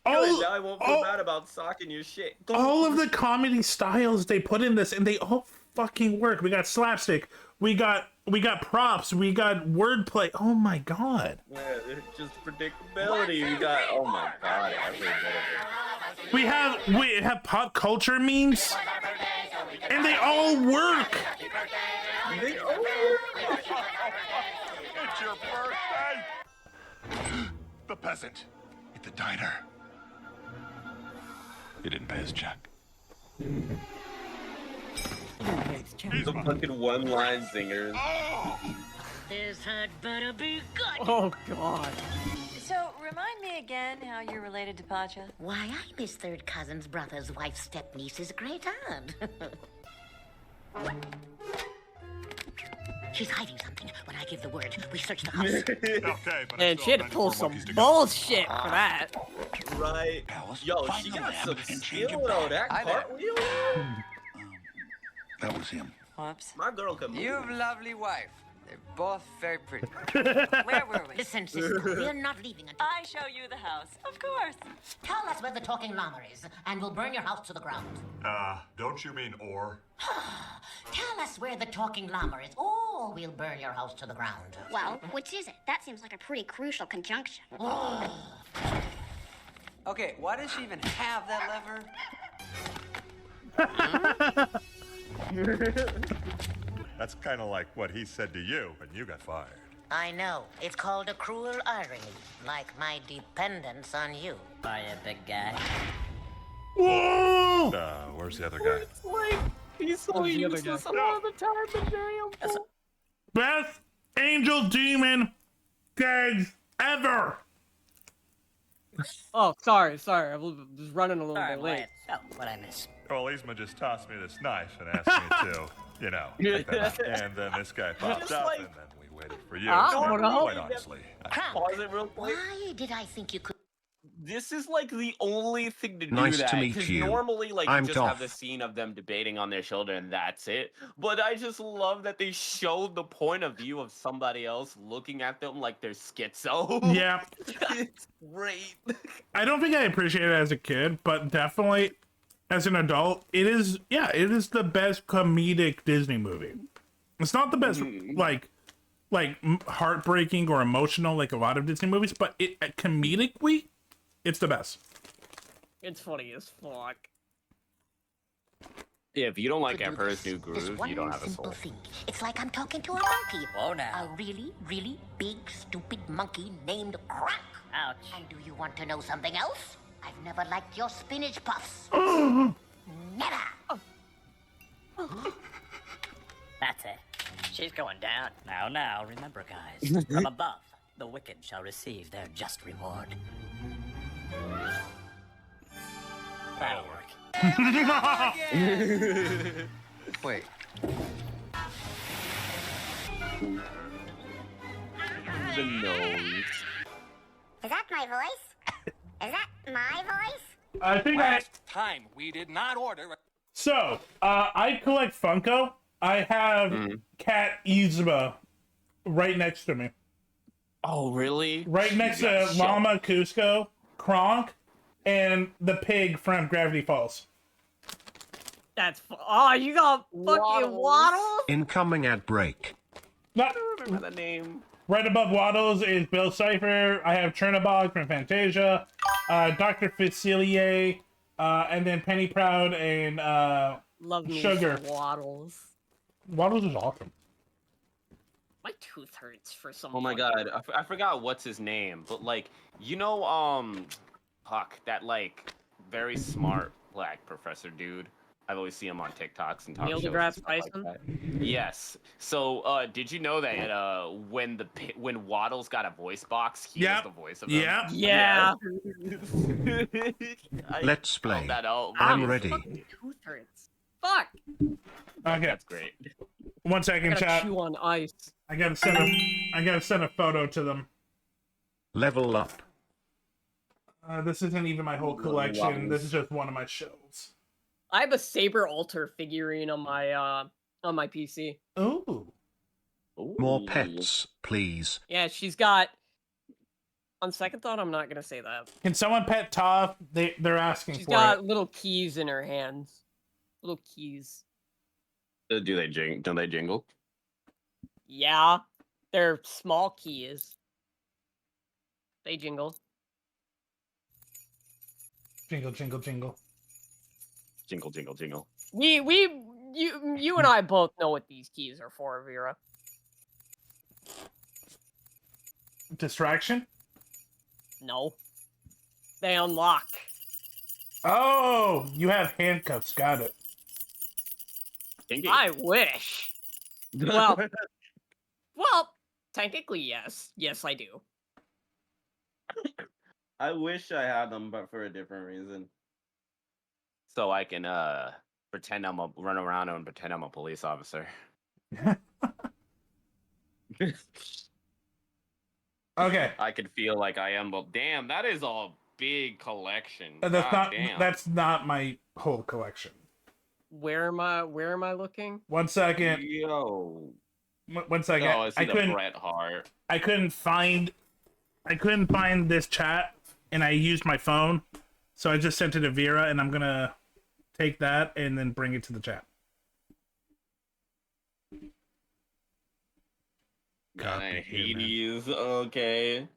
[SPEAKER 6] now I won't feel bad about socking your shit.
[SPEAKER 3] All of the comedy styles they put in this, and they all fucking work. We got slapstick. We got props. We got wordplay. Oh my god.
[SPEAKER 6] Yeah, it's just predictability. You got. Oh my god. Every bit of it.
[SPEAKER 3] We have pop culture memes, and they all work.
[SPEAKER 6] They all.
[SPEAKER 9] It's your birthday! The peasant.
[SPEAKER 7] at the diner. He didn't pay his check.
[SPEAKER 6] The fucking one-line singers.
[SPEAKER 11] This had better be good.
[SPEAKER 4] Oh god.
[SPEAKER 13] So, remind me again how you're related to Pacha.
[SPEAKER 11] Why, I'm his third cousin's brother's wife's step-niece's great aunt. She's hiding something. When I give the word, we search the house.
[SPEAKER 7] Okay, but
[SPEAKER 4] And she had to pull some bullshit for that.
[SPEAKER 6] Right. Yo, she got some skill though. That cartwheel.
[SPEAKER 7] That was him.
[SPEAKER 10] Whoops.
[SPEAKER 6] My girl can move.
[SPEAKER 10] You have a lovely wife. They're both very pretty.
[SPEAKER 13] Where were we?
[SPEAKER 11] Listen, sister, we're not leaving until...
[SPEAKER 13] I show you the house. Of course.
[SPEAKER 11] Tell us where the talking llama is, and we'll burn your house to the ground.
[SPEAKER 7] Don't you mean or?
[SPEAKER 11] Tell us where the talking llama is, or we'll burn your house to the ground.
[SPEAKER 14] Well, which is it? That seems like a pretty crucial conjunction.
[SPEAKER 10] Okay, why does she even have that lever?
[SPEAKER 7] That's kind of like what he said to you when you got fired.
[SPEAKER 11] I know. It's called a cruel irony, like my dependence on you.
[SPEAKER 10] Hiya, big guy.
[SPEAKER 3] Whoa!
[SPEAKER 7] Where's the other guy?
[SPEAKER 4] It's like he's so useless a lot of the time, but damn.
[SPEAKER 3] Best angel demon gags ever.
[SPEAKER 4] Oh, sorry. I was running a little bit late.
[SPEAKER 10] Oh, what I miss?
[SPEAKER 7] Well, Yzma just tossed me this knife and asked me to, take that out. And then this guy popped up, and then we waited for you. Quite honestly.
[SPEAKER 6] Pause it real quick.
[SPEAKER 11] Why did I think you could...
[SPEAKER 5] This is like the only thing to do
[SPEAKER 7] Nice
[SPEAKER 5] that.
[SPEAKER 7] to meet
[SPEAKER 5] 'cause
[SPEAKER 7] you.
[SPEAKER 5] normally, like,
[SPEAKER 7] I'm
[SPEAKER 5] you just have
[SPEAKER 7] Dolph.
[SPEAKER 5] the scene of them debating on their shoulder and that's it. But I just love that they showed the point of view of somebody else looking at them like they're schizo.
[SPEAKER 3] Yeah.
[SPEAKER 5] It's great.
[SPEAKER 3] I don't think I appreciated it as a kid, but definitely as an adult, it is the best comedic Disney movie. It's not the best like heartbreaking or emotional like a lot of Disney movies, but comedically, it's the best.
[SPEAKER 4] It's funny as fuck.
[SPEAKER 5] Yeah, if you don't like Emperor's New Groove, you don't have a soul.
[SPEAKER 11] Thing. It's like I'm talking to a monkey.
[SPEAKER 10] Whoa, now.
[SPEAKER 11] A really, really big, stupid monkey named Crack.
[SPEAKER 13] Ouch.
[SPEAKER 11] And do you want to know something else? I've never liked your spinach puffs. Never.
[SPEAKER 13] That's it. She's going down. Now, remember, guys. From above, the wicked shall receive their just reward. That'll work.
[SPEAKER 10] Wait.
[SPEAKER 5] The nose.
[SPEAKER 14] Is that my voice? Is that my voice?
[SPEAKER 3] I think
[SPEAKER 9] Last time we did not order.
[SPEAKER 3] So, I collect Funko. I have Cat Yzma right next to me.
[SPEAKER 5] Oh, really?
[SPEAKER 3] Right next to Llama Cusco, Kronk, and the pig from Gravity Falls.
[SPEAKER 4] Oh, you got fucking Waddles?
[SPEAKER 7] Incoming ad break.
[SPEAKER 3] Not,
[SPEAKER 5] I remember the name.
[SPEAKER 3] right above Waddles is Bill Cipher. I have Chernabog from Fantasia, Dr. Facilier, and then Penny Proud and
[SPEAKER 4] Love me
[SPEAKER 3] Sugar.
[SPEAKER 4] some Waddles.
[SPEAKER 3] Waddles is awesome.
[SPEAKER 4] My tooth hurts for some.
[SPEAKER 5] Oh my god, I forgot what's his name, but like, that like very smart black professor dude. I've always seen him on TikToks and talk
[SPEAKER 4] Neil
[SPEAKER 5] shows and
[SPEAKER 4] deGrasse
[SPEAKER 5] stuff like
[SPEAKER 4] Tyson?
[SPEAKER 5] that. Yes. So, did you know that when Waddles got a voice box, he was the voice of him?
[SPEAKER 4] Yeah.
[SPEAKER 7] Let's play.
[SPEAKER 5] found that out.
[SPEAKER 7] I'm ready.
[SPEAKER 4] Fucking tooth hurts. Fuck.
[SPEAKER 3] Okay.
[SPEAKER 5] That's great.
[SPEAKER 3] 1 second,
[SPEAKER 4] I gotta
[SPEAKER 3] chat.
[SPEAKER 4] chew on ice.
[SPEAKER 3] I gotta send a photo to them.
[SPEAKER 7] Level up.
[SPEAKER 3] This isn't even my whole collection. This is just one of my shelves.
[SPEAKER 4] I have a Saber Alter figurine on my PC.
[SPEAKER 3] Ooh.
[SPEAKER 7] More pets, please.
[SPEAKER 4] Yeah, she's got. On second thought, I'm not gonna say that.
[SPEAKER 3] Can someone pet Toph? They're asking
[SPEAKER 4] She's
[SPEAKER 3] for
[SPEAKER 4] got
[SPEAKER 3] it.
[SPEAKER 4] little keys in her hands. Little keys.
[SPEAKER 5] Don't they jingle?
[SPEAKER 4] Yeah, they're small keys. They jingle.
[SPEAKER 3] Jingle, jingle, jingle.
[SPEAKER 5] Jingle, jingle, jingle.
[SPEAKER 4] You and I both know what these keys are for, Vera.
[SPEAKER 3] Distraction?
[SPEAKER 4] No. They unlock.
[SPEAKER 3] Oh, you have handcuffs. Got it.
[SPEAKER 4] I wish. Well, technically, yes. Yes, I do.
[SPEAKER 6] I wish I had them, but for a different reason.
[SPEAKER 5] So I can pretend run around and pretend I'm a police officer.
[SPEAKER 3] Okay.
[SPEAKER 5] I could feel like I am, but damn, that is a big collection.
[SPEAKER 3] That's not my whole collection.
[SPEAKER 4] Where am I looking?
[SPEAKER 3] 1 second.
[SPEAKER 5] Yo.
[SPEAKER 3] 1 second.
[SPEAKER 5] Oh, I see the Bret Hart.
[SPEAKER 3] I couldn't find this chat, and I used my phone, so I just sent it to Vera, and I'm gonna take that and then bring it to the chat.
[SPEAKER 6] Hades, okay.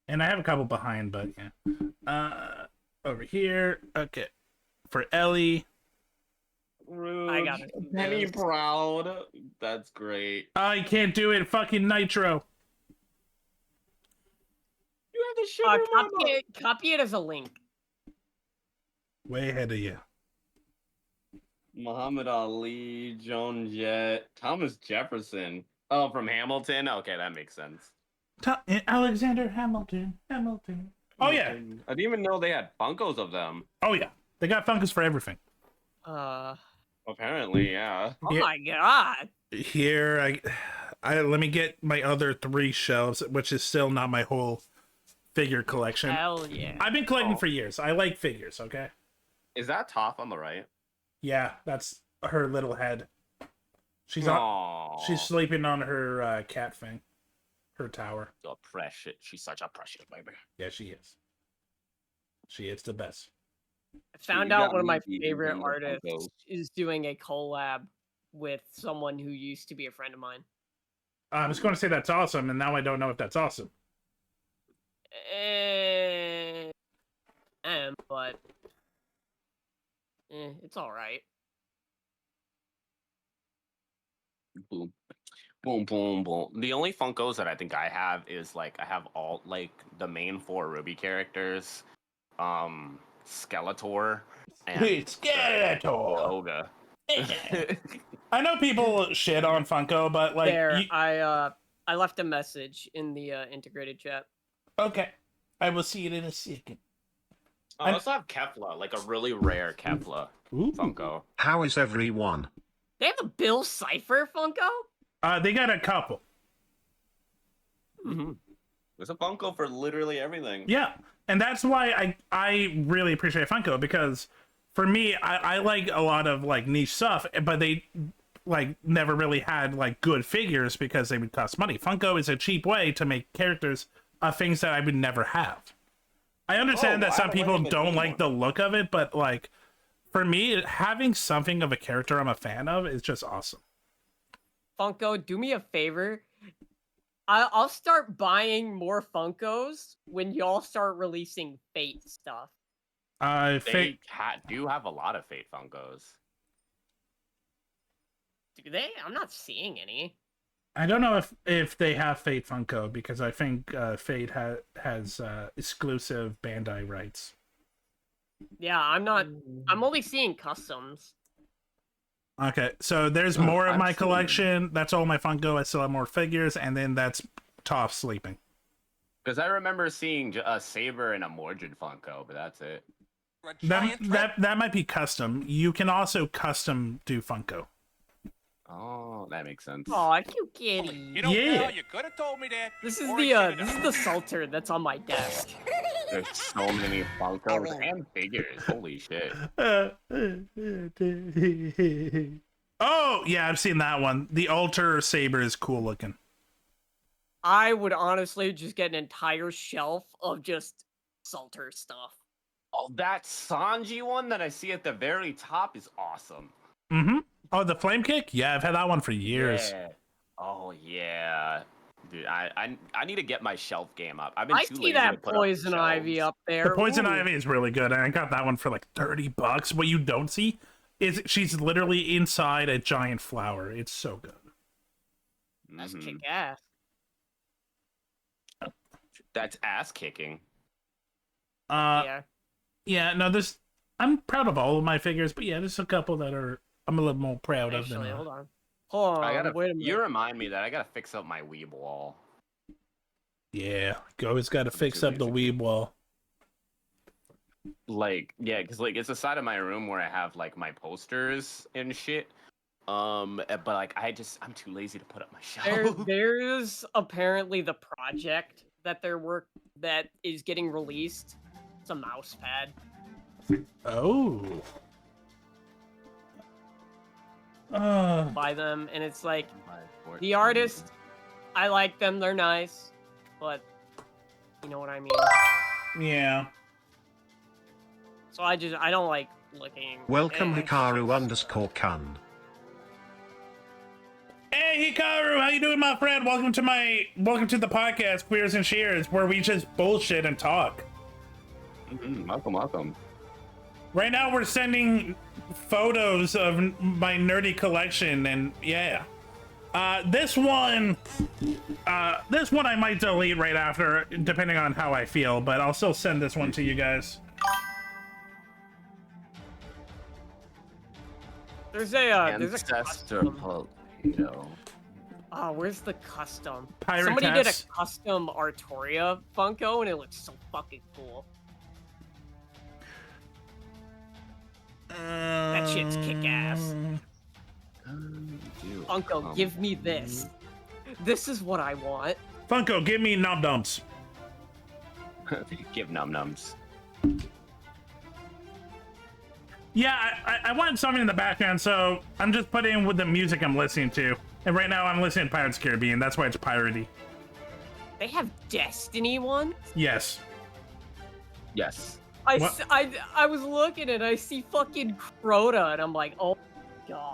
[SPEAKER 3] And I have a couple behind, but yeah. Over here, okay. For Ellie.
[SPEAKER 6] Rude.
[SPEAKER 4] I got it.
[SPEAKER 6] Penny Proud. That's great.
[SPEAKER 3] I can't do it. Fucking Nitro.
[SPEAKER 6] You have the sugar
[SPEAKER 4] copy it as a link.
[SPEAKER 3] Way ahead of you.
[SPEAKER 6] Muhammad Ali, Joan Jett, Thomas Jefferson. Oh, from Hamilton? Okay, that makes sense.
[SPEAKER 3] Alexander Hamilton. Oh, yeah.
[SPEAKER 6] I didn't even know they had Funkos of them.
[SPEAKER 3] Oh, yeah. They got Funkos for everything.
[SPEAKER 6] Apparently, yeah.
[SPEAKER 4] Oh, my God.
[SPEAKER 3] Here, I let me get my other 3 shelves, which is still not my whole figure collection.
[SPEAKER 4] Hell yeah.
[SPEAKER 3] I've been collecting for years. I like figures, okay?
[SPEAKER 5] Is that Toph on the right?
[SPEAKER 3] Yeah, that's her little head. She's sleeping on her cat thing. Her tower.
[SPEAKER 5] So precious. She's such a precious baby.
[SPEAKER 3] Yeah, she is. She is the best.
[SPEAKER 4] I found out one of my favorite artists is doing a collab with someone who used to be a friend of mine.
[SPEAKER 3] I was going to say that's awesome, and now I don't know if that's awesome.
[SPEAKER 4] But it's all right.
[SPEAKER 5] Boom. Boom, boom, boom. The only Funkos that I think I have is like I have all like the main 4 Ruby characters, Skeletor, and
[SPEAKER 3] Skeletor. I know people shit on Funko, but like
[SPEAKER 4] I left a message in the integrated chat.
[SPEAKER 3] Okay, I will see it in a second.
[SPEAKER 5] I also have Kefla, like a really rare Kefla Funko.
[SPEAKER 15] How is everyone?
[SPEAKER 4] They have a Bill Cipher Funko?
[SPEAKER 3] They got a couple.
[SPEAKER 6] Mm-hmm. There's a Funko for literally everything.
[SPEAKER 3] Yeah, and that's why I really appreciate Funko, because for me, I like a lot of like niche stuff, but they like never really had like good figures because they would cost money. Funko is a cheap way to make characters of things that I would never have. I understand that some people don't like the look of it, but like for me, having something of a character I'm a fan of is just awesome.
[SPEAKER 4] Funko, do me a favor. I'll start buying more Funkos when y'all start releasing Fate stuff.
[SPEAKER 5] They do have a lot of Fate Funkos.
[SPEAKER 4] Do they? I'm not seeing any.
[SPEAKER 3] I don't know if they have Fate Funko, because I think Fate has exclusive Bandai rights.
[SPEAKER 4] Yeah, I'm only seeing customs.
[SPEAKER 3] Okay, so there's more of my collection. That's all my Funko. I still have more figures, and then that's Toph sleeping.
[SPEAKER 5] Because I remember seeing a Saber and a Mordred Funko, but that's it.
[SPEAKER 3] That might be custom. You can also custom do Funko.
[SPEAKER 5] Oh, that makes sense.
[SPEAKER 4] Oh, cute kitty.
[SPEAKER 9] You don't know, you could have told me that.
[SPEAKER 4] This is the Salter that's on my desk.
[SPEAKER 5] There's so many Funkos and figures. Holy shit.
[SPEAKER 3] Oh, yeah, I've seen that one. The Alter Saber is cool looking.
[SPEAKER 4] I would honestly just get an entire shelf of just Salter stuff.
[SPEAKER 5] Oh, that Sanji one that I see at the very top is awesome.
[SPEAKER 3] Mm-hmm. Oh, the Flame Kick? Yeah, I've had that one for years.
[SPEAKER 5] Yeah. Oh, yeah. Dude, I need to get my shelf game up. I've been
[SPEAKER 4] I
[SPEAKER 5] too
[SPEAKER 4] see
[SPEAKER 5] lazy
[SPEAKER 4] that
[SPEAKER 5] to put
[SPEAKER 4] Poison
[SPEAKER 5] up
[SPEAKER 4] Ivy up there.
[SPEAKER 3] The Poison Ivy is really good, and I got that one for like $30. What you don't see is she's literally inside a giant flower. It's so good.
[SPEAKER 4] That's kick-ass.
[SPEAKER 5] That's ass kicking.
[SPEAKER 3] Yeah, no, I'm proud of all of my figures, but yeah, there's a couple that I'm a little more proud of than
[SPEAKER 4] hold on. Hold on, wait a minute.
[SPEAKER 5] You remind me that I gotta fix up my weeb wall.
[SPEAKER 3] Yeah, you always gotta fix up the weeb wall.
[SPEAKER 5] Like, yeah, because like it's the side of my room where I have like my posters and shit. But like I'm too lazy to put up my shelf.
[SPEAKER 4] There's apparently the project that that is getting released. It's a mouse pad.
[SPEAKER 3] Oh.
[SPEAKER 4] By them, and it's like the artist. I like them; they're nice, but you know what I mean.
[SPEAKER 3] Yeah.
[SPEAKER 4] So I don't like looking.
[SPEAKER 15] Welcome Hikaru_Kun.
[SPEAKER 3] Hey Hikaru, how you doing, my friend? Welcome to the podcast, Queers and Shears, where we just bullshit and talk.
[SPEAKER 5] Welcome.
[SPEAKER 3] Right now we're sending photos of my nerdy collection, and yeah. This one I might delete right after, depending on how I feel, but I'll still send this one to you guys.
[SPEAKER 4] There's a custom.
[SPEAKER 5] Potato.
[SPEAKER 4] Oh, where's the custom?
[SPEAKER 3] Pirate
[SPEAKER 4] Somebody did a
[SPEAKER 3] Tess.
[SPEAKER 4] custom Artoria Funko, and it looks so fucking cool. That shit's kick-ass. Funko, give me this. This is what I want.
[SPEAKER 3] Funko, give me Num Nums.
[SPEAKER 5] Give Num Nums.
[SPEAKER 3] Yeah, I wanted something in the background, so I'm just putting with the music I'm listening to. And right now I'm listening to Pirates of the Caribbean. That's why it's piratey.
[SPEAKER 4] They have Destiny ones?
[SPEAKER 3] Yes.
[SPEAKER 5] Yes.
[SPEAKER 4] I was looking and I see fucking Crota, and I'm like, oh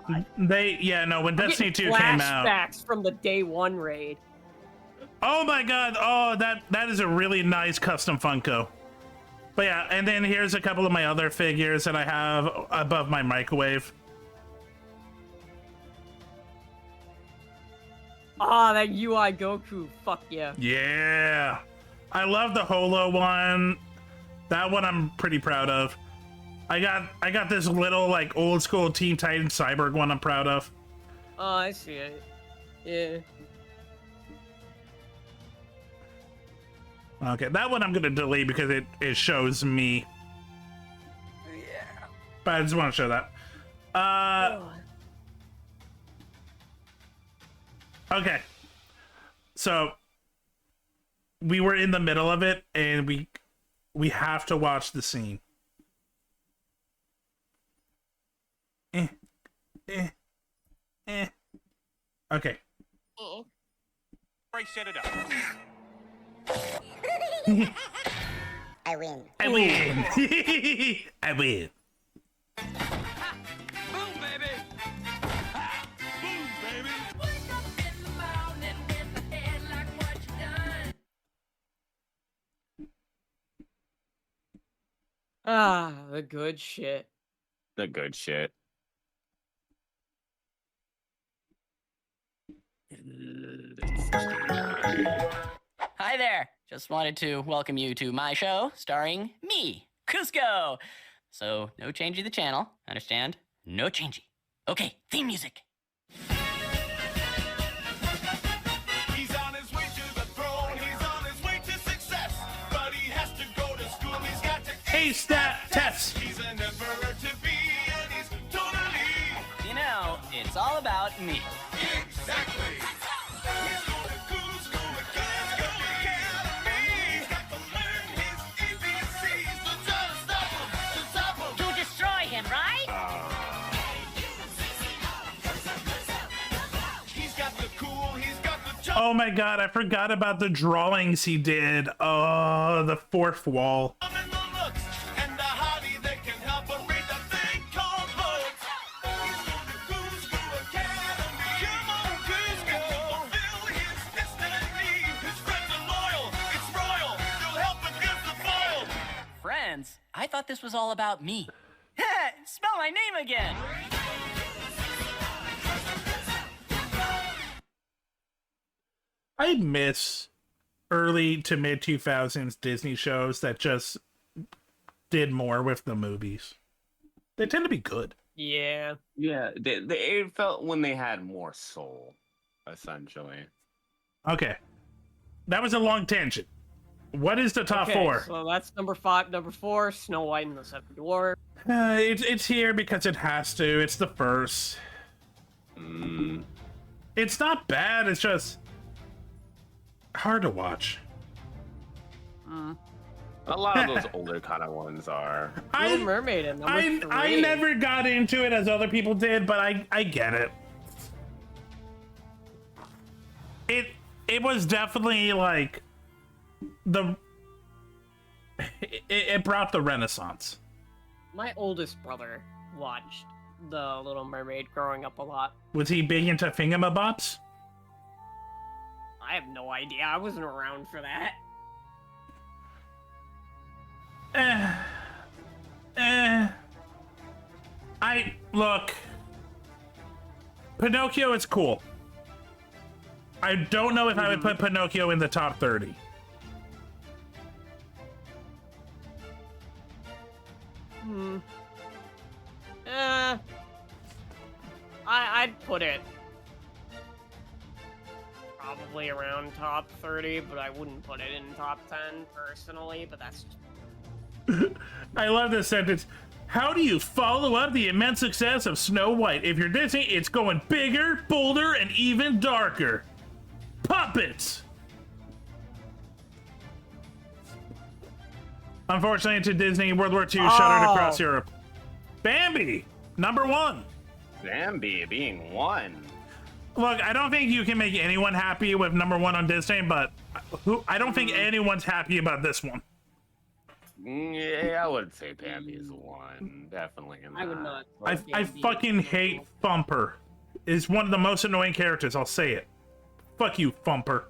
[SPEAKER 4] my god.
[SPEAKER 3] When Destiny 2 came out.
[SPEAKER 4] Flashbacks from the day one raid.
[SPEAKER 3] Oh my god, oh, that is a really nice custom Funko. But yeah, and then here's a couple of my other figures that I have above my microwave.
[SPEAKER 4] Ah, that UI Goku, fuck yeah.
[SPEAKER 3] Yeah. I love the Holo one. That one I'm pretty proud of. I got this little like old school Teen Titans Cyborg one I'm proud of.
[SPEAKER 4] Oh, I see it. Yeah.
[SPEAKER 3] Okay, that one I'm gonna delete because it shows me.
[SPEAKER 4] Yeah.
[SPEAKER 3] But I just want to show that. Okay. So we were in the middle of it, and we have to watch the scene. Okay.
[SPEAKER 9] Ray, set it up.
[SPEAKER 14] I win.
[SPEAKER 3] I win. I win.
[SPEAKER 9] Boom, baby. Boom, baby.
[SPEAKER 11] Wake up in the morning with the head like what you done.
[SPEAKER 4] Ah, the good shit.
[SPEAKER 5] The good shit.
[SPEAKER 16] Hi there. Just wanted to welcome you to my show starring me, Cusco. So, no changing the channel. Understand? No changing. Okay, theme music.
[SPEAKER 9] He's on his way to the throne. He's on his way to success. But he has to go to school. He's got to
[SPEAKER 3] ace that test.
[SPEAKER 9] He's an emperor to be, and he's totally.
[SPEAKER 16] You know, it's all about me.
[SPEAKER 9] Exactly. He's going to Cusco Academy. He's got to learn his ABCs. To try to stop him.
[SPEAKER 14] To destroy him, right?
[SPEAKER 9] He's got the cool. He's got the jump.
[SPEAKER 3] Oh my god, I forgot about the drawings he did. Oh, the fourth wall.
[SPEAKER 9] And the looks. And the hottie that can help operate the thing called books. He's going to Cusco Academy. Come on, Cusco. Fulfill his destiny. His friends are loyal. It's royal. They'll help against the foil.
[SPEAKER 16] Friends, I thought this was all about me. Spell my name again.
[SPEAKER 3] I miss early to mid 2000s Disney shows that just did more with the movies. They tend to be good.
[SPEAKER 4] Yeah.
[SPEAKER 5] Yeah, it felt when they had more soul, essentially.
[SPEAKER 3] Okay. That was a long tangent. What is the top four?
[SPEAKER 4] So that's number 5. Number 4, Snow White and the Seven Dwarfs.
[SPEAKER 3] It's here because it has to. It's the first. It's not bad. It's just hard to watch.
[SPEAKER 5] A lot of those older kind of ones are.
[SPEAKER 4] Little Mermaid at number 3.
[SPEAKER 3] I never got into it as other people did, but I get it. It was definitely like it brought the Renaissance.
[SPEAKER 4] My oldest brother watched The Little Mermaid growing up a lot.
[SPEAKER 3] Was he big into thingamabops?
[SPEAKER 4] I have no idea. I wasn't around for that.
[SPEAKER 3] Look. Pinocchio is cool. I don't know if I would put Pinocchio in the top 30.
[SPEAKER 4] I'd put it probably around top 30, but I wouldn't put it in top 10 personally, but that's just...
[SPEAKER 3] I love this sentence. How do you follow up the immense success of Snow White? If you're Disney, it's going bigger, bolder, and even darker. Puppets! Unfortunately, to Disney, World War II shuttered across Europe. Bambi, number 1.
[SPEAKER 5] Bambi being 1.
[SPEAKER 3] Look, I don't think you can make anyone happy with number 1 on Disney, but I don't think anyone's happy about this one.
[SPEAKER 5] Yeah, I would say Bambi is 1. Definitely.
[SPEAKER 4] I would not.
[SPEAKER 3] I fucking hate Thumper. Is one of the most annoying characters, I'll say it. Fuck you, Thumper.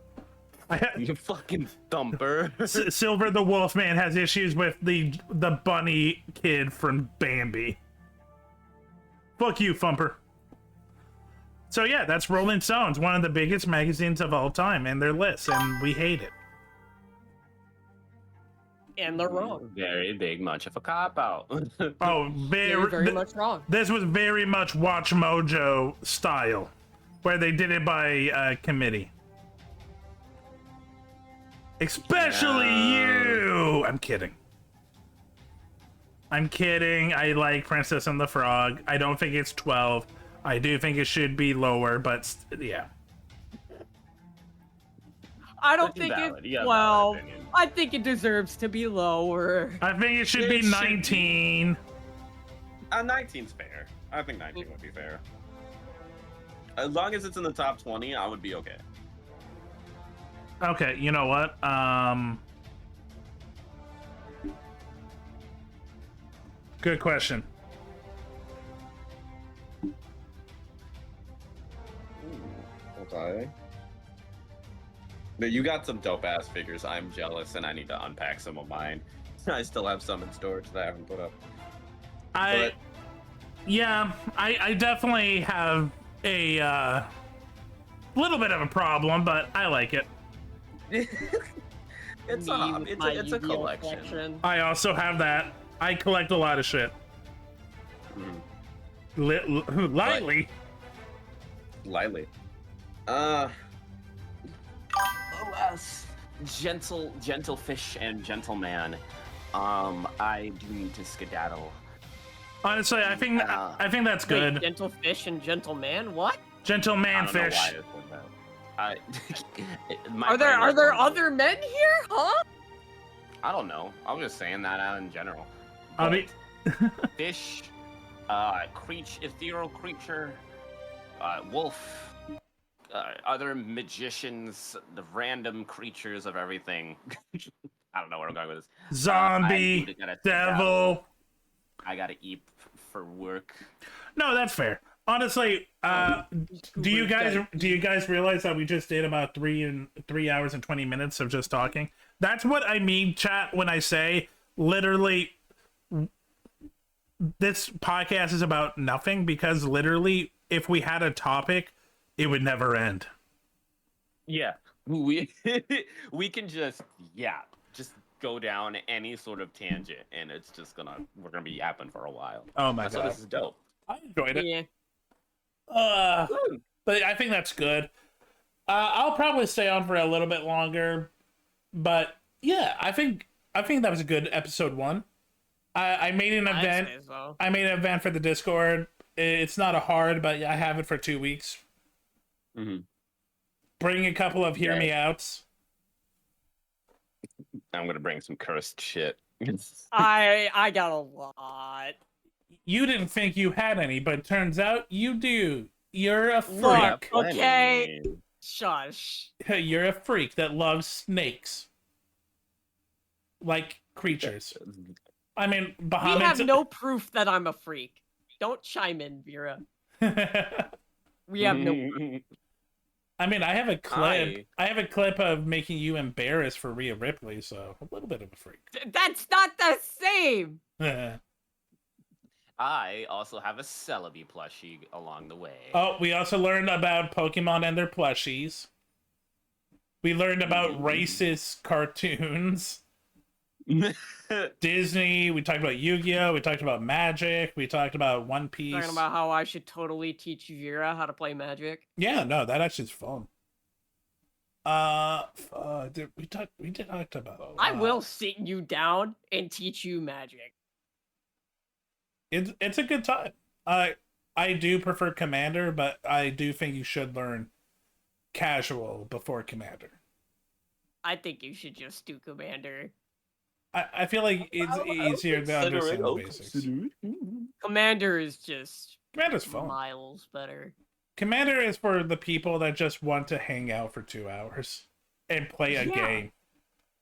[SPEAKER 5] You fucking Thumper.
[SPEAKER 3] Silver the Wolfman has issues with the bunny kid from Bambi. Fuck you, Thumper. So yeah, that's Rolling Stones, one of the biggest magazines of all time, and their list, and we hate it.
[SPEAKER 4] And they're wrong.
[SPEAKER 5] Very big, much of a cop-out.
[SPEAKER 3] Oh,
[SPEAKER 4] very much wrong.
[SPEAKER 3] This was very much Watch Mojo style, where they did it by committee. Especially you! I'm kidding. I like Princess and the Frog. I don't think it's 12. I do think it should be lower, but yeah.
[SPEAKER 4] I don't think it. Well, I think it deserves to be lower.
[SPEAKER 3] I think it should be 19.
[SPEAKER 6] 19's fair. I think 19 would be fair. As long as it's in the top 20, I would be okay.
[SPEAKER 3] Okay, you know what? Good question.
[SPEAKER 6] Okay. But you got some dope ass figures. I'm jealous, and I need to unpack some of mine. I still have some in storage that I haven't put up.
[SPEAKER 3] I definitely have a little bit of a problem, but I like it.
[SPEAKER 6] It's a collection.
[SPEAKER 3] I also have that. I collect a lot of shit. Lightly.
[SPEAKER 5] Alas, gentle fish and gentleman. I do need to skedaddle.
[SPEAKER 3] Honestly, I think that's good.
[SPEAKER 4] Wait, gentle fish and gentleman? What?
[SPEAKER 3] Gentleman fish.
[SPEAKER 4] Are there other men here? Huh?
[SPEAKER 5] I don't know. I was just saying that out in general. Fish, ethereal creature, wolf, other magicians, the random creatures of everything. I don't know where I'm going with this.
[SPEAKER 3] Zombie, devil.
[SPEAKER 5] I gotta eat for work.
[SPEAKER 3] No, that's fair. Honestly, do you guys realize that we just did about 3 hours and 20 minutes of just talking? That's what I mean, chat, when I say literally this podcast is about nothing, because literally if we had a topic, it would never end.
[SPEAKER 5] Yeah. We can just go down any sort of tangent, and we're gonna be yapping for a while.
[SPEAKER 3] Oh my god,
[SPEAKER 5] so this is dope.
[SPEAKER 3] I enjoyed it.
[SPEAKER 4] Yeah.
[SPEAKER 3] But I think that's good. I'll probably stay on for a little bit longer, but yeah, I think that was a good episode 1. I made an event.
[SPEAKER 4] So.
[SPEAKER 3] I made an event for the Discord. It's not a hard, but I have it for 2 weeks.
[SPEAKER 5] Mm-hmm.
[SPEAKER 3] Bring a couple of hear me outs.
[SPEAKER 5] I'm gonna bring some cursed shit.
[SPEAKER 4] I got a lot.
[SPEAKER 3] You didn't think you had any, but it turns out you do. You're a freak.
[SPEAKER 4] Look, okay. Shush.
[SPEAKER 3] You're a freak that loves snakes. Like creatures. I mean, Bahamut...
[SPEAKER 4] We have no proof that I'm a freak. Don't chime in, Vera. We have no proof.
[SPEAKER 3] I mean, I have a clip. I have a clip of making you embarrassed for Rhea Ripley, so a little bit of a freak.
[SPEAKER 4] That's not the same.
[SPEAKER 5] I also have a Celebi plushie along the way.
[SPEAKER 3] Oh, we also learned about Pokemon and their plushies. We learned about racist cartoons. Disney. We talked about Yu-Gi-Oh. We talked about Magic. We talked about One Piece.
[SPEAKER 4] Talking about how I should totally teach Vera how to play Magic.
[SPEAKER 3] Yeah, no, that actually is fun. We talked about.
[SPEAKER 4] I will sit you down and teach you Magic.
[SPEAKER 3] It's a good time. I do prefer Commander, but I do think you should learn Casual before Commander.
[SPEAKER 4] I think you should just do Commander.
[SPEAKER 3] I feel like it's easier to understand the basics.
[SPEAKER 4] Commander is just
[SPEAKER 3] Commander's fun.
[SPEAKER 4] Miles better.
[SPEAKER 3] Commander is for the people that just want to hang out for 2 hours and play a game.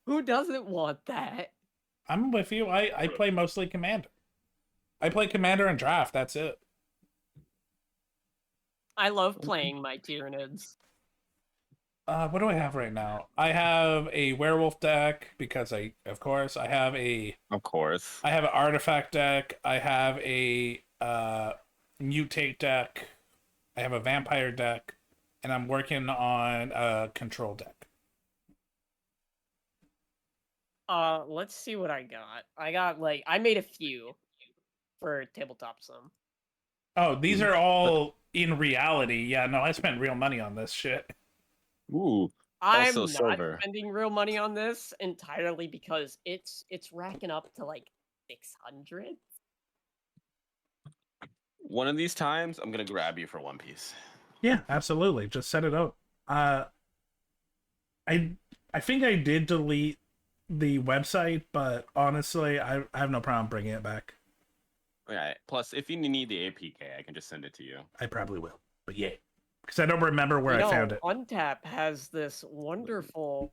[SPEAKER 4] Who doesn't want that?
[SPEAKER 3] I'm with you. I play mostly Commander. I play Commander and Draft. That's it.
[SPEAKER 4] I love playing my Tyranids.
[SPEAKER 3] What do I have right now? I have a werewolf deck because of course, I have an artifact deck. I have a mutate deck. I have a vampire deck, and I'm working on a control deck.
[SPEAKER 4] Let's see what I got. I made a few for Tabletop Sim.
[SPEAKER 3] Oh, these are all in reality. Yeah, no, I spent real money on this shit.
[SPEAKER 5] Ooh.
[SPEAKER 4] I'm
[SPEAKER 5] also
[SPEAKER 4] not
[SPEAKER 5] silver.
[SPEAKER 4] spending real money on this entirely because it's racking up to like 600.
[SPEAKER 5] One of these times, I'm gonna grab you for One Piece.
[SPEAKER 3] Yeah, absolutely. Just set it up. I think I did delete the website, but honestly, I have no problem bringing it back.
[SPEAKER 5] Okay. Plus, if you need the APK, I can just send it to you.
[SPEAKER 3] I probably will. But yeah. Because I don't remember where I found it.
[SPEAKER 4] Untap has this wonderful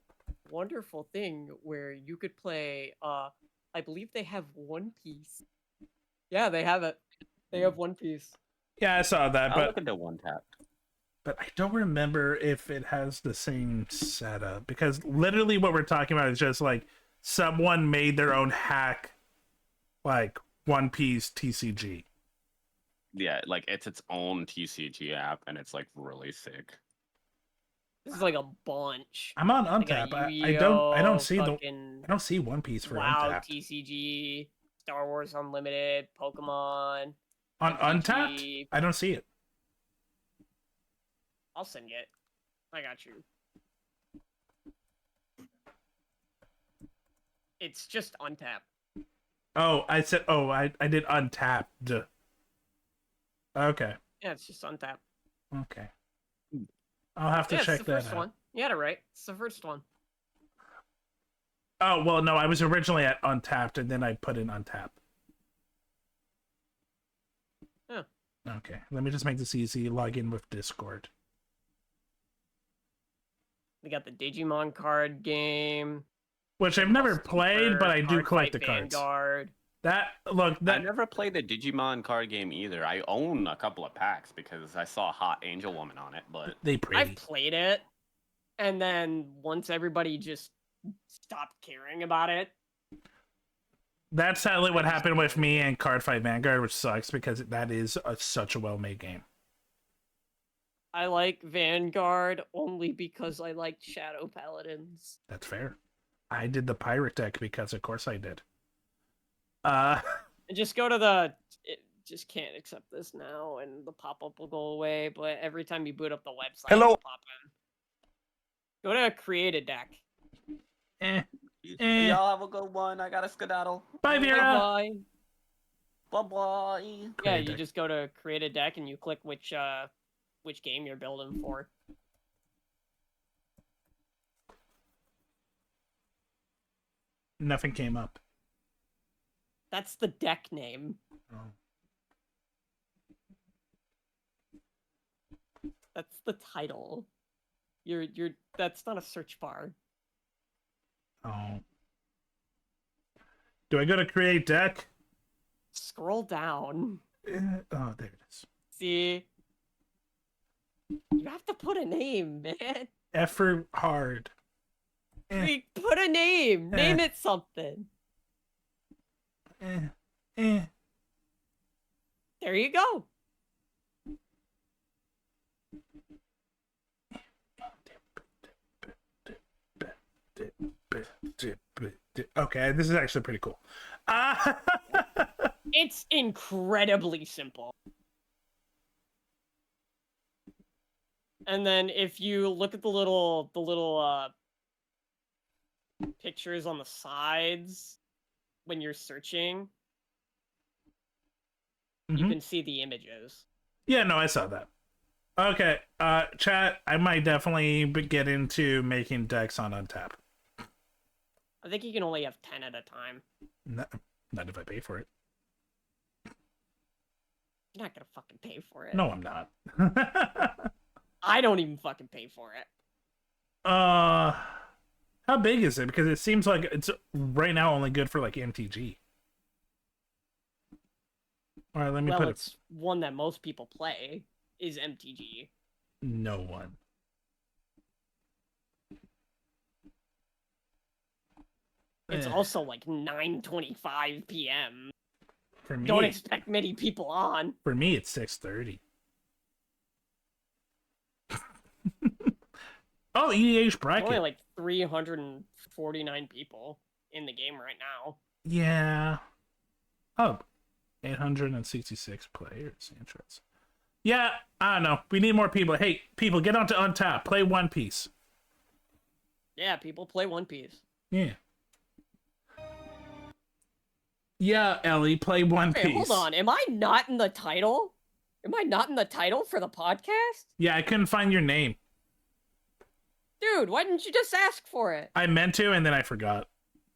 [SPEAKER 4] thing where you could play. I believe they have One Piece. Yeah, they have it. They have One Piece.
[SPEAKER 3] Yeah, I saw that,
[SPEAKER 5] I'll
[SPEAKER 3] but
[SPEAKER 5] look into One Tap.
[SPEAKER 3] But I don't remember if it has the same setup because literally what we're talking about is just like someone made their own hack, like One Piece TCG.
[SPEAKER 5] Yeah, like it's its own TCG app, and it's like really sick.
[SPEAKER 4] This is like a bunch.
[SPEAKER 3] I'm on Untap. I don't see One Piece for
[SPEAKER 4] WoW,
[SPEAKER 3] Untap.
[SPEAKER 4] TCG, Star Wars Unlimited, Pokemon.
[SPEAKER 3] On Untapped? I don't see it.
[SPEAKER 4] I'll send you it. I got you. It's just Untapped.
[SPEAKER 3] Oh, I said. Oh, I did Untapped. Okay.
[SPEAKER 4] Yeah, it's just Untapped.
[SPEAKER 3] Okay. I'll have to check
[SPEAKER 4] it's the
[SPEAKER 3] that
[SPEAKER 4] first
[SPEAKER 3] out.
[SPEAKER 4] one. You had it right. It's the first one.
[SPEAKER 3] Oh well, no, I was originally at Untapped, and then I put in Untapped.
[SPEAKER 4] Yeah.
[SPEAKER 3] Okay, let me just make this easy. Log in with Discord.
[SPEAKER 4] We got the Digimon card game,
[SPEAKER 3] which I've never played, but I do collect the cards.
[SPEAKER 4] Vanguard.
[SPEAKER 3] I
[SPEAKER 5] never played the Digimon card game either. I own a couple of packs because I saw Hot Angel Woman on it, but
[SPEAKER 4] I've played it, and then once everybody just stopped caring about it.
[SPEAKER 3] That's sadly what happened with me and Cardfight Vanguard, which sucks because that is such a well-made game.
[SPEAKER 4] I like Vanguard only because I like Shadow Paladins.
[SPEAKER 3] That's fair. I did the pirate deck because of course I did.
[SPEAKER 4] And just go to the... It just can't accept this now, and the pop-up will go away, but every time you boot up the website,
[SPEAKER 3] Hello.
[SPEAKER 4] it'll pop in. Go to create a deck.
[SPEAKER 5] Y'all have a good one. I got a skedaddle.
[SPEAKER 3] Bye, Vera.
[SPEAKER 4] Bye.
[SPEAKER 5] Bye-bye.
[SPEAKER 4] Yeah, you just go to create a deck and you click which game you're building for.
[SPEAKER 3] Nothing came up.
[SPEAKER 4] That's the deck name.
[SPEAKER 3] Oh.
[SPEAKER 4] That's the title. That's not a search bar.
[SPEAKER 3] Oh. Do I go to create deck?
[SPEAKER 4] Scroll down.
[SPEAKER 3] Oh, there it is.
[SPEAKER 4] See? You have to put a name, man.
[SPEAKER 3] Effort hard.
[SPEAKER 4] Wait, put a name. Name it something. There you go.
[SPEAKER 3] Okay, this is actually pretty cool.
[SPEAKER 4] It's incredibly simple. And then if you look at the little pictures on the sides when you're searching, you can see the images.
[SPEAKER 3] Yeah, no, I saw that. Okay, chat, I might definitely get into making decks on Untap.
[SPEAKER 4] I think you can only have 10 at a time.
[SPEAKER 3] Not if I pay for it.
[SPEAKER 4] You're not gonna fucking pay for it.
[SPEAKER 3] No, I'm not.
[SPEAKER 4] I don't even fucking pay for it.
[SPEAKER 3] How big is it? Because it seems like it's right now only good for like MTG. All right, let me put
[SPEAKER 4] it's one that most people play is MTG.
[SPEAKER 3] No one.
[SPEAKER 4] It's also like 9:25 p.m.
[SPEAKER 3] For me,
[SPEAKER 4] don't expect many people on.
[SPEAKER 3] For me, it's 6:30. Oh, EDH bracket.
[SPEAKER 4] Only like 349 people in the game right now.
[SPEAKER 3] Yeah. Oh, 866 players. Interesting. Yeah, I don't know. We need more people. Hey, people, get onto Untap. Play One Piece.
[SPEAKER 4] Yeah, people play One Piece.
[SPEAKER 3] Yeah. Yeah, Ellie, play One Piece.
[SPEAKER 4] Hold on. Am I not in the title? Am I not in the title for the podcast?
[SPEAKER 3] Yeah, I couldn't find your name.
[SPEAKER 4] Dude, why didn't you just ask for it?
[SPEAKER 3] I meant to, and then I forgot.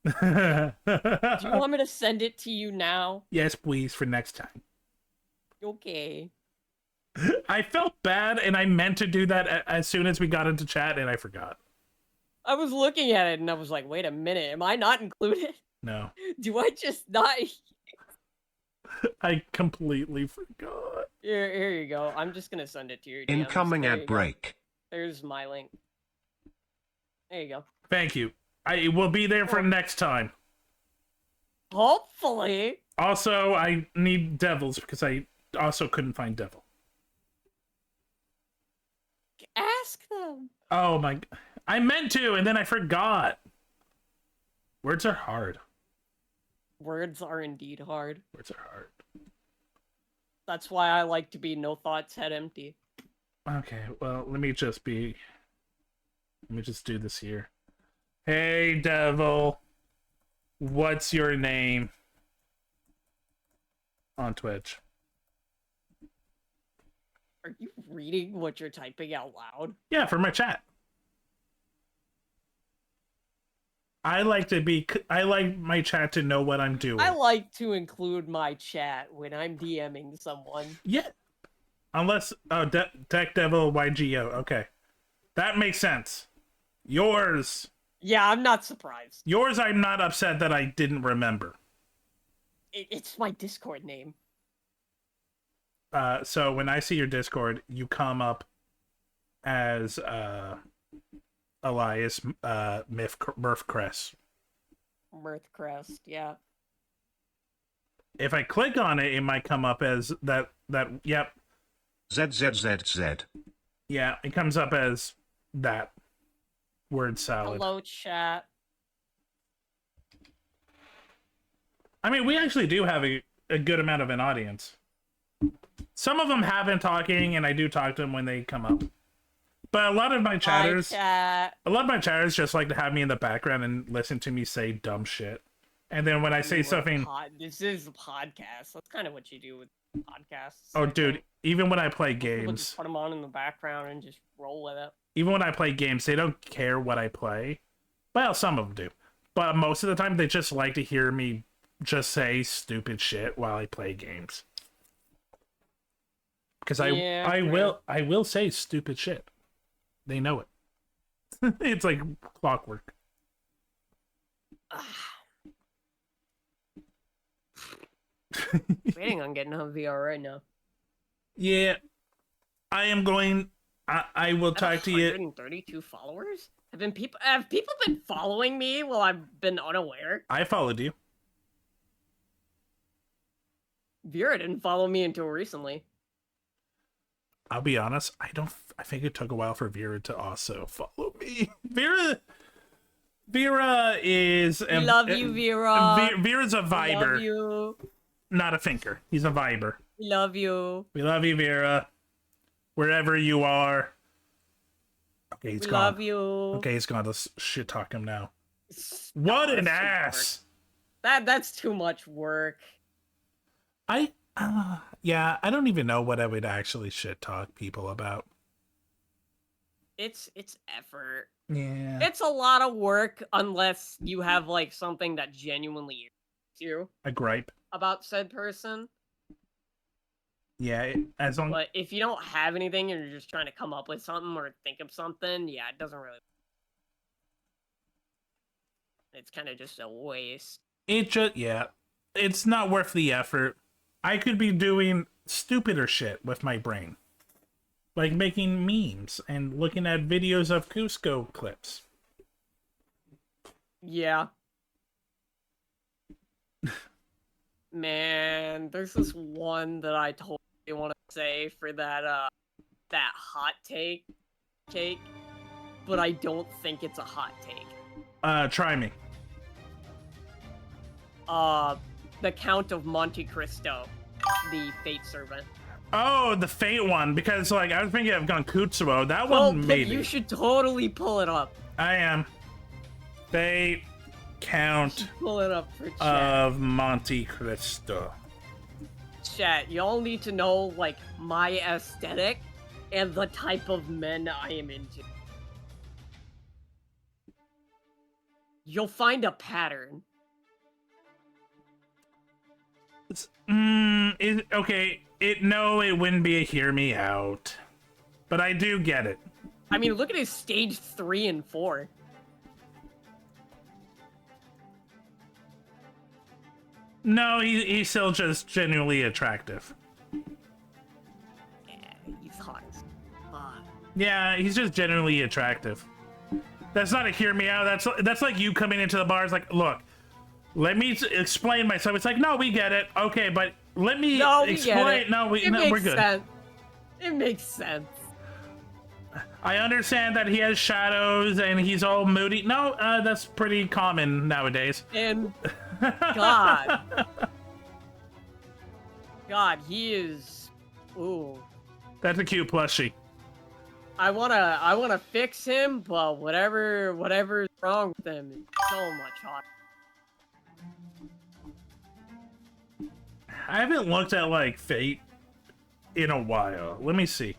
[SPEAKER 4] Do you want me to send it to you now?
[SPEAKER 3] Yes, please, for next time.
[SPEAKER 4] Okay.
[SPEAKER 3] I felt bad, and I meant to do that as soon as we got into chat, and I forgot.
[SPEAKER 4] I was looking at it, and I was like, wait a minute, am I not included?
[SPEAKER 3] No.
[SPEAKER 4] Do I just not?
[SPEAKER 3] I completely forgot.
[SPEAKER 4] Here you go. I'm just going to send it to you.
[SPEAKER 15] Incoming ad break.
[SPEAKER 4] There's my link. There you go.
[SPEAKER 3] Thank you. It will be there for next time.
[SPEAKER 4] Hopefully.
[SPEAKER 3] Also, I need devils because I also couldn't find devil.
[SPEAKER 4] Ask them.
[SPEAKER 3] Oh my... I meant to, and then I forgot. Words are hard.
[SPEAKER 4] Words are indeed hard.
[SPEAKER 3] Words are hard.
[SPEAKER 4] That's why I like to be no thoughts, head empty.
[SPEAKER 3] Okay, well, let me just do this here. Hey, devil. What's your name? On Twitch.
[SPEAKER 4] Are you reading what you're typing out loud?
[SPEAKER 3] Yeah, for my chat. I like my chat to know what I'm doing.
[SPEAKER 4] I like to include my chat when I'm DMing someone.
[SPEAKER 3] Yeah. Unless, Tech Devil YGO. Okay. That makes sense. Yours.
[SPEAKER 4] Yeah, I'm not surprised.
[SPEAKER 3] Yours, I'm not upset that I didn't remember.
[SPEAKER 4] It's my Discord name.
[SPEAKER 3] So when I see your Discord, you come up as, Elias, Mirthcrest.
[SPEAKER 4] Mirthcrest, yeah.
[SPEAKER 3] If I click on it, it might come up as that, yep.
[SPEAKER 15] ZZZZ.
[SPEAKER 3] Yeah, it comes up as that word salad.
[SPEAKER 4] Hello, chat.
[SPEAKER 3] I mean, we actually do have a good amount of an audience. Some of them have been talking, and I do talk to them when they come up. But a lot of my chatters, just like to have me in the background and listen to me say dumb shit. And then when I say something,
[SPEAKER 4] this is a podcast. That's kind of what you do with podcasts.
[SPEAKER 3] Oh, dude, even when I play
[SPEAKER 4] People
[SPEAKER 3] games,
[SPEAKER 4] just put them on in the background and just roll with it.
[SPEAKER 3] even when I play games, they don't care what I play. Well, some of them do, but most of the time they just like to hear me just say stupid shit while I play games. Because I will say stupid shit. They know it. It's like clockwork.
[SPEAKER 4] Waiting on getting on VR right now.
[SPEAKER 3] Yeah, I am going. I will talk to you.
[SPEAKER 4] 132 followers? Have people been following me while I've been unaware?
[SPEAKER 3] I followed you.
[SPEAKER 4] Vera didn't follow me until recently.
[SPEAKER 3] I'll be honest. I think it took a while for Vera to also follow me. Vera is.
[SPEAKER 4] Love you, Vera.
[SPEAKER 3] Vera's a viber.
[SPEAKER 4] Love you.
[SPEAKER 3] Not a thinker. He's a viber.
[SPEAKER 4] We love you.
[SPEAKER 3] We love you, Vera. Wherever you are. Okay, he's gone.
[SPEAKER 4] Love you.
[SPEAKER 3] Okay, he's gone. Let's shit talk him now. What an ass!
[SPEAKER 4] That's too much work.
[SPEAKER 3] Yeah, I don't even know what I would actually shit talk people about.
[SPEAKER 4] It's effort.
[SPEAKER 3] Yeah.
[SPEAKER 4] It's a lot of work unless you have like something that genuinely irritates you.
[SPEAKER 3] A gripe
[SPEAKER 4] about said person.
[SPEAKER 3] Yeah, as long.
[SPEAKER 4] But if you don't have anything and you're just trying to come up with something or think of something, yeah, it doesn't really. It's kind of just a waste.
[SPEAKER 3] It's not worth the effort. I could be doing stupider shit with my brain. Like making memes and looking at videos of Cusco clips.
[SPEAKER 4] Yeah. Man, there's this one that I totally want to say for that hot take cake, but I don't think it's a hot take.
[SPEAKER 3] Try me.
[SPEAKER 4] The Count of Monte Cristo, the Fate Servant.
[SPEAKER 3] Oh, the Fate one, because like I was thinking of Gonkutsuo. That one maybe.
[SPEAKER 4] You should totally pull it up.
[SPEAKER 3] I am. Fate Count
[SPEAKER 4] pull it up for chat.
[SPEAKER 3] Of Monte Cristo.
[SPEAKER 4] Chat, y'all need to know like my aesthetic and the type of men I am into. You'll find a pattern.
[SPEAKER 3] Okay. It wouldn't be a hear me out. But I do get it.
[SPEAKER 4] I mean, look at his stage 3 and 4.
[SPEAKER 3] No, he's still just genuinely attractive.
[SPEAKER 4] Yeah, he's hot as fuck.
[SPEAKER 3] Yeah, he's just genuinely attractive. That's not a hear me out. That's like you coming into the bar. It's like, look, let me explain myself. It's like, no, we get it. Okay, but let me explain. No, we're good.
[SPEAKER 4] Sense. It makes sense.
[SPEAKER 3] I understand that he has shadows and he's all moody. No, that's pretty common nowadays.
[SPEAKER 4] And God, he is. Ooh.
[SPEAKER 3] That's a cute plushie.
[SPEAKER 4] I wanna fix him, but whatever's wrong with him is so much hotter.
[SPEAKER 3] I haven't looked at like Fate in a while. Let me see.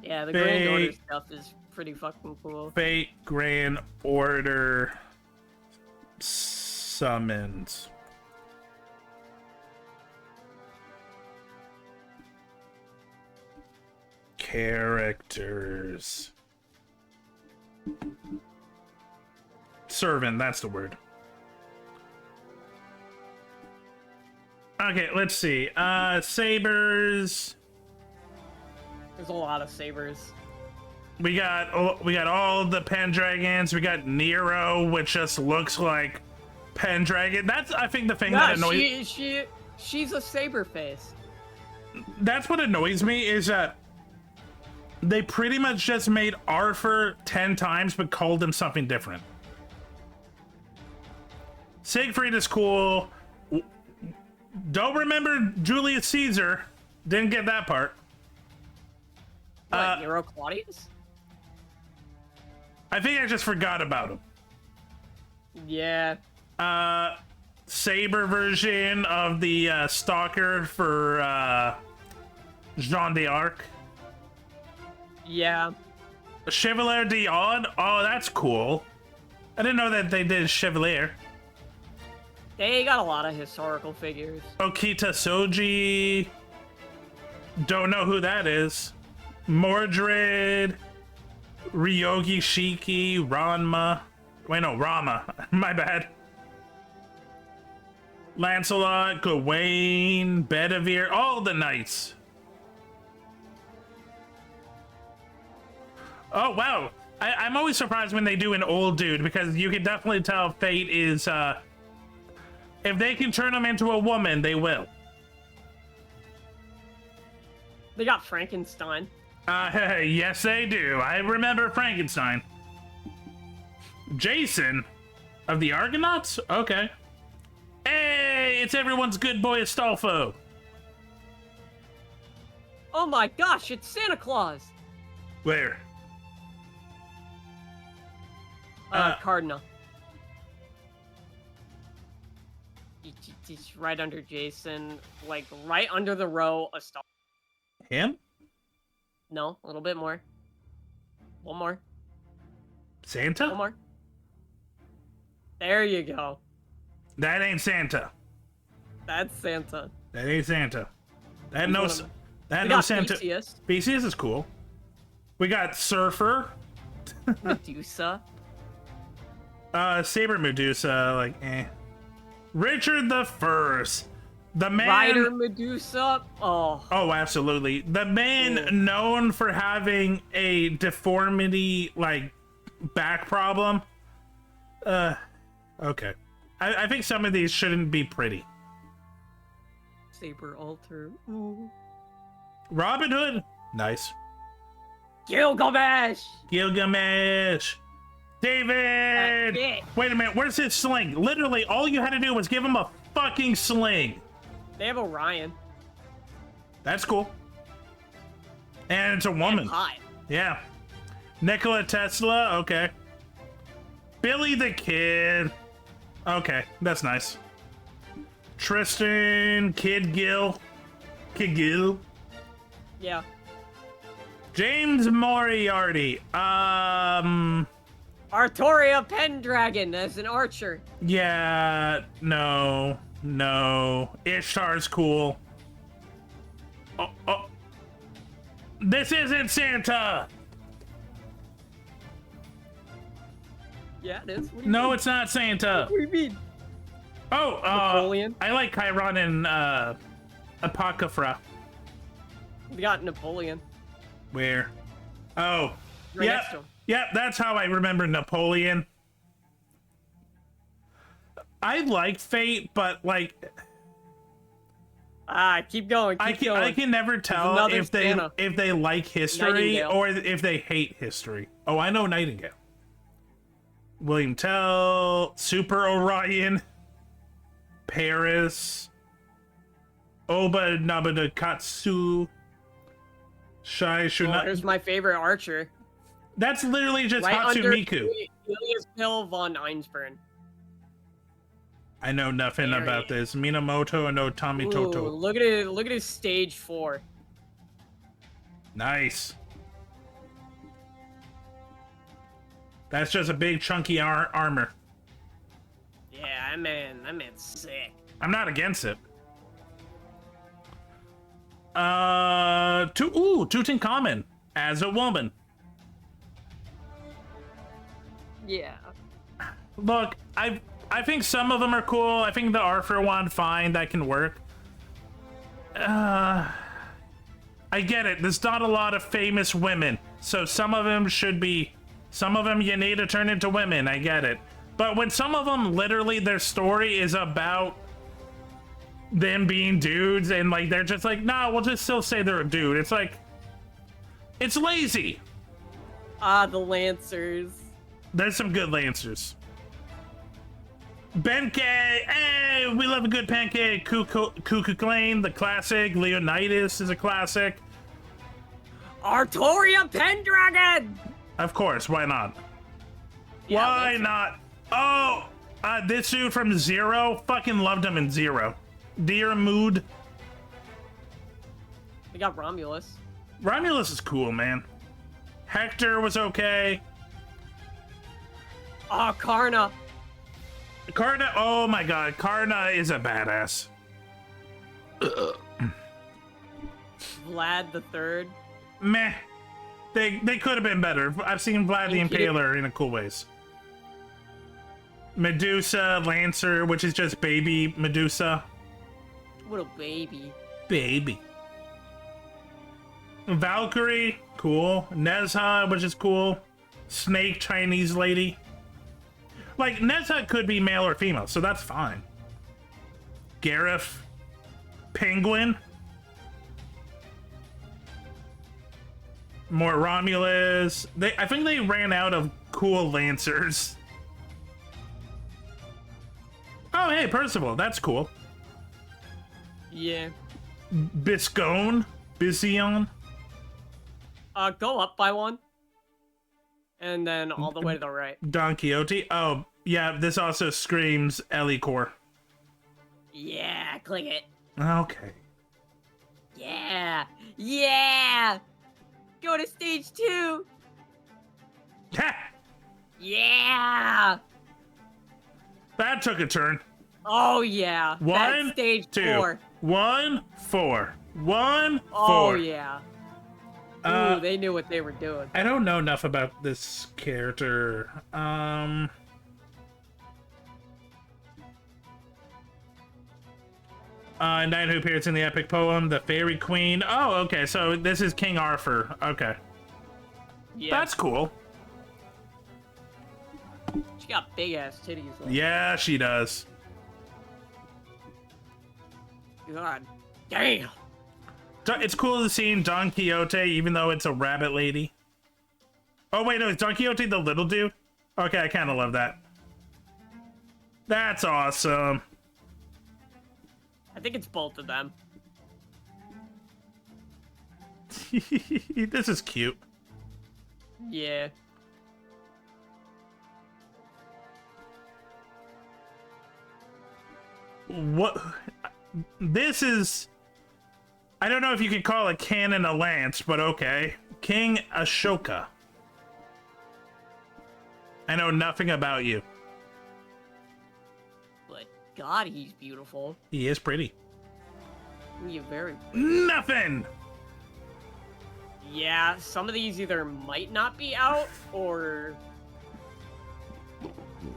[SPEAKER 4] Yeah, the Grand Order stuff is pretty fucking cool.
[SPEAKER 3] Fate Grand Order summons. Characters. Servant, that's the word. Okay, let's see. Sabers.
[SPEAKER 4] There's a lot of sabers.
[SPEAKER 3] We got all the Pendragons. We got Nero, which just looks like Pendragon. That's I think the thing that annoys.
[SPEAKER 4] She's a saber face.
[SPEAKER 3] That's what annoys me is that they pretty much just made Arthur 10 times but called him something different. Siegfried is cool. Don't remember Julius Caesar. Didn't get that part.
[SPEAKER 4] What, Nero Claudius?
[SPEAKER 3] I think I just forgot about him.
[SPEAKER 4] Yeah.
[SPEAKER 3] Saber version of the stalker for Jean d'Arc.
[SPEAKER 4] Yeah.
[SPEAKER 3] Chevalier d'Odd? Oh, that's cool. I didn't know that they did Chevalier.
[SPEAKER 4] They got a lot of historical figures.
[SPEAKER 3] Okita Soji. Don't know who that is. Mordred. Ryogi Shiki. Ranma. Wait, no, Rama. My bad. Lancelot, Gawain, Bedivere, all the knights. Oh, wow. I'm always surprised when they do an old dude, because you can definitely tell Fate is, if they can turn him into a woman, they will.
[SPEAKER 4] They got Frankenstein.
[SPEAKER 3] Yes, they do. I remember Frankenstein. Jason of the Argonauts? Okay. Hey, it's everyone's good boy Astolfo.
[SPEAKER 4] Oh my gosh, it's Santa Claus.
[SPEAKER 3] Where?
[SPEAKER 4] Cardinal. He's right under Jason, like right under the row of Astolfo.
[SPEAKER 3] Him?
[SPEAKER 4] No, a little bit more. One more.
[SPEAKER 3] Santa?
[SPEAKER 4] One more. There you go.
[SPEAKER 3] That ain't Santa.
[SPEAKER 4] That's Santa.
[SPEAKER 3] That ain't Santa. That
[SPEAKER 4] We
[SPEAKER 3] no
[SPEAKER 4] got
[SPEAKER 3] Santa.
[SPEAKER 4] Theseus.
[SPEAKER 3] Theseus is cool. We got Surfer.
[SPEAKER 4] Medusa.
[SPEAKER 3] Saber Medusa, like, eh. Richard the First. The man.
[SPEAKER 4] Rider Medusa. Oh.
[SPEAKER 3] Oh, absolutely. The man known for having a deformity, like, back problem. Okay. I think some of these shouldn't be pretty.
[SPEAKER 4] Saber Altar. Ooh.
[SPEAKER 3] Robin Hood. Nice.
[SPEAKER 4] Gilgamesh.
[SPEAKER 3] Gilgamesh. David. Wait a minute. Where's his sling? Literally, all you had to do was give him a fucking sling.
[SPEAKER 4] They have Orion.
[SPEAKER 3] That's cool. And it's a woman.
[SPEAKER 4] Hi.
[SPEAKER 3] Yeah. Nikola Tesla. Okay. Billy the Kid. Okay, that's nice. Tristan, Kid Gill.
[SPEAKER 4] Yeah.
[SPEAKER 3] James Moriarty.
[SPEAKER 4] Artoria Pendragon as an archer.
[SPEAKER 3] Yeah, no. Ishtar's cool. Oh. This isn't Santa.
[SPEAKER 4] Yeah, it is.
[SPEAKER 3] No, it's not Santa.
[SPEAKER 4] What do you mean?
[SPEAKER 3] Oh,
[SPEAKER 4] Napoleon.
[SPEAKER 3] I like Chiron and Apocrypha.
[SPEAKER 4] We got Napoleon.
[SPEAKER 3] Where? Oh,
[SPEAKER 4] Right next to him.
[SPEAKER 3] Yep, that's how I remember Napoleon. I like Fate, but like,
[SPEAKER 4] keep going.
[SPEAKER 3] I can never tell if they like history
[SPEAKER 4] Nightingale.
[SPEAKER 3] or if they hate history. Oh, I know Nightingale. William Tell, Super Orion, Paris, Oba Nabadakatsu, Shai Shuna.
[SPEAKER 4] Here's my favorite archer.
[SPEAKER 3] That's literally just
[SPEAKER 4] Right under
[SPEAKER 3] Hatsumiku.
[SPEAKER 4] Elias Bill von Einsburn.
[SPEAKER 3] I know nothing about this. Minamoto no Tamitoto.
[SPEAKER 4] Ooh, look at it. Look at his stage 4.
[SPEAKER 3] Nice. That's just a big chunky armor.
[SPEAKER 4] Yeah, that man's sick.
[SPEAKER 3] I'm not against it. Tutankhamun as a woman.
[SPEAKER 4] Yeah.
[SPEAKER 3] Look, I think some of them are cool. I think the Arthur one, fine, that can work. I get it. There's not a lot of famous women, so some of them should be. Some of them you need to turn into women. I get it. But when some of them, literally, their story is about them being dudes, and like they're just like, nah, we'll just still say they're a dude. It's like, it's lazy.
[SPEAKER 4] The Lancers.
[SPEAKER 3] There's some good Lancers. Benkei, hey, we love a good pancake. Cuckoo Lane, the classic. Leonidas is a classic.
[SPEAKER 4] Artoria Pendragon!
[SPEAKER 3] Of course, why not?
[SPEAKER 4] Yeah,
[SPEAKER 3] why not? Oh, this dude from Zero, fucking loved him in Zero. Dear Mood.
[SPEAKER 4] We got Romulus.
[SPEAKER 3] Romulus is cool, man. Hector was okay.
[SPEAKER 4] Oh, Karna.
[SPEAKER 3] Karna, oh my god, Karna is a badass.
[SPEAKER 4] Vlad the Third.
[SPEAKER 3] Meh. They could have been better. I've seen Vlad the Impaler in a cool ways. Medusa, Lancer, which is just baby Medusa.
[SPEAKER 4] What a baby.
[SPEAKER 3] Baby. Valkyrie, cool. Nezha, which is cool. Snake, Chinese lady. Like, Nezha could be male or female, so that's fine. Gareth. Penguin. More Romulus. I think they ran out of cool Lancers. Oh, hey, Percival. That's cool.
[SPEAKER 4] Yeah.
[SPEAKER 3] Biscone? Bision?
[SPEAKER 4] Go up by one. And then all the way to the right.
[SPEAKER 3] Don Quixote? Oh, yeah, this also screams Elicor.
[SPEAKER 4] Yeah, click it.
[SPEAKER 3] Okay.
[SPEAKER 4] Yeah. Yeah! Go to stage 2.
[SPEAKER 3] Ha!
[SPEAKER 4] Yeah!
[SPEAKER 3] That took a turn.
[SPEAKER 4] Oh, yeah.
[SPEAKER 3] One,
[SPEAKER 4] That's stage
[SPEAKER 3] 2.
[SPEAKER 4] 4.
[SPEAKER 3] 1, 4. 1, 4.
[SPEAKER 4] Oh, yeah. Ooh, they knew what they were doing.
[SPEAKER 3] I don't know enough about this character. Knight who appears in the epic poem, The Fairy Queen. Oh, okay, so this is King Arthur. Okay.
[SPEAKER 4] Yeah.
[SPEAKER 3] That's cool.
[SPEAKER 4] She got big ass titties though.
[SPEAKER 3] Yeah, she does.
[SPEAKER 4] God damn.
[SPEAKER 3] It's cool to see Don Quixote, even though it's a rabbit lady. Oh, wait, no, is Don Quixote the little dude? Okay, I kind of love that. That's awesome.
[SPEAKER 4] I think it's both of them.
[SPEAKER 3] This is cute.
[SPEAKER 4] Yeah.
[SPEAKER 3] What? This is... I don't know if you could call a cannon a lance, but okay. King Ashoka. I know nothing about you.
[SPEAKER 4] But God, he's beautiful.
[SPEAKER 3] He is pretty.
[SPEAKER 4] You're very
[SPEAKER 3] Nothing!
[SPEAKER 4] Yeah, some of these either might not be out, or...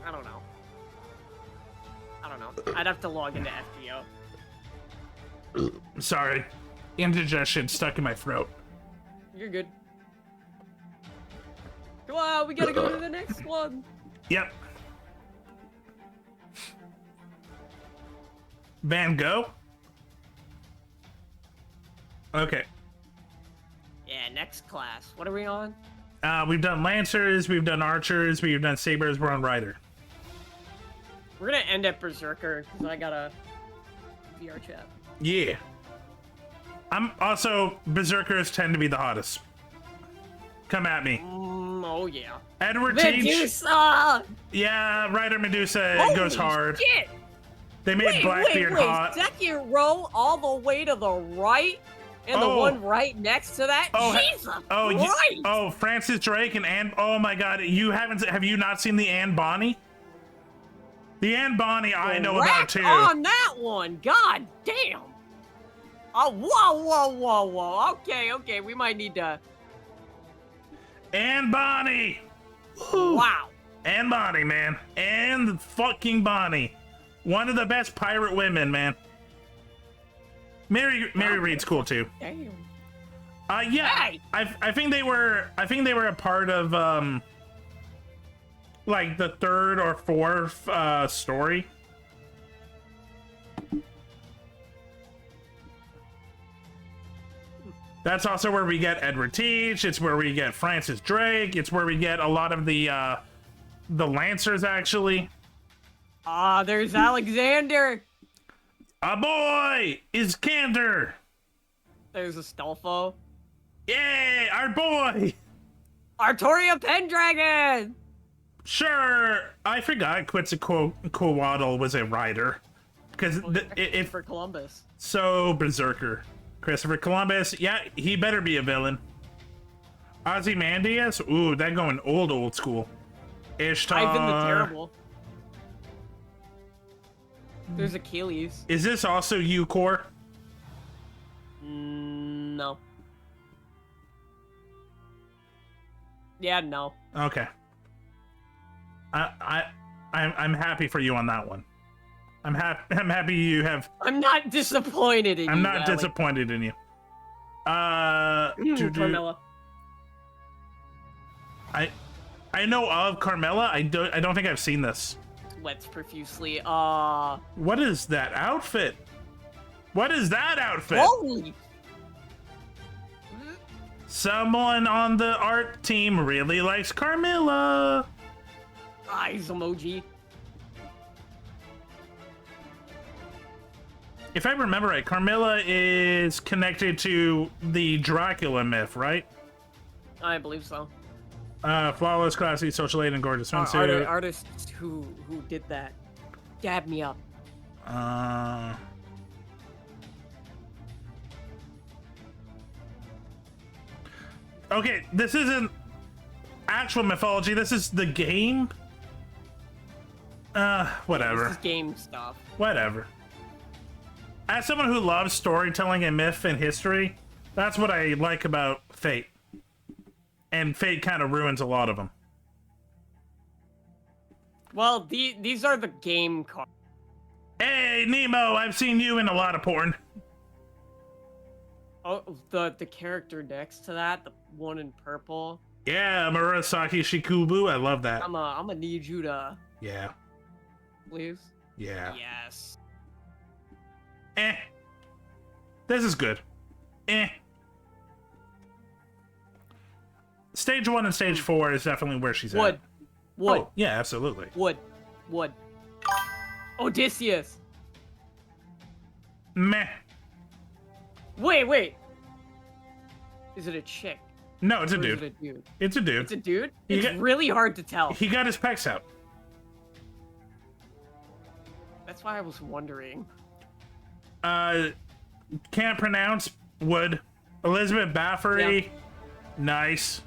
[SPEAKER 4] I don't know. I'd have to log into FGO.
[SPEAKER 3] Sorry. Indigestion stuck in my throat.
[SPEAKER 4] You're good. Come on, we gotta go to the next one.
[SPEAKER 3] Yep. Van Gogh? Okay.
[SPEAKER 4] Yeah, next class. What are we on?
[SPEAKER 3] We've done Lancers, we've done Archers, we've done Sabers, we're on Rider.
[SPEAKER 4] We're gonna end at Berserker, because I got a VR chat.
[SPEAKER 3] Yeah. I'm also, Berserkers tend to be the hottest. Come at me.
[SPEAKER 4] Oh yeah.
[SPEAKER 3] Edward Teach.
[SPEAKER 4] Medusa!
[SPEAKER 3] Yeah, Rider Medusa goes hard.
[SPEAKER 4] Shit!
[SPEAKER 3] They made Blackbeard hot.
[SPEAKER 4] Second row all the way to the right? And the one right next to that? Jesus Christ!
[SPEAKER 3] Francis Drake and oh my god, have you not seen the Anne Bonny? The Anne Bonny I know about too.
[SPEAKER 4] On that one, god damn! Oh, whoa. Okay, we might need to...
[SPEAKER 3] Anne Bonny!
[SPEAKER 4] Wow.
[SPEAKER 3] Anne Bonny, man. Anne fucking Bonny. One of the best pirate women, man. Mary Reed's cool too.
[SPEAKER 4] Damn.
[SPEAKER 3] Yeah.
[SPEAKER 4] Hey!
[SPEAKER 3] I think they were a part of like the third or fourth story. That's also where we get Edward Teach. It's where we get Francis Drake. It's where we get a lot of the Lancers, actually.
[SPEAKER 4] Ah, there's Alexander.
[SPEAKER 3] A boy is Cantor.
[SPEAKER 4] There's Astolfo.
[SPEAKER 3] Yay, our boy.
[SPEAKER 4] Artoria Pendragon.
[SPEAKER 3] Sure, I forgot Quetzalcoatl was a writer. Because
[SPEAKER 4] for Columbus.
[SPEAKER 3] So Berserker. Christopher Columbus, yeah, he better be a villain. Ozymandias, ooh, that going old school. Ishtar.
[SPEAKER 4] Ivan the Terrible. There's Achilles.
[SPEAKER 3] Is this also Ucor?
[SPEAKER 4] No. Yeah, no.
[SPEAKER 3] Okay. I'm happy for you on that one. I'm happy you have.
[SPEAKER 4] I'm not disappointed in you.
[SPEAKER 3] I'm not disappointed in you.
[SPEAKER 4] Carmella.
[SPEAKER 3] I know of Carmella. I don't think I've seen this.
[SPEAKER 4] Sweats profusely.
[SPEAKER 3] What is that outfit? What is that outfit?
[SPEAKER 4] Holy.
[SPEAKER 3] Someone on the art team really likes Carmilla.
[SPEAKER 4] Eyes emoji.
[SPEAKER 3] If I remember right, Carmilla is connected to the Dracula myth, right?
[SPEAKER 4] I believe so.
[SPEAKER 3] Flawless, classy, social aid, and gorgeous swimsuit.
[SPEAKER 4] Artists who did that. Dab me up.
[SPEAKER 3] Okay, this isn't actual mythology. This is the game. Whatever.
[SPEAKER 4] This is game stuff.
[SPEAKER 3] Whatever. As someone who loves storytelling and myth and history, that's what I like about Fate. And Fate kind of ruins a lot of them.
[SPEAKER 4] Well, these are the game cards.
[SPEAKER 3] Hey, Nemo, I've seen you in a lot of porn.
[SPEAKER 4] Oh, the character next to that, the one in purple.
[SPEAKER 3] Yeah, Murasaki Shikubu, I love that.
[SPEAKER 4] I'm gonna need you to.
[SPEAKER 3] Yeah.
[SPEAKER 4] Please.
[SPEAKER 3] Yeah.
[SPEAKER 4] Yes.
[SPEAKER 3] This is good. Stage 1 and stage 4 is definitely where she's at.
[SPEAKER 4] Wood.
[SPEAKER 3] Oh, yeah, absolutely.
[SPEAKER 4] Wood. Odysseus.
[SPEAKER 3] Meh.
[SPEAKER 4] Wait. Is it a chick?
[SPEAKER 3] No, it's a
[SPEAKER 4] Or
[SPEAKER 3] dude.
[SPEAKER 4] Is it a dude?
[SPEAKER 3] It's a dude.
[SPEAKER 4] It's a dude? It's really hard to tell.
[SPEAKER 3] He got his pecs out.
[SPEAKER 4] That's why I was wondering.
[SPEAKER 3] Can't pronounce. Wood. Elizabeth Bathory.
[SPEAKER 4] Yeah.
[SPEAKER 3] Nice.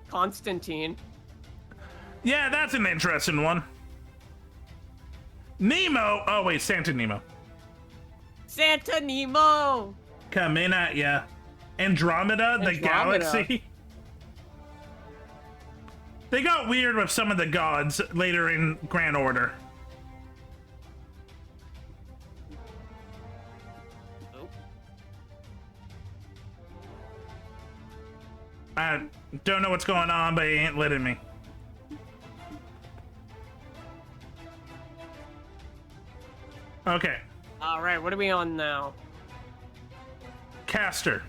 [SPEAKER 4] Constantine.
[SPEAKER 3] Yeah, that's an interesting one. Nemo. Oh, wait, Santa Nemo.
[SPEAKER 4] Santa Nemo.
[SPEAKER 3] Coming at ya. Andromeda, the galaxy. They got weird with some of the gods later in Grand Order. I don't know what's going on, but he ain't letting me. Okay.
[SPEAKER 4] Alright, what are we on now?
[SPEAKER 3] Caster.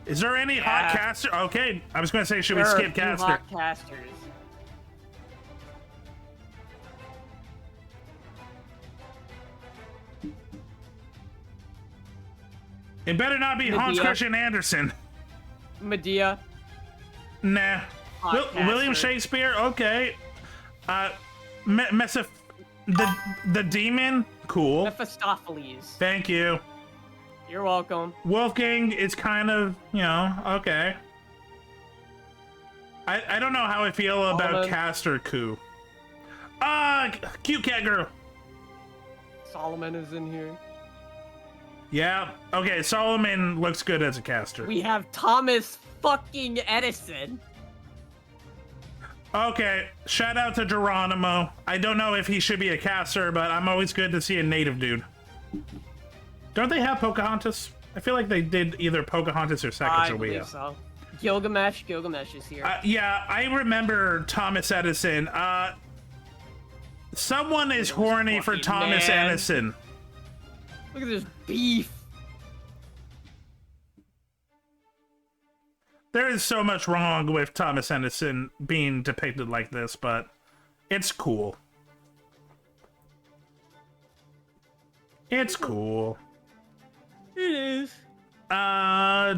[SPEAKER 3] Is there any hot caster? Okay, I was going to say, should we skip caster?
[SPEAKER 4] Hot casters.
[SPEAKER 3] It better not be Hans Christian Andersen.
[SPEAKER 4] Medea.
[SPEAKER 3] Nah. William Shakespeare? Okay. The demon? Cool.
[SPEAKER 4] Mephistopheles.
[SPEAKER 3] Thank you.
[SPEAKER 4] You're welcome.
[SPEAKER 3] Wolfgang is kind of, okay. I don't know how I feel about Caster Coup. Cute cat girl.
[SPEAKER 4] Solomon is in here.
[SPEAKER 3] Yeah. Okay, Solomon looks good as a caster.
[SPEAKER 4] We have Thomas fucking Edison.
[SPEAKER 3] Okay, shout out to Geronimo. I don't know if he should be a caster, but I'm always good to see a native dude. Don't they have Pocahontas? I feel like they did either Pocahontas or Sacagawea.
[SPEAKER 4] I believe so. Gilgamesh is here.
[SPEAKER 3] Yeah, I remember Thomas Edison. Someone is horny for Thomas Edison.
[SPEAKER 4] Look at this beef.
[SPEAKER 3] There is so much wrong with Thomas Edison being depicted like this, but it's cool. It's cool.
[SPEAKER 4] It is.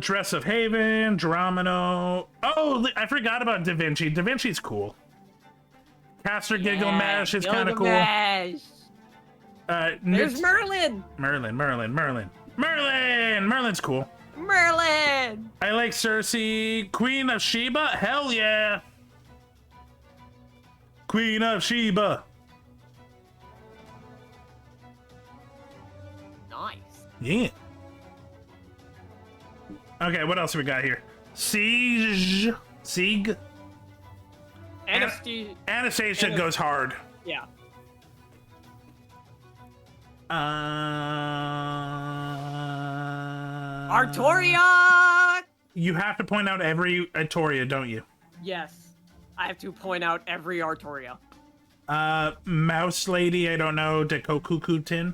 [SPEAKER 3] Dress of Haven, Geronimo. Oh, I forgot about Da Vinci. Da Vinci's cool. Caster Gilgamesh is kind of cool.
[SPEAKER 4] Gilgamesh. There's Merlin.
[SPEAKER 3] Merlin's cool.
[SPEAKER 4] Merlin.
[SPEAKER 3] I like Cersei. Queen of Sheba? Hell yeah. Queen of Sheba.
[SPEAKER 4] Nice.
[SPEAKER 3] Yeah. Okay, what else have we got here? Siege. Anastasia goes hard.
[SPEAKER 4] Yeah. Artoria!
[SPEAKER 3] You have to point out every Artoria, don't you?
[SPEAKER 4] Yes. I have to point out every Artoria.
[SPEAKER 3] Mouse Lady, I don't know. Dekokukutin.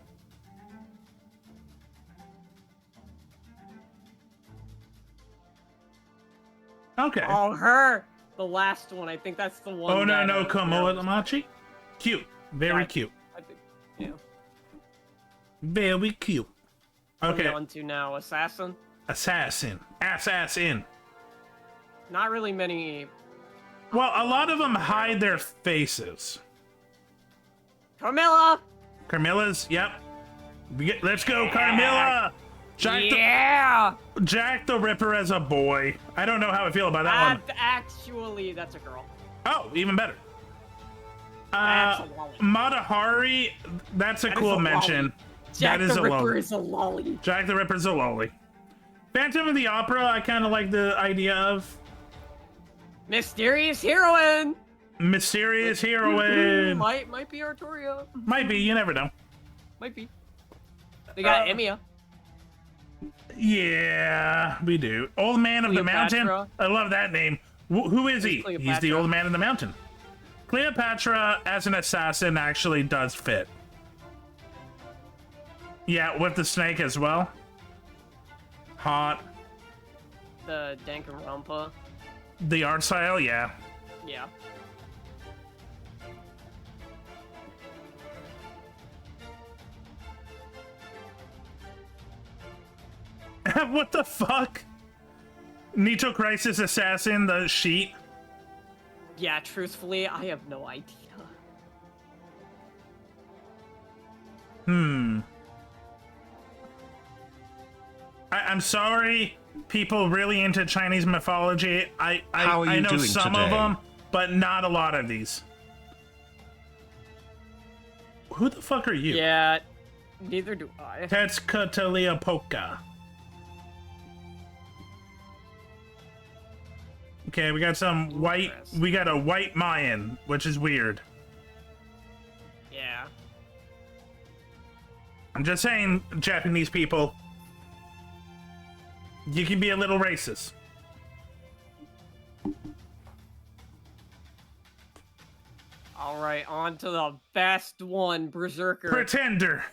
[SPEAKER 3] Okay.
[SPEAKER 4] Oh, her! The last one. I think that's the one.
[SPEAKER 3] Oh, no, Komoa Lamachi? Cute. Very cute.
[SPEAKER 4] I think, yeah.
[SPEAKER 3] Very cute. Okay.
[SPEAKER 4] On to now. Assassin?
[SPEAKER 3] Assassin.
[SPEAKER 4] Not really many.
[SPEAKER 3] Well, a lot of them hide their faces.
[SPEAKER 4] Carmilla's,
[SPEAKER 3] yep. Let's go, Carmilla! Jack the Ripper as a boy. I don't know how I feel about that one.
[SPEAKER 4] Actually, that's a girl.
[SPEAKER 3] Oh, even better. Matahari, that's a cool mention.
[SPEAKER 4] Jack the Ripper is a lolly.
[SPEAKER 3] Jack the Ripper's a lolly. Phantom of the Opera, I kind of like the idea of.
[SPEAKER 4] Mysterious heroine.
[SPEAKER 3] Might
[SPEAKER 4] be Artoria.
[SPEAKER 3] Might be, you never know.
[SPEAKER 4] Might be. They got Emiya.
[SPEAKER 3] Yeah, we do. Old Man of the Mountain. I love that name. Who is he? He's the Old Man of the Mountain. Cleopatra as an assassin actually does fit. Yeah, with the snake as well. Hot.
[SPEAKER 4] The Danganronpa.
[SPEAKER 3] The art style, yeah.
[SPEAKER 4] Yeah.
[SPEAKER 3] What the fuck? Nito Crisis Assassin, the sheet.
[SPEAKER 4] Yeah, truthfully, I have no idea.
[SPEAKER 3] I'm sorry, people really into Chinese mythology. I know some
[SPEAKER 15] today?
[SPEAKER 3] of them, but not a lot of these. Who the fuck are you?
[SPEAKER 4] Yeah, neither do I.
[SPEAKER 3] Tetsukataleapoka. Okay, we got some white. We got a white Mayan, which is weird.
[SPEAKER 4] Yeah.
[SPEAKER 3] I'm just saying, Japanese people, you can be a little racist.
[SPEAKER 4] All right, on to the best one, Berserker.
[SPEAKER 3] Pretender.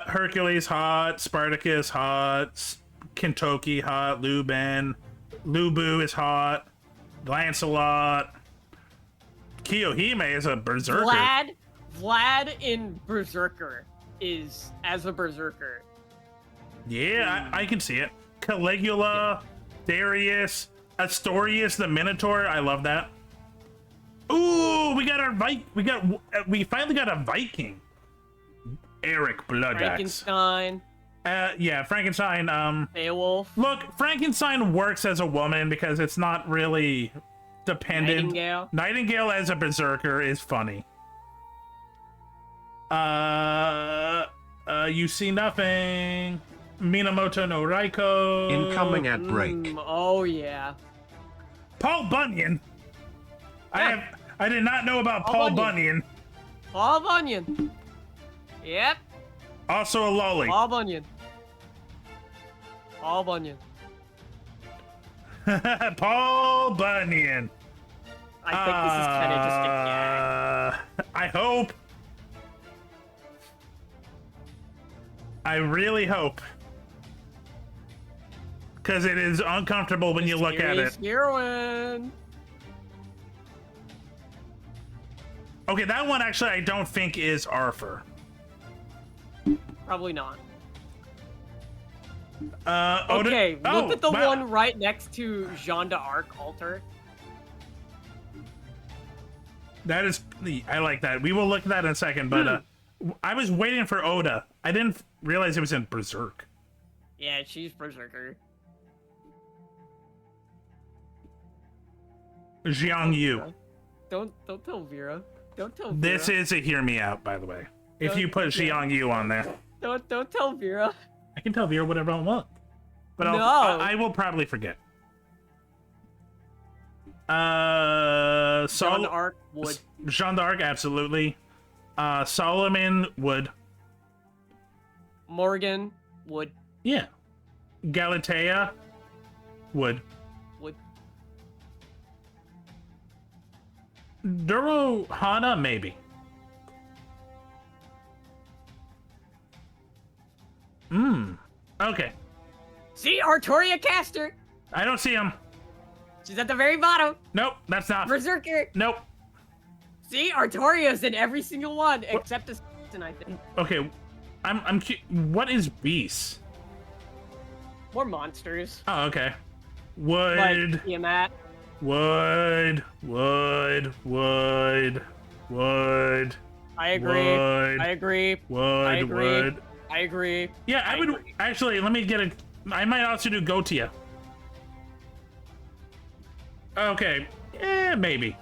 [SPEAKER 3] Hercules hot, Spartacus hot, Kentoki hot, Luben, Lubu is hot, Lancelot, Kiyohime is a berserker.
[SPEAKER 4] Vlad in Berserker is as a berserker.
[SPEAKER 3] Yeah, I can see it. Caligula, Darius, Astorius the Minotaur. I love that. Ooh, we got our we finally got a Viking. Eric Bloodaxe.
[SPEAKER 4] Frankenstein.
[SPEAKER 3] Yeah, Frankenstein.
[SPEAKER 4] Beowulf.
[SPEAKER 3] Look, Frankenstein works as a woman because it's not really dependent. Nightingale as a berserker is funny. You see nothing. Minamoto no Raiko.
[SPEAKER 15] Incoming ad break.
[SPEAKER 4] Oh yeah.
[SPEAKER 3] Paul Bunyan. I did not know about Paul Bunyan.
[SPEAKER 4] Paul Bunyan. Yep.
[SPEAKER 3] Also a lolly.
[SPEAKER 4] Paul Bunyan. Paul Bunyan.
[SPEAKER 3] Paul Bunyan.
[SPEAKER 4] I think this is kind of just a gag.
[SPEAKER 3] I hope. I really hope. Because it is uncomfortable when you look at it.
[SPEAKER 4] Heroine.
[SPEAKER 3] Okay, that one actually I don't think is Arthur.
[SPEAKER 4] Probably not.
[SPEAKER 3] Oda...
[SPEAKER 4] Okay, look at the
[SPEAKER 3] wow.
[SPEAKER 4] one right next to Jeanne d'Arc altar.
[SPEAKER 3] That is... I like that. We will look at that in a second, but I was waiting for Oda. I didn't realize it was in Berserk.
[SPEAKER 4] Yeah, she's Berserker.
[SPEAKER 3] Jiang Yu.
[SPEAKER 4] Don't tell Vera. Don't tell Vera.
[SPEAKER 3] This is a hear me out, by the way. If you put Jiang Yu on there.
[SPEAKER 4] Don't tell Vera.
[SPEAKER 3] I can tell Vera whatever I want. But
[SPEAKER 4] No.
[SPEAKER 3] I will probably forget.
[SPEAKER 4] Jeanne d'Arc would.
[SPEAKER 3] Jeanne d'Arc, absolutely. Solomon would.
[SPEAKER 4] Morgan would.
[SPEAKER 3] Yeah. Galatea would.
[SPEAKER 4] Would.
[SPEAKER 3] Duro Hana, maybe. Okay.
[SPEAKER 4] See, Artoria Caster.
[SPEAKER 3] I don't see him.
[SPEAKER 4] She's at the very bottom.
[SPEAKER 3] Nope, that's not.
[SPEAKER 4] Berserker.
[SPEAKER 3] Nope.
[SPEAKER 4] See, Artoria's in every single one except the I think.
[SPEAKER 3] Okay, what is Beast?
[SPEAKER 4] More monsters.
[SPEAKER 3] Oh, okay. Would.
[SPEAKER 4] Like Tiamat.
[SPEAKER 3] Would.
[SPEAKER 4] I agree. I agree. I agree. I agree.
[SPEAKER 3] Yeah, I would
[SPEAKER 4] agree.
[SPEAKER 3] actually. Let me get a. I might also do Gotia. Okay. Maybe.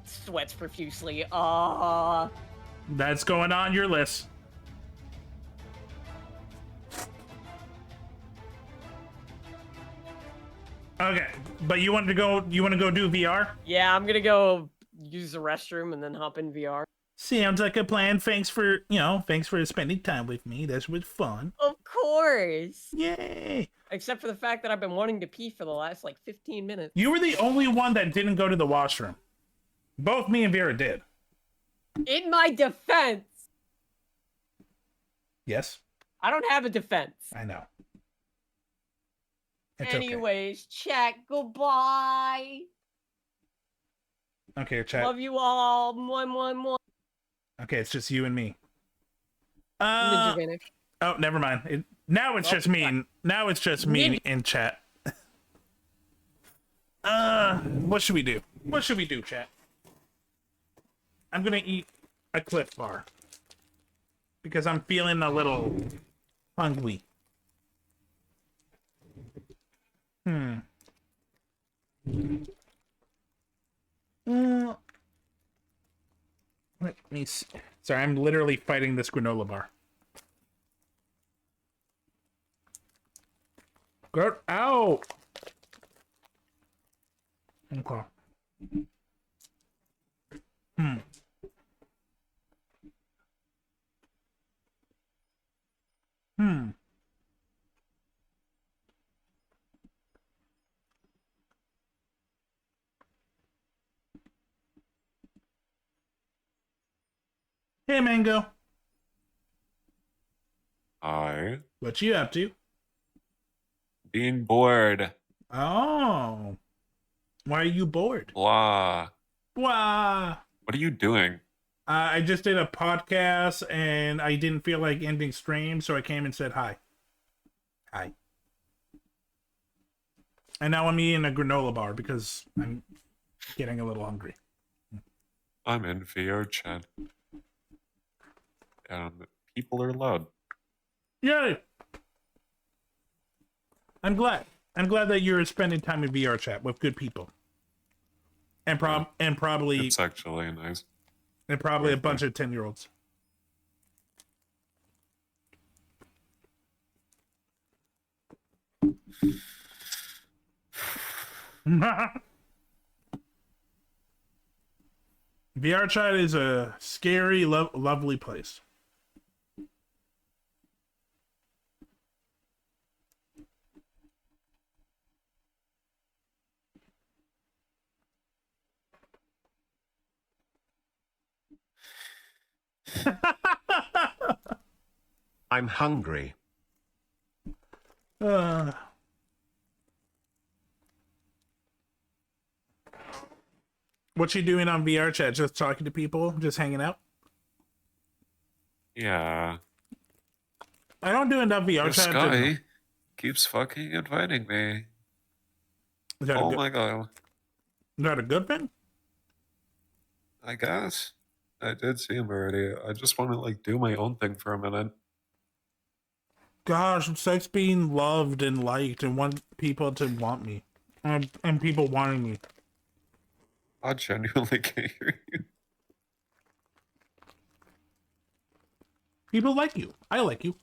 [SPEAKER 4] Sweats profusely.
[SPEAKER 3] That's going on your list. Okay, but you want to go do VR?
[SPEAKER 4] Yeah, I'm gonna go use the restroom and then hop in VR.
[SPEAKER 3] Sounds like a plan. Thanks for spending time with me. This was fun.
[SPEAKER 4] Of course.
[SPEAKER 3] Yay.
[SPEAKER 4] Except for the fact that I've been wanting to pee for the last like 15 minutes.
[SPEAKER 3] You were the only one that didn't go to the washroom. Both me and Vera did.
[SPEAKER 4] In my defense.
[SPEAKER 3] Yes.
[SPEAKER 4] I don't have a defense.
[SPEAKER 3] I know. It's
[SPEAKER 4] Anyways, chat, goodbye.
[SPEAKER 3] Okay, chat.
[SPEAKER 4] Love you all. Mwah.
[SPEAKER 3] Okay, it's just you and me.
[SPEAKER 4] Ninja Vanish.
[SPEAKER 3] Oh, never mind. Now it's just me. Now it's just me in chat. What should we do? What should we do, chat? I'm gonna eat a Cliff Bar because I'm feeling a little hungry. Let me see. Sorry, I'm literally fighting this granola bar. Go out. Okay. Hey, Mango.
[SPEAKER 17] Hi.
[SPEAKER 3] What you up to?
[SPEAKER 17] Being bored.
[SPEAKER 3] Oh. Why are you bored?
[SPEAKER 17] Blah.
[SPEAKER 3] Blah.
[SPEAKER 17] What are you doing?
[SPEAKER 3] I just did a podcast and I didn't feel like ending stream, so I came and said hi. Hi. And now I'm eating a granola bar because I'm getting a little hungry.
[SPEAKER 17] I'm in VR chat. People are loud.
[SPEAKER 3] Yay! I'm glad. I'm glad that you're spending time in VR chat with good people. And probably
[SPEAKER 17] It's actually nice.
[SPEAKER 3] And probably a bunch of 10-year-olds. VR chat is a scary, lovely place.
[SPEAKER 15] I'm hungry.
[SPEAKER 3] What you doing on VR chat? Just talking to people? Just hanging out?
[SPEAKER 17] Yeah.
[SPEAKER 3] I don't do enough VR
[SPEAKER 17] This
[SPEAKER 3] chat.
[SPEAKER 17] guy keeps fucking inviting me. Oh my god.
[SPEAKER 3] Is that a good thing?
[SPEAKER 17] I guess. I did see him already. I just want to like do my own thing for a minute.
[SPEAKER 3] Gosh, it's like being loved and liked and want people to want me. And people wanting me.
[SPEAKER 17] I genuinely can't hear you.
[SPEAKER 3] People like you. I like you.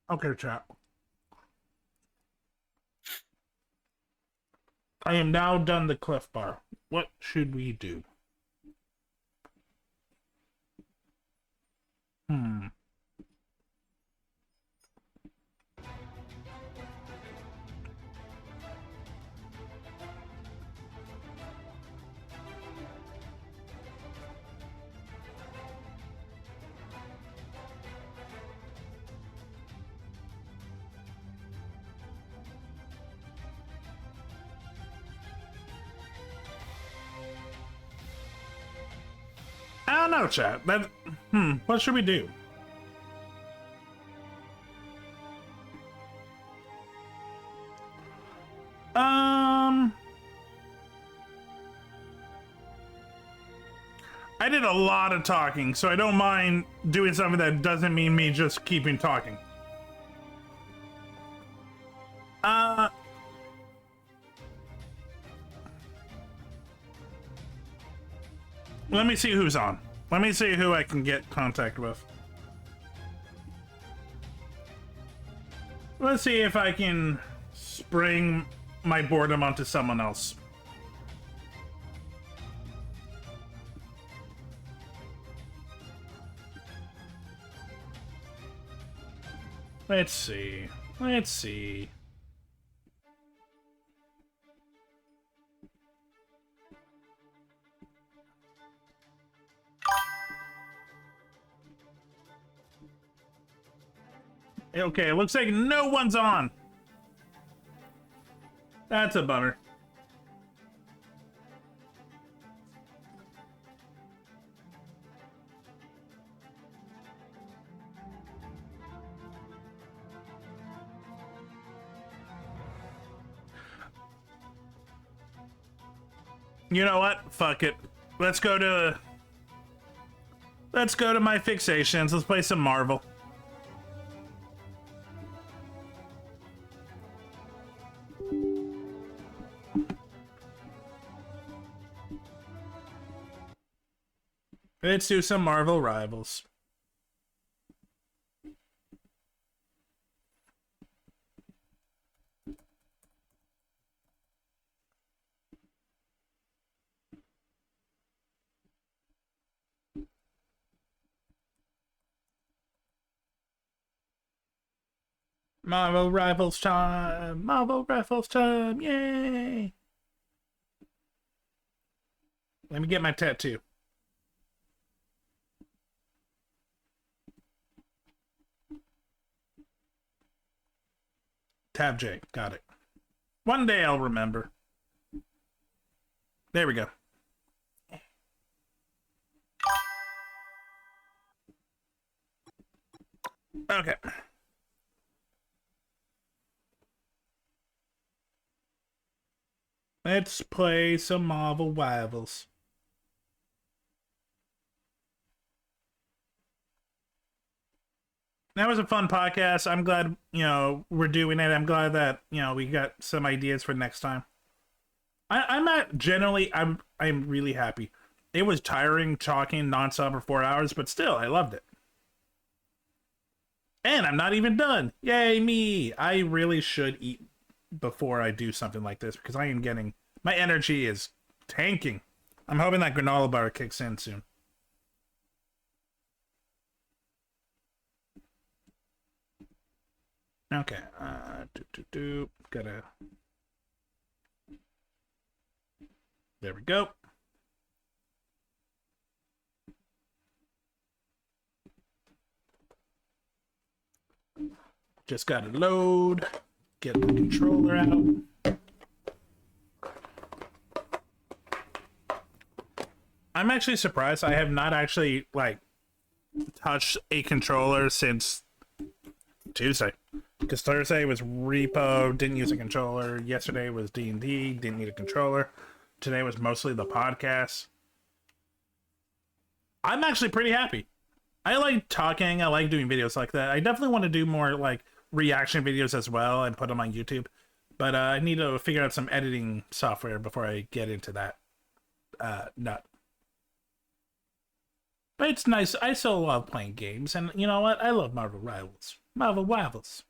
[SPEAKER 3] Okay, chat. I am now done the Cliff Bar. What should we do? I don't know, chat. That what should we do? I did a lot of talking, so I don't mind doing something that doesn't mean me just keeping talking. Let me see who's on. Let me see who I can get contact with. Let's see if I can spring my boredom onto someone else. Let's see. Let's see. Okay, it looks like no one's on. That's a bummer. You know what? Fuck it. Let's go to my fixations. Let's play some Marvel. Let's do some Marvel Rivals. Marvel Rivals time! Marvel Rivals time! Yay! Let me get my tattoo. Tab J. Got it. One day I'll remember. There we go. Okay. Let's play some Marvel Rivals. That was a fun podcast. I'm glad, we're doing it. I'm glad that, we got some ideas for next time. I'm really happy. It was tiring talking nonstop for 4 hours, but still, I loved it. And I'm not even done. Yay, me. I really should eat before I do something like this because I am getting, my energy is tanking. I'm hoping that granola bar kicks in soon. Okay, gotta, there we go. Just gotta load, get the controller out. I'm actually surprised I have not actually, like, touched a controller since Tuesday. Because Thursday was repo, didn't use a controller. Yesterday was D&D, didn't need a controller. Today was mostly the podcast. I'm actually pretty happy. I like talking, I like doing videos like that. I definitely want to do more, like, reaction videos as well and put them on YouTube. But I need to figure out some editing software before I get into that nut. But it's nice. I still love playing games. And you know what? I love Marvel Rivals. Marvel Rivals.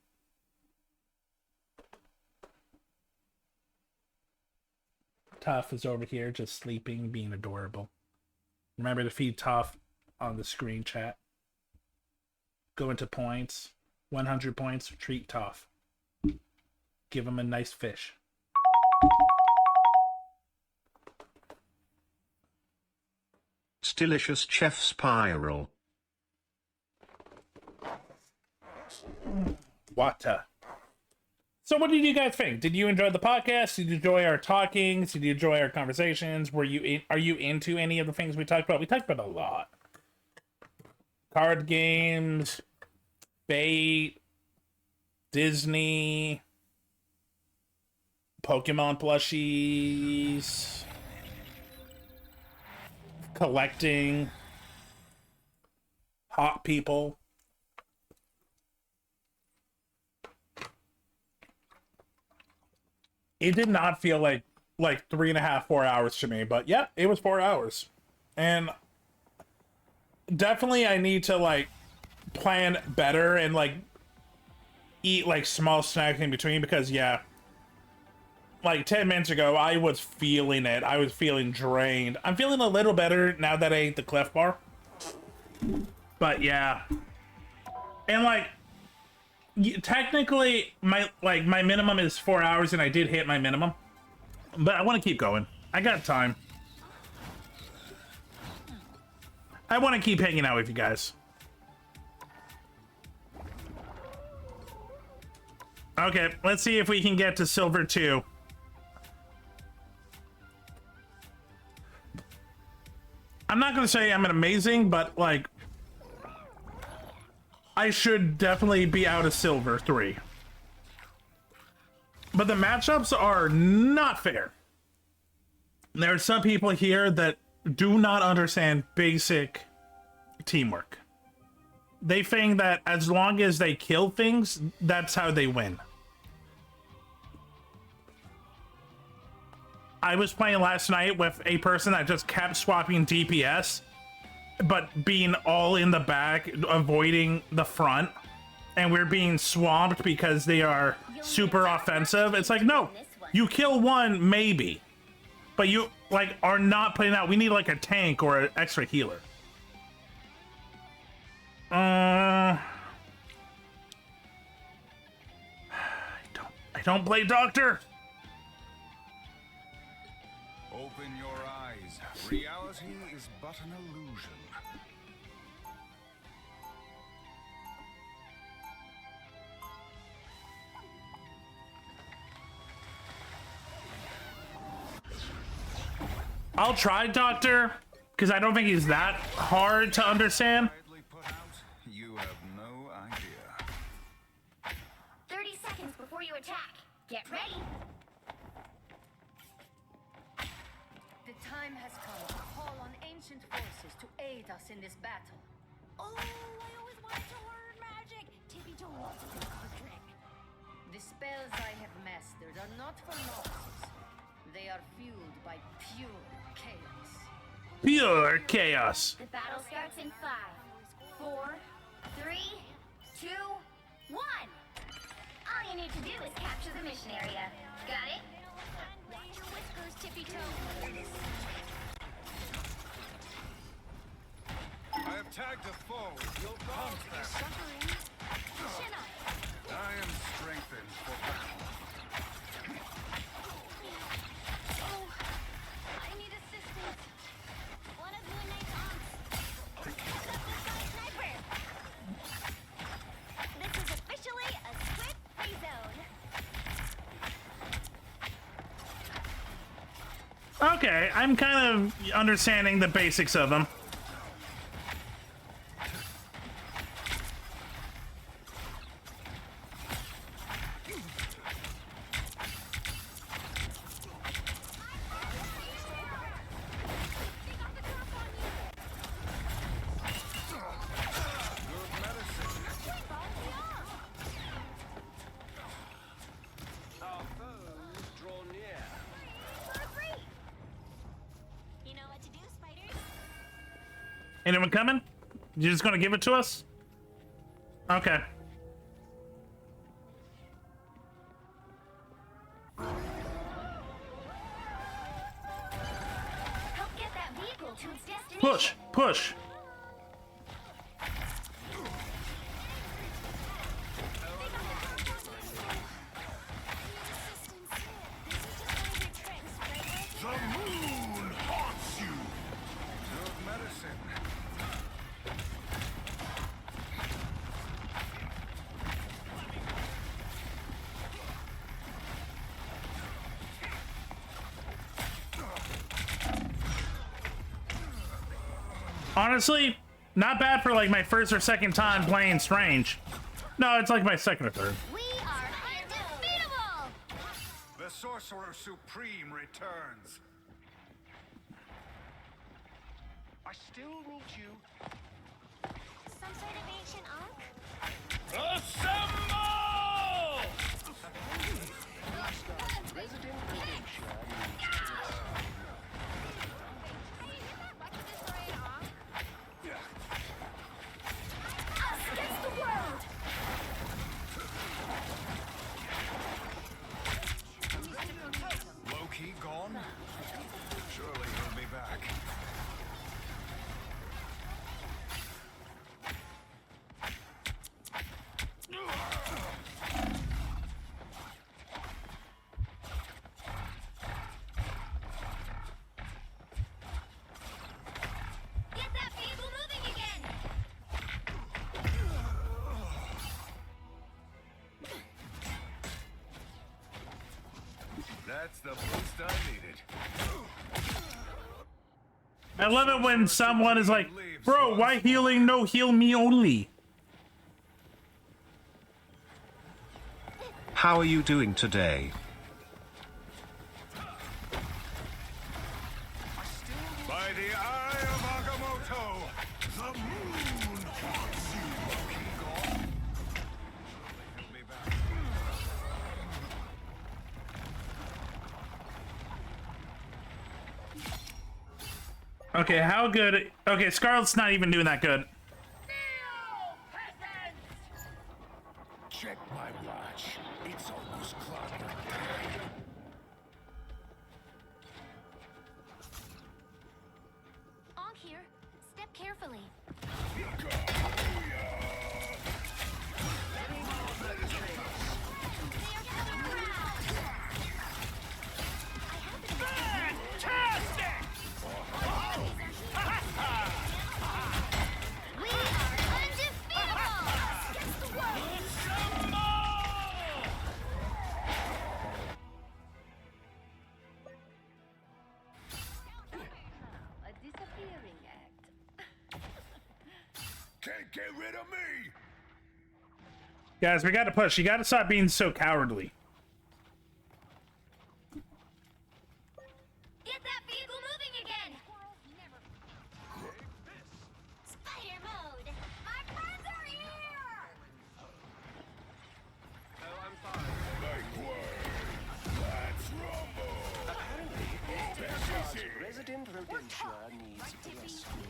[SPEAKER 3] Toph is over here just sleeping, being adorable. Remember to feed Toph on the screen chat. Go into points. 100 points. Treat Toph. Give him a nice fish.
[SPEAKER 15] Delicious Chef Spiral.
[SPEAKER 3] Water. So what did you guys think? Did you enjoy the podcast? Did you enjoy our talkings? Did you enjoy our conversations? Are you into any of the things we talked about? We talked about a lot. Card games, Fate, Disney, Pokemon plushies, collecting, hot people. It did not feel like 3.5, 4 hours to me, but yeah, it was 4 hours. And definitely I need to like plan better and like eat like small snacks in between because yeah, like 10 minutes ago I was feeling it. I was feeling drained. I'm feeling a little better now that I ate the Cliff Bar. But yeah. And like technically my minimum is 4 hours and I did hit my minimum. But I want to keep going. I got time. I want to keep hanging out with you guys. Okay, let's see if we can get to Silver 2. I'm not going to say I'm an amazing, but like I should definitely be out of Silver 3. But the matchups are not fair. There are some people here that do not understand basic teamwork. They think that as long as they kill things, that's how they win. I was playing last night with a person that just kept swapping DPS, but being all in the back, avoiding the front, and we're being swamped because they are super offensive. It's like, no, you kill one, maybe, but you like are not putting out. We need like a tank or an extra healer. I don't play doctor.
[SPEAKER 18] Open your eyes. Reality is but an illusion.
[SPEAKER 3] I'll try doctor because I don't think he's that hard to understand.
[SPEAKER 18] You have no idea.
[SPEAKER 14] 30 seconds before you attack. Get ready.
[SPEAKER 19] The time has come to call on ancient forces to aid us in this battle.
[SPEAKER 14] Oh, I always wanted to learn magic. Tippy Toe loves a good card trick.
[SPEAKER 19] The spells I have mastered are not for novices. They are fueled by pure chaos.
[SPEAKER 3] Pure chaos.
[SPEAKER 14] The battle starts in 5, 4, 3, 2, 1. All you need to do is capture the mission area. Got it? Watch your whiskers, Tippy Toe.
[SPEAKER 18] I have tagged a foe with your palm staff. I am strengthened for battle.
[SPEAKER 14] Oh, I need assistance. One of you nice aunts. Sniper. This is officially a
[SPEAKER 3] Okay, I'm kind of understanding the basics of them. Anyone coming? You just gonna give it to us? Okay.
[SPEAKER 14] Help get that vehicle to its destination.
[SPEAKER 3] Push, push.
[SPEAKER 18] The moon haunts you. Good medicine.
[SPEAKER 3] Honestly, not bad for like my first or second time playing Strange. No, it's like my second or third.
[SPEAKER 14] We are undefeatable.
[SPEAKER 18] The Sorcerer Supreme returns. I still need you.
[SPEAKER 14] Some sort of ancient ankh?
[SPEAKER 18] Assemble!
[SPEAKER 14] Us against the world.
[SPEAKER 18] Loki gone? Surely he'll be back.
[SPEAKER 14] Get that vehicle moving again.
[SPEAKER 18] That's the boost I needed.
[SPEAKER 3] I love it when someone is like, bro, why healing? No, heal me only.
[SPEAKER 15] How are you doing today?
[SPEAKER 18] By the eye of Agamotto, the moon haunts you. Loki gone? He'll be back.
[SPEAKER 3] Okay, how good? Okay, Scarlet's not even doing that good.
[SPEAKER 18] Check my watch. It's almost clock time.
[SPEAKER 14] Ankh here. Step carefully. We are undefeatable. Against the world.
[SPEAKER 19] A disappearing act.
[SPEAKER 18] Can't get rid of me.
[SPEAKER 3] Guys, we gotta push. You gotta stop being so cowardly.
[SPEAKER 14] Get that vehicle moving again. Spider mode. My friends are here.
[SPEAKER 18] Make way. Let's rumble.
[SPEAKER 9] Resident Rodentia needs rescue.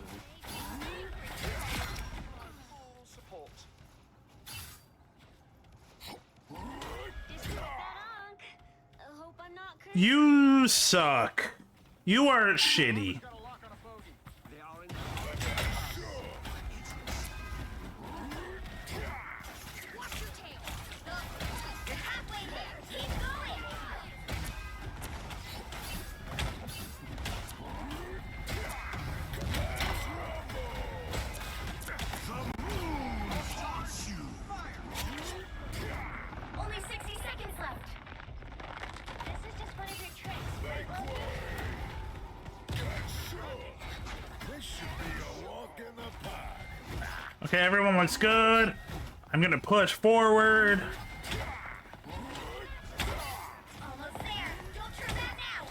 [SPEAKER 9] Support.
[SPEAKER 14] Disconnect that ankh. I hope I'm not cursed.
[SPEAKER 3] You suck. You are shitty.
[SPEAKER 9] They are in.
[SPEAKER 14] Watch your tail. You're halfway there. Keep going.
[SPEAKER 18] The moon haunts you.
[SPEAKER 14] Only 60 seconds left. This is just one of your tricks.
[SPEAKER 18] Make way.
[SPEAKER 3] Okay, everyone looks good. I'm gonna push forward.
[SPEAKER 14] Almost there. Don't turn back now.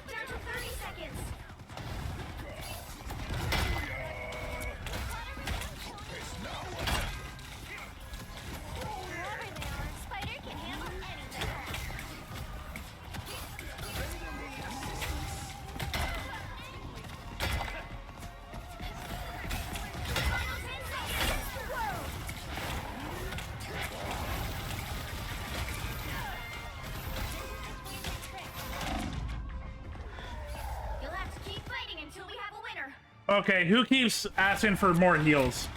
[SPEAKER 14] Down to 30 seconds. Whoever they are, Spider can handle anything. Final 10 seconds against the world. You'll have to keep fighting until we have a winner.
[SPEAKER 3] Okay, who keeps asking for more heals?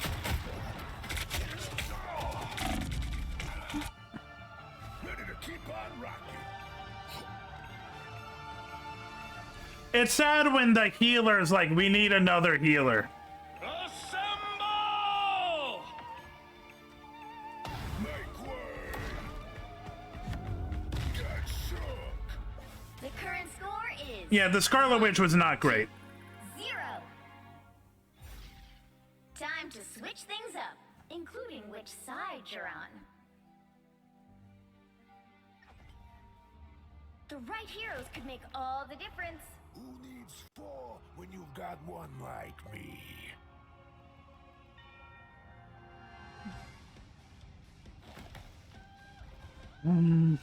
[SPEAKER 3] It's sad when the healer's like, we need another healer.
[SPEAKER 14] The current score is
[SPEAKER 3] Yeah, the Scarlet Witch was not great.
[SPEAKER 14] 0. Time to switch things up, including which side you're on. The right heroes could make all the difference.
[SPEAKER 18] Who needs 4 when you've got one like me?
[SPEAKER 14] Round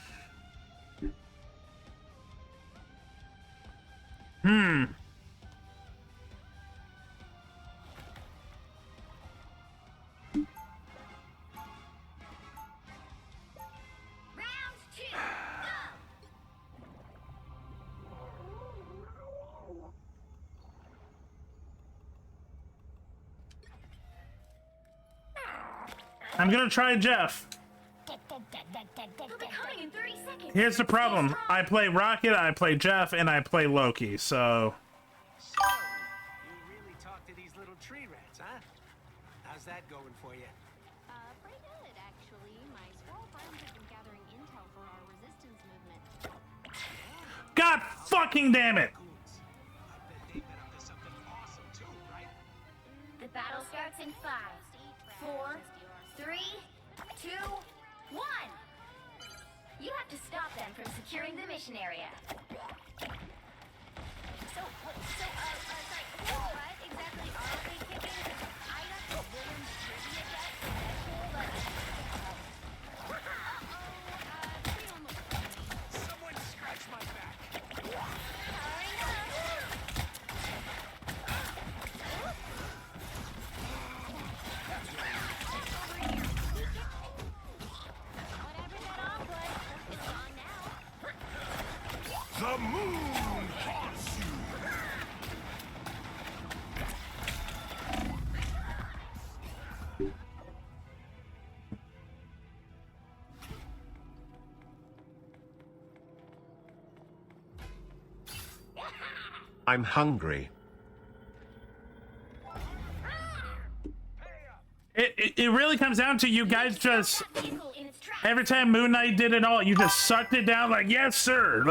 [SPEAKER 14] 2, go!
[SPEAKER 3] I'm gonna try Jeff.
[SPEAKER 14] They'll be coming in 30 seconds.
[SPEAKER 3] Here's the problem. I play Rocket, I play Jeff, and I play Loki, so...
[SPEAKER 20] So, you really talk to these little tree rats, huh? How's that going for you?
[SPEAKER 21] Pretty good, actually. My squirrel friends have been gathering intel for our resistance movement.
[SPEAKER 3] God fucking damn it!
[SPEAKER 14] The battle starts in 5, 4, 3, 2, 1. You have to stop them from securing the mission area.
[SPEAKER 21] Sorry, what exactly are they kicking? I got the Williams trivia deck special, but... they almost got me.
[SPEAKER 20] Someone scratch my back.
[SPEAKER 18] The moon haunts you.
[SPEAKER 15] I'm hungry.
[SPEAKER 3] It really comes down to you guys just... Every time Moon Knight did it all, you just sucked it down like, yes, sir.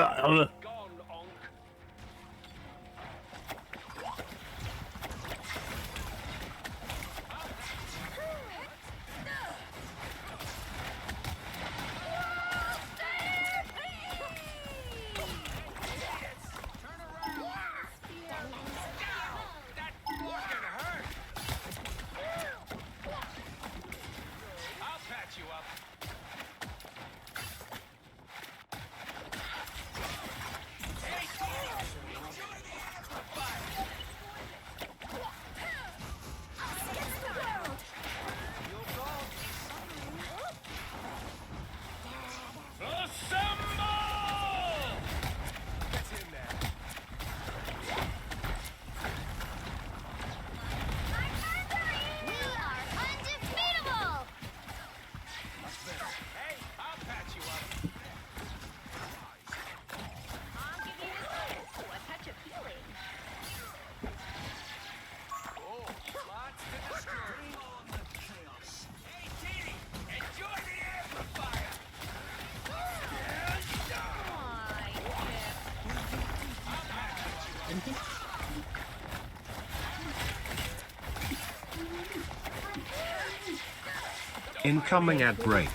[SPEAKER 15] Incoming ad break.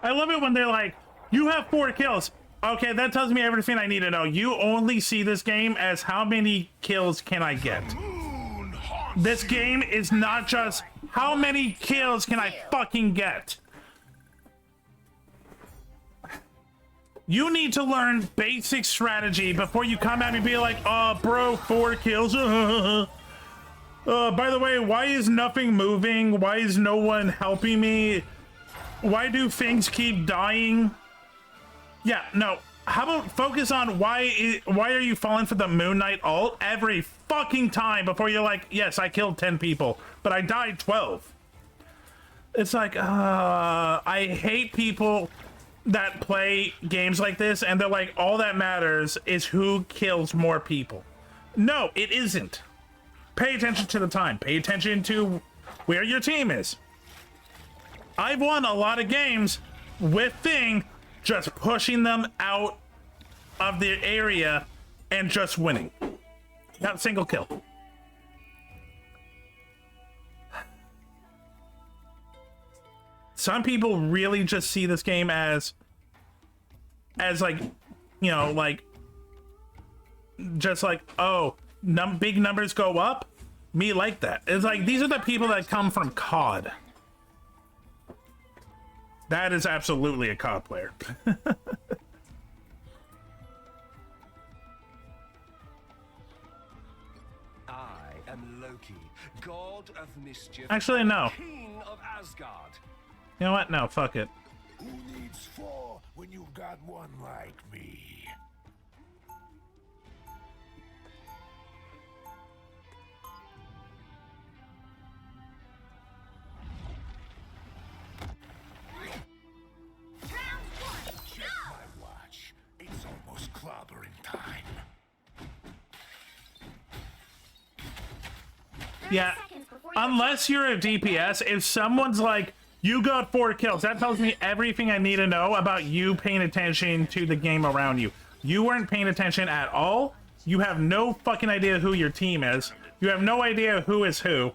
[SPEAKER 3] I love it when they're like, you have 4 kills. Okay, that tells me everything I need to know. You only see this game as how many kills can I get. This game is not just how many kills can I fucking get. You need to learn basic strategy before you come at me and be like, oh, bro, 4 kills. By the way, why is nothing moving? Why is no one helping me? Why do things keep dying? Yeah, no. How about focus on why are you falling for the Moon Knight ult every fucking time before you're like, yes, I killed 10 people, but I died 12. It's like, I hate people that play games like this and they're like, all that matters is who kills more people. No, it isn't. Pay attention to the time. Pay attention to where your team is. I've won a lot of games with Thing just pushing them out of the area and just winning. Not a single kill. Some people really just see this game as like, you know, like, just like, oh, big numbers go up. Me like that. It's like, these are the people that come from COD. That is absolutely a COD player.
[SPEAKER 18] I am Loki, god of mischief.
[SPEAKER 3] Actually, no.
[SPEAKER 18] King of Asgard.
[SPEAKER 3] You know what? No, fuck it.
[SPEAKER 18] Who needs 4 when you've got one like me?
[SPEAKER 3] Yeah, unless you're a DPS, if someone's like, you got 4 kills, that tells me everything I need to know about you paying attention to the game around you. You weren't paying attention at all. You have no fucking idea who your team is. You have no idea who is who.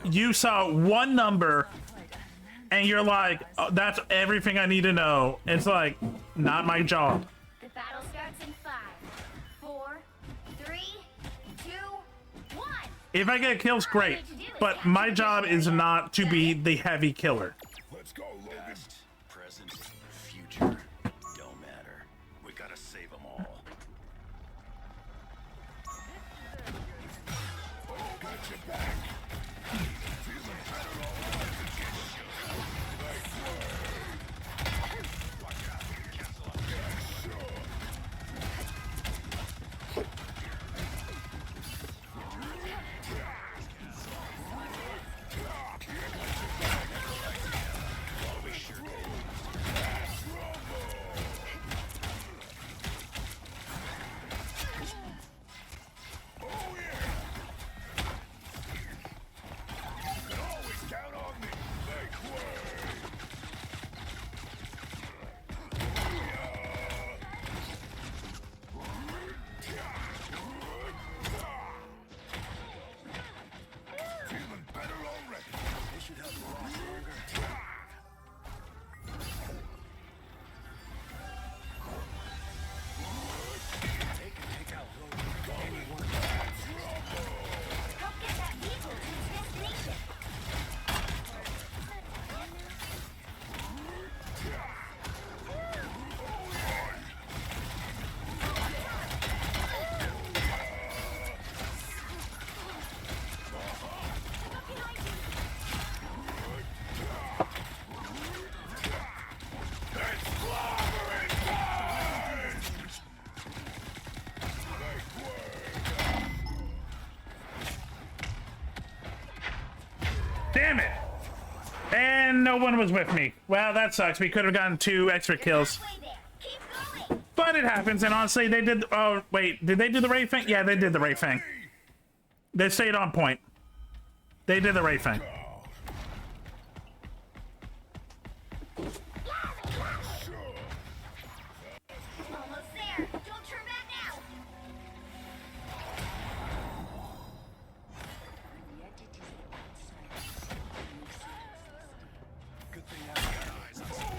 [SPEAKER 3] You saw one number and you're like, oh, that's everything I need to know. It's like, not my job.
[SPEAKER 14] The battle starts in 5, 4, 3, 2, 1.
[SPEAKER 3] If I get kills, great. But my job is not to be the heavy killer.
[SPEAKER 18] Let's go, Logan. Past, present, future. Don't matter. We gotta save them all. Got your back. Feeling better all right. Watch out. Cancel out.
[SPEAKER 3] Damn it! And no one was with me. Well, that sucks. We could have gotten 2 extra kills. But it happens, and honestly, they did... Oh, wait. Did they do the raid thing? Yeah, they did the raid thing. They stayed on point. They did the right thing.
[SPEAKER 14] Almost there. Don't turn back now.
[SPEAKER 18] Good thing I've got eyes on some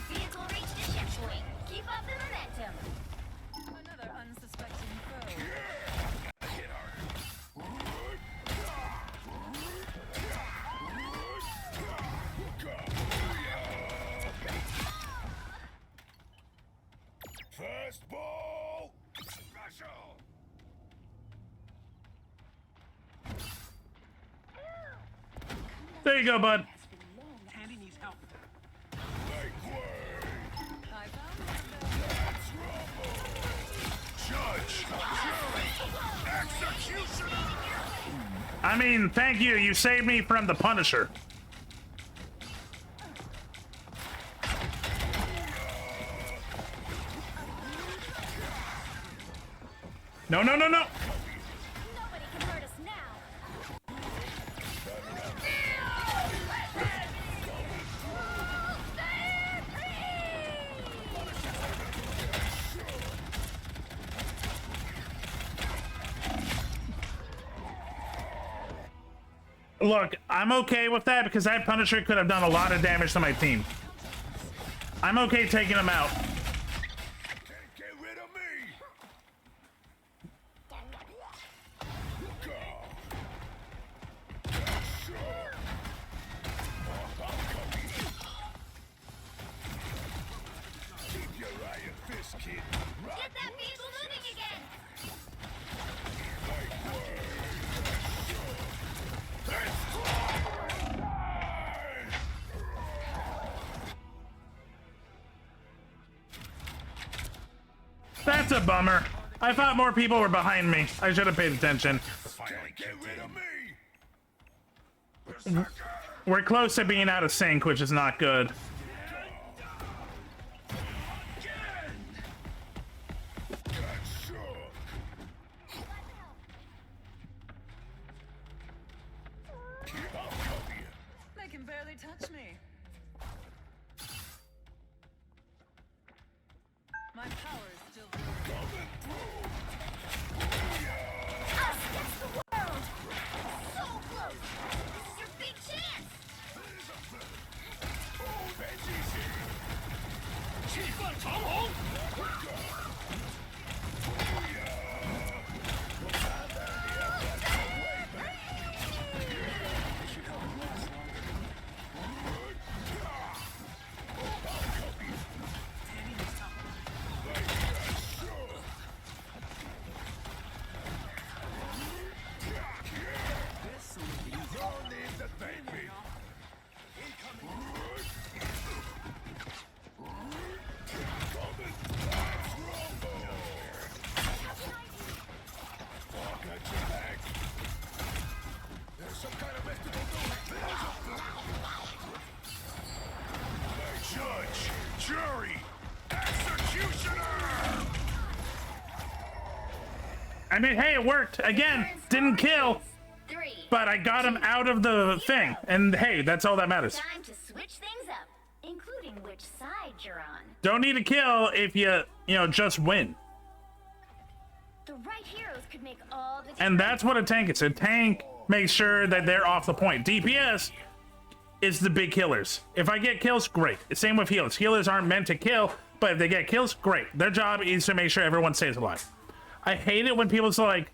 [SPEAKER 14] Vehicle reached the checkpoint. Keep up the momentum.
[SPEAKER 19] Another unsuspecting foe.
[SPEAKER 18] hit harder. Fastball! Special!
[SPEAKER 3] There you go, bud.
[SPEAKER 20] Tandy needs help.
[SPEAKER 18] Judge! Executioner!
[SPEAKER 3] I mean, thank you. You saved me from the Punisher. No, no, no, no.
[SPEAKER 14] Nobody can hurt us now.
[SPEAKER 3] Look, I'm okay with that because that Punisher could have done a lot of damage to my team. I'm okay taking him out.
[SPEAKER 18] Can't get rid of me! Keep your iron fist, kid.
[SPEAKER 14] Get that vehicle moving again.
[SPEAKER 3] That's a bummer. I thought more people were behind me. I should have paid attention.
[SPEAKER 18] Can't get rid of me!
[SPEAKER 3] We're close to being out of sync, which is not good.
[SPEAKER 19] They can barely touch me. My power is still building.
[SPEAKER 14] Us against the world. So close. This is your big chance.
[SPEAKER 18] Judge! Jury! Executioner!
[SPEAKER 3] I mean, hey, it worked. Again, didn't kill. But I got him out of the thing. And hey, that's all that matters.
[SPEAKER 14] Time to switch things up, including which side you're on.
[SPEAKER 3] Don't need to kill if you just win.
[SPEAKER 14] The right heroes could make all the
[SPEAKER 3] And that's what a tank is. A tank makes sure that they're off the point. DPS is the big killers. If I get kills, great. Same with healers. Healers aren't meant to kill, but if they get kills, great. Their job is to make sure everyone stays alive. I hate it when people's like,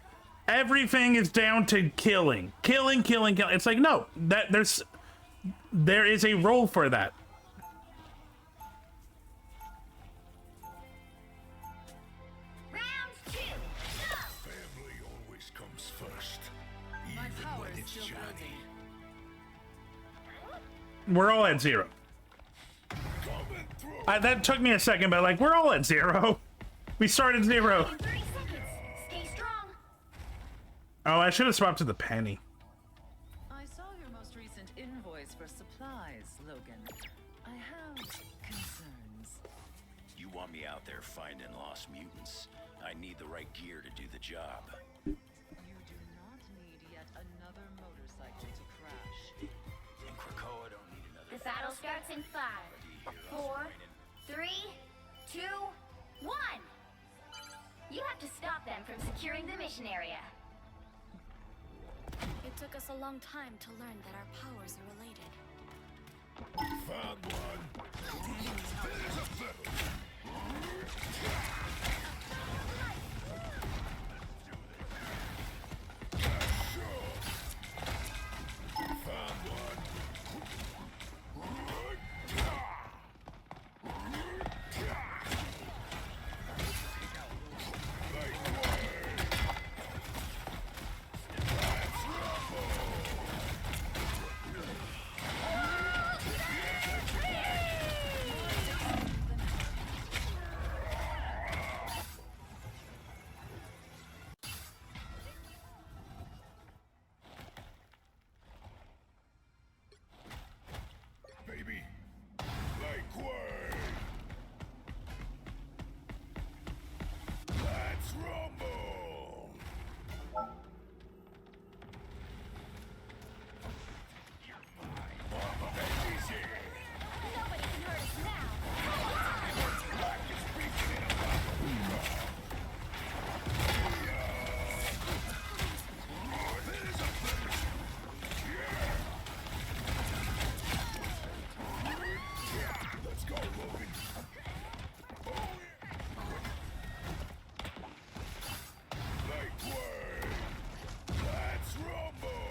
[SPEAKER 3] everything is down to killing. Killing. It's like, no, there is a role for that.
[SPEAKER 14] Round 2.
[SPEAKER 18] Family always comes first, even when it's Johnny.
[SPEAKER 3] We're all at 0. That took me a second, but like, we're all at 0. We started 0.
[SPEAKER 14] 30 seconds. Stay strong.
[SPEAKER 3] Oh, I should have swapped to the penny.
[SPEAKER 19] I saw your most recent invoice for supplies, Logan. I have concerns.
[SPEAKER 2] You want me out there finding lost mutants? I
[SPEAKER 18] I need the right gear to do the job.
[SPEAKER 2] You do not need yet another motorcycle to crash.
[SPEAKER 18] In Krakoa, don't need another.
[SPEAKER 14] The battle starts in 5, 4, 3, 2, 1. You have to stop them from securing the mission area.
[SPEAKER 21] It took us a long time to learn that our powers are related.
[SPEAKER 18] Found one. There's a fiddle. Found one. Baby, like way. Let's rumble. Baby's here.
[SPEAKER 14] Nobody can hurt us now.
[SPEAKER 18] Black is speaking in a There's a fiddle. Let's go, Logan. Like way. Let's rumble.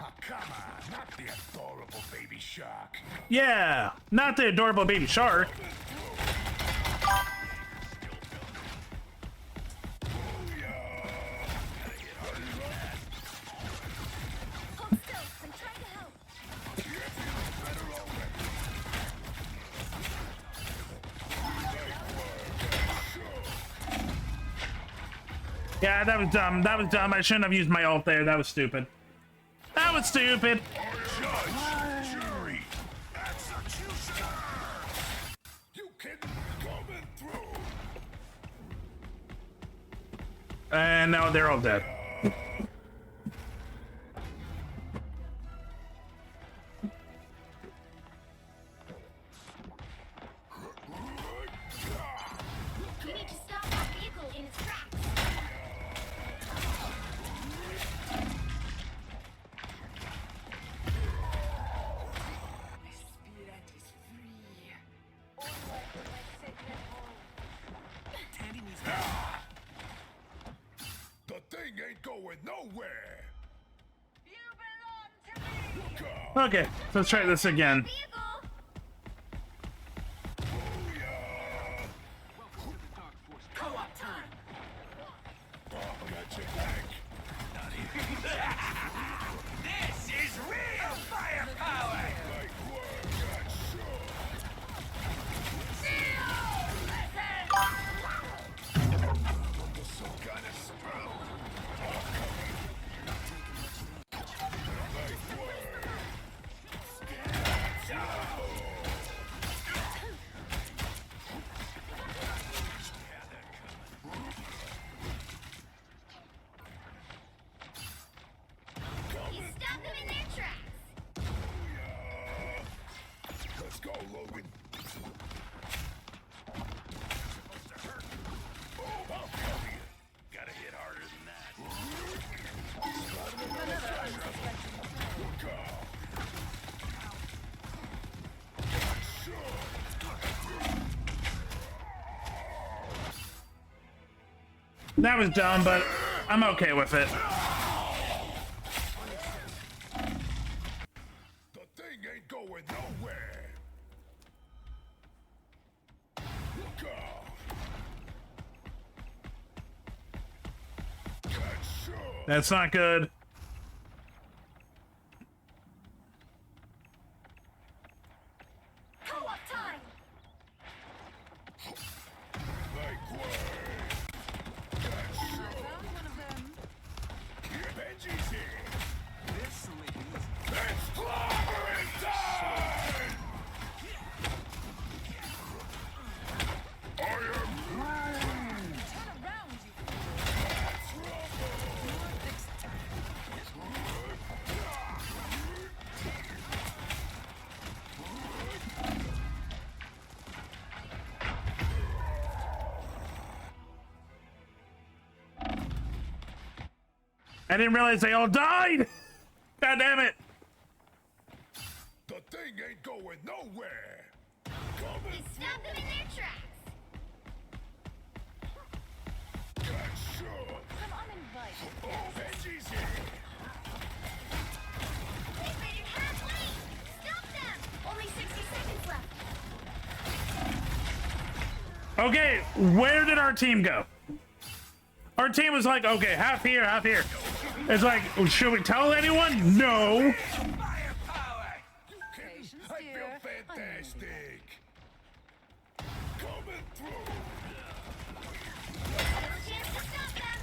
[SPEAKER 18] Oh, come on, not the adorable baby shark.
[SPEAKER 3] Yeah, not the adorable baby shark.
[SPEAKER 14] Hold still. I'm trying to help.
[SPEAKER 3] Yeah, that was dumb. That was dumb. I shouldn't have used my ult there. That was stupid. That was stupid.
[SPEAKER 18] Judge, jury, executioner. You can coming through.
[SPEAKER 3] And now they're all dead.
[SPEAKER 14] You need to stop that vehicle in its tracks.
[SPEAKER 2] My spirit is free.
[SPEAKER 18] Tandy needs The thing ain't going nowhere.
[SPEAKER 3] Okay, so let's try this again.
[SPEAKER 20] Co-op time.
[SPEAKER 18] Got your back.
[SPEAKER 20] This is real firepower.
[SPEAKER 18] Like word, got sure. Some kind of spell. Like word.
[SPEAKER 14] You stop them in their tracks.
[SPEAKER 18] Let's go, Logan. I'll cover you. Gotta hit harder than that.
[SPEAKER 3] That was dumb, but I'm okay with it.
[SPEAKER 18] The thing ain't going nowhere. Look out. Got sure.
[SPEAKER 3] That's not good.
[SPEAKER 14] Co-op time.
[SPEAKER 18] Like word. Got sure. Benji's here. It's clobbering time!
[SPEAKER 3] I didn't realize they all died! God damn it!
[SPEAKER 18] The thing ain't going nowhere.
[SPEAKER 14] You stop them in their tracks.
[SPEAKER 18] Some uninvited guests.
[SPEAKER 14] They made it halfway. Stop them. Only 60 seconds left.
[SPEAKER 3] Okay, where did our team go? Our team was like, okay, half here, half here. It's like, should we tell anyone? No.
[SPEAKER 18] I feel fantastic. Coming through.
[SPEAKER 14] Little chance to stop them.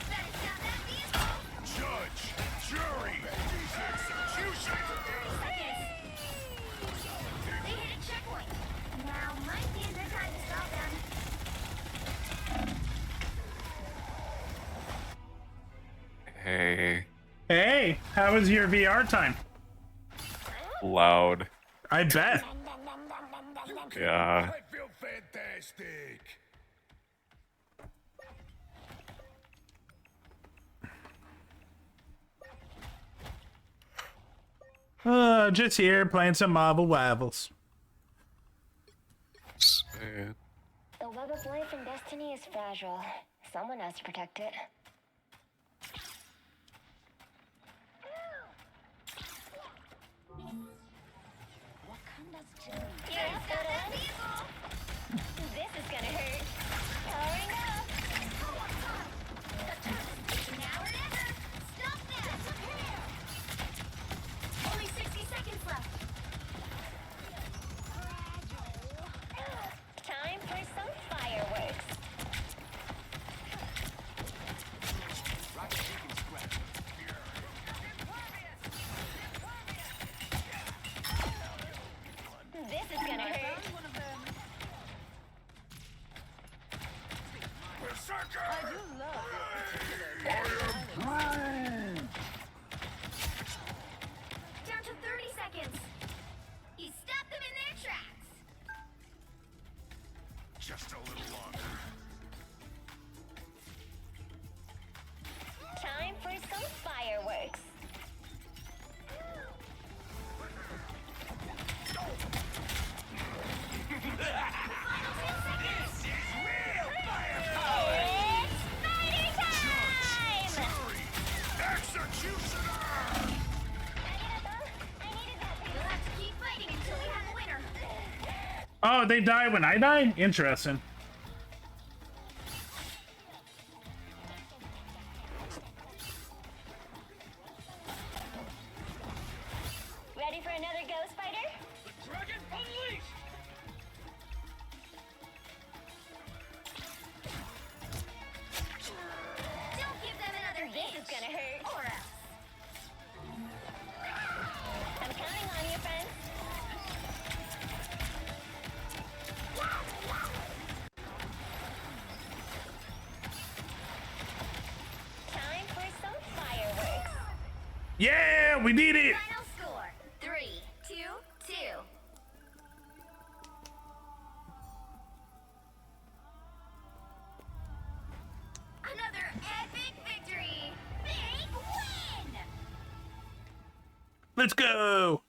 [SPEAKER 14] Better stop that vehicle.
[SPEAKER 18] Judge, jury, execution.
[SPEAKER 14] 30 seconds. They hit a checkpoint. Now might be a good time to stop them.
[SPEAKER 17] Hey.
[SPEAKER 3] Hey, how was your VR time?
[SPEAKER 17] Loud.
[SPEAKER 3] I bet.
[SPEAKER 17] Yeah.
[SPEAKER 18] I feel fantastic.
[SPEAKER 3] Just here playing some Marvel Wavels.
[SPEAKER 17] Man.
[SPEAKER 11] The web of life and destiny is fragile. Someone has to protect it.
[SPEAKER 14] Yeah, stop that vehicle.
[SPEAKER 11] This is gonna hurt. Powering up.
[SPEAKER 14] Now or never. Stop them. Only 60 seconds left.
[SPEAKER 11] Time for some fireworks. This is gonna hurt.
[SPEAKER 18] Berserker!
[SPEAKER 19] I do love
[SPEAKER 14] Down to 30 seconds. You stop them in their tracks.
[SPEAKER 18] Just a little longer.
[SPEAKER 11] Time for some fireworks.
[SPEAKER 14] You'll have to keep fighting until we have a winner.
[SPEAKER 3] Oh, they die when I die? Interesting.
[SPEAKER 11] Ready for another ghost fighter?
[SPEAKER 18] Dragon unleashed!
[SPEAKER 14] Don't give them another
[SPEAKER 11] This is gonna hurt.
[SPEAKER 14] Or else.
[SPEAKER 11] I'm counting on you, friends. Time for some fireworks.
[SPEAKER 3] Yeah, we need it.
[SPEAKER 14] Final score: 3-2-2. Another epic victory. Big win.
[SPEAKER 3] Let's go.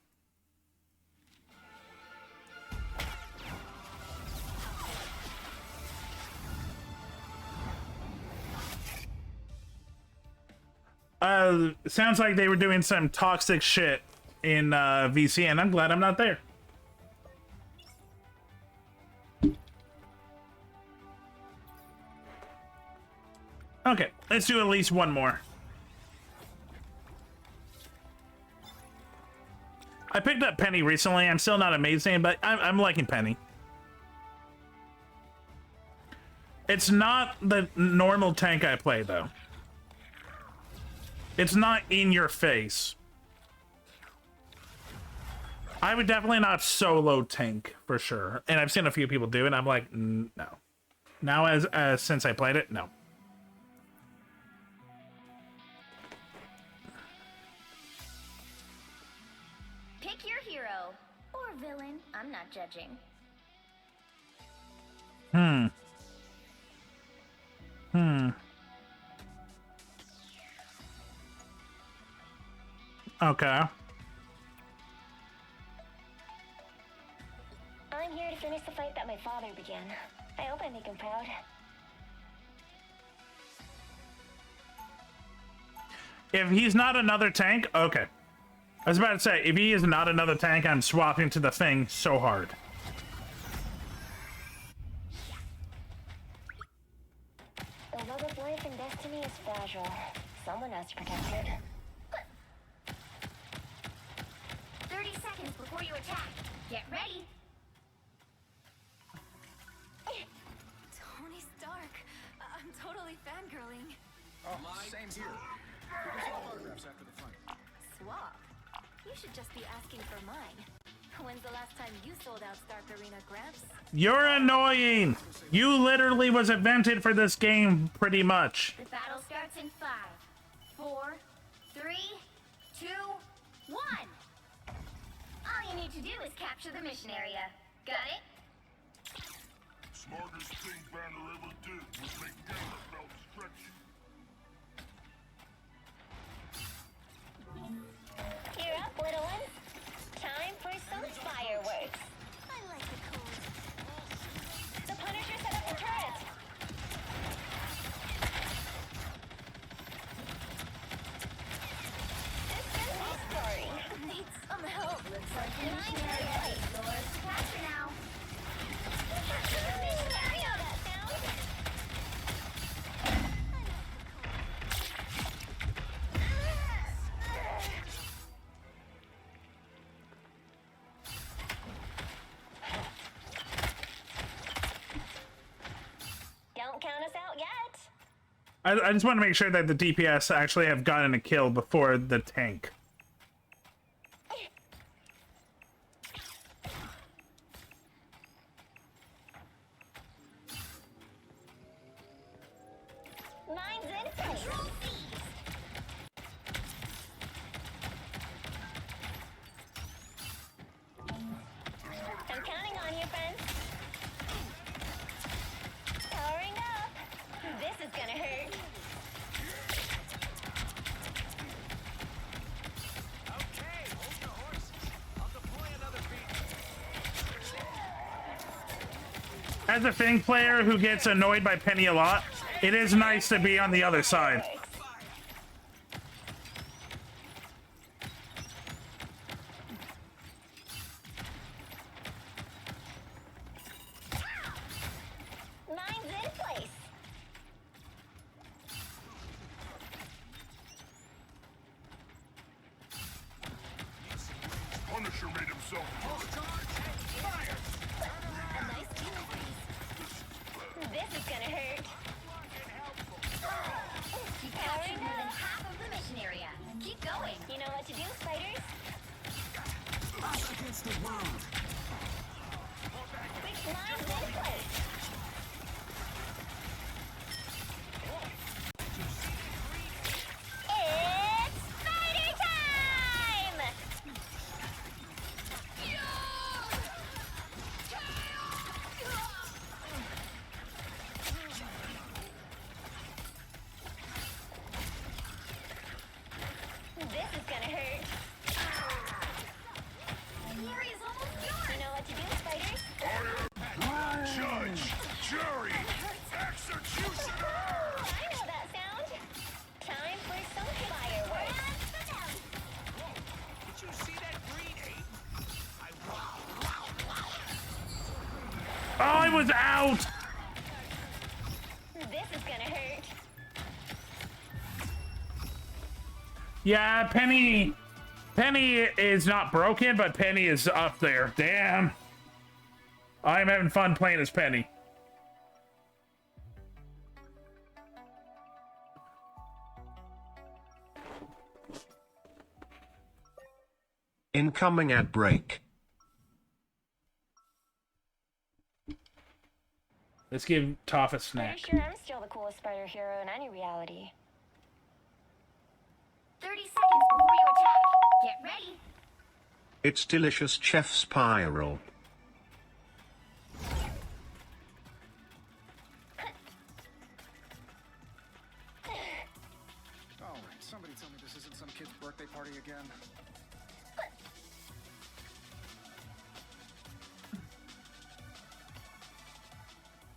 [SPEAKER 3] Sounds like they were doing some toxic shit in VC, and I'm glad I'm not there. Okay, let's do at least one more. I picked up Penny recently. I'm still not amazing, but I'm liking Penny. It's not the normal tank I play, though. It's not in your face. I would definitely not solo tank, for sure. And I've seen a few people do it, and I'm like, no. Now, as since I played it, no.
[SPEAKER 14] Pick your hero or villain. I'm not judging.
[SPEAKER 3] Okay.
[SPEAKER 11] I'm here to finish the fight that my father began. I hope I make him proud.
[SPEAKER 3] If he's not another tank, okay. I was about to say, if he is not another tank, I'm swapping to the thing so hard.
[SPEAKER 11] The love of life and destiny is fragile. Someone has to protect it.
[SPEAKER 14] 30 seconds before you attack. Get ready.
[SPEAKER 21] Tony Stark. I'm totally fangirling.
[SPEAKER 1] Oh, same here. We can swap autographs after the fight.
[SPEAKER 21] Swap? You should just be asking for mine. When's the last time you sold out Stark Arena, Gramps?
[SPEAKER 3] You're annoying! You literally was invented for this game, pretty much.
[SPEAKER 14] The battle starts in 5, 4, 3, 2, 1. All you need to do is capture the mission area. Got it?
[SPEAKER 18] Smartest thing Banner ever did was make Gannon belt stretch.
[SPEAKER 11] You're up, little one. Time for some fireworks.
[SPEAKER 21] I like the cold.
[SPEAKER 11] The Punisher set up the turret. This is my story.
[SPEAKER 21] Need some help.
[SPEAKER 14] Looks like the mission area is yours to capture now.
[SPEAKER 11] Capture the mission area. That sound. Don't count us out yet.
[SPEAKER 3] I just want to make sure that the DPS actually have gotten a kill before the tank.
[SPEAKER 11] Mine's in place. I'm counting on you, friends. Powering up. This is gonna hurt.
[SPEAKER 20] Okay, hold your horses. I'll deploy another beat.
[SPEAKER 3] As a Thing player who gets annoyed by Penny a lot, it is nice to be on the other side.
[SPEAKER 11] Mine's in place.
[SPEAKER 18] Punisher made himself.
[SPEAKER 21] A nice deal freeze.
[SPEAKER 11] This is gonna hurt.
[SPEAKER 14] You captured more than half of the mission area. Keep going.
[SPEAKER 11] You know what to do, spiders?
[SPEAKER 20] Us against the world.
[SPEAKER 11] Mine's in place. It's spider time! This is gonna hurt.
[SPEAKER 14] Fury is almost yours.
[SPEAKER 11] You know what to do, spiders?
[SPEAKER 18] Judge, jury, executioner!
[SPEAKER 11] I know that sound. Time for some fireworks.
[SPEAKER 20] Did you see that green ape?
[SPEAKER 3] Oh, I was out!
[SPEAKER 11] This is gonna hurt.
[SPEAKER 3] Yeah, Penny is not broken, but Penny is up there. Damn. I'm having fun playing as Penny.
[SPEAKER 15] Incoming ad break.
[SPEAKER 3] Let's give Toph a snack.
[SPEAKER 11] Pretty sure I'm still the coolest spider hero in any reality.
[SPEAKER 14] 30 seconds before you attack. Get ready.
[SPEAKER 15] It's delicious Chef Spiral.
[SPEAKER 1] Oh, somebody tell me this isn't some kid's birthday party Sorry again.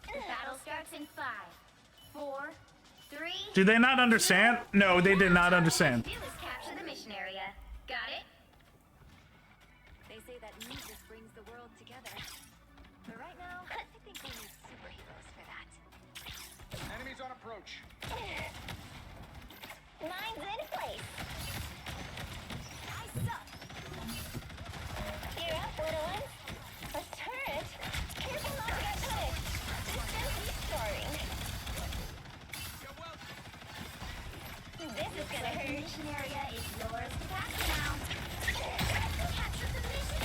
[SPEAKER 14] The battle starts in 5, 4, 3.
[SPEAKER 3] Did they not understand? No, they did not understand.
[SPEAKER 14] All you have to do is capture the mission area. Got it?
[SPEAKER 21] They say that music brings the world together. But right now, I think we need superheroes for that.
[SPEAKER 1] Enemies on approach.
[SPEAKER 14] Mine's in place.
[SPEAKER 21] I suck.
[SPEAKER 14] Gear up, little ones. A turret? Careful not to get punished. Distance restoring. This is gonna hurt. The mission area is yours to capture now. Capture the mission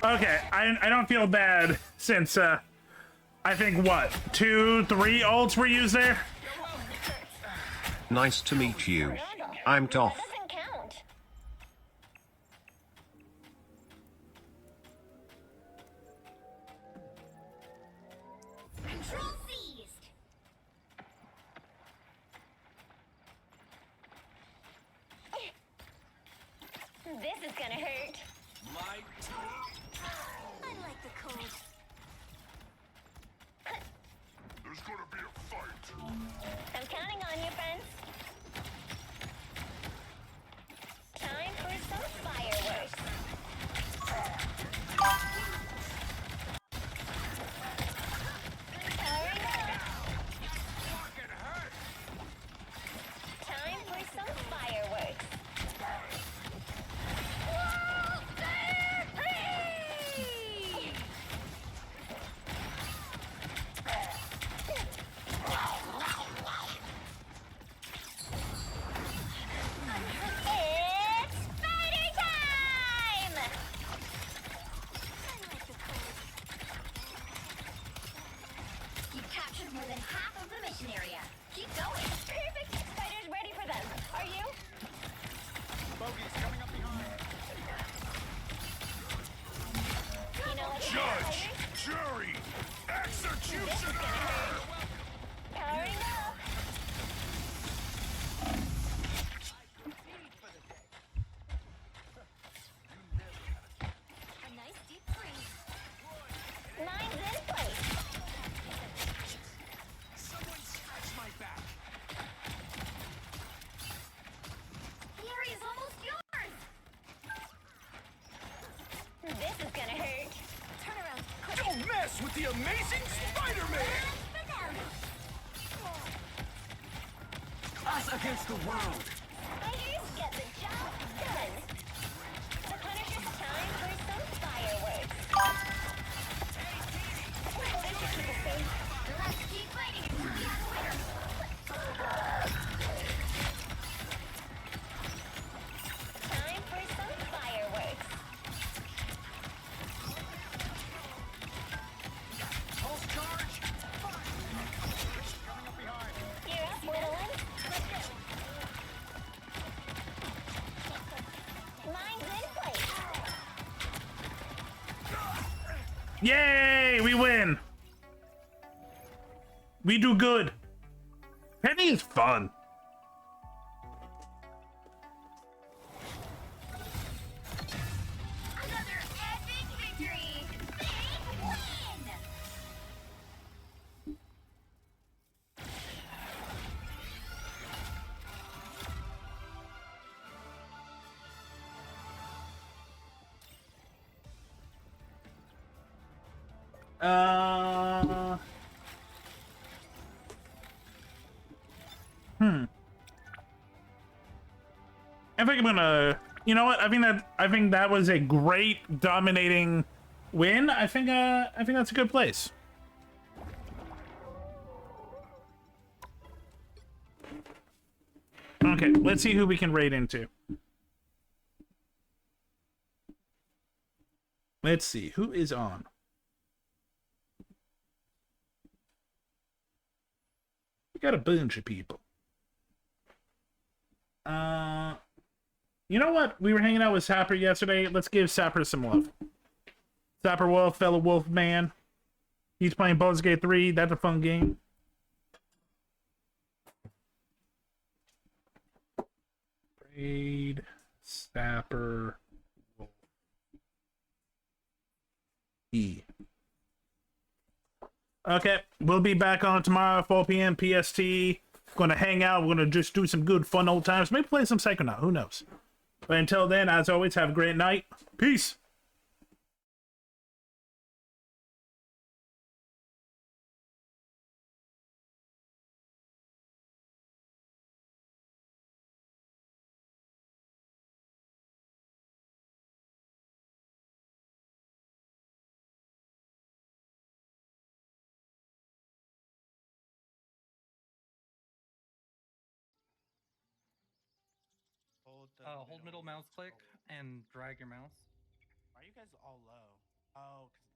[SPEAKER 14] area.
[SPEAKER 3] Okay, I don't feel bad since I think what 2, 3 ults were used there.
[SPEAKER 15] Nice to meet you. I'm Toph.
[SPEAKER 14] Doesn't count. Control seized. This is gonna hurt.
[SPEAKER 9] My
[SPEAKER 21] I like the cold.
[SPEAKER 18] There's gonna be a fight.
[SPEAKER 14] I'm counting on you, friends. Time for some fireworks. Powering up. Time for some fireworks. Whoa, free! It's spider time! You've captured more than half of the mission area. Keep going. Perfect. Spider's ready for them. Are you?
[SPEAKER 1] Bogey's coming up behind.
[SPEAKER 14] You know what?
[SPEAKER 18] Judge, jury, executioner!
[SPEAKER 14] Powering up.
[SPEAKER 21] A nice deep freeze.
[SPEAKER 14] Mine's in place.
[SPEAKER 9] Someone scratch my back.
[SPEAKER 14] The area's almost yours. This is gonna hurt.
[SPEAKER 21] Turn around.
[SPEAKER 9] Don't mess with the amazing Spider-Man!
[SPEAKER 14] For them.
[SPEAKER 9] Us against the world.
[SPEAKER 14] Spiders get the job done. The Punisher's time for some fireworks. This should keep us safe. Let's keep fighting until we have a winner. Time for some fireworks.
[SPEAKER 1] Pulse charge. Coming up behind.
[SPEAKER 14] Gear up, little one. Mine's in place.
[SPEAKER 3] Yay! We win. We do good. Penny is fun.
[SPEAKER 14] Another epic victory. Big win.
[SPEAKER 3] I think I'm gonna. You know what? I think that was a great dominating win. I think that's a good place. Okay, let's see who we can raid into. Let's see who is on. We got a bunch of people. You know what? We were hanging out with Sapper yesterday. Let's give Sapper some love. Sapper Wolf, fellow Wolf man. He's playing Baldur's Gate 3. That's a fun game. Aid, Sapper, Wolf. E. Okay, we'll be back on tomorrow, 4 p.m. PST. Gonna hang out. We're gonna just do some good, fun old times. Maybe play some Psychonaut. Who knows? But until then, as always, have a great night. Peace.
[SPEAKER 8] Hold middle mouse click and drag your mouse.
[SPEAKER 22] Why are you guys all low? Oh, because